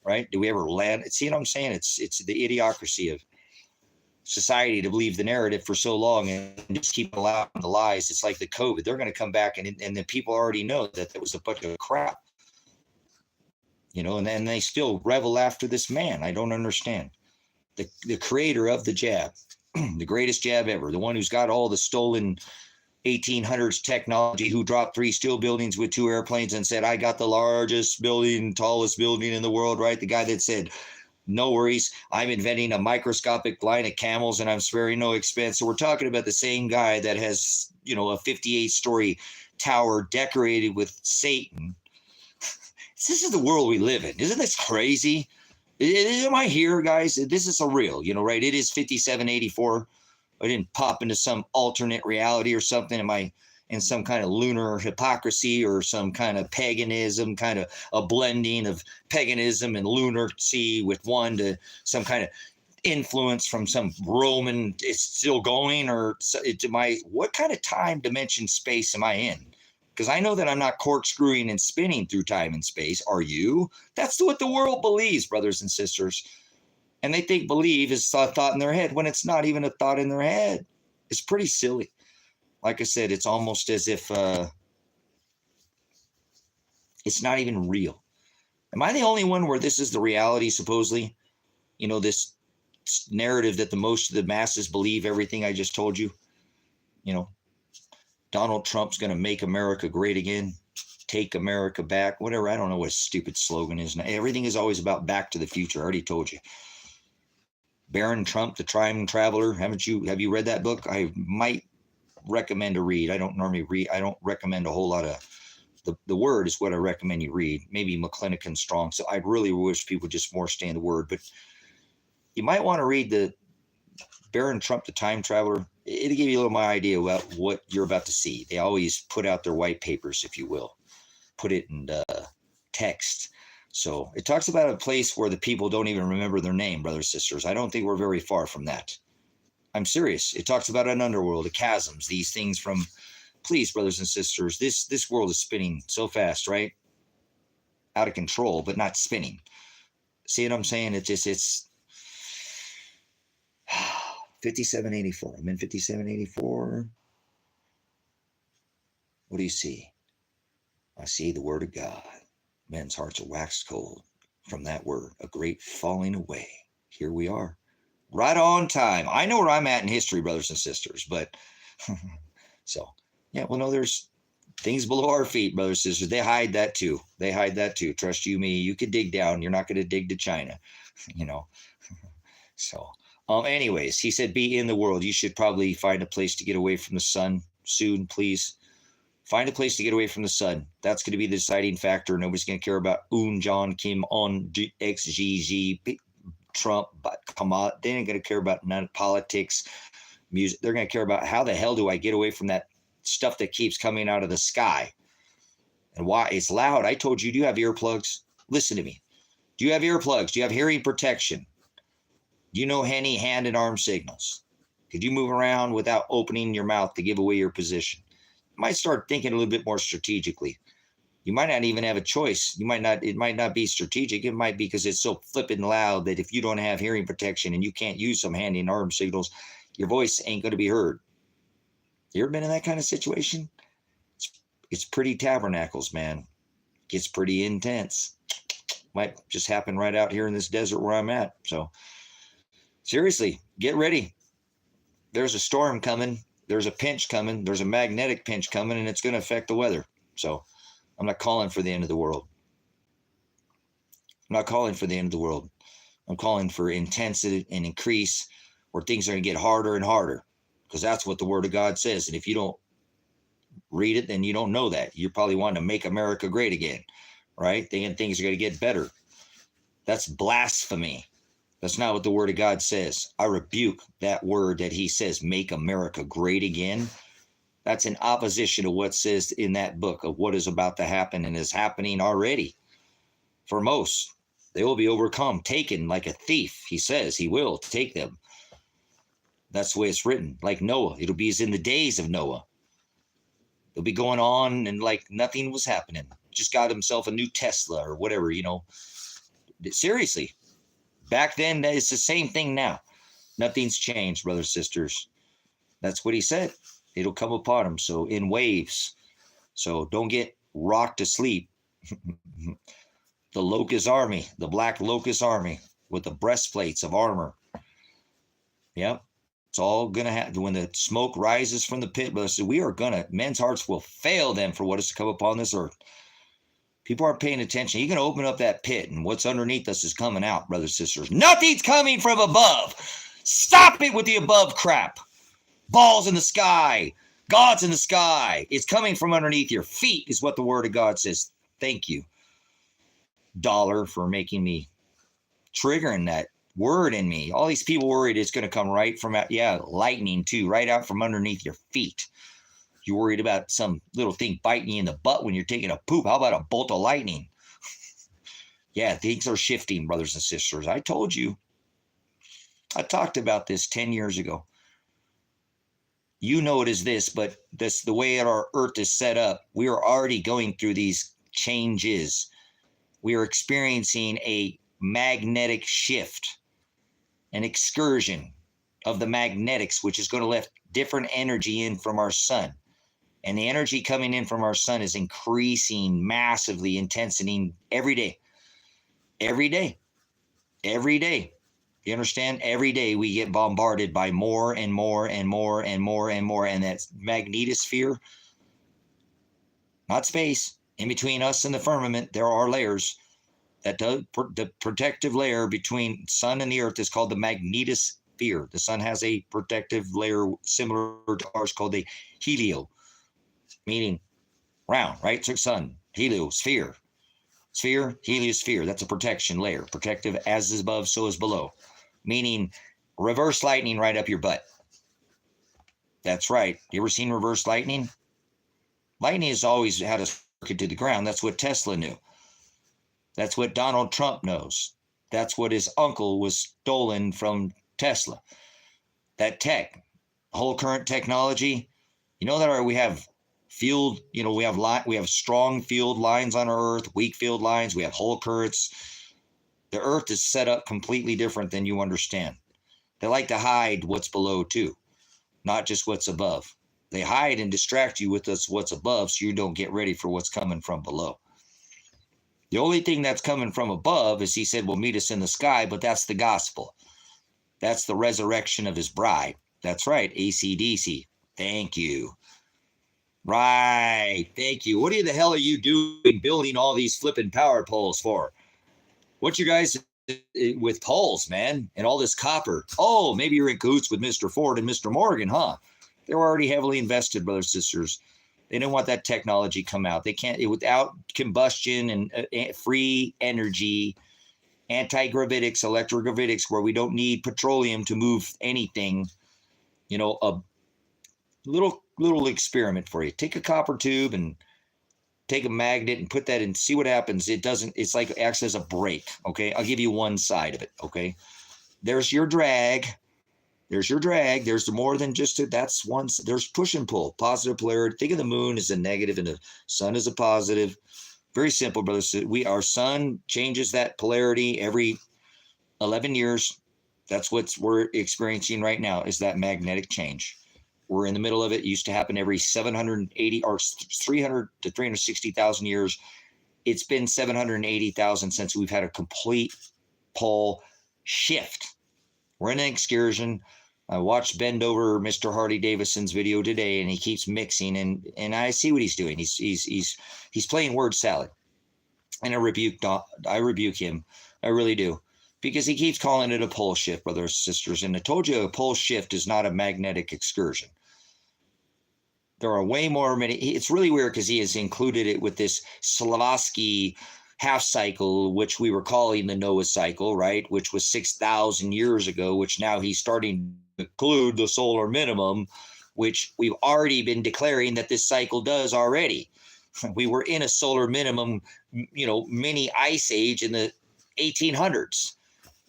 right? Do we ever land? See what I'm saying? It's the idiocracy of society to believe the narrative for so long and just keep allowing the lies. It's like the COVID. They're going to come back and the people already know that was a bunch of crap, and then they still revel after this man. I don't understand. The creator of the jab, the greatest jab ever, the one who's got all the stolen 1800s technology, who dropped 3 steel buildings with 2 airplanes and said, I got the largest building, tallest building in the world, right? The guy that said, no worries, I'm inventing a microscopic line of camels and I'm sparing no expense. So we're talking about the same guy that has, a 58-story tower decorated with Satan. This is the world we live in. Isn't this crazy? Am I here, guys? This is surreal, right? It is 5784. I didn't pop into some alternate reality or something. Am I in some kind of lunar hypocrisy or some kind of paganism, kind of a blending of paganism and lunacy with one to some kind of influence from some Roman? It's still going, or what kind of time dimension space am I in? Because I know that I'm not corkscrewing and spinning through time and space. Are you? That's what the world believes, brothers and sisters. And they think believe is a thought in their head when it's not even a thought in their head. It's pretty silly. Like I said, it's almost as if it's not even real. Am I the only one where this is the reality, supposedly? This narrative that most of the masses believe everything I just told you? Donald Trump's going to make America great again, take America back, whatever. I don't know what his stupid slogan is. Everything is always about back to the future. I already told you. Baron Trump, the Time Traveler. Have you read that book? I might recommend to read. I don't normally read. I don't recommend a whole lot of the word is what I recommend you read. Maybe McClanahan Strong. So I really wish people just more stay in the word, but you might want to read the Baron Trump, the Time Traveler. It'll give you a little more idea about what you're about to see. They always put out their white papers, if you will, put it in text. So it talks about a place where the people don't even remember their name, brothers and sisters. I don't think we're very far from that. I'm serious. It talks about an underworld, the chasms, these things from, please, brothers and sisters, this world is spinning so fast, right? Out of control, but not spinning. See what I'm saying? It's 5784. I'm in 5784. What do you see? I see the word of God. Men's hearts are waxed cold from that word, a great falling away. Here we are. Right on time. I know where I'm at in history, brothers and sisters, but so, yeah, well, no, there's things below our feet, brothers and sisters. They hide that too. Trust you, me. You could dig down. You're not going to dig to China, So, anyways, he said, be in the world. You should probably find a place to get away from the sun soon, please. Find a place to get away from the sun. That's going to be the deciding factor. Nobody's going to care about John, Kim, XGG, Trump, but come on. They ain't going to care about none politics, music. They're going to care about how the hell do I get away from that stuff that keeps coming out of the sky and why it's loud. I told you, do you have earplugs? Listen to me. Do you have earplugs? Do you have hearing protection? Do you know any hand and arm signals? Could you move around without opening your mouth to give away your position? You might start thinking a little bit more strategically. You might not even have a choice. It might not be strategic. It might be because it's so flippin' loud that if you don't have hearing protection and you can't use some hand and arm signals, your voice ain't going to be heard. You ever been in that kind of situation? It's pretty tabernacles, man. It gets pretty intense. Might just happen right out here in this desert where I'm at. So seriously, get ready. There's a storm coming. There's a pinch coming. There's a magnetic pinch coming, and it's going to affect the weather. So I'm not calling for the end of the world. I'm not calling for the end of the world. I'm calling for intensity and increase where things are going to get harder and harder, because that's what the Word of God says. And if you don't read it, then you don't know that. You're probably wanting to make America great again, right? Thinking things are going to get better. That's blasphemy. That's not what the Word of God says. I rebuke that word that he says, make America great again. That's in opposition to what says in that book of what is about to happen and is happening already. For most, they will be overcome, taken like a thief. He says he will take them. That's the way it's written. Like Noah, it'll be as in the days of Noah. They'll be going on and like nothing was happening. Just got himself a new Tesla or whatever, you know. Seriously. Back then, it's the same thing now. Nothing's changed, brothers and sisters. That's what he said. It'll come upon him. So in waves. So don't get rocked to sleep. The locust army, the black locust army with the breastplates of armor. Yep. It's all going to happen. When the smoke rises from the pit, brothers, men's hearts will fail them for what is to come upon this earth. People aren't paying attention. You're going to open up that pit, and what's underneath us is coming out, brothers and sisters. Nothing's coming from above. Stop it with the above crap. Balls in the sky. God's in the sky. It's coming from underneath your feet is what the Word of God says. Thank you, Dollar, for making me triggering that word in me. All these people worried it's going to come right from out. Yeah, lightning too, right out from underneath your feet. You're worried about some little thing biting you in the butt when you're taking a poop. How about a bolt of lightning? Yeah, things are shifting, brothers and sisters. I told you. I talked about this 10 years ago. You know it is this, but this the way our earth is set up, we are already going through these changes. We are experiencing a magnetic shift, an excursion of the magnetics, which is going to let different energy in from our sun. And the energy coming in from our sun is increasing massively, intensity every day. Every day. Every day. You understand? Every day we get bombarded by more and more and more and more and more. And that magnetosphere, not space, in between us and the firmament, there are layers. The protective layer between sun and the earth is called the magnetosphere. The sun has a protective layer similar to ours called the helio, meaning round, right? So sun, heliosphere. Sphere, heliosphere. That's a protection layer. Protective as is above, so is below. Meaning reverse lightning right up your butt. That's right. You ever seen reverse lightning? Lightning has always had a circuit to the ground. That's what Tesla knew. That's what Donald Trump knows. That's what his uncle was stolen from Tesla. That tech, whole current technology. You know that we have field, we have strong field lines on our earth, weak field lines. We have whole currents. The earth is set up completely different than you understand. They like to hide what's below too, not just what's above. They hide and distract you with what's above so you don't get ready for what's coming from below. The only thing that's coming from above is he said, will meet us in the sky, but that's the gospel. That's the resurrection of his bride. That's right, AC/DC. Thank you. Right, thank you. What the hell are you doing building all these flipping power poles for? What you guys with poles, man, and all this copper? Oh, maybe you're in cahoots with Mr. Ford and Mr. Morgan, huh? They were already heavily invested, brothers and sisters. They didn't want that technology come out. They can't, without combustion and free energy, anti-gravitics, electrogravitics, where we don't need petroleum to move anything. a little experiment for you. Take a copper tube and take a magnet and put that in, see what happens. It's like it acts as a brake. Okay. I'll give you one side of it. Okay. There's your drag. There's more than just that's one. There's push and pull, positive polarity. Think of the moon as a negative and the sun as a positive. Very simple, brothers. Our sun changes that polarity every 11 years. That's what we're experiencing right now, is that magnetic change. We're in the middle of it. It used to happen every 780 or 300 to 360,000 years. It's been 780,000 since we've had a complete pole shift. We're in an excursion. I watched Bend Over Mr. Harley Davidson's video today, and he keeps mixing, and I see what he's doing. He's playing word salad, and I rebuke him. I really do, because he keeps calling it a pole shift, brothers and sisters. And I told you, a pole shift is not a magnetic excursion. There are way more many. It's really weird because he has included it with this Slavsky half cycle, which we were calling the Noah cycle, right? Which was 6,000 years ago, which now he's starting to include the solar minimum, which we've already been declaring that this cycle does already. We were in a solar minimum, mini ice age in the 1800s.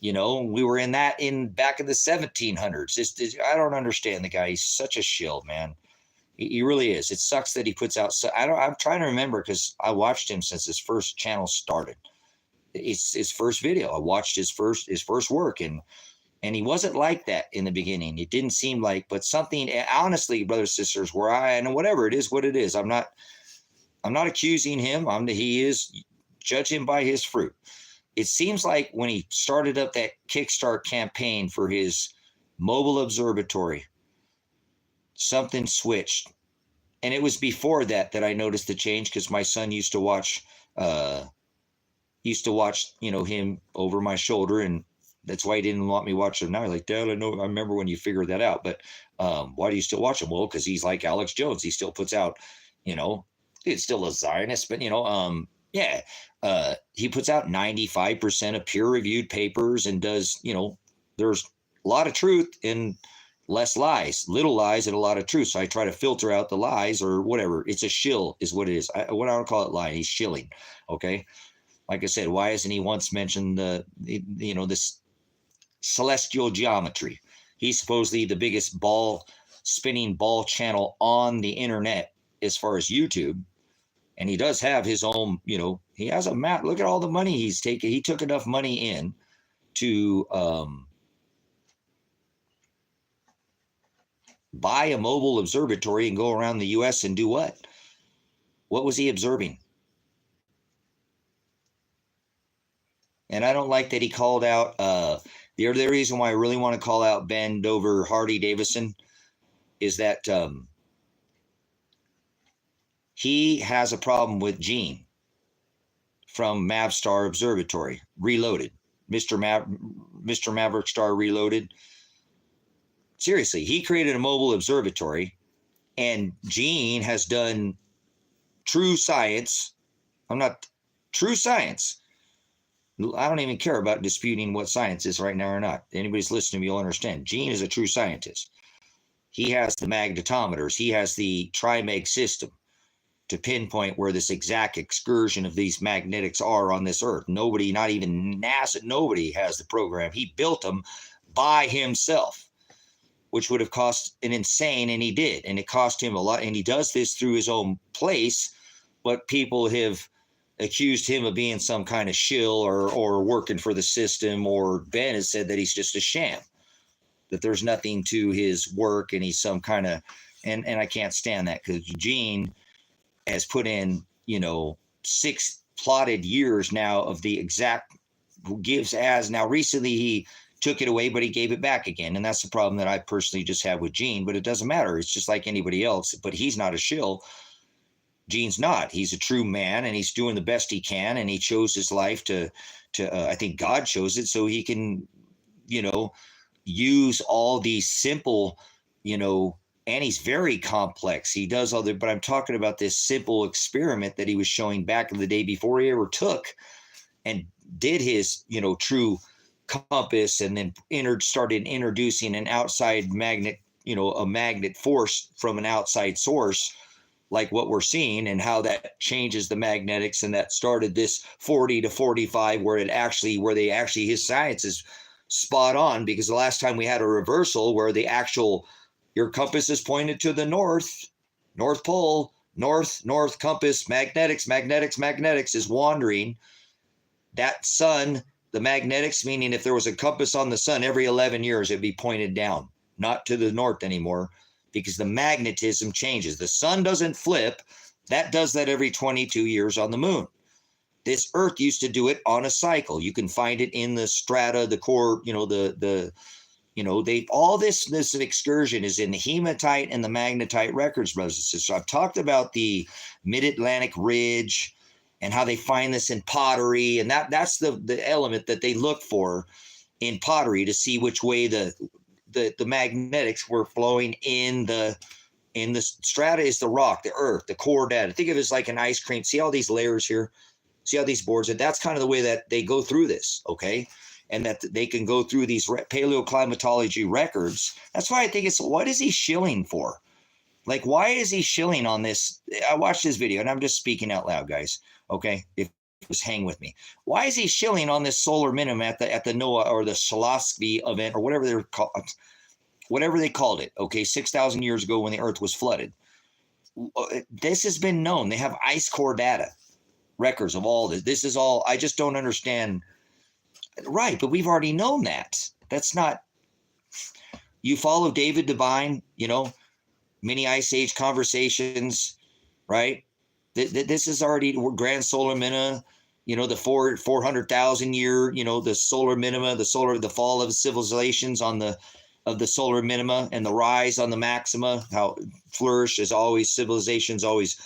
We were in that back in the 1700s. I don't understand the guy. He's such a shill, man. He really is. It sucks that he puts out. So I'm trying to remember, because I watched him since his first channel started. It's his first video. I watched his first work, and he wasn't like that in the beginning. It didn't seem like, but something. Honestly, brothers and sisters, and whatever it is, what it is. I'm not accusing him. He is. Judge him by his fruit. It seems like when he started up that Kickstart campaign for his mobile observatory, something switched. And it was before that I noticed the change, because my son used to watch him over my shoulder, and that's why he didn't want me watching him now. He's like, Dad, I remember when you figured that out, but why do you still watch him? Well, because he's like Alex Jones. He still puts out, it's still a Zionist, but he puts out 95% of peer-reviewed papers, and does, there's a lot of truth in less lies, little lies and a lot of truth. So I try to filter out the lies, or whatever. It's a shill is what it is. What I would call it, lying. He's shilling. Okay. Like I said, why hasn't he once mentioned this celestial geometry? He's supposedly the biggest spinning ball channel on the internet as far as YouTube. And he does have his own, he has a map. Look at all the money he's taken. He took enough money in to buy a mobile observatory and go around the U.S. and do what? What was he observing? And I don't like that he called out, the other reason why I really want to call out Bend Over Harley Davidson is that he has a problem with Gene from Mavstar Observatory, Reloaded. Mr. Maverick Star Reloaded. Seriously, he created a mobile observatory, and Gene has done true science. True science. I don't even care about disputing what science is right now or not. Anybody's listening to me, you'll understand. Gene is a true scientist. He has the magnetometers. He has the trimag system to pinpoint where this exact excursion of these magnetics are on this earth. Nobody, not even NASA, nobody has the program. He built them by himself, which would have cost an insane, and he did. And it cost him a lot. And he does this through his own place, but people have accused him of being some kind of shill or working for the system, or Ben has said that he's just a sham, that there's nothing to his work, and he's some kind of, and I can't stand that, because Gene has put in, 6 plotted years now of the exact gives as. Now recently he took it away, but he gave it back again. And that's the problem that I personally just have with Gene, but it doesn't matter. It's just like anybody else, but he's not a shill. Gene's not. He's a true man, and he's doing the best he can. And he chose his life to I think God chose it so he can, use all these simple, and he's very complex. He does other, but I'm talking about this simple experiment that he was showing back in the day before he ever took and did his, true compass, and then started introducing an outside magnet a magnet force from an outside source, like what we're seeing, and how that changes the magnetics, and that started this 40 to 45, where his science is spot on, because the last time we had a reversal where your compass is pointed to the North Pole, north compass, magnetics is wandering. That sun, the magnetics, meaning if there was a compass on the sun every 11 years, it'd be pointed down, not to the north anymore, because the magnetism changes. The sun doesn't flip. That does that every 22 years on the moon. This Earth used to do it on a cycle. You can find it in the strata, the core, all this excursion is in the hematite and the magnetite records, brothers and sisters. I've talked about the Mid-Atlantic Ridge and how they find this in pottery, and that's the element that they look for in pottery to see which way the magnetics were flowing in the strata. Is the rock, the earth, the core data. Think of it as like an ice cream. See all these layers here? See how these boards, and that's kind of the way that they go through this, okay? And that they can go through these paleoclimatology records. That's why I think what is he shilling for? Like, why is he shilling on this? I watched this video, and I'm just speaking out loud, guys, okay? Just hang with me. Why is he shilling on this solar minimum at the NOAA or the Shalaskvi event, or whatever they called it, okay, 6,000 years ago when the Earth was flooded? This has been known. They have ice core data, records of all this. This is all, I just don't understand. Right, but we've already known that. That's not, you follow David Devine, mini ice age conversations, right? This is already grand solar minima, the 400,000 year, the solar minima, the fall of civilizations of the solar minima, and the rise on the maxima, how flourish as always, civilizations always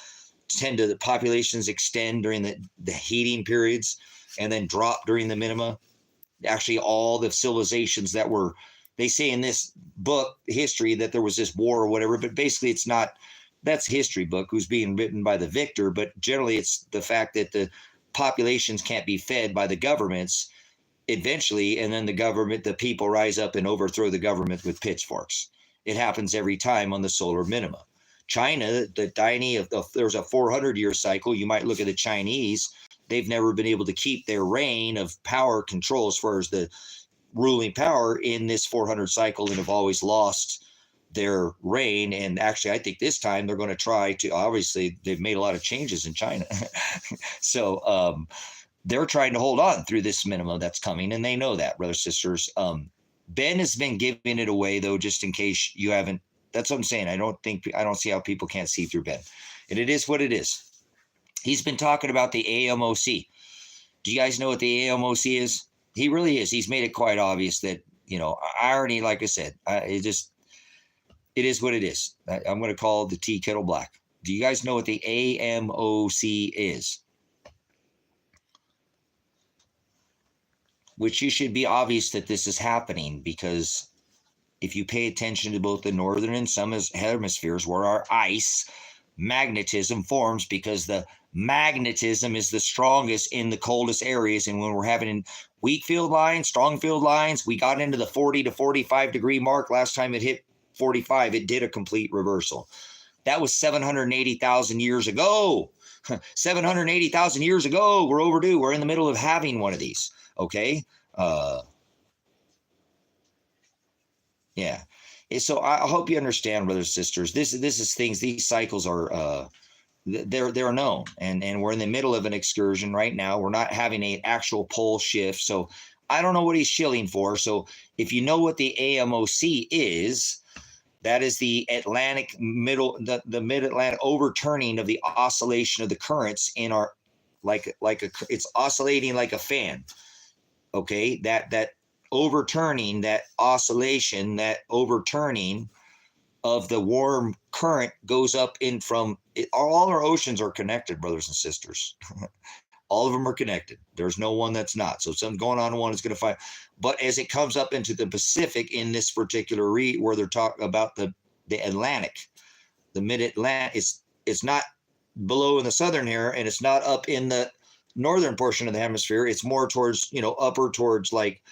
tend to, the populations extend during the heating periods and then drop during the minima. Actually, all the civilizations that were, they say in this book, history, that there was this war or whatever, but basically it's not, that's a history book who's being written by the victor, but generally it's the fact that the populations can't be fed by the governments eventually, and then the people rise up and overthrow the government with pitchforks. It happens every time on the solar minima. China, there's a 400-year cycle. You might look at the Chinese. They've never been able to keep their reign of power control as far as the ruling power in this 400 cycle, and have always lost their reign. And actually, I think this time they're going to try to, obviously, they've made a lot of changes in China. So they're trying to hold on through this minimum that's coming, and they know that, brothers and sisters. Ben has been giving it away, though, just in case you haven't. That's what I'm saying. I don't see how people can't see through Ben. And it is what it is. He's been talking about the AMOC. Do you guys know what the AMOC is? He really is. He's made it quite obvious that, irony, like I said, it is what it is. I'm going to call the tea kettle black. Do you guys know what the AMOC is? Which you should be obvious that this is happening, because if you pay attention to both the northern and southern hemispheres where our ice, magnetism forms, because the magnetism is the strongest in the coldest areas. And when we're having weak field lines, strong field lines, we got into the 40 to 45 degree mark. Last time it hit 45, it did a complete reversal. That was 780,000 years ago. 780,000 years ago. We're overdue. We're in the middle of having one of these. Okay. Yeah. So I hope you understand, brothers and sisters. This is things. These cycles are they're known, and we're in the middle of an excursion right now. We're not having an actual pole shift, so I don't know what he's shilling for. So if you know what the AMOC is, that is the Atlantic the mid-Atlantic overturning of the oscillation of the currents in our it's oscillating like a fan. Okay, that overturning, that oscillation, that overturning of the warm current goes up in from it. All our oceans are connected, brothers and sisters. All of them are connected. There's no one that's not. So something going on in one is going to find. But as it comes up into the Pacific in this particular where they're talking about the Atlantic, the mid-Atlantic, it's not below in the southern here, and it's not up in the northern portion of the hemisphere. It's more towards, upper towards like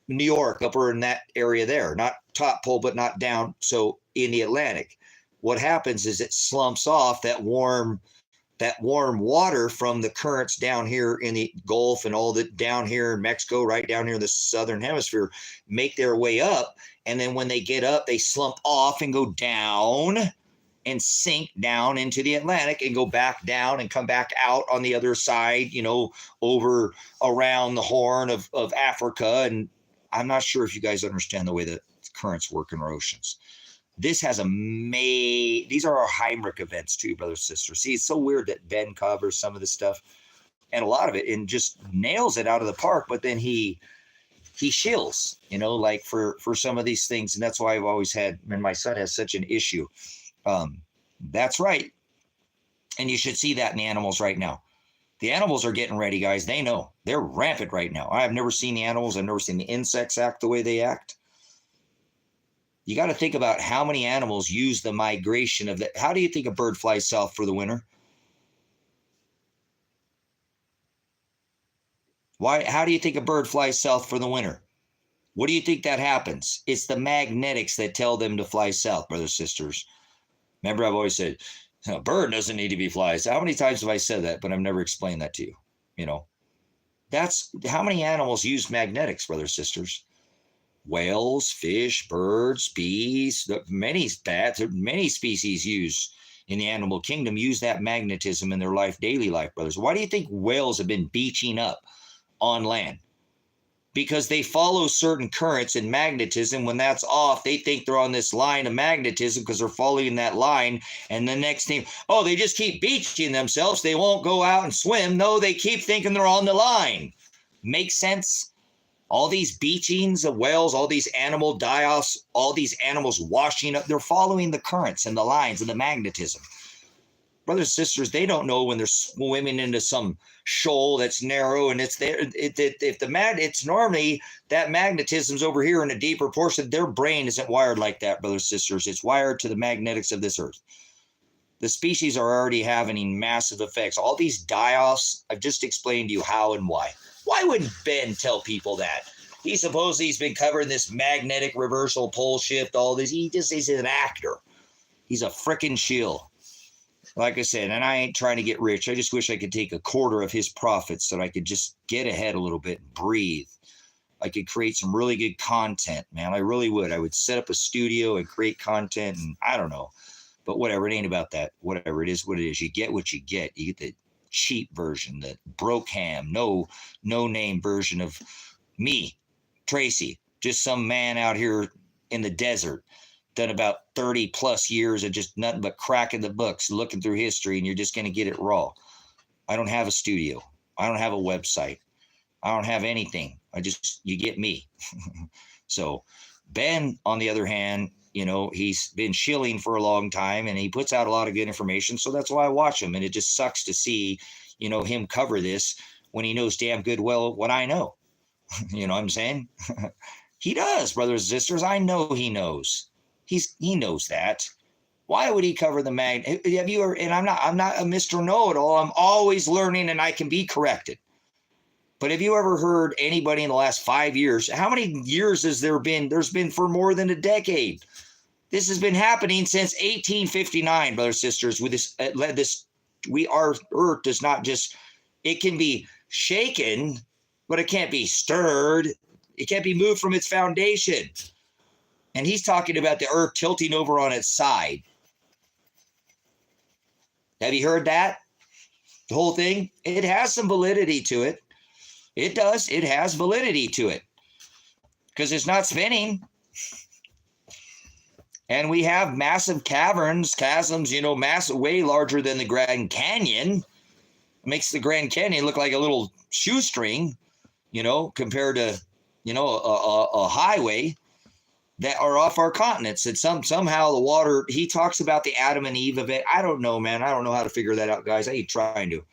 New York, upper in that area there, not top pole, but not down. So in the Atlantic, what happens is it slumps off that warm water from the currents down here in the Gulf and all that down here in Mexico, right down here in the southern hemisphere, make their way up. And then when they get up, they slump off and go down and sink down into the Atlantic and go back down and come back out on the other side, over around the Horn of Africa. And I'm not sure if you guys understand the way that currents work in our oceans. This has these are our Heinrich events too, brothers and sisters. See, it's so weird that Ben covers some of this stuff and a lot of it and just nails it out of the park, but then he shills, like for some of these things. And that's why I've always had, and my son has such an issue. That's right. And you should see that in the animals right now. The animals are getting ready, guys. They know. They're rampant right now. I've never seen the animals. I've never seen the insects act the way they act. You got to think about how many animals use the migration of that. How do you think a bird flies south for the winter? How do you think a bird flies south for the winter? What do you think that happens? It's the magnetics that tell them to fly south, brothers and sisters. Remember, I've always said, a bird doesn't need to be fly south. How many times have I said that? But I've never explained that to you. That's how many animals use magnetics, brothers and sisters. Whales, fish, birds, bees, many species use in the animal kingdom use that magnetism in their daily life, brothers. Why do you think whales have been beaching up on land? Because they follow certain currents and magnetism. When that's off, they think they're on this line of magnetism because they're following that line. And the next thing, they just keep beaching themselves. They won't go out and swim. No, they keep thinking they're on the line. Makes sense? All these beachings of whales, all these animal die-offs, all these animals washing up, they're following the currents and the lines and the magnetism. Brothers and sisters, they don't know when they're swimming into some shoal that's narrow and it's there. It's normally that magnetism's over here in a deeper portion. Their brain isn't wired like that, brothers and sisters. It's wired to the magnetics of this earth. The species are already having massive effects. All these die-offs, I've just explained to you how and why. Why wouldn't Ben tell people that? He supposedly he's been covering this magnetic reversal pole shift, all this. He's an actor. He's a frickin' shill. Like I said, and I ain't trying to get rich. I just wish I could take a quarter of his profits so I could just get ahead a little bit and breathe. I could create some really good content, man. I really would. I would set up a studio and create content, and I don't know. But whatever, it ain't about that. Whatever, it is what it is. You get what you get. You get the cheap version, the broke ham, no name version of me, Tracy, just some man out here in the desert, done about 30 plus years of just nothing but cracking the books, looking through history, and you're just going to get it raw. I don't have a studio. I don't have a website. I don't have anything. You get me. So Ben, on the other hand, he's been shilling for a long time and he puts out a lot of good information. So that's why I watch him. And it just sucks to see, him cover this when he knows damn good well what I know. You know what I'm saying? He does, brothers and sisters. I know he knows. He knows that. Why would he cover the mag? Have you ever, and I'm not a Mr. Know-it-all. I'm always learning and I can be corrected. But have you ever heard anybody in the last 5 years? How many years has there been? There's been for more than a decade. This has been happening since 1859, brothers and sisters. With our earth does not just, it can be shaken, but it can't be stirred. It can't be moved from its foundation. And he's talking about the earth tilting over on its side. Have you heard that? The whole thing? It has some validity to it. It does. It has validity to it because it's not spinning. And we have massive chasms, massive, way larger than the Grand Canyon. It makes the Grand Canyon look like a little shoestring, compared to, a highway that are off our continents. And somehow the water, he talks about the Adam and Eve event. I don't know, man. I don't know how to figure that out, guys. I ain't trying to.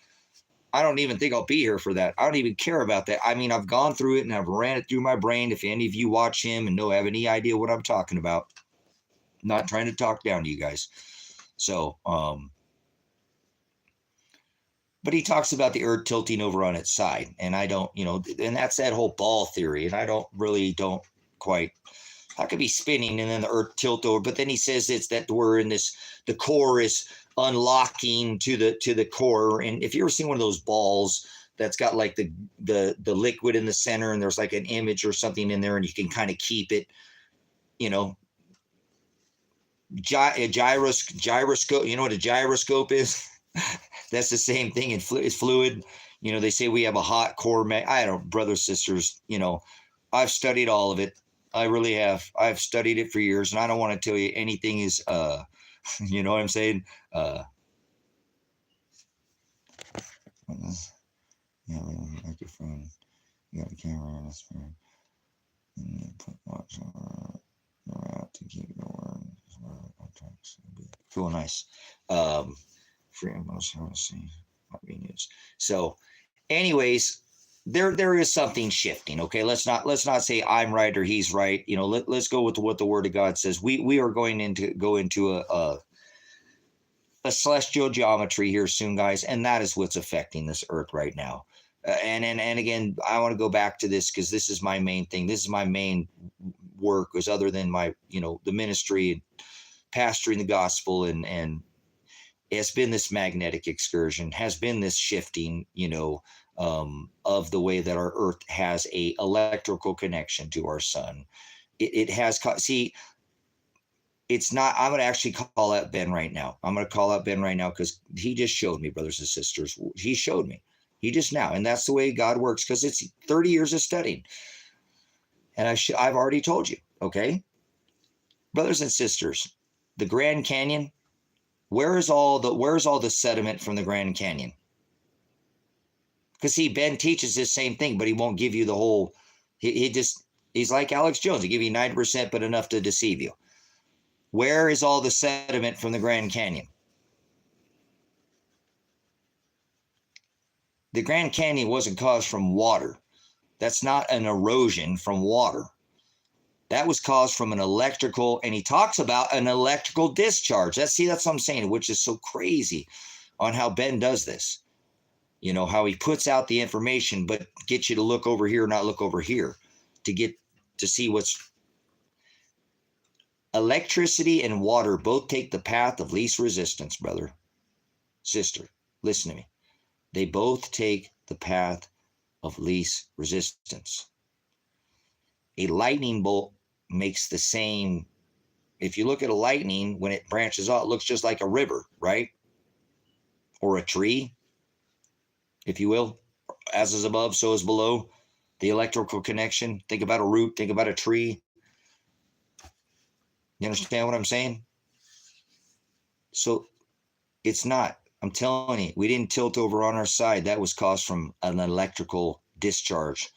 I don't even think I'll be here for that. I don't even care about that. I mean, I've gone through it and I've ran it through my brain. If any of you watch him and have any idea what I'm talking about, I'm not trying to talk down to you guys. So, But he talks about the earth tilting over on its side. And I don't, and that's that whole ball theory. And I don't quite, how could be spinning and then the earth tilt over? But then he says it's that we're in this, the core is unlocking to the core. And if you ever seen one of those balls that's got like the liquid in the center and there's like an image or something in there and you can kind of keep it, gyroscope, you know what a gyroscope is? That's the same thing. It's fluid. They say we have a hot core. I don't, brothers, sisters, I've studied all of it. I really have. I've studied it for years, and I don't want to tell you anything is, you know what I'm saying? Microphone. You got a camera on this phone. And you put watch on out to keep going. Cool, nice. Free most see might be news. So, anyways, there is something shifting. Okay, let's not say I'm right or he's right. Let's go with what the Word of God says. We are going to go into a celestial geometry here soon, guys, and that is what's affecting this earth right now. And again, I want to go back to this because this is my main thing. This is my main work, was other than my the ministry and pastoring the gospel, and it's been this magnetic excursion, has been this shifting, of the way that our earth has a electrical connection to our sun. It has, see, it's not, I'm going to actually call out Ben right now. I'm going to call out Ben right now because he just showed me, brothers and sisters. He showed me. He just now. And that's the way God works, because it's 30 years of studying. And I've already told you, okay? Brothers and sisters, the Grand Canyon, where's all the sediment from the Grand Canyon? Because see, Ben teaches this same thing, but he won't give you the whole, he's like Alex Jones. He'll give you 90%, but enough to deceive you. Where is all the sediment from the Grand Canyon? The Grand Canyon wasn't caused from water. That's not an erosion from water. That was caused from an electrical, and he talks about an electrical discharge. That's what I'm saying, which is so crazy on how Ben does this. How he puts out the information, but gets you to look over here, not look over here, to get to see what's. Electricity and water both take the path of least resistance, brother, sister. Listen to me. They both take the path of least resistance. A lightning bolt makes the same. If you look at a lightning, when it branches out, it looks just like a river, right? Or a tree, if you will. As is above, so is below. The electrical connection. Think about a root. Think about a tree. You understand what I'm saying? So it's not. I'm telling you, we didn't tilt over on our side. That was caused from an electrical discharge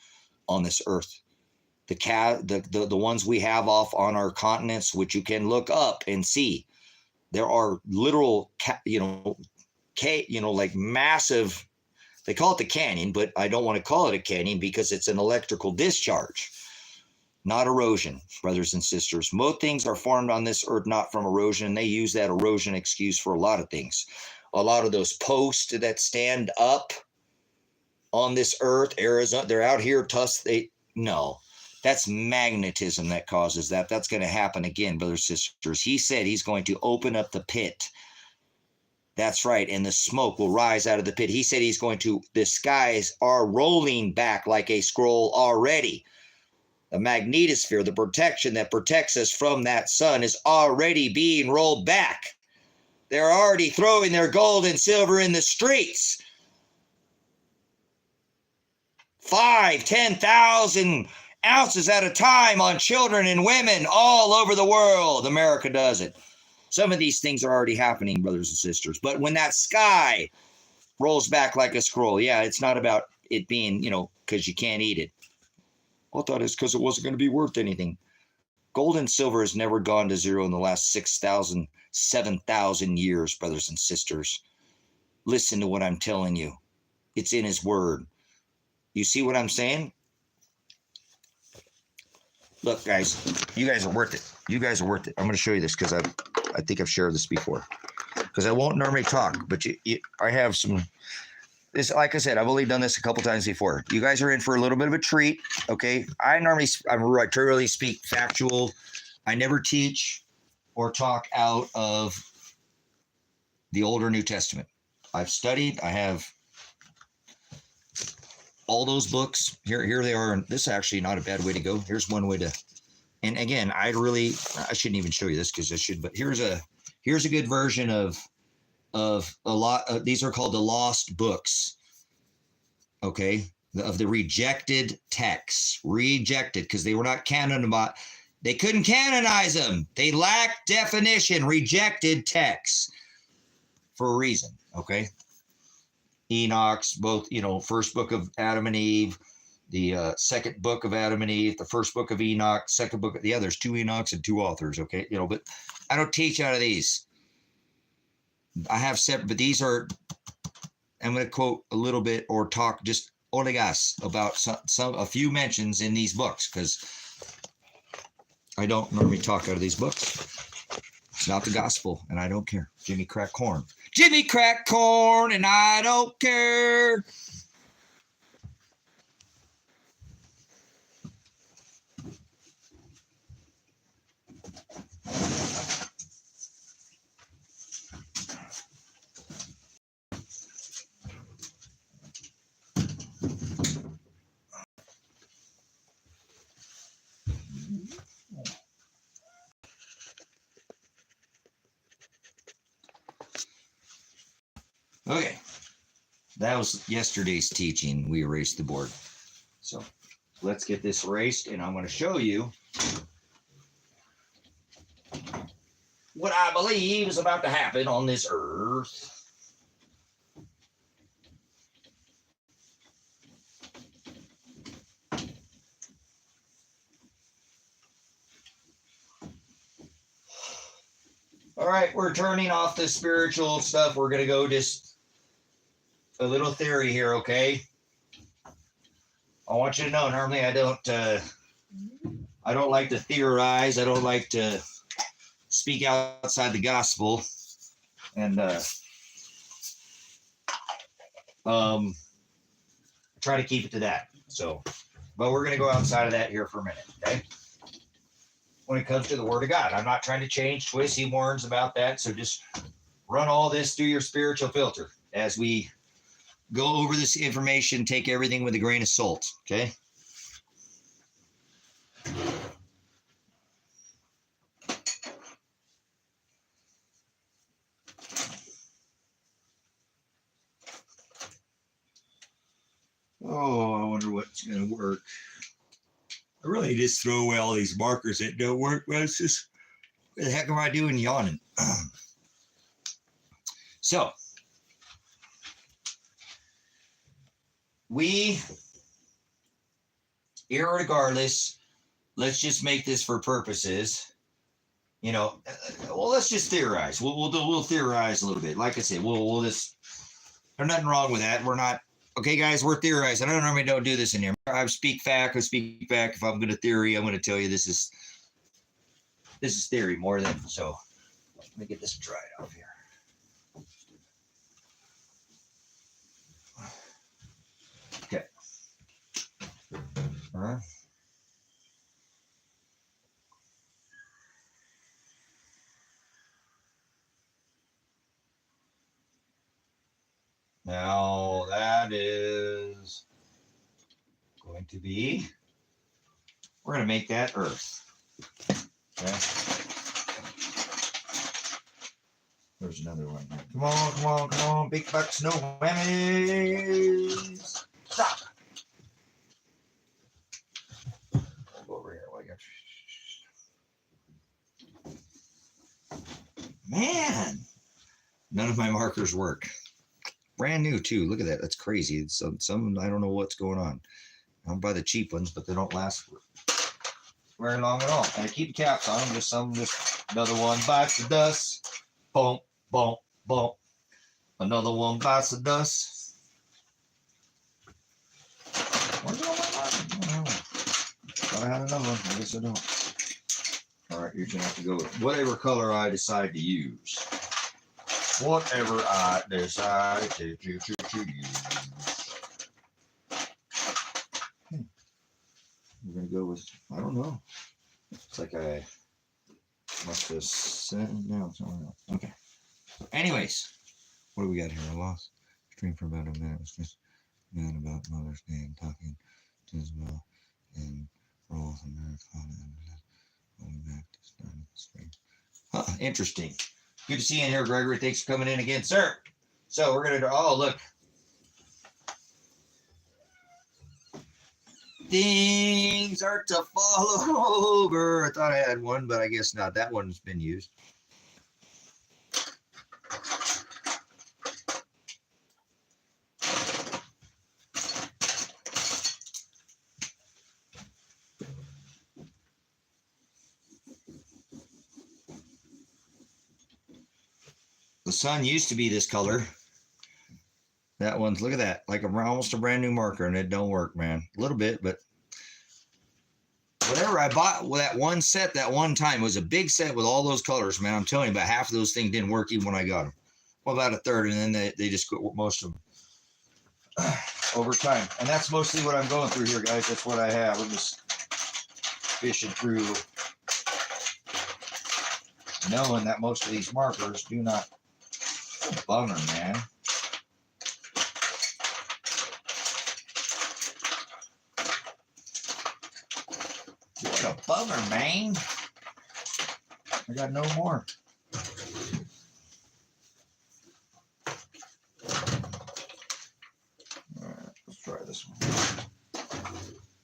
on this earth. The ones we have off on our continents, which you can look up and see, there are literal, like massive. They call it the canyon, but I don't want to call it a canyon because it's an electrical discharge, not erosion, brothers and sisters. Most things are formed on this earth not from erosion. They use that erosion excuse for a lot of things. A lot of those posts that stand up on this earth, Arizona, they're out here, no. That's magnetism that causes that. That's going to happen again, brothers and sisters. He said he's going to open up the pit. That's right. And the smoke will rise out of the pit. He said the skies are rolling back like a scroll already. The magnetosphere, the protection that protects us from that sun, is already being rolled back. They're already throwing their gold and silver in the streets. 5,000, 10,000 ounces at a time on children and women all over the world. America does it. Some of these things are already happening, brothers and sisters. But when that sky rolls back like a scroll, yeah, it's not about it being, because you can't eat it. I thought it's because it wasn't going to be worth anything. Gold and silver has never gone to zero in the last 6,000, 7,000 years, brothers and sisters. Listen to what I'm telling you. It's in his word. You see what I'm saying? Look, guys, you guys are worth it. You guys are worth it. I'm going to show you this because I think I've shared this before. Because I won't normally talk, but I have some. this, like I said, I've only done this a couple times before. You guys are in for a little bit of a treat, okay? I truly speak factual. I never teach or talk out of the Old or New Testament. I've studied. I have all those books. Here they are. And this is actually not a bad way to go. Here's one way to. And again, I shouldn't even show you this because I should. But here's a good version of a lot. These are called the lost books. Okay, of the rejected texts, rejected because they were not canonized. They couldn't canonize them. They lacked definition. Rejected texts for a reason. Okay. Enoch's, both, first book of Adam and Eve, the second book of Adam and Eve, the first book of Enoch, second book. Yeah, there's 2 Enochs and 2 authors. Okay. But I don't teach out of these. I have separate, but these are, I'm going to quote a little bit or talk just olegas about a few mentions in these books because I don't normally talk out of these books. It's not the gospel, and I don't care. Jimmy crack corn. Jimmy crack corn, and I don't care. Okay, that was yesterday's teaching. We erased the board. So let's get this erased, and I'm going to show you what I believe is about to happen on this earth. All right, we're turning off the spiritual stuff. We're going to go just a little theory here, okay? I want you to know, normally I don't like to theorize. I don't like to speak outside the gospel. And try to keep it to that. So, but we're going to go outside of that here for a minute, okay? When it comes to the Word of God, I'm not trying to change, twist. He warns about that. So just run all this through your spiritual filter as we go over this information. Take everything with a grain of salt, okay? Oh, I wonder what's going to work. I really just throw away all these markers that don't work. Well, it's just, what the heck am I doing yawning? So, irregardless, let's just make this for purposes, well, let's just theorize. We'll theorize a little bit. Like I said, we'll just, there's nothing wrong with that. We're not, okay, guys, we're theorizing. I normally don't do this in here. I speak back. If I'm going to theory, I'm going to tell you this is theory more than, so let me get this dried off here. Okay. All right. Now that is going to be, we're going to make that Earth. Okay. There's another one here. Come on. Big bucks, no whammies. Stop. I'll go over here. Man, none of my markers work. Brand new too. Look at that. That's crazy. It's some I don't know what's going on. I'm by the cheap ones, but they don't last very long at all. And I keep the caps on them. Just another one bites the dust. Boom, boom, boom. Another one bites the dust. Where's all my markers? I don't know. Thought I had another one. I guess I don't. All right, you're gonna have to go with whatever color I decide to use. whatever I decide to use. We're going to go with, I don't know. It's like I must have sent it down somewhere else. Okay. Anyways, what do we got here? I lost stream for about a minute. It was just mad about Mother's Day and talking to Isabel and Rolls and Americana and going back to starting the stream. Huh, interesting. Good to see you in here, Gregory. Thanks for coming in again, sir. So we're going to do, oh, look. Things are to fall over. I thought I had one, but I guess not. That one's been used. The sun used to be this color. That one's, look at that, like almost a brand new marker, and it don't work, man. A little bit, but whatever I bought with that one set that one time was a big set with all those colors, man. I'm telling you, about half of those things didn't work even when I got them. Well, about a third, and then they just quit most of them over time. And that's mostly what I'm going through here, guys. That's what I have. I'm just fishing through, knowing that most of these markers do not. Bummer, man. What a bummer, man. I got no more. All right, let's try this one.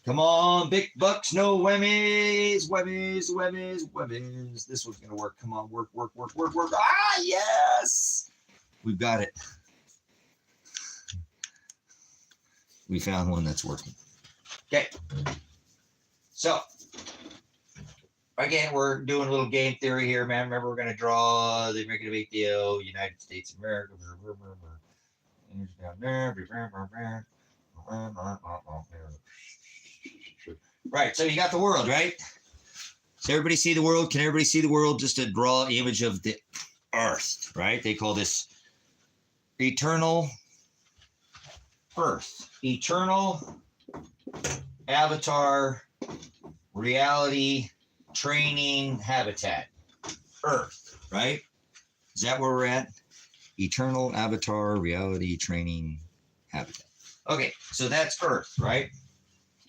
Come on, big bucks, no whammies, whammies, whammies, whammies. This one's gonna work. Come on, work, work, work, work, work. Ah, yes! We've got it. We found one that's working. Okay. So, again, we're doing a little game theory here, man. Remember, we're going to draw the American big deal, United States of America. Down there. Right, so you got the world, right? Does everybody see the world? Can everybody see the world? Just a draw image of the earth, right? They call this eternal earth. Eternal avatar reality training habitat. Earth, right? Is that where we're at? Eternal avatar reality training habitat. Okay, so that's Earth, right?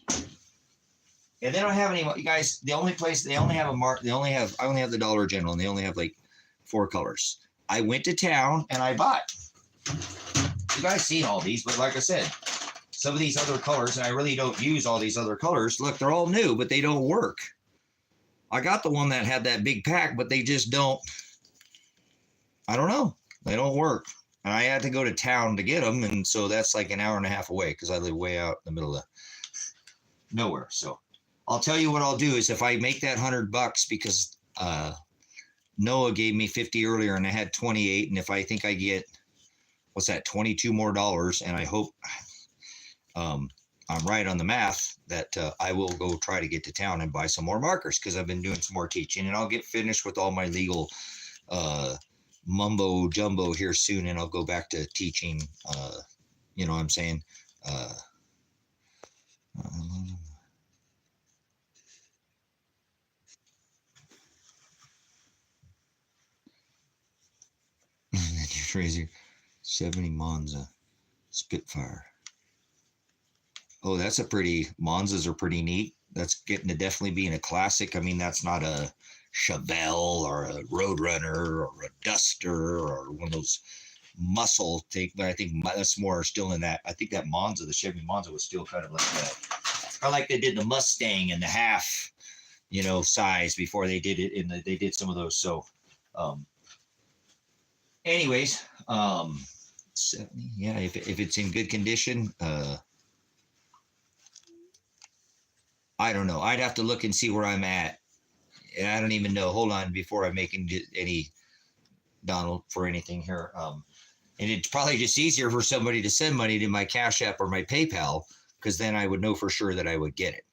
And they don't have any, you guys, the only place, they only have a mark, I only have the Dollar General, and they only have like 4 colors. I went to town and I bought. You guys seen all these, but like I said, some of these other colors, and I really don't use all these other colors. Look, they're all new, but they don't work. I got the one that had that big pack, but they just don't, I don't know. They don't work. And I had to go to town to get them, and so that's like an hour and a half away because I live way out in the middle of nowhere. So I'll tell you what I'll do is if I make that $100 because Noah gave me 50 earlier and I had 28, and if I think I get, what's that, 22 more dollars, and I hope I'm right on the math that I will go try to get to town and buy some more markers because I've been doing some more teaching, and I'll get finished with all my legal mumbo jumbo here soon, and I'll go back to teaching, you know what I'm saying? Tracy, 70 Monza Spitfire. Oh, that's a pretty, Monzas are pretty neat. That's getting to definitely being a classic. I mean, that's not a Chevelle or a Roadrunner or a Duster or one of those muscle take, but I think that's more still in that. I think that Monza, the Chevy Monza, was still kind of like that. Or like they did the Mustang in the half, you know, size before they did it in the, they did some of those. So, anyways, 70, yeah, if it's in good condition, I don't know. I'd have to look and see where I'm at. And I don't even know. Hold on before I make any Donald for anything here. And it's probably just easier for somebody to send money to my Cash App or my PayPal, because then I would know for sure that I would get it.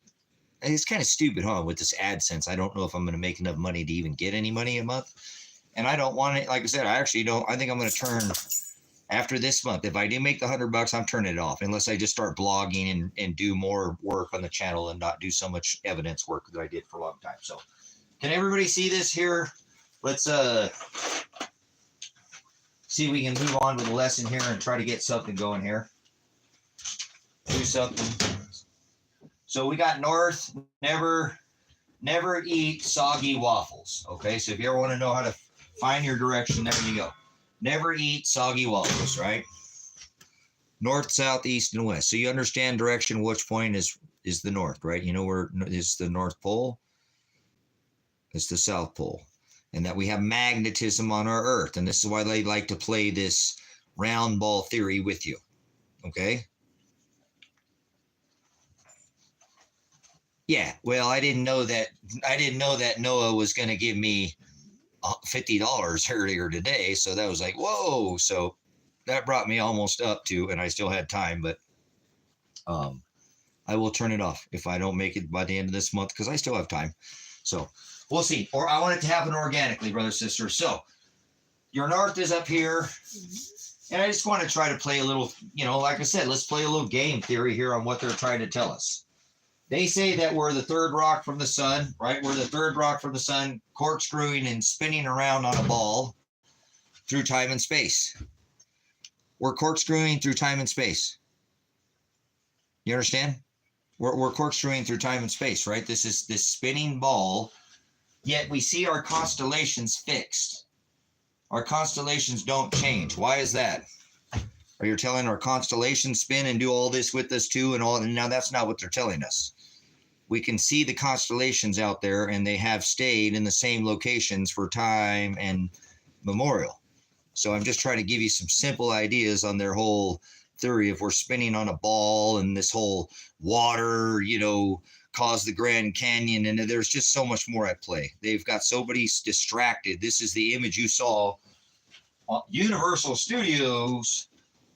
And it's kind of stupid, huh? With this AdSense, I don't know if I'm going to make enough money to even get any money a month. And I don't want it. Like I said, I actually don't. I think I'm going to turn after this month. If I do make the $100, I'm turning it off unless I just start blogging and do more work on the channel and not do so much evidence work that I did for a long time. So can everybody see this here? Let's see if we can move on with the lesson here and try to get something going here. Do something. So we got north, never eat soggy waffles. Okay, so if you ever want to know how to find your direction, there you go. Never eat soggy waffles, right? North, south, east, and west. So you understand direction, which point is the north, right? You know where is the North Pole? It's the South Pole. And that we have magnetism on our Earth. And this is why they like to play this round ball theory with you. Okay? Yeah, well, I didn't know that Noah was going to give me $50 earlier today. So that was like, whoa. So that brought me almost up to, and I still had time, but I will turn it off if I don't make it by the end of this month because I still have time. So we'll see. Or I want it to happen organically, brothers and sisters. So your north is up here. And I just want to try to play a little, like I said, let's play a little game theory here on what they're trying to tell us. They say that we're the third rock from the sun, right? We're the third rock from the sun, corkscrewing and spinning around on a ball through time and space. We're corkscrewing through time and space. You understand? We're corkscrewing through time and space, right? This is this spinning ball, yet we see our constellations fixed. Our constellations don't change. Why is that? Are you telling our constellations spin and do all this with us too and all? And now that's not what they're telling us. We can see the constellations out there and they have stayed in the same locations for time and memorial. So I'm just trying to give you some simple ideas on their whole theory of we're spinning on a ball and this whole water, caused the Grand Canyon. And there's just so much more at play. They've got somebody distracted. This is the image you saw. Universal Studios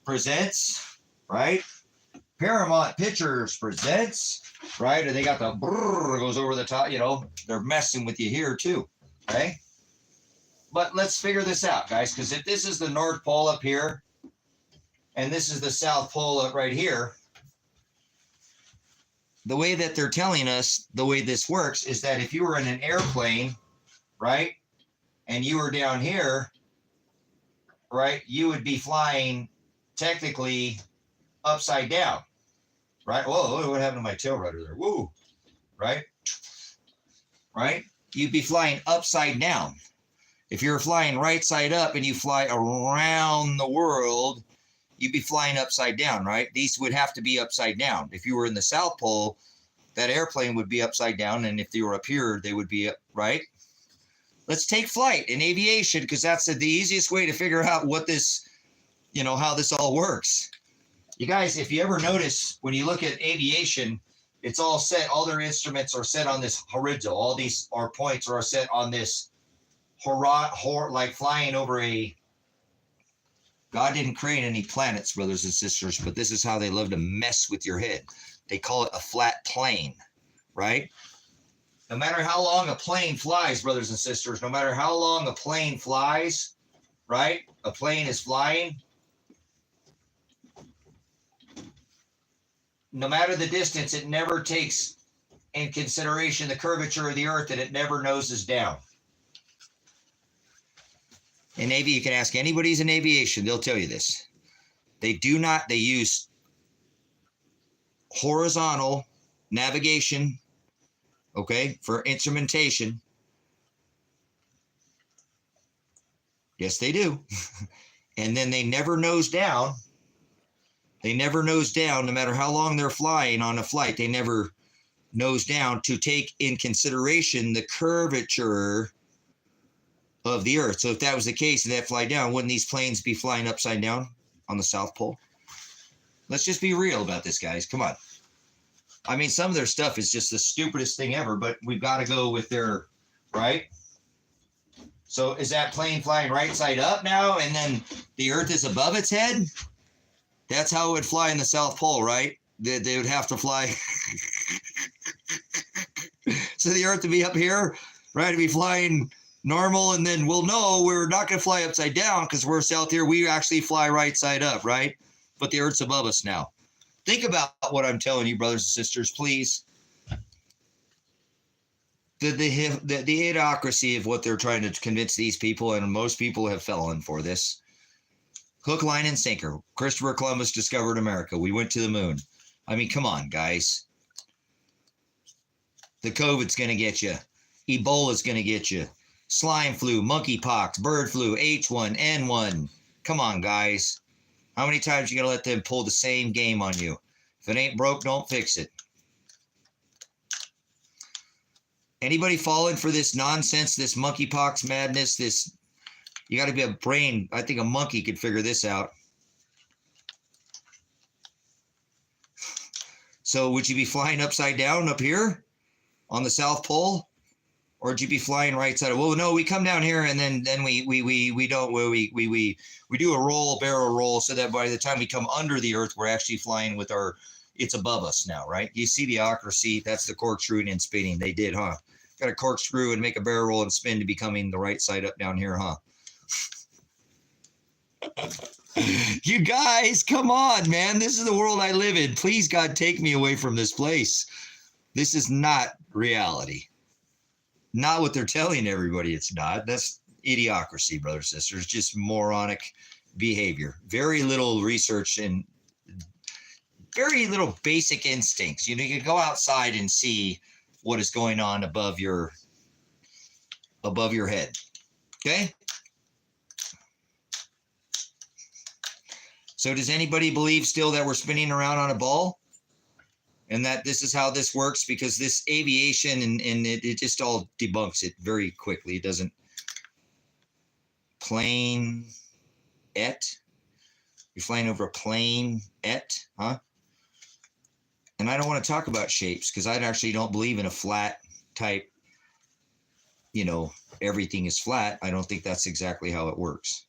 presents, right? Paramount Pictures presents, right? Or they got the brrr goes over the top, they're messing with you here too, okay? But let's figure this out, guys, because if this is the North Pole up here and this is the South Pole up right here, the way that they're telling us, the way this works is that if you were in an airplane, right, and you were down here, right, you would be flying technically upside down, right? Whoa, what happened to my tail rudder there? Woo, right? Right? You'd be flying upside down. If you're flying right side up and you fly around the world, you'd be flying upside down, right? These would have to be upside down. If you were in the South Pole, that airplane would be upside down. And if they were up here, they would be up, right? Let's take flight in aviation because that's the easiest way to figure out what this, how this all works. You guys, if you ever notice, when you look at aviation, it's all set, all their instruments are set on this horizontal. All these our points are set on this like flying over a, God didn't create any planets, brothers and sisters, but this is how they love to mess with your head. They call it a flat plane, right? No matter how long a plane flies, brothers and sisters, no matter how long a plane flies, right? A plane is flying. No matter the distance, it never takes in consideration the curvature of the earth, and it never noses down. In Navy, you can ask anybody who's in aviation, they'll tell you this. They use horizontal navigation, okay, for instrumentation. Yes, they do. And then they never nose down. They never nose down, no matter how long they're flying on a flight. They never nose down to take in consideration the curvature of the earth. So if that was the case and that fly down, wouldn't these planes be flying upside down on the South Pole? Let's just be real about this, guys. Come on. I mean, some of their stuff is just the stupidest thing ever, but we've got to go with their, right? So is that plane flying right side up now and then the earth is above its head? That's how it would fly in the South Pole, right? They would have to fly. So the earth would be up here, right? It'd be flying normal, and then we'll know we're not going to fly upside down because we're south here. We actually fly right side up, right? But the Earth's above us now. Think about what I'm telling you, brothers and sisters, please. The idiocracy of what they're trying to convince these people, and most people have fallen for this. Hook, line, and sinker. Christopher Columbus discovered America. We went to the moon. I mean, come on, guys. The COVID's going to get you. Ebola's going to get you. Swine flu, monkeypox, bird flu, H1N1. Come on, guys. How many times you going to let them pull the same game on you? If it ain't broke, don't fix it. Anybody falling for this nonsense, this monkeypox madness, this, you got to be a brain. I think a monkey could figure this out. So would you be flying upside down up here on the South Pole? Or would you be flying right side? Well, no, we come down here and then we do a barrel roll, so that by the time we come under the Earth, we're actually flying with our, it's above us now, right? You see the ocracy, that's the corkscrewing and spinning. They did, huh? Got a corkscrew and make a barrel roll and spin to becoming the right side up down here, huh? You guys, come on, man. This is the world I live in. Please, God, take me away from this place. This is not reality. Not what they're telling everybody it's not. That's idiocracy, brothers and sisters. Just moronic behavior. Very little research and very little basic instincts. You know, you can go outside and see what is going on above your head. Okay? So does anybody believe still that we're spinning around on a ball? And that this is how this works? Because this aviation and it just all debunks it very quickly. It doesn't. Plane et. You're flying over a plane et, huh? And I don't want to talk about shapes because I actually don't believe in a flat type, you know, everything is flat. I don't think that's exactly how it works.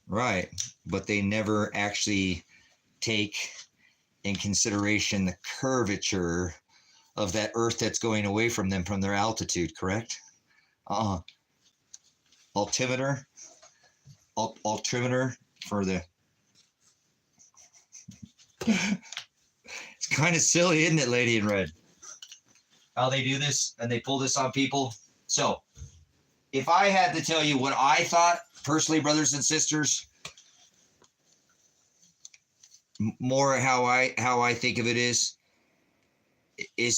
Right, but they never actually take in consideration the curvature of that Earth that's going away from them from their altitude, correct? Altimeter for the... It's kind of silly, isn't it, Lady in Red? How they do this and they pull this on people. So, if I had to tell you what I thought, personally, brothers and sisters, more how I think of it is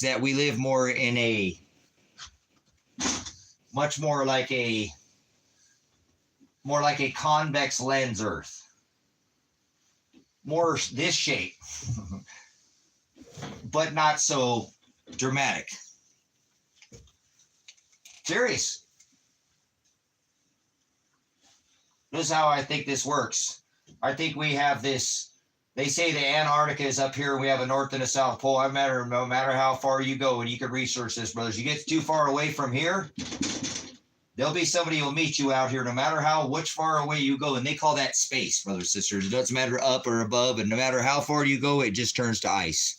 that we live more in a much more like a convex lens Earth, more this shape, but not so dramatic. Serious. This is how I think this works. I think we have this. They say the Antarctica is up here. We have a North and a South Pole. No matter how far you go, and you can research this, brothers. You get too far away from here, there'll be somebody who will meet you out here, no matter which far away you go. And they call that space, brothers and sisters. It doesn't matter up or above. And no matter how far you go, it just turns to ice.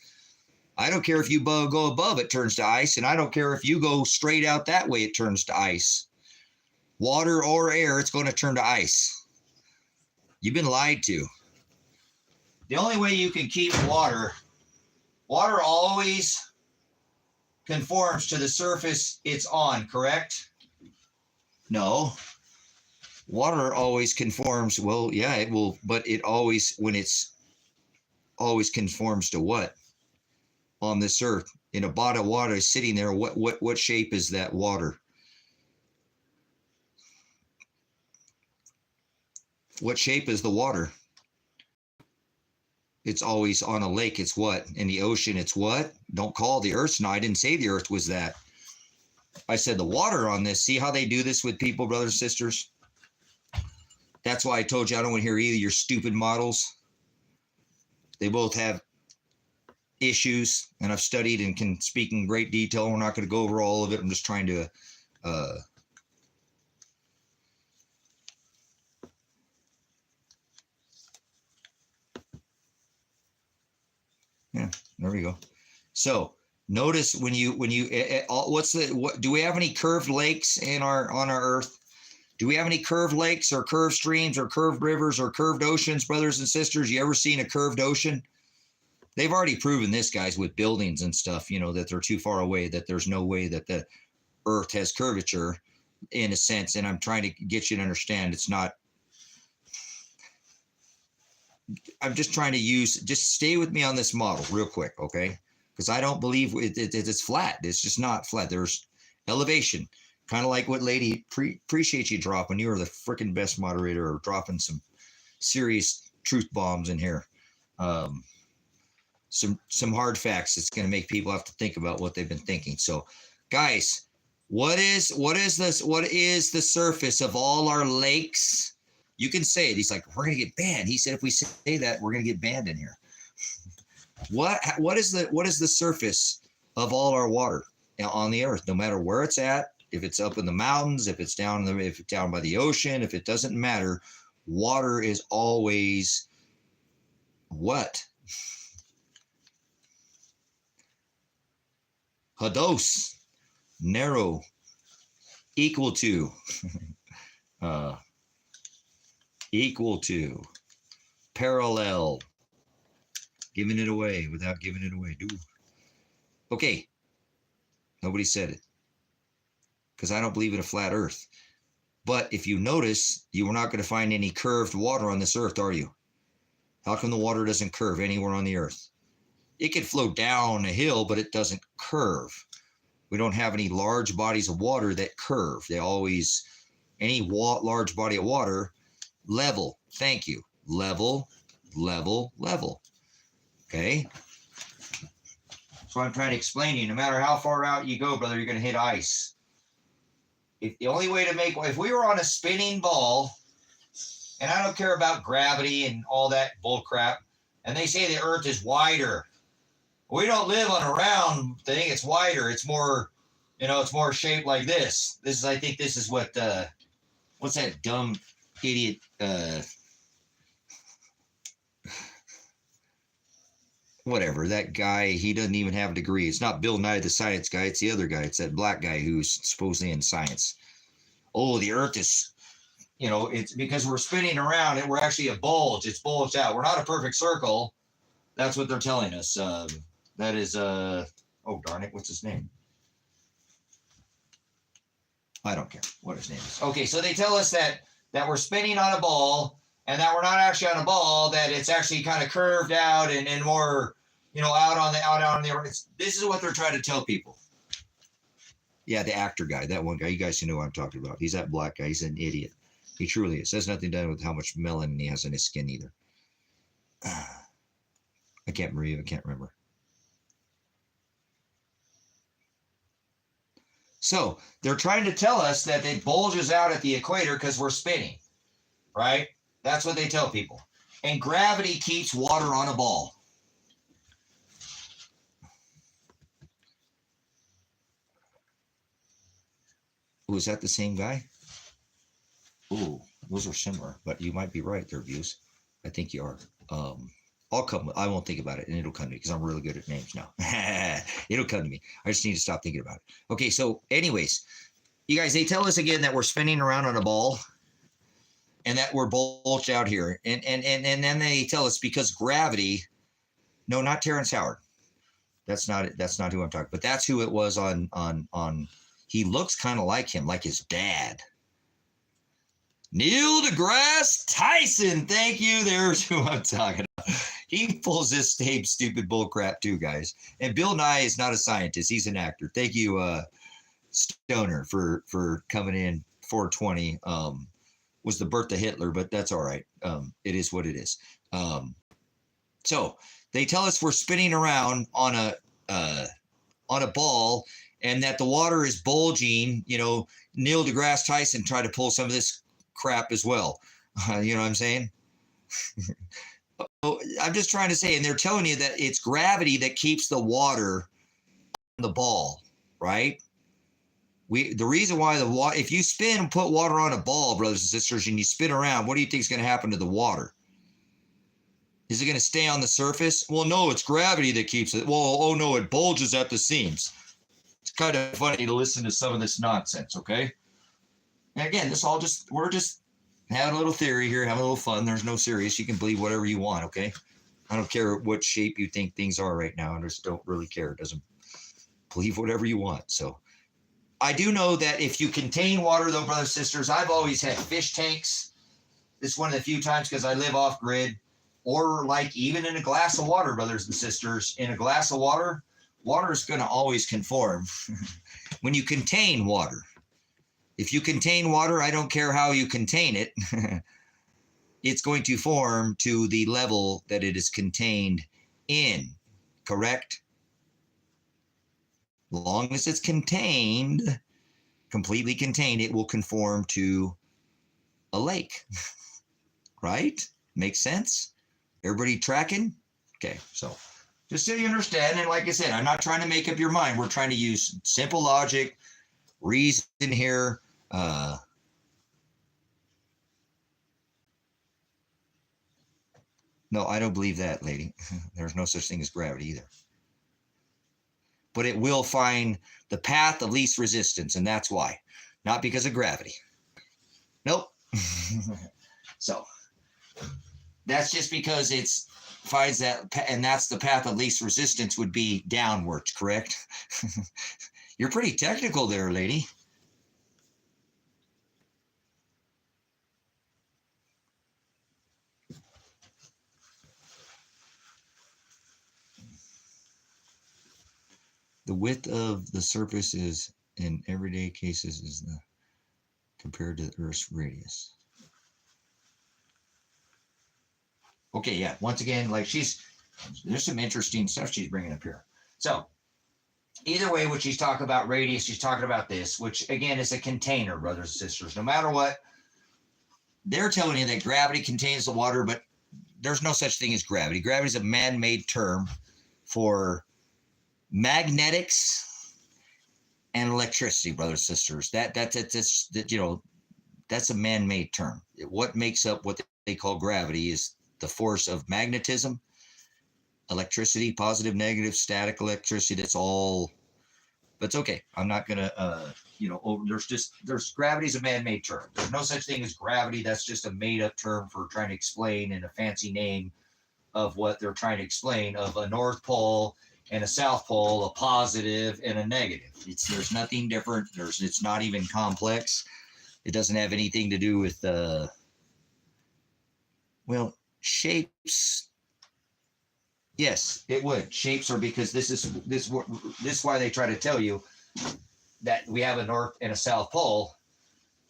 I don't care if you go above, it turns to ice. And I don't care if you go straight out that way, it turns to ice. Water or air, it's going to turn to ice. You've been lied to. The only way you can keep water always conforms to the surface it's on, correct? No. Water always conforms, well, yeah, it will, but it always, always conforms to what? On this earth. In a bottle of water sitting there, what shape is that water? What shape is the water? It's always on a lake. It's what? In the ocean, it's what? Don't call the earth. No, I didn't say the earth was that. I said the water on this. See how they do this with people, brothers and sisters? That's why I told you I don't want to hear either of your stupid models. They both have issues, and I've studied and can speak in great detail. We're not going to go over all of it. I'm just trying to yeah, there we go. So notice what do we have any curved lakes on our earth? Do we have any curved lakes or curved streams or curved rivers or curved oceans, brothers and sisters? You ever seen a curved ocean? They've already proven this, guys, with buildings and stuff, that they're too far away, that there's no way that the earth has curvature in a sense. And I'm trying to get you to understand it's not. I'm just trying to just stay with me on this model real quick, okay? Because I don't believe it's flat. It's just not flat. There's elevation, kind of like what Lady appreciate you dropping. You are the freaking best moderator, or dropping some serious truth bombs in here. Some hard facts. It's going to make people have to think about what they've been thinking. So, guys, what is the surface of all our lakes? You can say it. He's like, we're going to get banned. He said, if we say that, we're going to get banned in here. What is the surface of all our water on the earth, no matter where it's at, if it's up in the mountains, if it's down by the ocean, if it doesn't matter, water is always what? Hados, narrow, equal to, parallel, giving it away without giving it away. Okay, nobody said it, because I don't believe in a flat earth. But if you notice, you are not going to find any curved water on this earth, are you? How come the water doesn't curve anywhere on the earth? It can flow down a hill, but it doesn't curve. We don't have any large bodies of water that curve. Any large body of water, level. Thank you. Level, level, level. Okay? So I'm trying to explain to you, no matter how far out you go, brother, you're going to hit ice. If we were on a spinning ball, and I don't care about gravity and all that bull crap, and they say the earth is wider. We don't live on a round thing. It's wider. It's more, it's more shaped like this. I think this is what, what's that dumb idiot, whatever, that guy, he doesn't even have a degree. It's not Bill Nye the Science Guy. It's the other guy. It's that black guy who's supposedly in science. Oh, the earth is, it's because we're spinning around and we're actually a bulge. It's bulged out. We're not a perfect circle. That's what they're telling us. That is, oh, darn it. What's his name? I don't care what his name is. Okay, so they tell us that we're spinning on a ball, and that we're not actually on a ball, that it's actually kind of curved out and more, out on the earth. This is what they're trying to tell people. Yeah, the actor guy, that one guy, you guys know what I'm talking about. He's that black guy. He's an idiot. He truly is. It has nothing to do with how much melanin he has in his skin either. I can't remember. So they're trying to tell us that it bulges out at the equator because we're spinning, right? That's what they tell people. And gravity keeps water on a ball. Oh, is that the same guy? Oh, those are similar, but you might be right there, Views. I think you are. I won't think about it, and it'll come to me because I'm really good at names now. It'll come to me. I just need to stop thinking about it. Okay, so anyways, you guys, they tell us again that we're spinning around on a ball and that we're bulged out here. And then they tell us because gravity, no, not Terrence Howard. That's not it. That's not who I'm talking about. But that's who it was on he looks kind of like him, like his dad. Neil deGrasse Tyson. Thank you. There's who I'm talking about. He pulls this same stupid bull crap too, guys. And Bill Nye is not a scientist. He's an actor. Thank you, Stoner, for coming in. 420 was the birth of Hitler, but that's all right. It is what it is. So they tell us we're spinning around on a ball and that the water is bulging. Neil deGrasse Tyson tried to pull some of this crap as well. You know what I'm saying? I'm just trying to say, and they're telling you that it's gravity that keeps the water on the ball, right? The reason why the water, if you spin and put water on a ball, brothers and sisters, and you spin around, what do you think is going to happen to the water? Is it going to stay on the surface? Well, no, it's gravity that keeps it. Well, oh no, it bulges at the seams. It's kind of funny to listen to some of this nonsense, okay? And again, we're just having a little theory here, having a little fun. There's no serious. You can believe whatever you want, okay? I don't care what shape you think things are right now. I just don't really care. It doesn't believe whatever you want. So I do know that if you contain water, though, brothers and sisters, I've always had fish tanks. This is one of the few times because I live off grid. Or like even in a glass of water, brothers and sisters, in a glass of water, water is going to always conform. When you contain water, if you contain water, I don't care how you contain it, it's going to form to the level that it is contained in, correct? As long as it's contained, completely contained, it will conform to a lake, right? Makes sense? Everybody tracking? Okay, so just so you understand, and like I said, I'm not trying to make up your mind. We're trying to use simple logic, reason here. No, I don't believe that, lady. There's no such thing as gravity either. But it will find the path of least resistance, and that's why. Not because of gravity. Nope. So that's just because it finds that, and that's the path of least resistance would be downwards, correct? You're pretty technical there, lady. The width of the surface is, in everyday cases, is compared to the Earth's radius. Okay, yeah. Once again, like there's some interesting stuff she's bringing up here. So, either way, what she's talking about radius, she's talking about this, which again is a container, brothers and sisters. No matter what, they're telling you that gravity contains the water, but there's no such thing as gravity. Gravity is a man-made term for magnetics and electricity, brothers and sisters. That's a man-made term. What makes up what they call gravity is the force of magnetism, electricity, positive, negative, static electricity. That's all. That's okay. I'm not gonna, there's gravity is a man-made term. There's no such thing as gravity. That's just a made-up term for trying to explain in a fancy name of what they're trying to explain of a North Pole and a South Pole, a positive and a negative. There's nothing different. It's not even complex. It doesn't have anything to do with shapes. Yes, it would. Shapes are because this is why they try to tell you that we have a North and a South Pole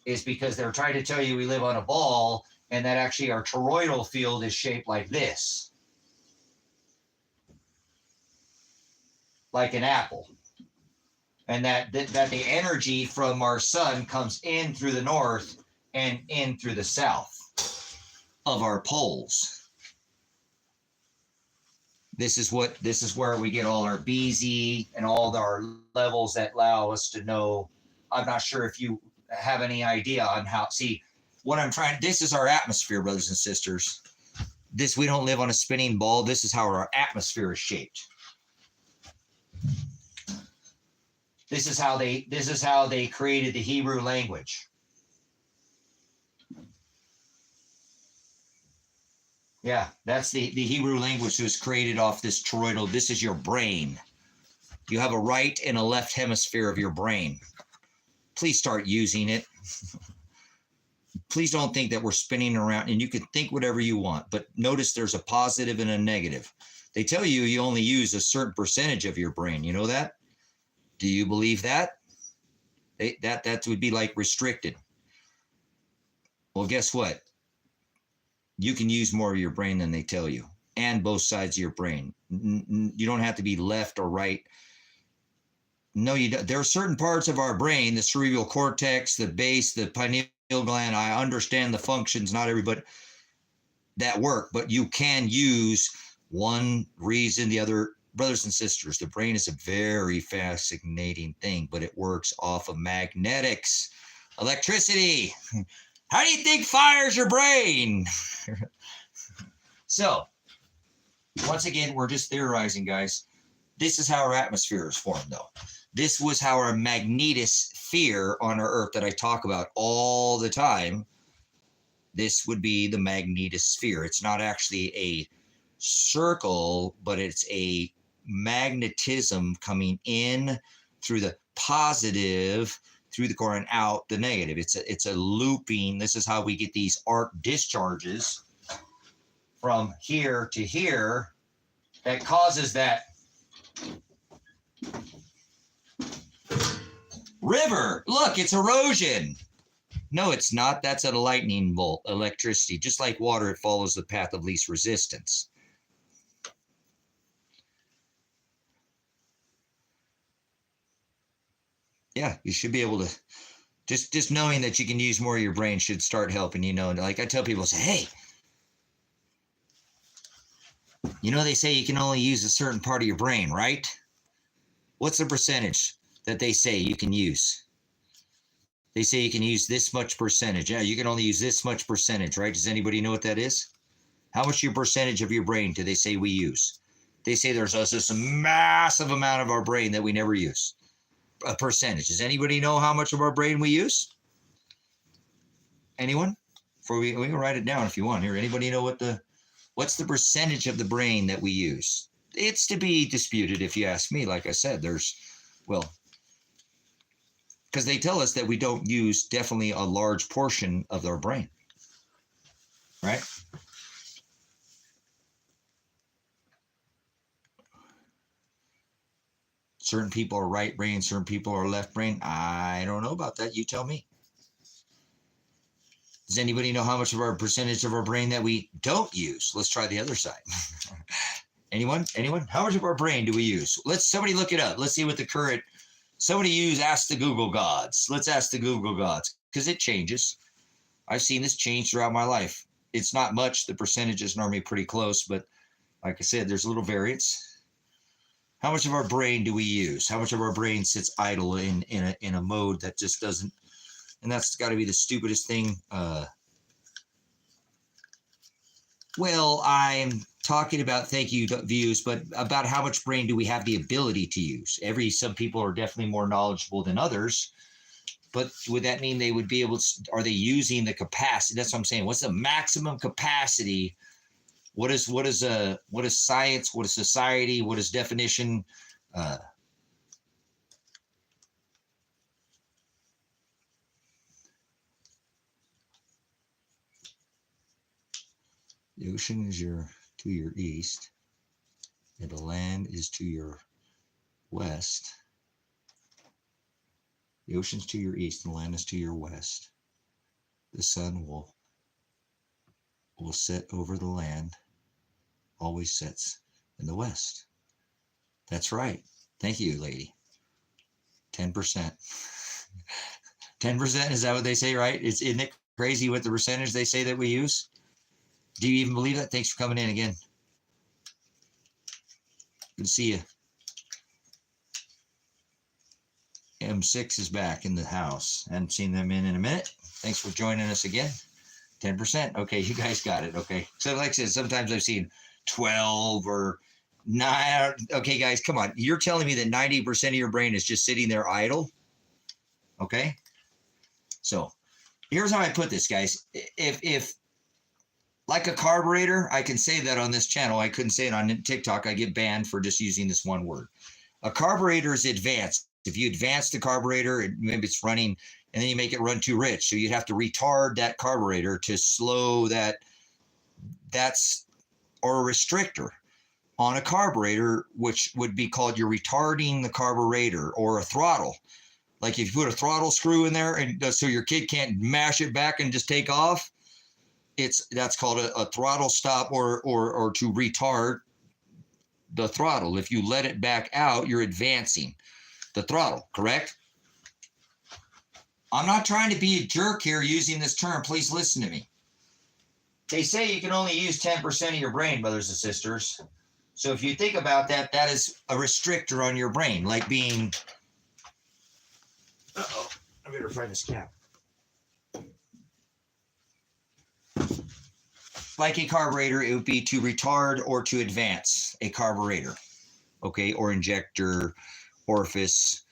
is because they're trying to tell you we live on a ball and that actually our toroidal field is shaped like this. Like an apple. And that the energy from our sun comes in through the north and in through the south of our poles. This is where we get all our BZ and all our levels that allow us to know. I'm not sure if you have any idea on how, this is our atmosphere, brothers and sisters. We don't live on a spinning ball. This is how our atmosphere is shaped. This is how they created the Hebrew language. Yeah, that's the Hebrew language that was created off this toroidal. This is your brain. You have a right and a left hemisphere of your brain. Please start using it. Please don't think that we're spinning around, and you can think whatever you want, but notice there's a positive and a negative. They tell you you only use a certain percentage of your brain. You know that? Do you believe that? That would be like restricted. Well, guess what? You can use more of your brain than they tell you, and both sides of your brain. You don't have to be left or right. No, you don't. There are certain parts of our brain, the cerebral cortex, the base, the pineal gland. I understand the functions, not everybody that work, but you can use one reason, the other. Brothers and sisters, the brain is a very fascinating thing, but it works off of magnetics, electricity. How do you think fires your brain? So, once again, we're just theorizing, guys. This is how our atmosphere is formed, though. This was how our magnetosphere on our Earth that I talk about all the time. This would be the magnetosphere. It's not actually a circle, but it's a magnetism coming in through the positive, through the core, and out the negative. It's a looping. This is how we get these arc discharges from here to here that causes that river. Look, it's erosion. No, it's not. That's a lightning bolt, electricity. Just like water, it follows the path of least resistance. Yeah, you should be able to, just knowing that you can use more of your brain should start helping, you know. Like I tell people, say, hey, you know, they say you can only use a certain part of your brain, right? What's the percentage that they say you can use? They say you can use this much percentage. Yeah, you can only use this much percentage, right? Does anybody know what that is? How much your percentage of your brain do they say we use? They say there's this massive amount of our brain that we never use. A percentage. Does anybody know how much of our brain we use? Anyone? We can write it down if you want here. Anybody know what's the percentage of the brain that we use? It's to be disputed if you ask me. Like I said, because they tell us that we don't use definitely a large portion of our brain, right? Certain people are right brain, certain people are left brain. I don't know about that. You tell me. Does anybody know how much of our percentage of our brain that we don't use? Let's try the other side. Anyone? How much of our brain do we use? Somebody look it up. Let's see what the current, ask the Google gods. Let's ask the Google gods, because it changes. I've seen this change throughout my life. It's not much. The percentage is normally pretty close, but like I said, there's a little variance. How much of our brain do we use? How much of our brain sits idle in a mode that just doesn't, and that's got to be the stupidest thing. Well, I'm talking about, thank you, views, but about how much brain do we have the ability to use? Some people are definitely more knowledgeable than others, but would that mean they would be able to, are they using the capacity? That's what I'm saying. What's the maximum capacity? What is science? What is society? What is definition? The ocean is to your east, and the land is to your west. The ocean's to your east, and the land is to your west. The sun will set over the land, always sets in the west. That's right. Thank you, lady. 10%. 10%, is that what they say, right? Isn't it crazy what the percentage they say that we use? Do you even believe that? Thanks for coming in again. Good to see you. M6 is back in the house. Hadn't seen them in a minute. Thanks for joining us again. 10%. Okay, you guys got it. Okay. So like I said, sometimes I've seen 12 or 9. Okay, guys, come on. You're telling me that 90% of your brain is just sitting there idle? Okay. So here's how I put this, guys. If like a carburetor, I can say that on this channel. I couldn't say it on TikTok. I get banned for just using this one word. A carburetor is advanced. If you advance the carburetor, maybe it's running, and then you make it run too rich. So you'd have to retard that carburetor to slow that. Or a restrictor on a carburetor, which would be called, you're retarding the carburetor, or a throttle. Like if you put a throttle screw in there and so your kid can't mash it back and just take off, that's called a throttle stop, or to retard the throttle. If you let it back out, you're advancing the throttle, correct? I'm not trying to be a jerk here using this term. Please listen to me. They say you can only use 10% of your brain, brothers and sisters. So if you think about that, that is a restrictor on your brain, like being, I better find this cap. like a carburetor, it would be to retard or to advance a carburetor, okay, or injector orifice,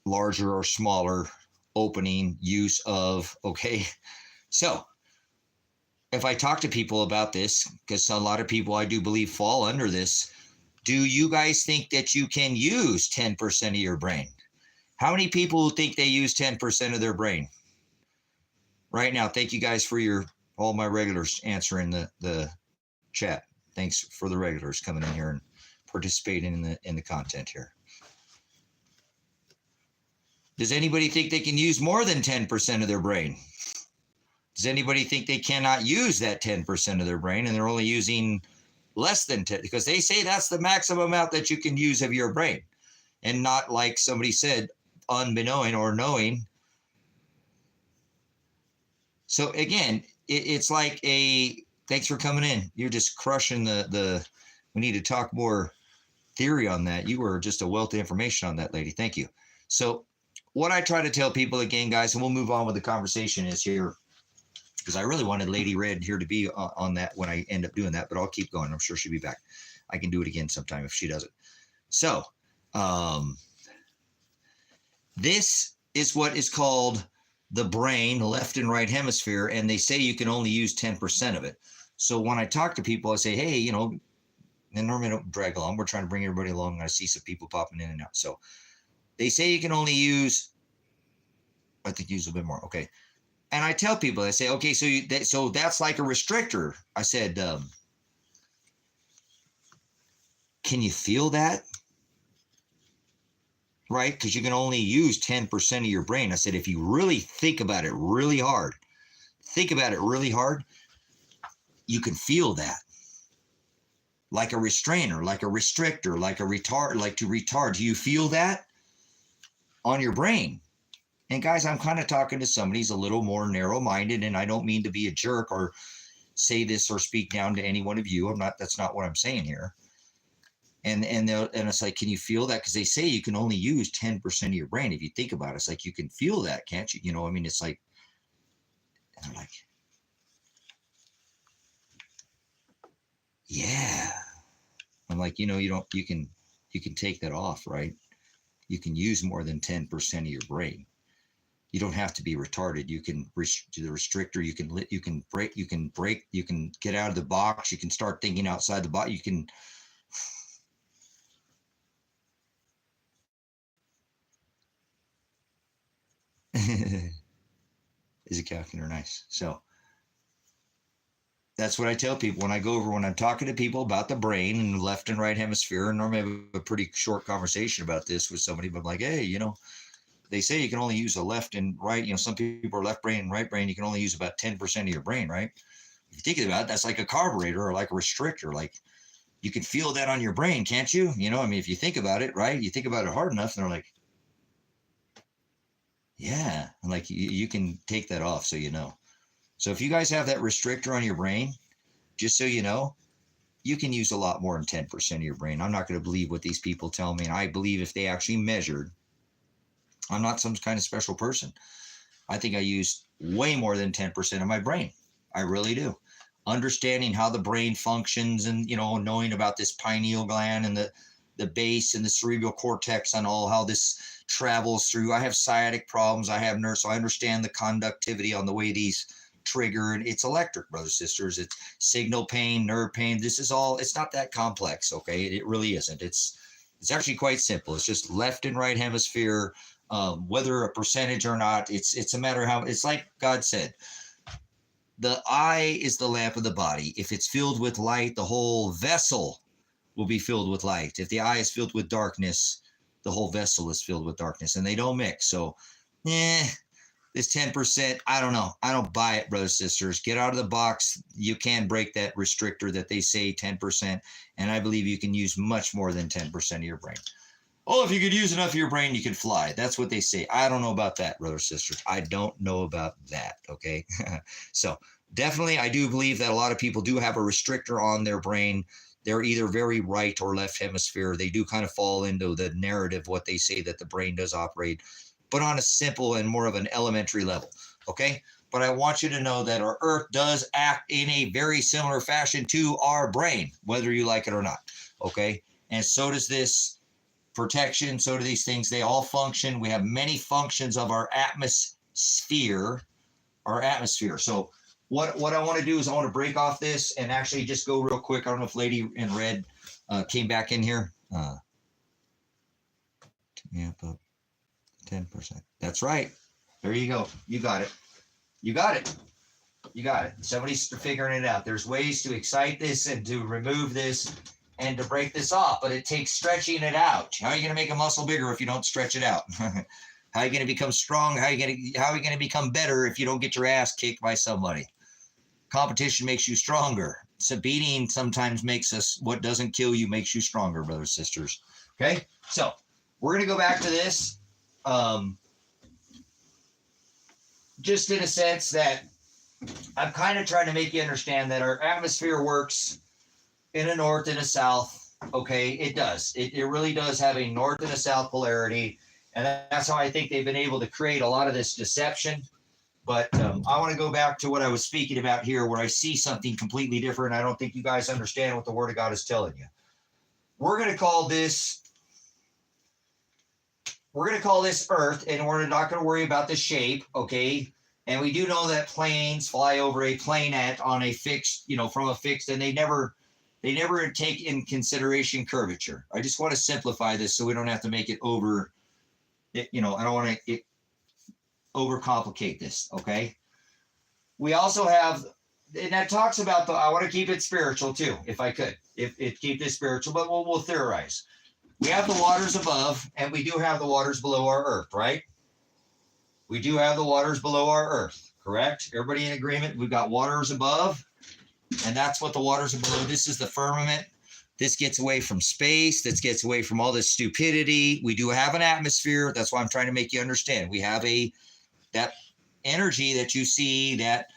larger or smaller opening, use of, okay. So if I talk to people about this, because a lot of people I do believe fall under this, do you guys think that you can use 10% of your brain? How many people think they use 10% of their brain? Right now, thank you guys for all my regulars answering the chat. Thanks for the regulars coming in here and participating in the content here. Does anybody think they can use more than 10% of their brain? Does anybody think they cannot use that 10% of their brain and they're only using less than 10? Because they say that's the maximum amount that you can use of your brain, and not like somebody said, unbeknown or knowing. So again, it's like thanks for coming in. You're just crushing we need to talk more theory on that. You were just a wealth of information on that, lady. Thank you. So what I try to tell people again, guys, and we'll move on with the conversation, is here, because I really wanted Lady Red here to be on that when I end up doing that, but I'll keep going. I'm sure she'll be back. I can do it again sometime if she doesn't. So this is what is called the brain, left and right hemisphere, and they say you can only use 10% of it. So when I talk to people, I say, hey, and normally I don't drag along. We're trying to bring everybody along. I see some people popping in and out. So they say you can only use, I think, use a bit more. Okay. And I tell people, I say, okay, so that's like a restrictor. I said, can you feel that? Right? Because you can only use 10% of your brain. I said, if you really think about it really hard, you can feel that. Like a restrainer, like a restrictor, like a retard, like to retard. Do you feel that on your brain? And guys, I'm kind of talking to somebody who's a little more narrow-minded, and I don't mean to be a jerk or say this or speak down to any one of you. That's not what I'm saying here. And it's like, can you feel that? Because they say you can only use 10% of your brain. If you think about it, it's like, you can feel that, can't you? It's like, and they're like, yeah. I'm like, you can take that off, right? You can use more than 10% of your brain. You don't have to be retarded. You can do the restrictor. You can break. You can get out of the box. You can start thinking outside the box. You can. Is a calculator nice? So that's what I tell people when I'm talking to people about the brain and the left and right hemisphere. And normally I have a pretty short conversation about this with somebody, but I'm like, hey, they say you can only use a left and right. Some people are left brain and right brain. You can only use about 10% of your brain, right? If you think about it, that's like a carburetor or like a restrictor. Like, you can feel that on your brain, can't you? If you think about it, right? You think about it hard enough, and they're like, yeah. And like, you can take that off, so So if you guys have that restrictor on your brain, just so you know, you can use a lot more than 10% of your brain. I'm not going to believe what these people tell me. And I believe if they actually measured, I'm not some kind of special person. I think I use way more than 10% of my brain. I really do. Understanding how the brain functions and, knowing about this pineal gland and the base and the cerebral cortex and all how this travels through. I have sciatic problems. I have nerves. So I understand the conductivity on the way these trigger, and it's electric, brothers, sisters. It's signal pain, nerve pain. This is all, it's not that complex. Okay. It really isn't. It's actually quite simple. It's just left and right hemisphere, whether a percentage or not. It's a matter of how, it's like God said, the eye is the lamp of the body. If it's filled with light, the whole vessel will be filled with light. If the eye is filled with darkness, the whole vessel is filled with darkness, and they don't mix. So, this 10%, I don't know. I don't buy it, brothers, sisters. Get out of the box. You can break that restrictor that they say 10%, and I believe you can use much more than 10% of your brain. Oh, if you could use enough of your brain, you could fly. That's what they say. I don't know about that, brothers, sisters. I don't know about that, okay? So definitely, I do believe that a lot of people do have a restrictor on their brain. They're either very right or left hemisphere. They do kind of fall into the narrative, what they say that the brain does operate, but on a simple and more of an elementary level, okay? but I want you to know that our earth does act in a very similar fashion to our brain, whether you like it or not. Okay. And so does this protection. So do these things. They all function. We have many functions of our atmosphere. So what I want to do is I want to break off this and actually just go real quick. I don't know if Lady in Red came back in here. Tampa, 10%. That's right. There you go. You got it. You got it. You got it. Somebody's figuring it out. There's ways to excite this and to remove this and to break this off, but it takes stretching it out. How are you going to make a muscle bigger if you don't stretch it out? How are you going to become strong? How are you going to become better if you don't get your ass kicked by somebody? Competition makes you stronger. So beating sometimes makes us, what doesn't kill you makes you stronger, brothers and sisters. Okay? So we're going to go back to this. Just in a sense that I'm kind of trying to make you understand that our atmosphere works in a north and a south. Okay, it does. It really does have a north and a south polarity. And that's how I think they've been able to create a lot of this deception. But I want to go back to what I was speaking about here, where I see something completely different. I don't think you guys understand what the Word of God is telling you. We're going to call this Earth, and we're not going to worry about the shape, okay? And we do know that planes fly over a planet on a fixed, from a fixed, and they never take in consideration curvature. I just want to simplify this so we don't have to make it over, I don't want to overcomplicate this, okay? We also have, and that talks about I want to keep it spiritual too, if I could, if keep this spiritual, but we'll theorize. We have the waters above, and we do have the waters below our earth, right? We do have the waters below our earth, correct? Everybody in agreement? We've got waters above, and that's what the waters are below. This is the firmament. This gets away from space. This gets away from all this stupidity. We do have an atmosphere. That's why I'm trying to make you understand. We have that energy that you see that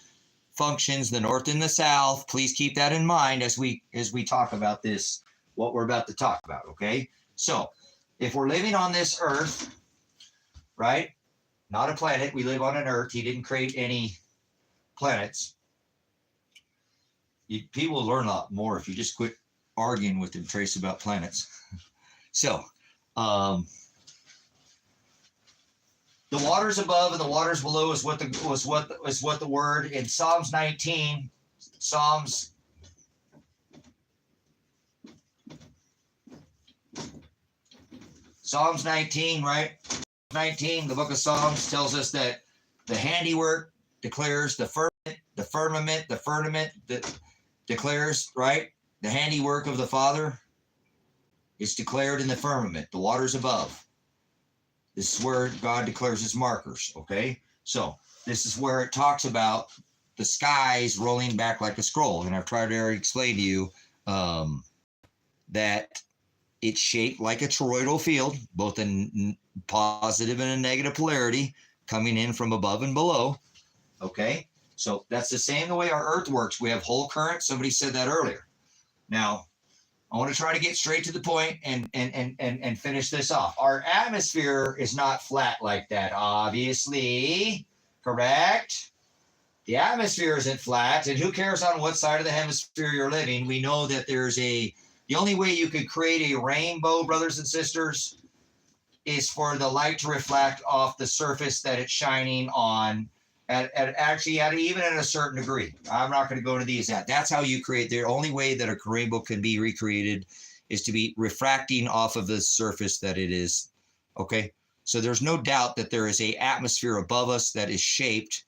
functions the north and the south. Please keep that in mind as we talk about this, what we're about to talk about, okay? So if we're living on this earth, right? Not a planet. We live on an earth. He didn't create any planets. People will learn a lot more if you just quit arguing with them, Tracy, about planets. So, the waters above and the waters below is what the word in Psalms 19, Psalms 19, right? 19, the book of Psalms tells us that the handiwork declares the firmament that declares, right? The handiwork of the Father is declared in the firmament, the waters above. This is where God declares his markers, okay? So this is where it talks about the skies rolling back like a scroll. And I've tried to already explain to you that it's shaped like a toroidal field, both in positive and a negative polarity, coming in from above and below, okay? So that's the same the way our earth works. We have whole current. Somebody said that earlier. Now, I want to try to get straight to the point and finish this off. Our atmosphere is not flat like that, obviously, correct? The atmosphere isn't flat, and who cares on what side of the hemisphere you're living? We know that the only way you could create a rainbow, brothers and sisters, is for the light to reflect off the surface that it's shining on at even at a certain degree. I'm not going to go into these. That's how you create. The only way that a rainbow can be recreated is to be refracting off of the surface that it is. Okay. So there's no doubt that there is a atmosphere above us that is shaped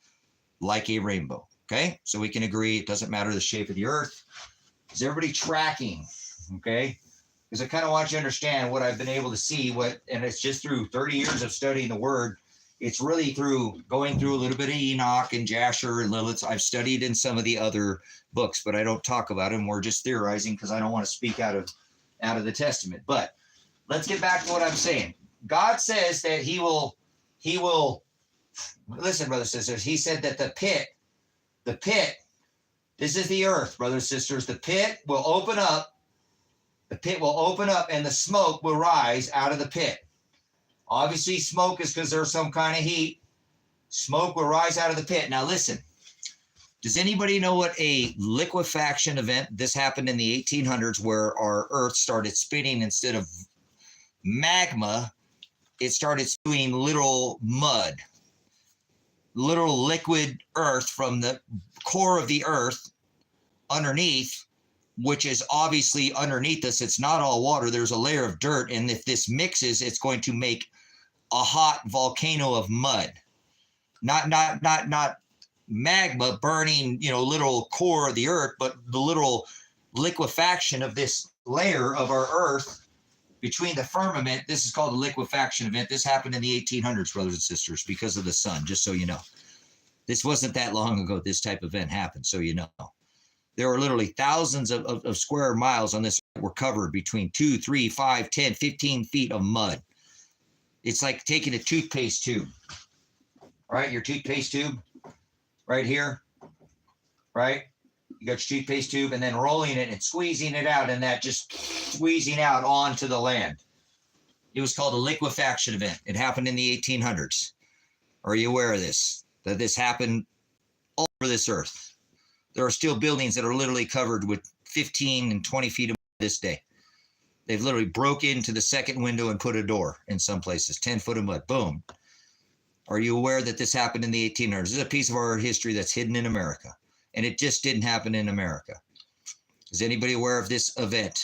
like a rainbow. Okay. So we can agree. It doesn't matter the shape of the earth. Is everybody tracking? Okay. Because I kind of want you to understand what I've been able to see, and it's just through 30 years of studying the word. It's really through going through a little bit of Enoch and Jasher and Lilith. I've studied in some of the other books, but I don't talk about them. We're just theorizing because I don't want to speak out of the Testament. But let's get back to what I'm saying. God says that he will, listen, brothers and sisters, he said that the pit, this is the earth, brothers and sisters, the pit will open up. The pit will open up and the smoke will rise out of the pit. Obviously, smoke is because there's some kind of heat. Smoke will rise out of the pit. Now listen, does anybody know what a liquefaction event? This happened in the 1800s where our Earth started spinning instead of magma. It started spewing literal mud, literal liquid earth from the core of the Earth underneath, which is obviously underneath us. It's not all water. There's a layer of dirt. And if this mixes, it's going to make a hot volcano of mud. Not magma burning, literal core of the Earth, but the literal liquefaction of this layer of our Earth between the firmament. This is called a liquefaction event. This happened in the 1800s, brothers and sisters, because of the sun, just so you know. This wasn't that long ago this type of event happened, so you know. There are literally thousands of square miles on this that were covered between 2, 3, 5, 10, 15 feet of mud. It's like taking a toothpaste tube, right? Your toothpaste tube right here, right? You got your toothpaste tube and then rolling it and squeezing it out, and that just squeezing out onto the land. It was called a liquefaction event. It happened in the 1800s. Are you aware of this? That this happened all over this earth. There are still buildings that are literally covered with 15 and 20 feet of this day. They've literally broke into the second window and put a door in some places, 10 foot of mud, boom. Are you aware that this happened in the 1800s? This is a piece of our history that's hidden in America, and it just didn't happen in America. Is anybody aware of this event?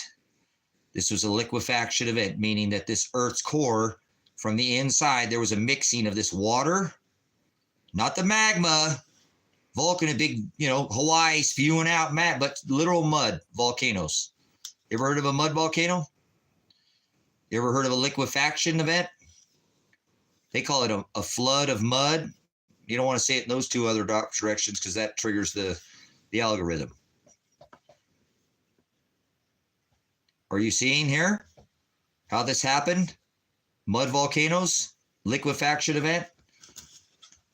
This was a liquefaction event, meaning that this Earth's core, from the inside, there was a mixing of this water, not the magma, volcano, big, Hawaii spewing out but literal mud volcanoes. You ever heard of a mud volcano? You ever heard of a liquefaction event? They call it a flood of mud. You don't want to say it in those two other directions because that triggers the algorithm. Are you seeing here how this happened? Mud volcanoes, liquefaction event.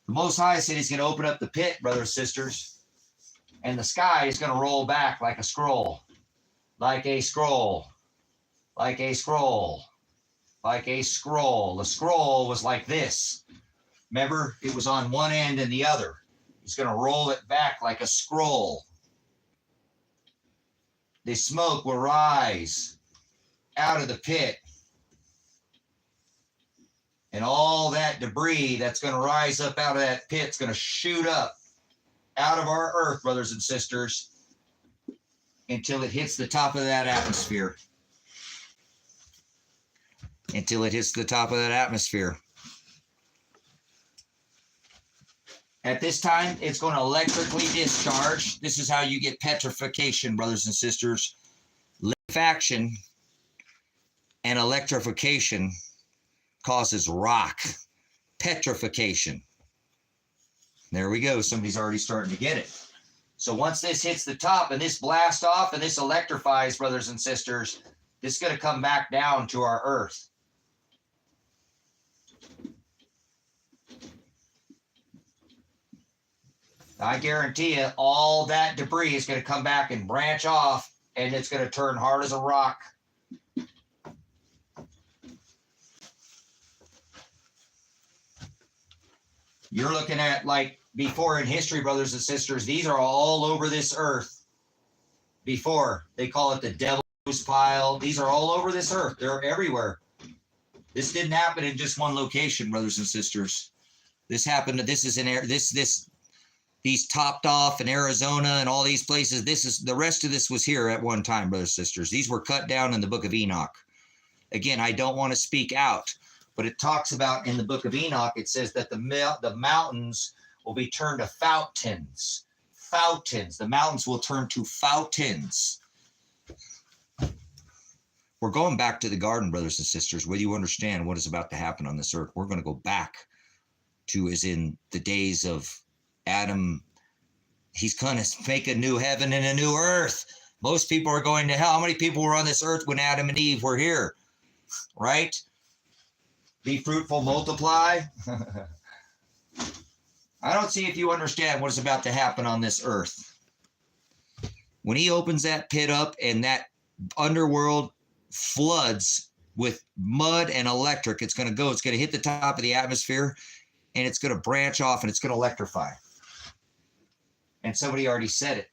The Most High said he's going to open up the pit, brothers and sisters, and the sky is going to roll back like a scroll, like a scroll, like a scroll, like a scroll. The scroll was like this. Remember, it was on one end and the other. He's going to roll it back like a scroll. The smoke will rise out of the pit. And all that debris that's going to rise up out of that pit is going to shoot up out of our earth, brothers and sisters, until it hits the top of that atmosphere. Until it hits the top of that atmosphere. At this time, it's going to electrically discharge. This is how you get petrification, brothers and sisters. Liquefaction and electrification causes rock petrification. There we go. Somebody's already starting to get it. So once this hits the top and this blasts off and this electrifies, brothers and sisters, this is going to come back down to our earth. I guarantee you all that debris is going to come back and branch off, and it's going to turn hard as a rock. You're looking at like before in history, brothers and sisters, these are all over this earth. Before, they call it the devil's pile. These are all over this earth. They're everywhere. This didn't happen in just one location, brothers and sisters. This happened, this is in these topped off in Arizona and all these places. The rest of this was here at one time, brothers and sisters. These were cut down in the book of Enoch. Again, I don't want to speak out, but it talks about in the book of Enoch, it says that the mountains will be turned to fountains. Fountains. The mountains will turn to fountains. We're going back to the garden, brothers and sisters, whether you understand what is about to happen on this earth. We're going to go back to as in the days of Adam. He's going to make a new heaven and a new earth. Most people are going to hell. How many people were on this earth when Adam and Eve were here? Right? Be fruitful, multiply. I don't see if you understand what is about to happen on this earth. When he opens that pit up and that underworld floods with mud and electric, it's going to hit the top of the atmosphere. and it's going to branch off and it's going to electrify. And somebody already said it.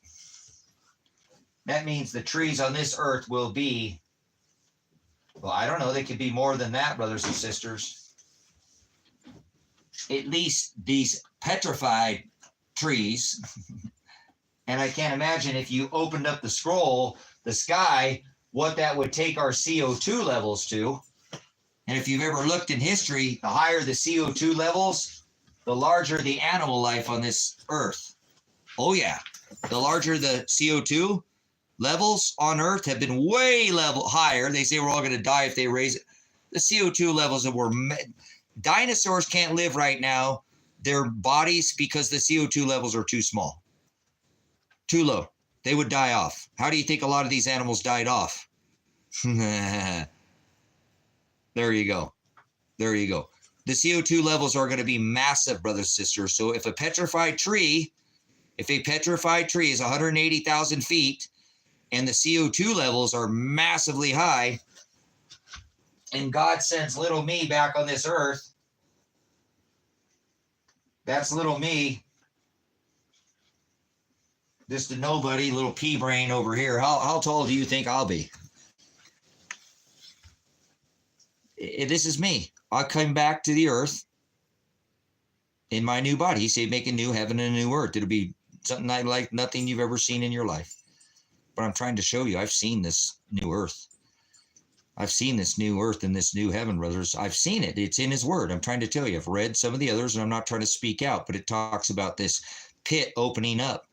That means the trees on this earth will be, well, I don't know, they could be more than that, brothers and sisters. At least these petrified trees. And I can't imagine if you opened up the scroll, the sky, what that would take our CO2 levels to. And if you've ever looked in history, the higher the CO2 levels, the larger the animal life on this earth. Oh yeah, the larger the CO2 levels on earth have been way higher. They say we're all going to die if they raise it. The CO2 levels that were, dinosaurs can't live right now, their bodies, because the CO2 levels are too small, too low. They would die off. How do you think a lot of these animals died off? There you go. There you go. The CO2 levels are going to be massive, brothers and sisters. So if a petrified tree is 180,000 feet and the CO2 levels are massively high, and God sends little me back on this earth, that's little me, just a nobody, little pea brain over here. How tall do you think I'll be? This is me. I'll come back to the earth in my new body. He said, make a new heaven and a new earth. It'll be something like nothing you've ever seen in your life. But I'm trying to show you, I've seen this new earth. I've seen this new earth and this new heaven, brothers. I've seen it. It's in his word. I'm trying to tell you. I've read some of the others, and I'm not trying to speak out, but it talks about this pit opening up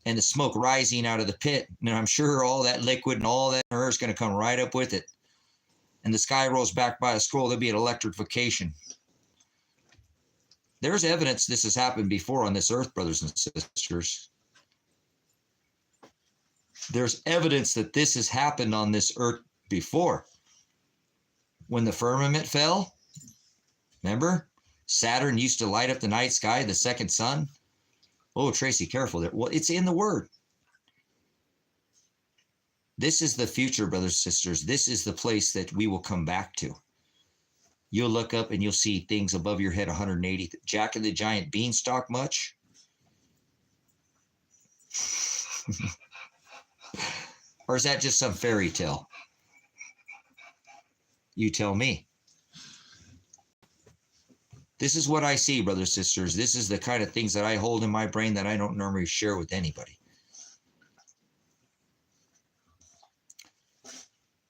and the smoke rising out of the pit. And I'm sure all that liquid and all that earth is going to come right up with it. And the sky rolls back by a scroll. There'll be an electrification. There's evidence this has happened before on this earth, brothers and sisters. There's evidence that this has happened on this earth before. When the firmament fell, remember? Saturn used to light up the night sky, the second sun. Oh, Tracy, careful there. Well, it's in the word. This is the future, brothers and sisters. This is the place that we will come back to. You'll look up and you'll see things above your head, 180. Jack of the Giant Beanstalk much? Or is that just some fairy tale? You tell me. This is what I see, brothers and sisters. This is the kind of things that I hold in my brain that I don't normally share with anybody.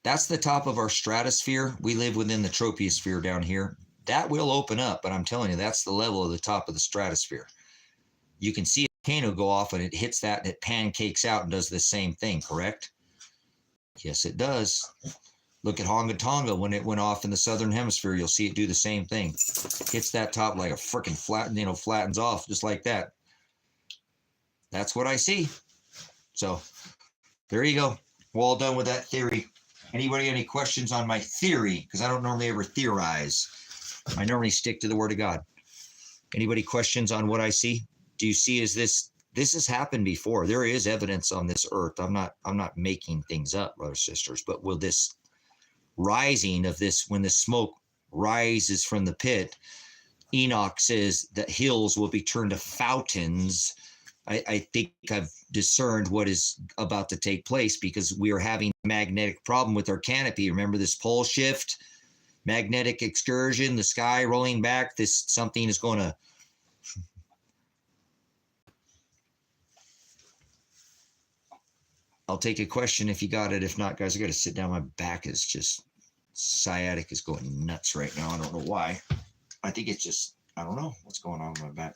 That's the top of our stratosphere. We live within the troposphere down here. That will open up, but I'm telling you, that's the level of the top of the stratosphere. You can see a volcano go off and it hits that and it pancakes out and does the same thing, correct? Yes, it does. Look at Honga Tonga when it went off in the southern hemisphere. You'll see it do the same thing. Hits that top like a freaking flattens off just like that. That's what I see. So there you go. We're all done with that theory. Anybody got any questions on my theory? Because I don't normally ever theorize. I normally stick to the word of God. Anybody questions on what I see? Do you see this has happened before? There is evidence on this earth. I'm not making things up, brothers and sisters, but will this rising of this, when the smoke rises from the pit, Enoch says that hills will be turned to fountains. I think I've discerned what is about to take place because we are having a magnetic problem with our canopy. Remember this pole shift, magnetic excursion, the sky rolling back. Something is going to. I'll take a question if you got it. If not, guys, I got to sit down. My back is just, sciatic is going nuts right now. I don't know why. I think it's just, I don't know what's going on with my back.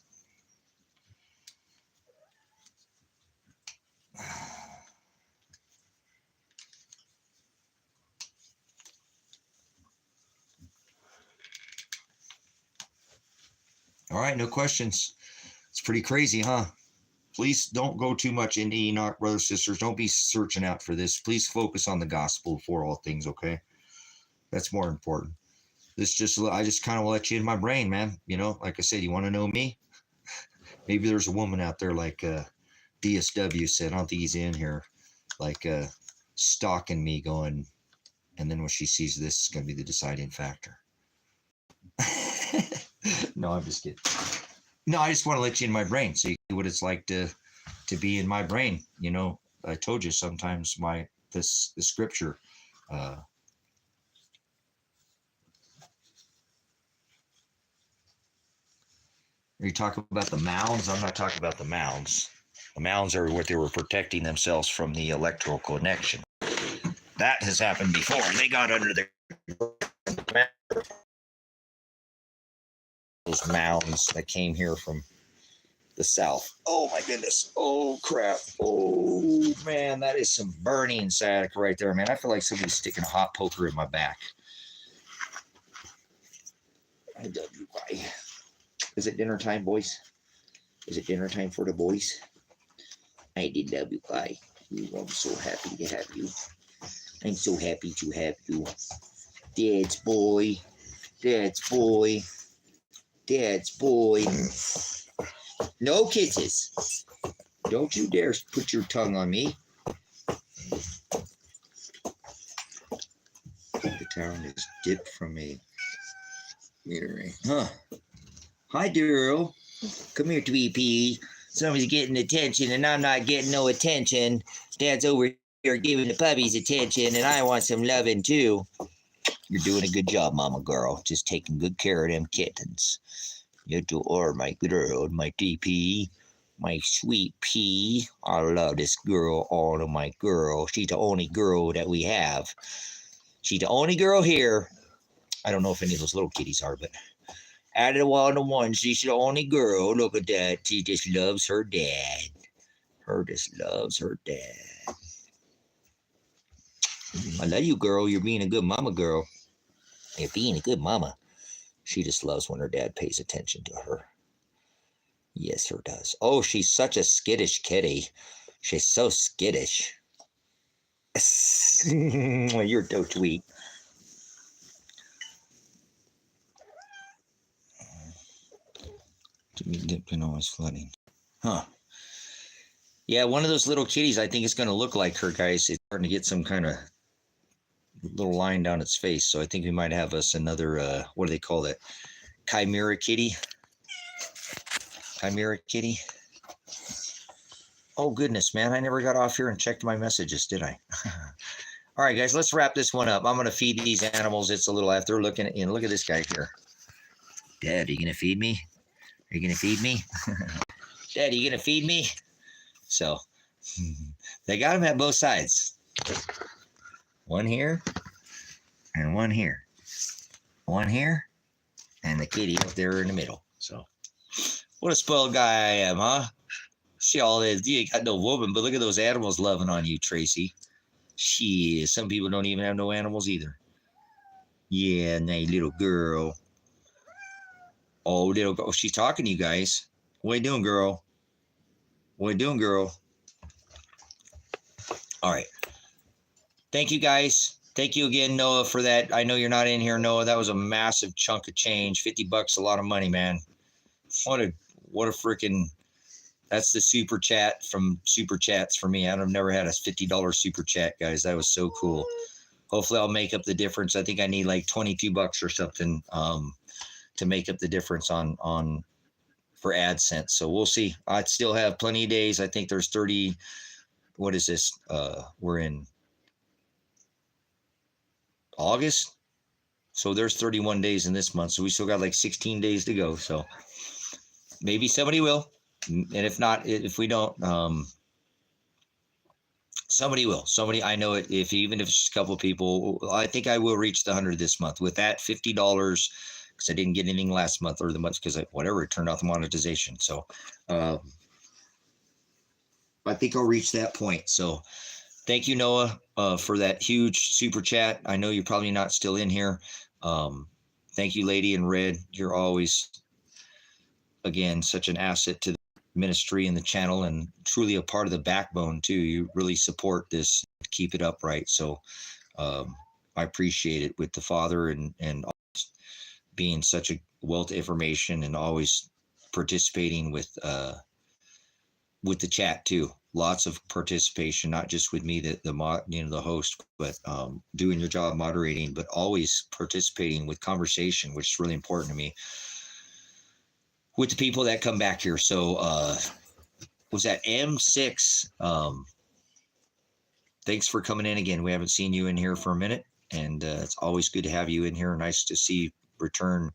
All right, no questions. It's pretty crazy, huh? Please don't go too much into Enoch, brothers and sisters. Don't be searching out for this. Please focus on the gospel before all things, okay? That's more important. I just kind of let you in my brain, man. You know, like I said, you want to know me? Maybe there's a woman out there like DSW said. I don't think he's in here. Like stalking me going, and then when she sees this, it's going to be the deciding factor. No, I'm just kidding. No, I just want to let you in my brain so you see what it's like to be in my brain. You know, I told you sometimes the scripture. You talk about the mounds. I'm not talking about the mounds. The mounds are what they were protecting themselves from the electrical connection. That has happened before. They got under the those mounds that came here from the south. Oh my goodness. Oh crap. Oh man, that is some burning sciatic right there, man. I feel like somebody's sticking a hot poker in my back. IWY. Is it dinner time, boys? Is it dinner time for the boys? IWY. I'm so happy to have you. I'm so happy to have you. Dad's boy. Dad's boy. Dad's boy. No kisses. Don't you dare put your tongue on me. The town is dipped from a mirroring. Huh. Hi, Daryl. Come here, Tweepy. Somebody's getting attention, and I'm not getting no attention. Dad's over here giving the puppies attention, and I want some loving, too. You're doing a good job, Mama Girl. Just taking good care of them kittens. You are my girl, my DP, my sweet pea. I love this girl, all of my girl. She's the only girl that we have. She's the only girl here. I don't know if any of those little kitties are, but out of all the ones, she's the only girl. Look at that. She just loves her dad. Her just loves her dad. I love you, girl. You're being a good mama, girl. You're being a good mama. She just loves when her dad pays attention to her. Yes, her does. Oh, she's such a skittish kitty. She's so skittish. You're so sweet. To be dipped in always flooding. Huh. Yeah, one of those little kitties I think is going to look like her, guys. It's starting to get some kind of little line down its face. So I think we might have us another, what do they call it? Chimera kitty. Chimera kitty. Oh, goodness, man. I never got off here and checked my messages, did I? All right, guys, let's wrap this one up. I'm going to feed these animals. It's a little after looking at, look at this guy here. Dad, are you going to feed me? Are you going to feed me? Dad, are you going to feed me? So they got them at both sides. One here and one here. One here and the kitty up there in the middle. So what a spoiled guy I am, huh? See all this. You ain't got no woman, but look at those animals loving on you, Tracy. Shit, some people don't even have no animals either. Yeah, nice little girl. Oh, little girl. Oh, she's talking to you guys. What you doing, girl? What you doing, girl? All right. Thank you, guys. Thank you again, Noah, for that. I know you're not in here, Noah. That was a massive chunk of change. $50, a lot of money, man. What a freaking. That's the super chat from Super Chats for me. I've never had a $50 super chat, guys. That was so cool. Hopefully I'll make up the difference. I think I need like $22 or something to make up the difference on for AdSense. So we'll see. I still have plenty of days. I think there's 30. What is this? We're in August. So there's 31 days in this month. So we still got like 16 days to go. So maybe somebody will. And if not, if we don't, somebody will. Somebody, I know it. Even if it's just a couple of people, I think I will reach the 100 this month with that $50 because I didn't get anything last month or the month because whatever, it turned out the monetization. So I think I'll reach that point. So thank you, Noah, for that huge super chat. I know you're probably not still in here. Thank you, Lady in Red. You're always, again, such an asset to the ministry and the channel and truly a part of the backbone too. You really support this, keep it upright. So I appreciate it with the Father and being such a wealth of information and always participating with the chat too. Lots of participation, not just with me, the host, but doing your job moderating, but always participating with conversation, which is really important to me. with the people that come back here. So was that M6? Thanks for coming in again. We haven't seen you in here for a minute, and it's always good to have you in here. Nice to see return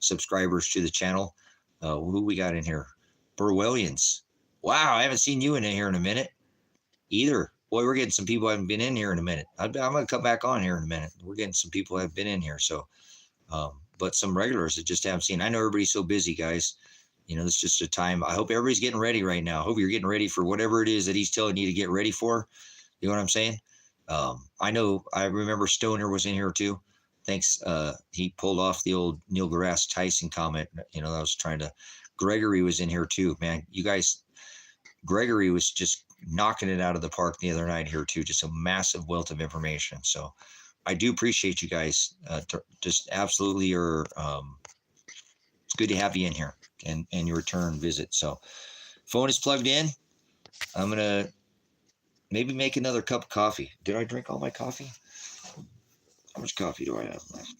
subscribers to the channel. Who we got in here? Burwellians. Wow, I haven't seen you in here in a minute either. Boy, we're getting some people who haven't been in here in a minute. I'm going to come back on here in a minute. We're getting some people who have been in here. So, but some regulars that just haven't seen. I know everybody's so busy, guys. You know, it's just a time. I hope everybody's getting ready right now. I hope you're getting ready for whatever it is that he's telling you to get ready for. You know what I'm saying? I remember Stoner was in here too. Thanks. He pulled off the old Neil deGrasse Tyson comment. You know, I was trying to. Gregory was in here too, man. You guys, Gregory was just knocking it out of the park the other night here too. Just a massive wealth of information. So I do appreciate you guys. Just absolutely are. It's good to have you in here and your return visit. So phone is plugged in. I'm going to maybe make another cup of coffee. Did I drink all my coffee? How much coffee do I have left?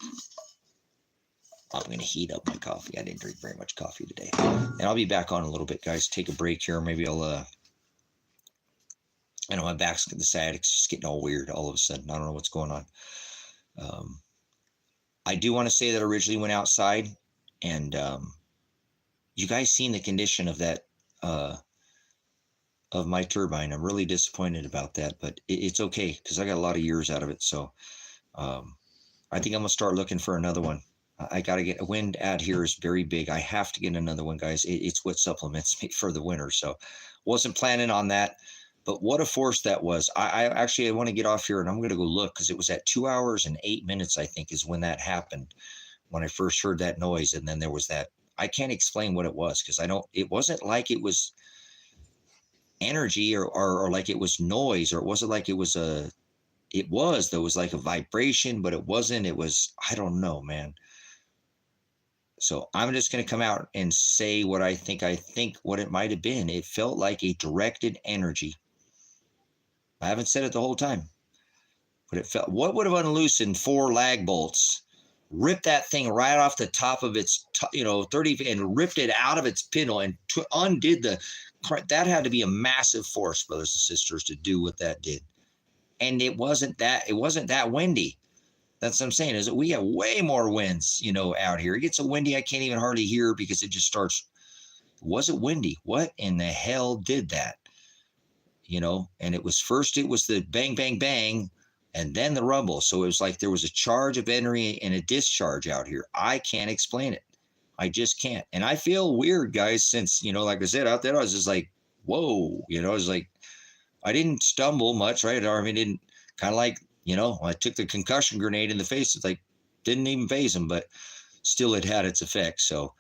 I'm going to heat up my coffee. I didn't drink very much coffee today. And I'll be back on a little bit, guys. Take a break here. Maybe I'll, I know my back's the sciatic's just getting all weird all of a sudden. I don't know what's going on. I do want to say that I originally went outside, and you guys seen the condition of that, of my turbine. I'm really disappointed about that, but it's okay because I got a lot of years out of it. So I think I'm going to start looking for another one. I got to get a wind out here is very big. I have to get another one, guys. It's what supplements me for the winter. So wasn't planning on that, but what a force that was. I actually want to get off here and I'm going to go look because it was at 2 hours and 8 minutes, I think, is when that happened, when I first heard that noise. And then there was that, I can't explain what it was because it wasn't like it was energy or like it was noise, or it wasn't like it was there was like a vibration, but it wasn't. It was, I don't know, man. So I'm just going to come out and say what I think what it might have been. It felt like a directed energy. I haven't said it the whole time, but it felt, what would have unloosened 4 lag bolts, ripped that thing right off the top of its, 30, and ripped it out of its pintle and undid that had to be a massive force, brothers and sisters, to do what that did. And it wasn't that windy. That's what I'm saying, is that we have way more winds, out here. It gets so windy I can't even hardly hear because it just starts. Was it windy? What in the hell did that? And it was the bang, bang, bang, and then the rumble. So it was like there was a charge of energy and a discharge out here. I can't explain it. I just can't. And I feel weird, guys, since, like I said, out there, I was just like, whoa, I was like, I didn't stumble much, right? I mean, didn't kind of like, I took the concussion grenade in the face. It's like, didn't even phase him, but still it had its effect. So,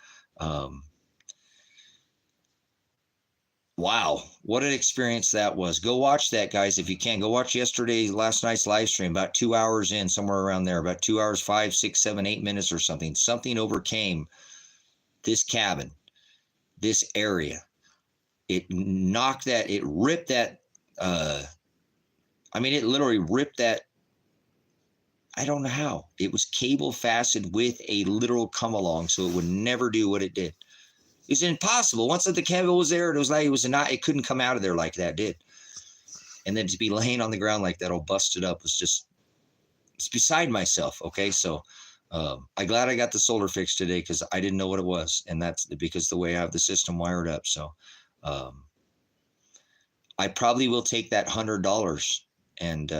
wow, what an experience that was. Go watch that, guys. If you can, go watch last night's live stream, about 2 hours in, somewhere around there, about 2 hours, 5, 6, 7, 8 minutes or something. Something overcame this cabin, this area. It knocked that, it ripped that, it literally ripped that. I don't know how. It was cable fastened with a literal come along, so it would never do what it did. It's impossible. Once the cable was there, it couldn't come out of there like that did. And then to be laying on the ground like that all busted up was just, it's beside myself. Okay. So I'm glad I got the solar fixed today because I didn't know what it was. And that's because the way I have the system wired up. So I probably will take that $100 and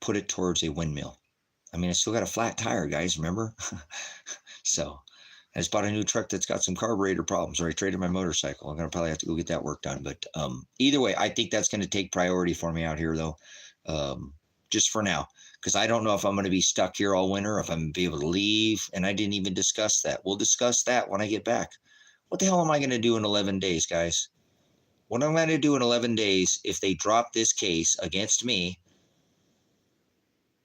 put it towards a windmill. I still got a flat tire, guys, remember? So I just bought a new truck that's got some carburetor problems, or I traded my motorcycle. I'm going to probably have to go get that work done. But either way, I think that's going to take priority for me out here, though, just for now, because I don't know if I'm going to be stuck here all winter, if I'm going to be able to leave. And I didn't even discuss that. We'll discuss that when I get back. What the hell am I going to do in 11 days, guys? What am I going to do in 11 days if they drop this case against me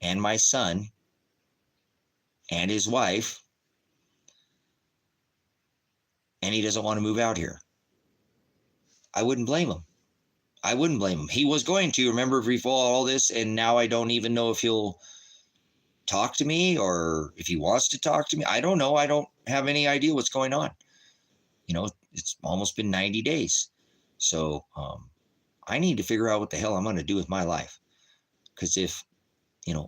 and my son and his wife, and he doesn't want to move out here? I wouldn't blame him. He was going to, remember, before all this, and now I don't even know if he'll talk to me or if he wants to talk to me. I don't know. I don't have any idea what's going on. It's almost been 90 days. So I need to figure out what the hell I'm going to do with my life. Because if,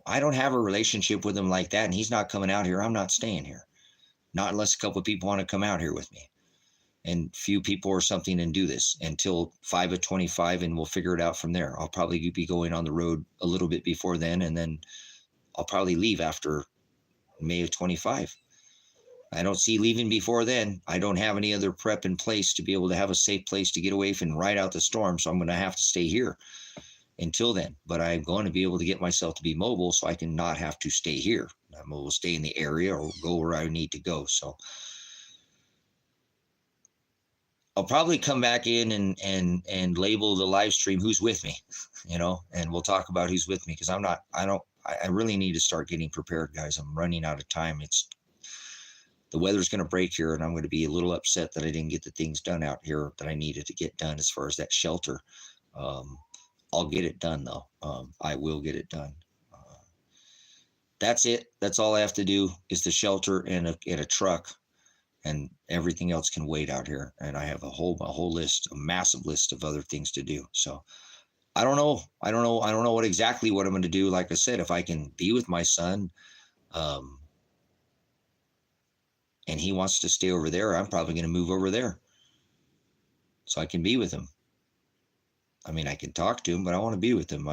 I don't have a relationship with him like that and he's not coming out here, I'm not staying here. Not unless a couple of people want to come out here with me. And few people or something and do this until 5 of 25, and we'll figure it out from there. I'll probably be going on the road a little bit before then, and then I'll probably leave after May of 25. I don't see leaving before then. I don't have any other prep in place to be able to have a safe place to get away from and ride out the storm, so I'm going to have to stay here until then. But I'm going to be able to get myself to be mobile so I can not have to stay here. I'm able to stay in the area or go where I need to go. So I'll probably come back in and label the live stream who's with me, and we'll talk about who's with me, because I really need to start getting prepared, guys. I'm running out of time. The weather's going to break here, and I'm going to be a little upset that I didn't get the things done out here that I needed to get done as far as that shelter. I'll get it done, though. I will get it done. That's it. That's all I have to do is the shelter and a truck. And everything else can wait out here. And I have a whole list, a massive list of other things to do. So I don't know. I don't know what I'm going to do. Like I said, if I can be with my son, and he wants to stay over there, I'm probably going to move over there so I can be with him. I mean, I can talk to him, but I want to be with him.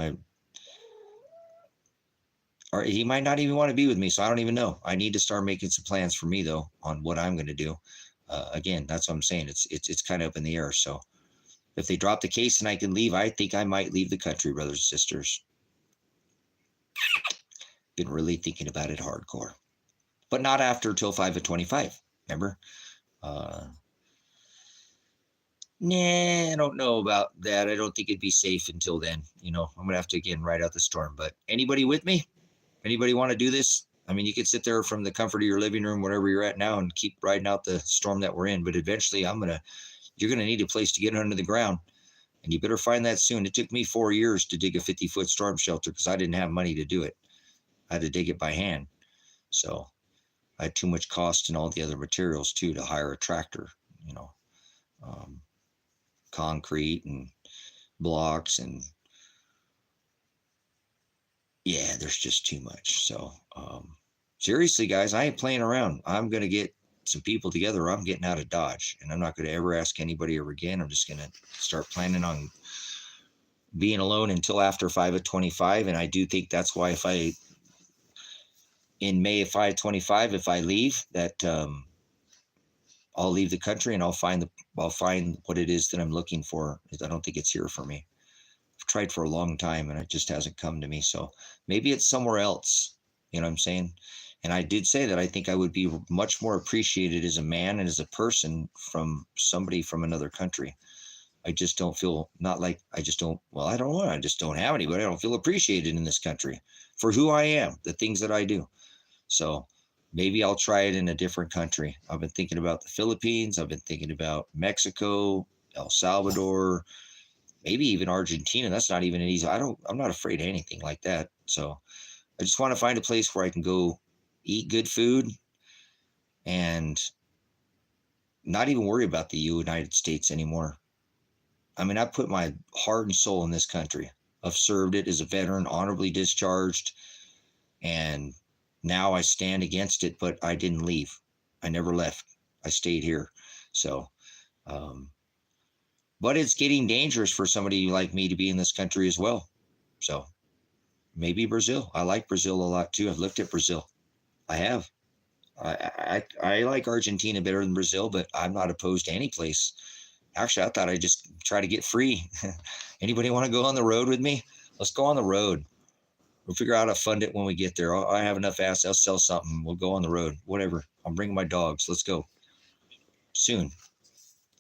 Or he might not even want to be with me, so I don't even know. I need to start making some plans for me, though, on what I'm going to do. Again, that's what I'm saying. It's kind of up in the air. So if they drop the case and I can leave, I think I might leave the country, brothers and sisters. Been really thinking about it hardcore. But not after till 5 of 25, remember? Nah, I don't know about that. I don't think it'd be safe until then. I'm going to have to, again, ride out the storm. But anybody with me? Anybody want to do this? I mean, you could sit there from the comfort of your living room, wherever you're at now, and keep riding out the storm that we're in. But eventually you're going to need a place to get under the ground, and you better find that soon. It took me 4 years to dig a 50-foot storm shelter because I didn't have money to do it. I had to dig it by hand. So I had too much cost and all the other materials too to hire a tractor, concrete and blocks, and yeah, there's just too much. So seriously, guys, I ain't playing around. I'm going to get some people together, or I'm getting out of Dodge, and I'm not going to ever ask anybody ever again. I'm just going to start planning on being alone until after 5 of 25. And I do think that's why in May of 5/25, if I leave, that I'll leave the country and I'll find what it is that I'm looking for. I don't think it's here for me. I've tried for a long time and it just hasn't come to me. So maybe it's somewhere else. You know what I'm saying? And I did say that I think I would be much more appreciated as a man and as a person from somebody from another country. I just don't feel I don't know. I just don't have anybody. I don't feel appreciated in this country for who I am, the things that I do. So maybe I'll try it in a different country. I've been thinking about the Philippines. I've been thinking about Mexico, El Salvador, maybe even Argentina. That's not even an easy. I'm not afraid of anything like that. So I just want to find a place where I can go eat good food and not even worry about the United States anymore. I mean, I put my heart and soul in this country. I've served it as a veteran, honorably discharged, and now I stand against it, but I didn't leave. I never left. I stayed here. So, but it's getting dangerous for somebody like me to be in this country as well. So maybe Brazil. I like Brazil a lot too. I've looked at Brazil. I have. I like Argentina better than Brazil, but I'm not opposed to any place. Actually, I thought I'd just try to get free. Anybody want to go on the road with me? Let's go on the road. We'll figure out how to fund it when we get there. I have enough assets. I'll sell something. We'll go on the road. Whatever. I'm bringing my dogs. Let's go. Soon.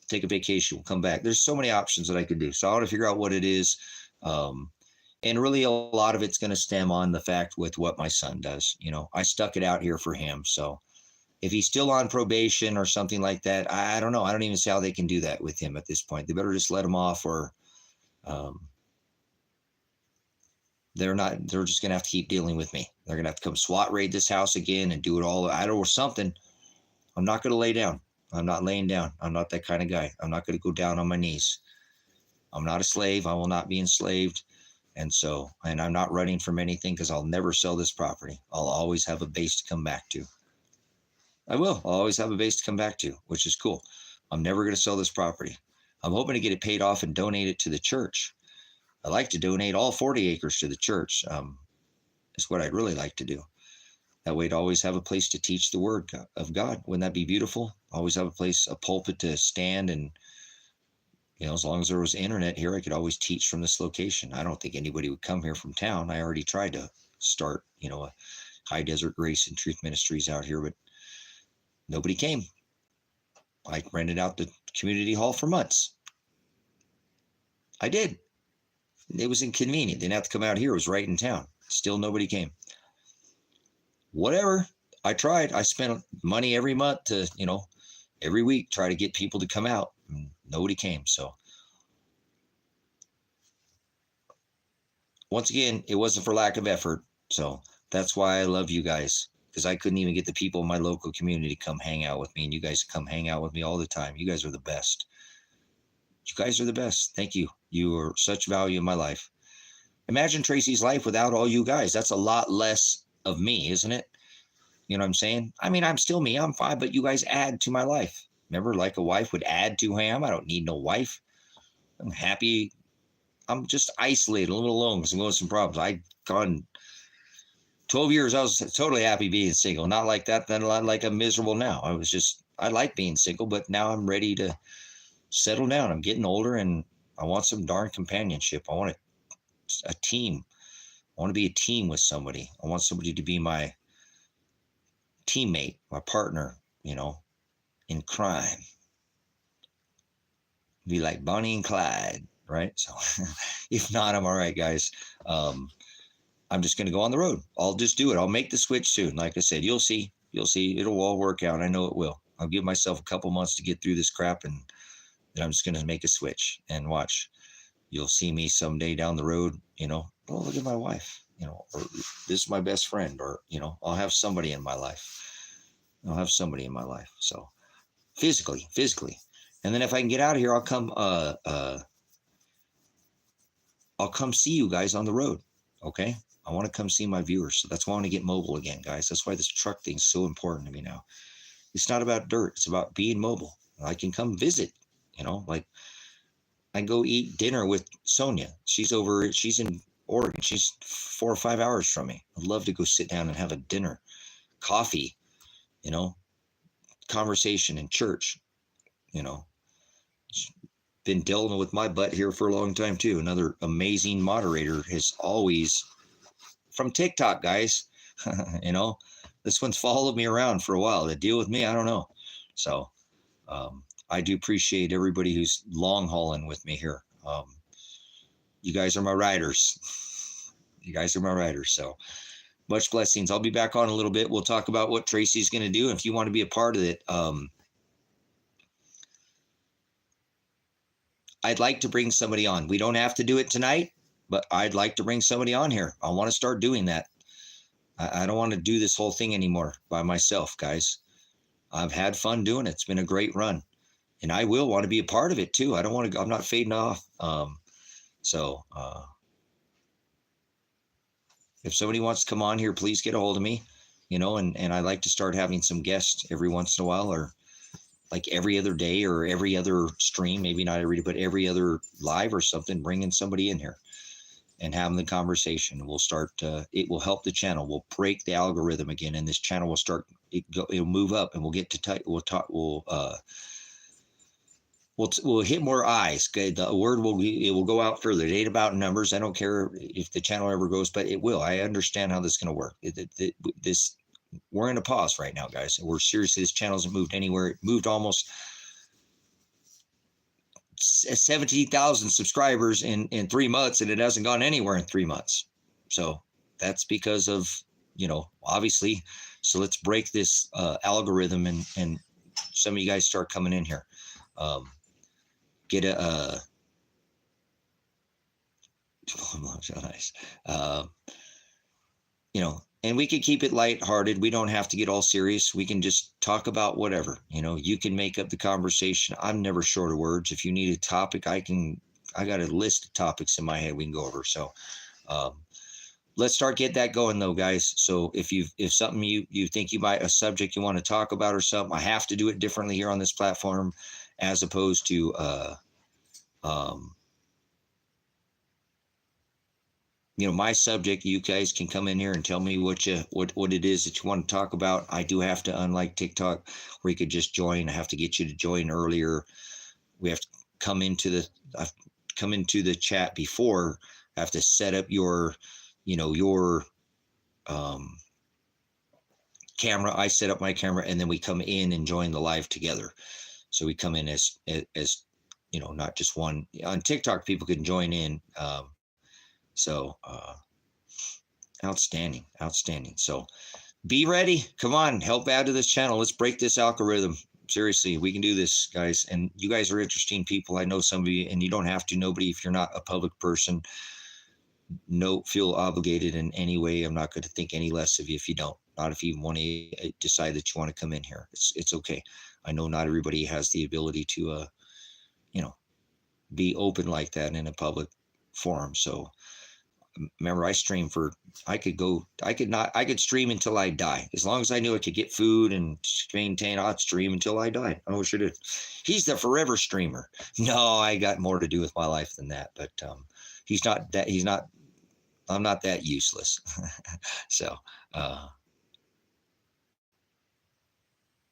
Take a vacation. We'll come back. There's so many options that I could do. So I want to figure out what it is. And really a lot of it's going to stem on the fact with what my son does. I stuck it out here for him. So if he's still on probation or something like that, I don't know. I don't even see how they can do that with him at this point. They better just let him off, or they're just going to have to keep dealing with me. They're going to have to come SWAT raid this house again and do it all out or something. I'm not going to lay down. I'm not laying down. I'm not that kind of guy. I'm not going to go down on my knees. I'm not a slave. I will not be enslaved. And I'm not running from anything because I'll never sell this property. I'll always have a base to come back to. I'll always have a base to come back to, which is cool. I'm never going to sell this property. I'm hoping to get it paid off and donate it to the church. I'd like to donate all 40 acres to the church. Is what I'd really like to do. That way, I'd always have a place to teach the word of God. Wouldn't that be beautiful? Always have a pulpit to stand, and as long as there was internet here, I could always teach from this location. I don't think anybody would come here from town. I already tried to start, a High Desert Grace and Truth Ministries out here, but nobody came. I rented out the community hall for months. I did. It was inconvenient. Didn't have to come out here. It was right in town. Still nobody came. Whatever. I tried. I spent money every month to, every week try to get people to come out. And nobody came. So once again, it wasn't for lack of effort. So that's why I love you guys, because I couldn't even get the people in my local community to come hang out with me. And you guys come hang out with me all the time. You guys are the best. You guys are the best. Thank you. You are such value in my life. Imagine Tracy's life without all you guys. That's a lot less of me, isn't it? You know what I'm saying? I mean, I'm still me. I'm fine, but you guys add to my life. Remember, like a wife would add to him. I don't need no wife. I'm happy. I'm just isolated, a little alone because I'm going through some problems. I've gone 12 years. I was totally happy being single. Not like that. Then like I'm miserable now. I like being single, but now I'm ready to settle down. I'm getting older and I want some darn companionship. I want a team. I want to be a team with somebody. I want somebody to be my teammate, my partner, in crime. Be like Bonnie and Clyde, right? So if not, I'm all right, guys. I'm just going to go on the road. I'll just do it. I'll make the switch soon. Like I said, you'll see. It'll all work out. I know it will. I'll give myself a couple months to get through this crap, and then I'm just going to make a switch and watch. You'll see me someday down the road, oh, look at my wife, or this is my best friend, or, I'll have somebody in my life. So physically. And then if I can get out of here, I'll come see you guys on the road. Okay. I want to come see my viewers. So that's why I want to get mobile again, guys. That's why this truck thing's so important to me now. It's not about dirt. It's about being mobile. I can come visit, like I go eat dinner with Sonia. She's in Oregon. She's 4 or 5 hours from me. I'd love to go sit down and have a dinner, coffee, conversation in church, been dealing with my butt here for a long time too. Another amazing moderator has always, from TikTok, guys, this one's followed me around for a while. To deal with me, I don't know. So I do appreciate everybody who's long hauling with me here. You guys are my riders. So much blessings. I'll be back on a little bit. We'll talk about what Tracy's going to do. If you want to be a part of it, I'd like to bring somebody on. We don't have to do it tonight, but I'd like to bring somebody on here. I want to start doing that. I don't want to do this whole thing anymore by myself, guys. I've had fun doing it. It's been a great run. And I will want to be a part of it too. I'm not fading off. If somebody wants to come on here, please get a hold of me, and I like to start having some guests every once in a while, or like every other day or every other stream, maybe not every day, but every other live or something, bringing somebody in here and having the conversation. We'll start, it will help the channel. We'll break the algorithm again, and this channel will start, it'll move up, and we'll get to we'll hit more eyes. Okay? The word it will go out further. It ain't about numbers. I don't care if the channel ever goes, but it will. I understand how this is going to work. We're in a pause right now, guys. We're seriously, this channel hasn't moved anywhere. It moved almost 17,000 subscribers in 3 months, and it hasn't gone anywhere in 3 months. So that's because of, obviously. So let's break this algorithm, and some of you guys start coming in here. Get Nice. You know, and we can keep it lighthearted. We don't have to get all serious. We can just talk about whatever. You know, you can make up the conversation. I'm never short of words. If you need a topic, I got a list of topics in my head we can go over. So um, let's start get that going though, guys. So if something you think you might, a subject you want to talk about or something, I have to do it differently here on this platform as opposed to um, you know, my subject. You guys can come in here and tell me what it is that you want to talk about. I do have to, unlike TikTok where you could just join, I have to get you to join earlier. We have to come into the chat before. I have to set up your, you know, your camera. I set up my camera and then we come in and join the live together. So we come in as you know, not just one. On TikTok people can join in. So outstanding. So be ready. Come on, help add to this channel. Let's break this algorithm. Seriously, we can do this, guys. And you guys are interesting people. I know some of you, and you don't have to. Nobody, if you're not a public person, no, feel obligated in any way. I'm not going to think any less of you if you don't. Not if you want to decide that you want to come in here. It's okay. I know not everybody has the ability to, you know, be open like that in a public forum. So remember, I streamed for, I could stream until I die. As long as I knew I could get food and maintain, I'd stream until I died. I wish I did. He's the forever streamer. No, I got more to do with my life than that. But I'm not that useless. So,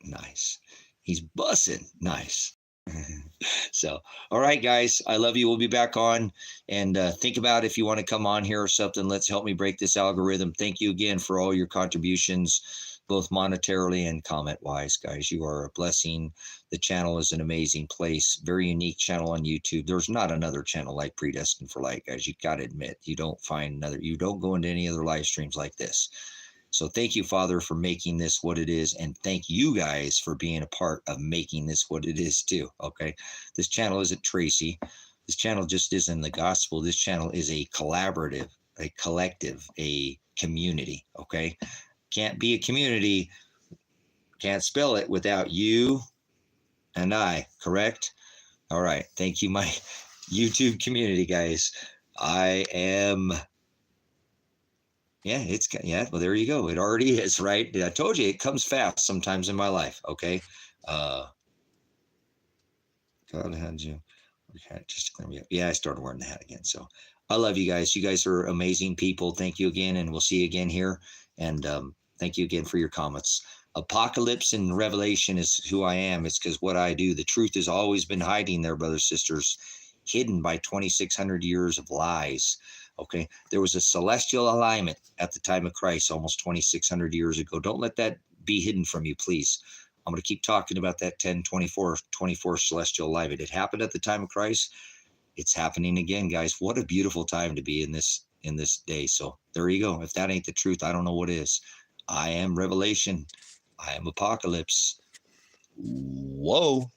nice. He's bussing. Nice. So, all right, guys, I love you. We'll be back on, and think about if you want to come on here or something. Let's help me break this algorithm. Thank you again for all your contributions, both monetarily and comment wise, guys. You are a blessing. The channel is an amazing place, very unique channel on YouTube. There's not another channel like Predestined for Light, guys. You got to admit, you don't go into any other live streams like this. So thank you, Father, for making this what it is. And thank you guys for being a part of making this what it is too. Okay. This channel isn't Tracy. This channel just isn't the gospel. This channel is a collaborative, a collective, a community. Okay. Can't be a community. Can't spell it without you and I, correct? All right. Thank you, my YouTube community, guys. I am... Yeah, well, there you go. It already is, right? I told you it comes fast sometimes in my life. Okay. God had you. Just clear me up. Yeah, I started wearing the hat again. So I love you guys. You guys are amazing people. Thank you again. And we'll see you again here. And thank you again for your comments. Apocalypse and revelation is who I am. It's because what I do. The truth has always been hiding there, brothers, sisters, hidden by 2,600 years of lies. Okay, there was a celestial alignment at the time of Christ almost 2,600 years ago. Don't let that be hidden from you, please. I'm going to keep talking about that 1024 celestial alignment. It happened at the time of Christ. It's happening again, guys. What a beautiful time to be in this day. So there you go. If that ain't the truth, I don't know what is. I am revelation. I am apocalypse. Whoa.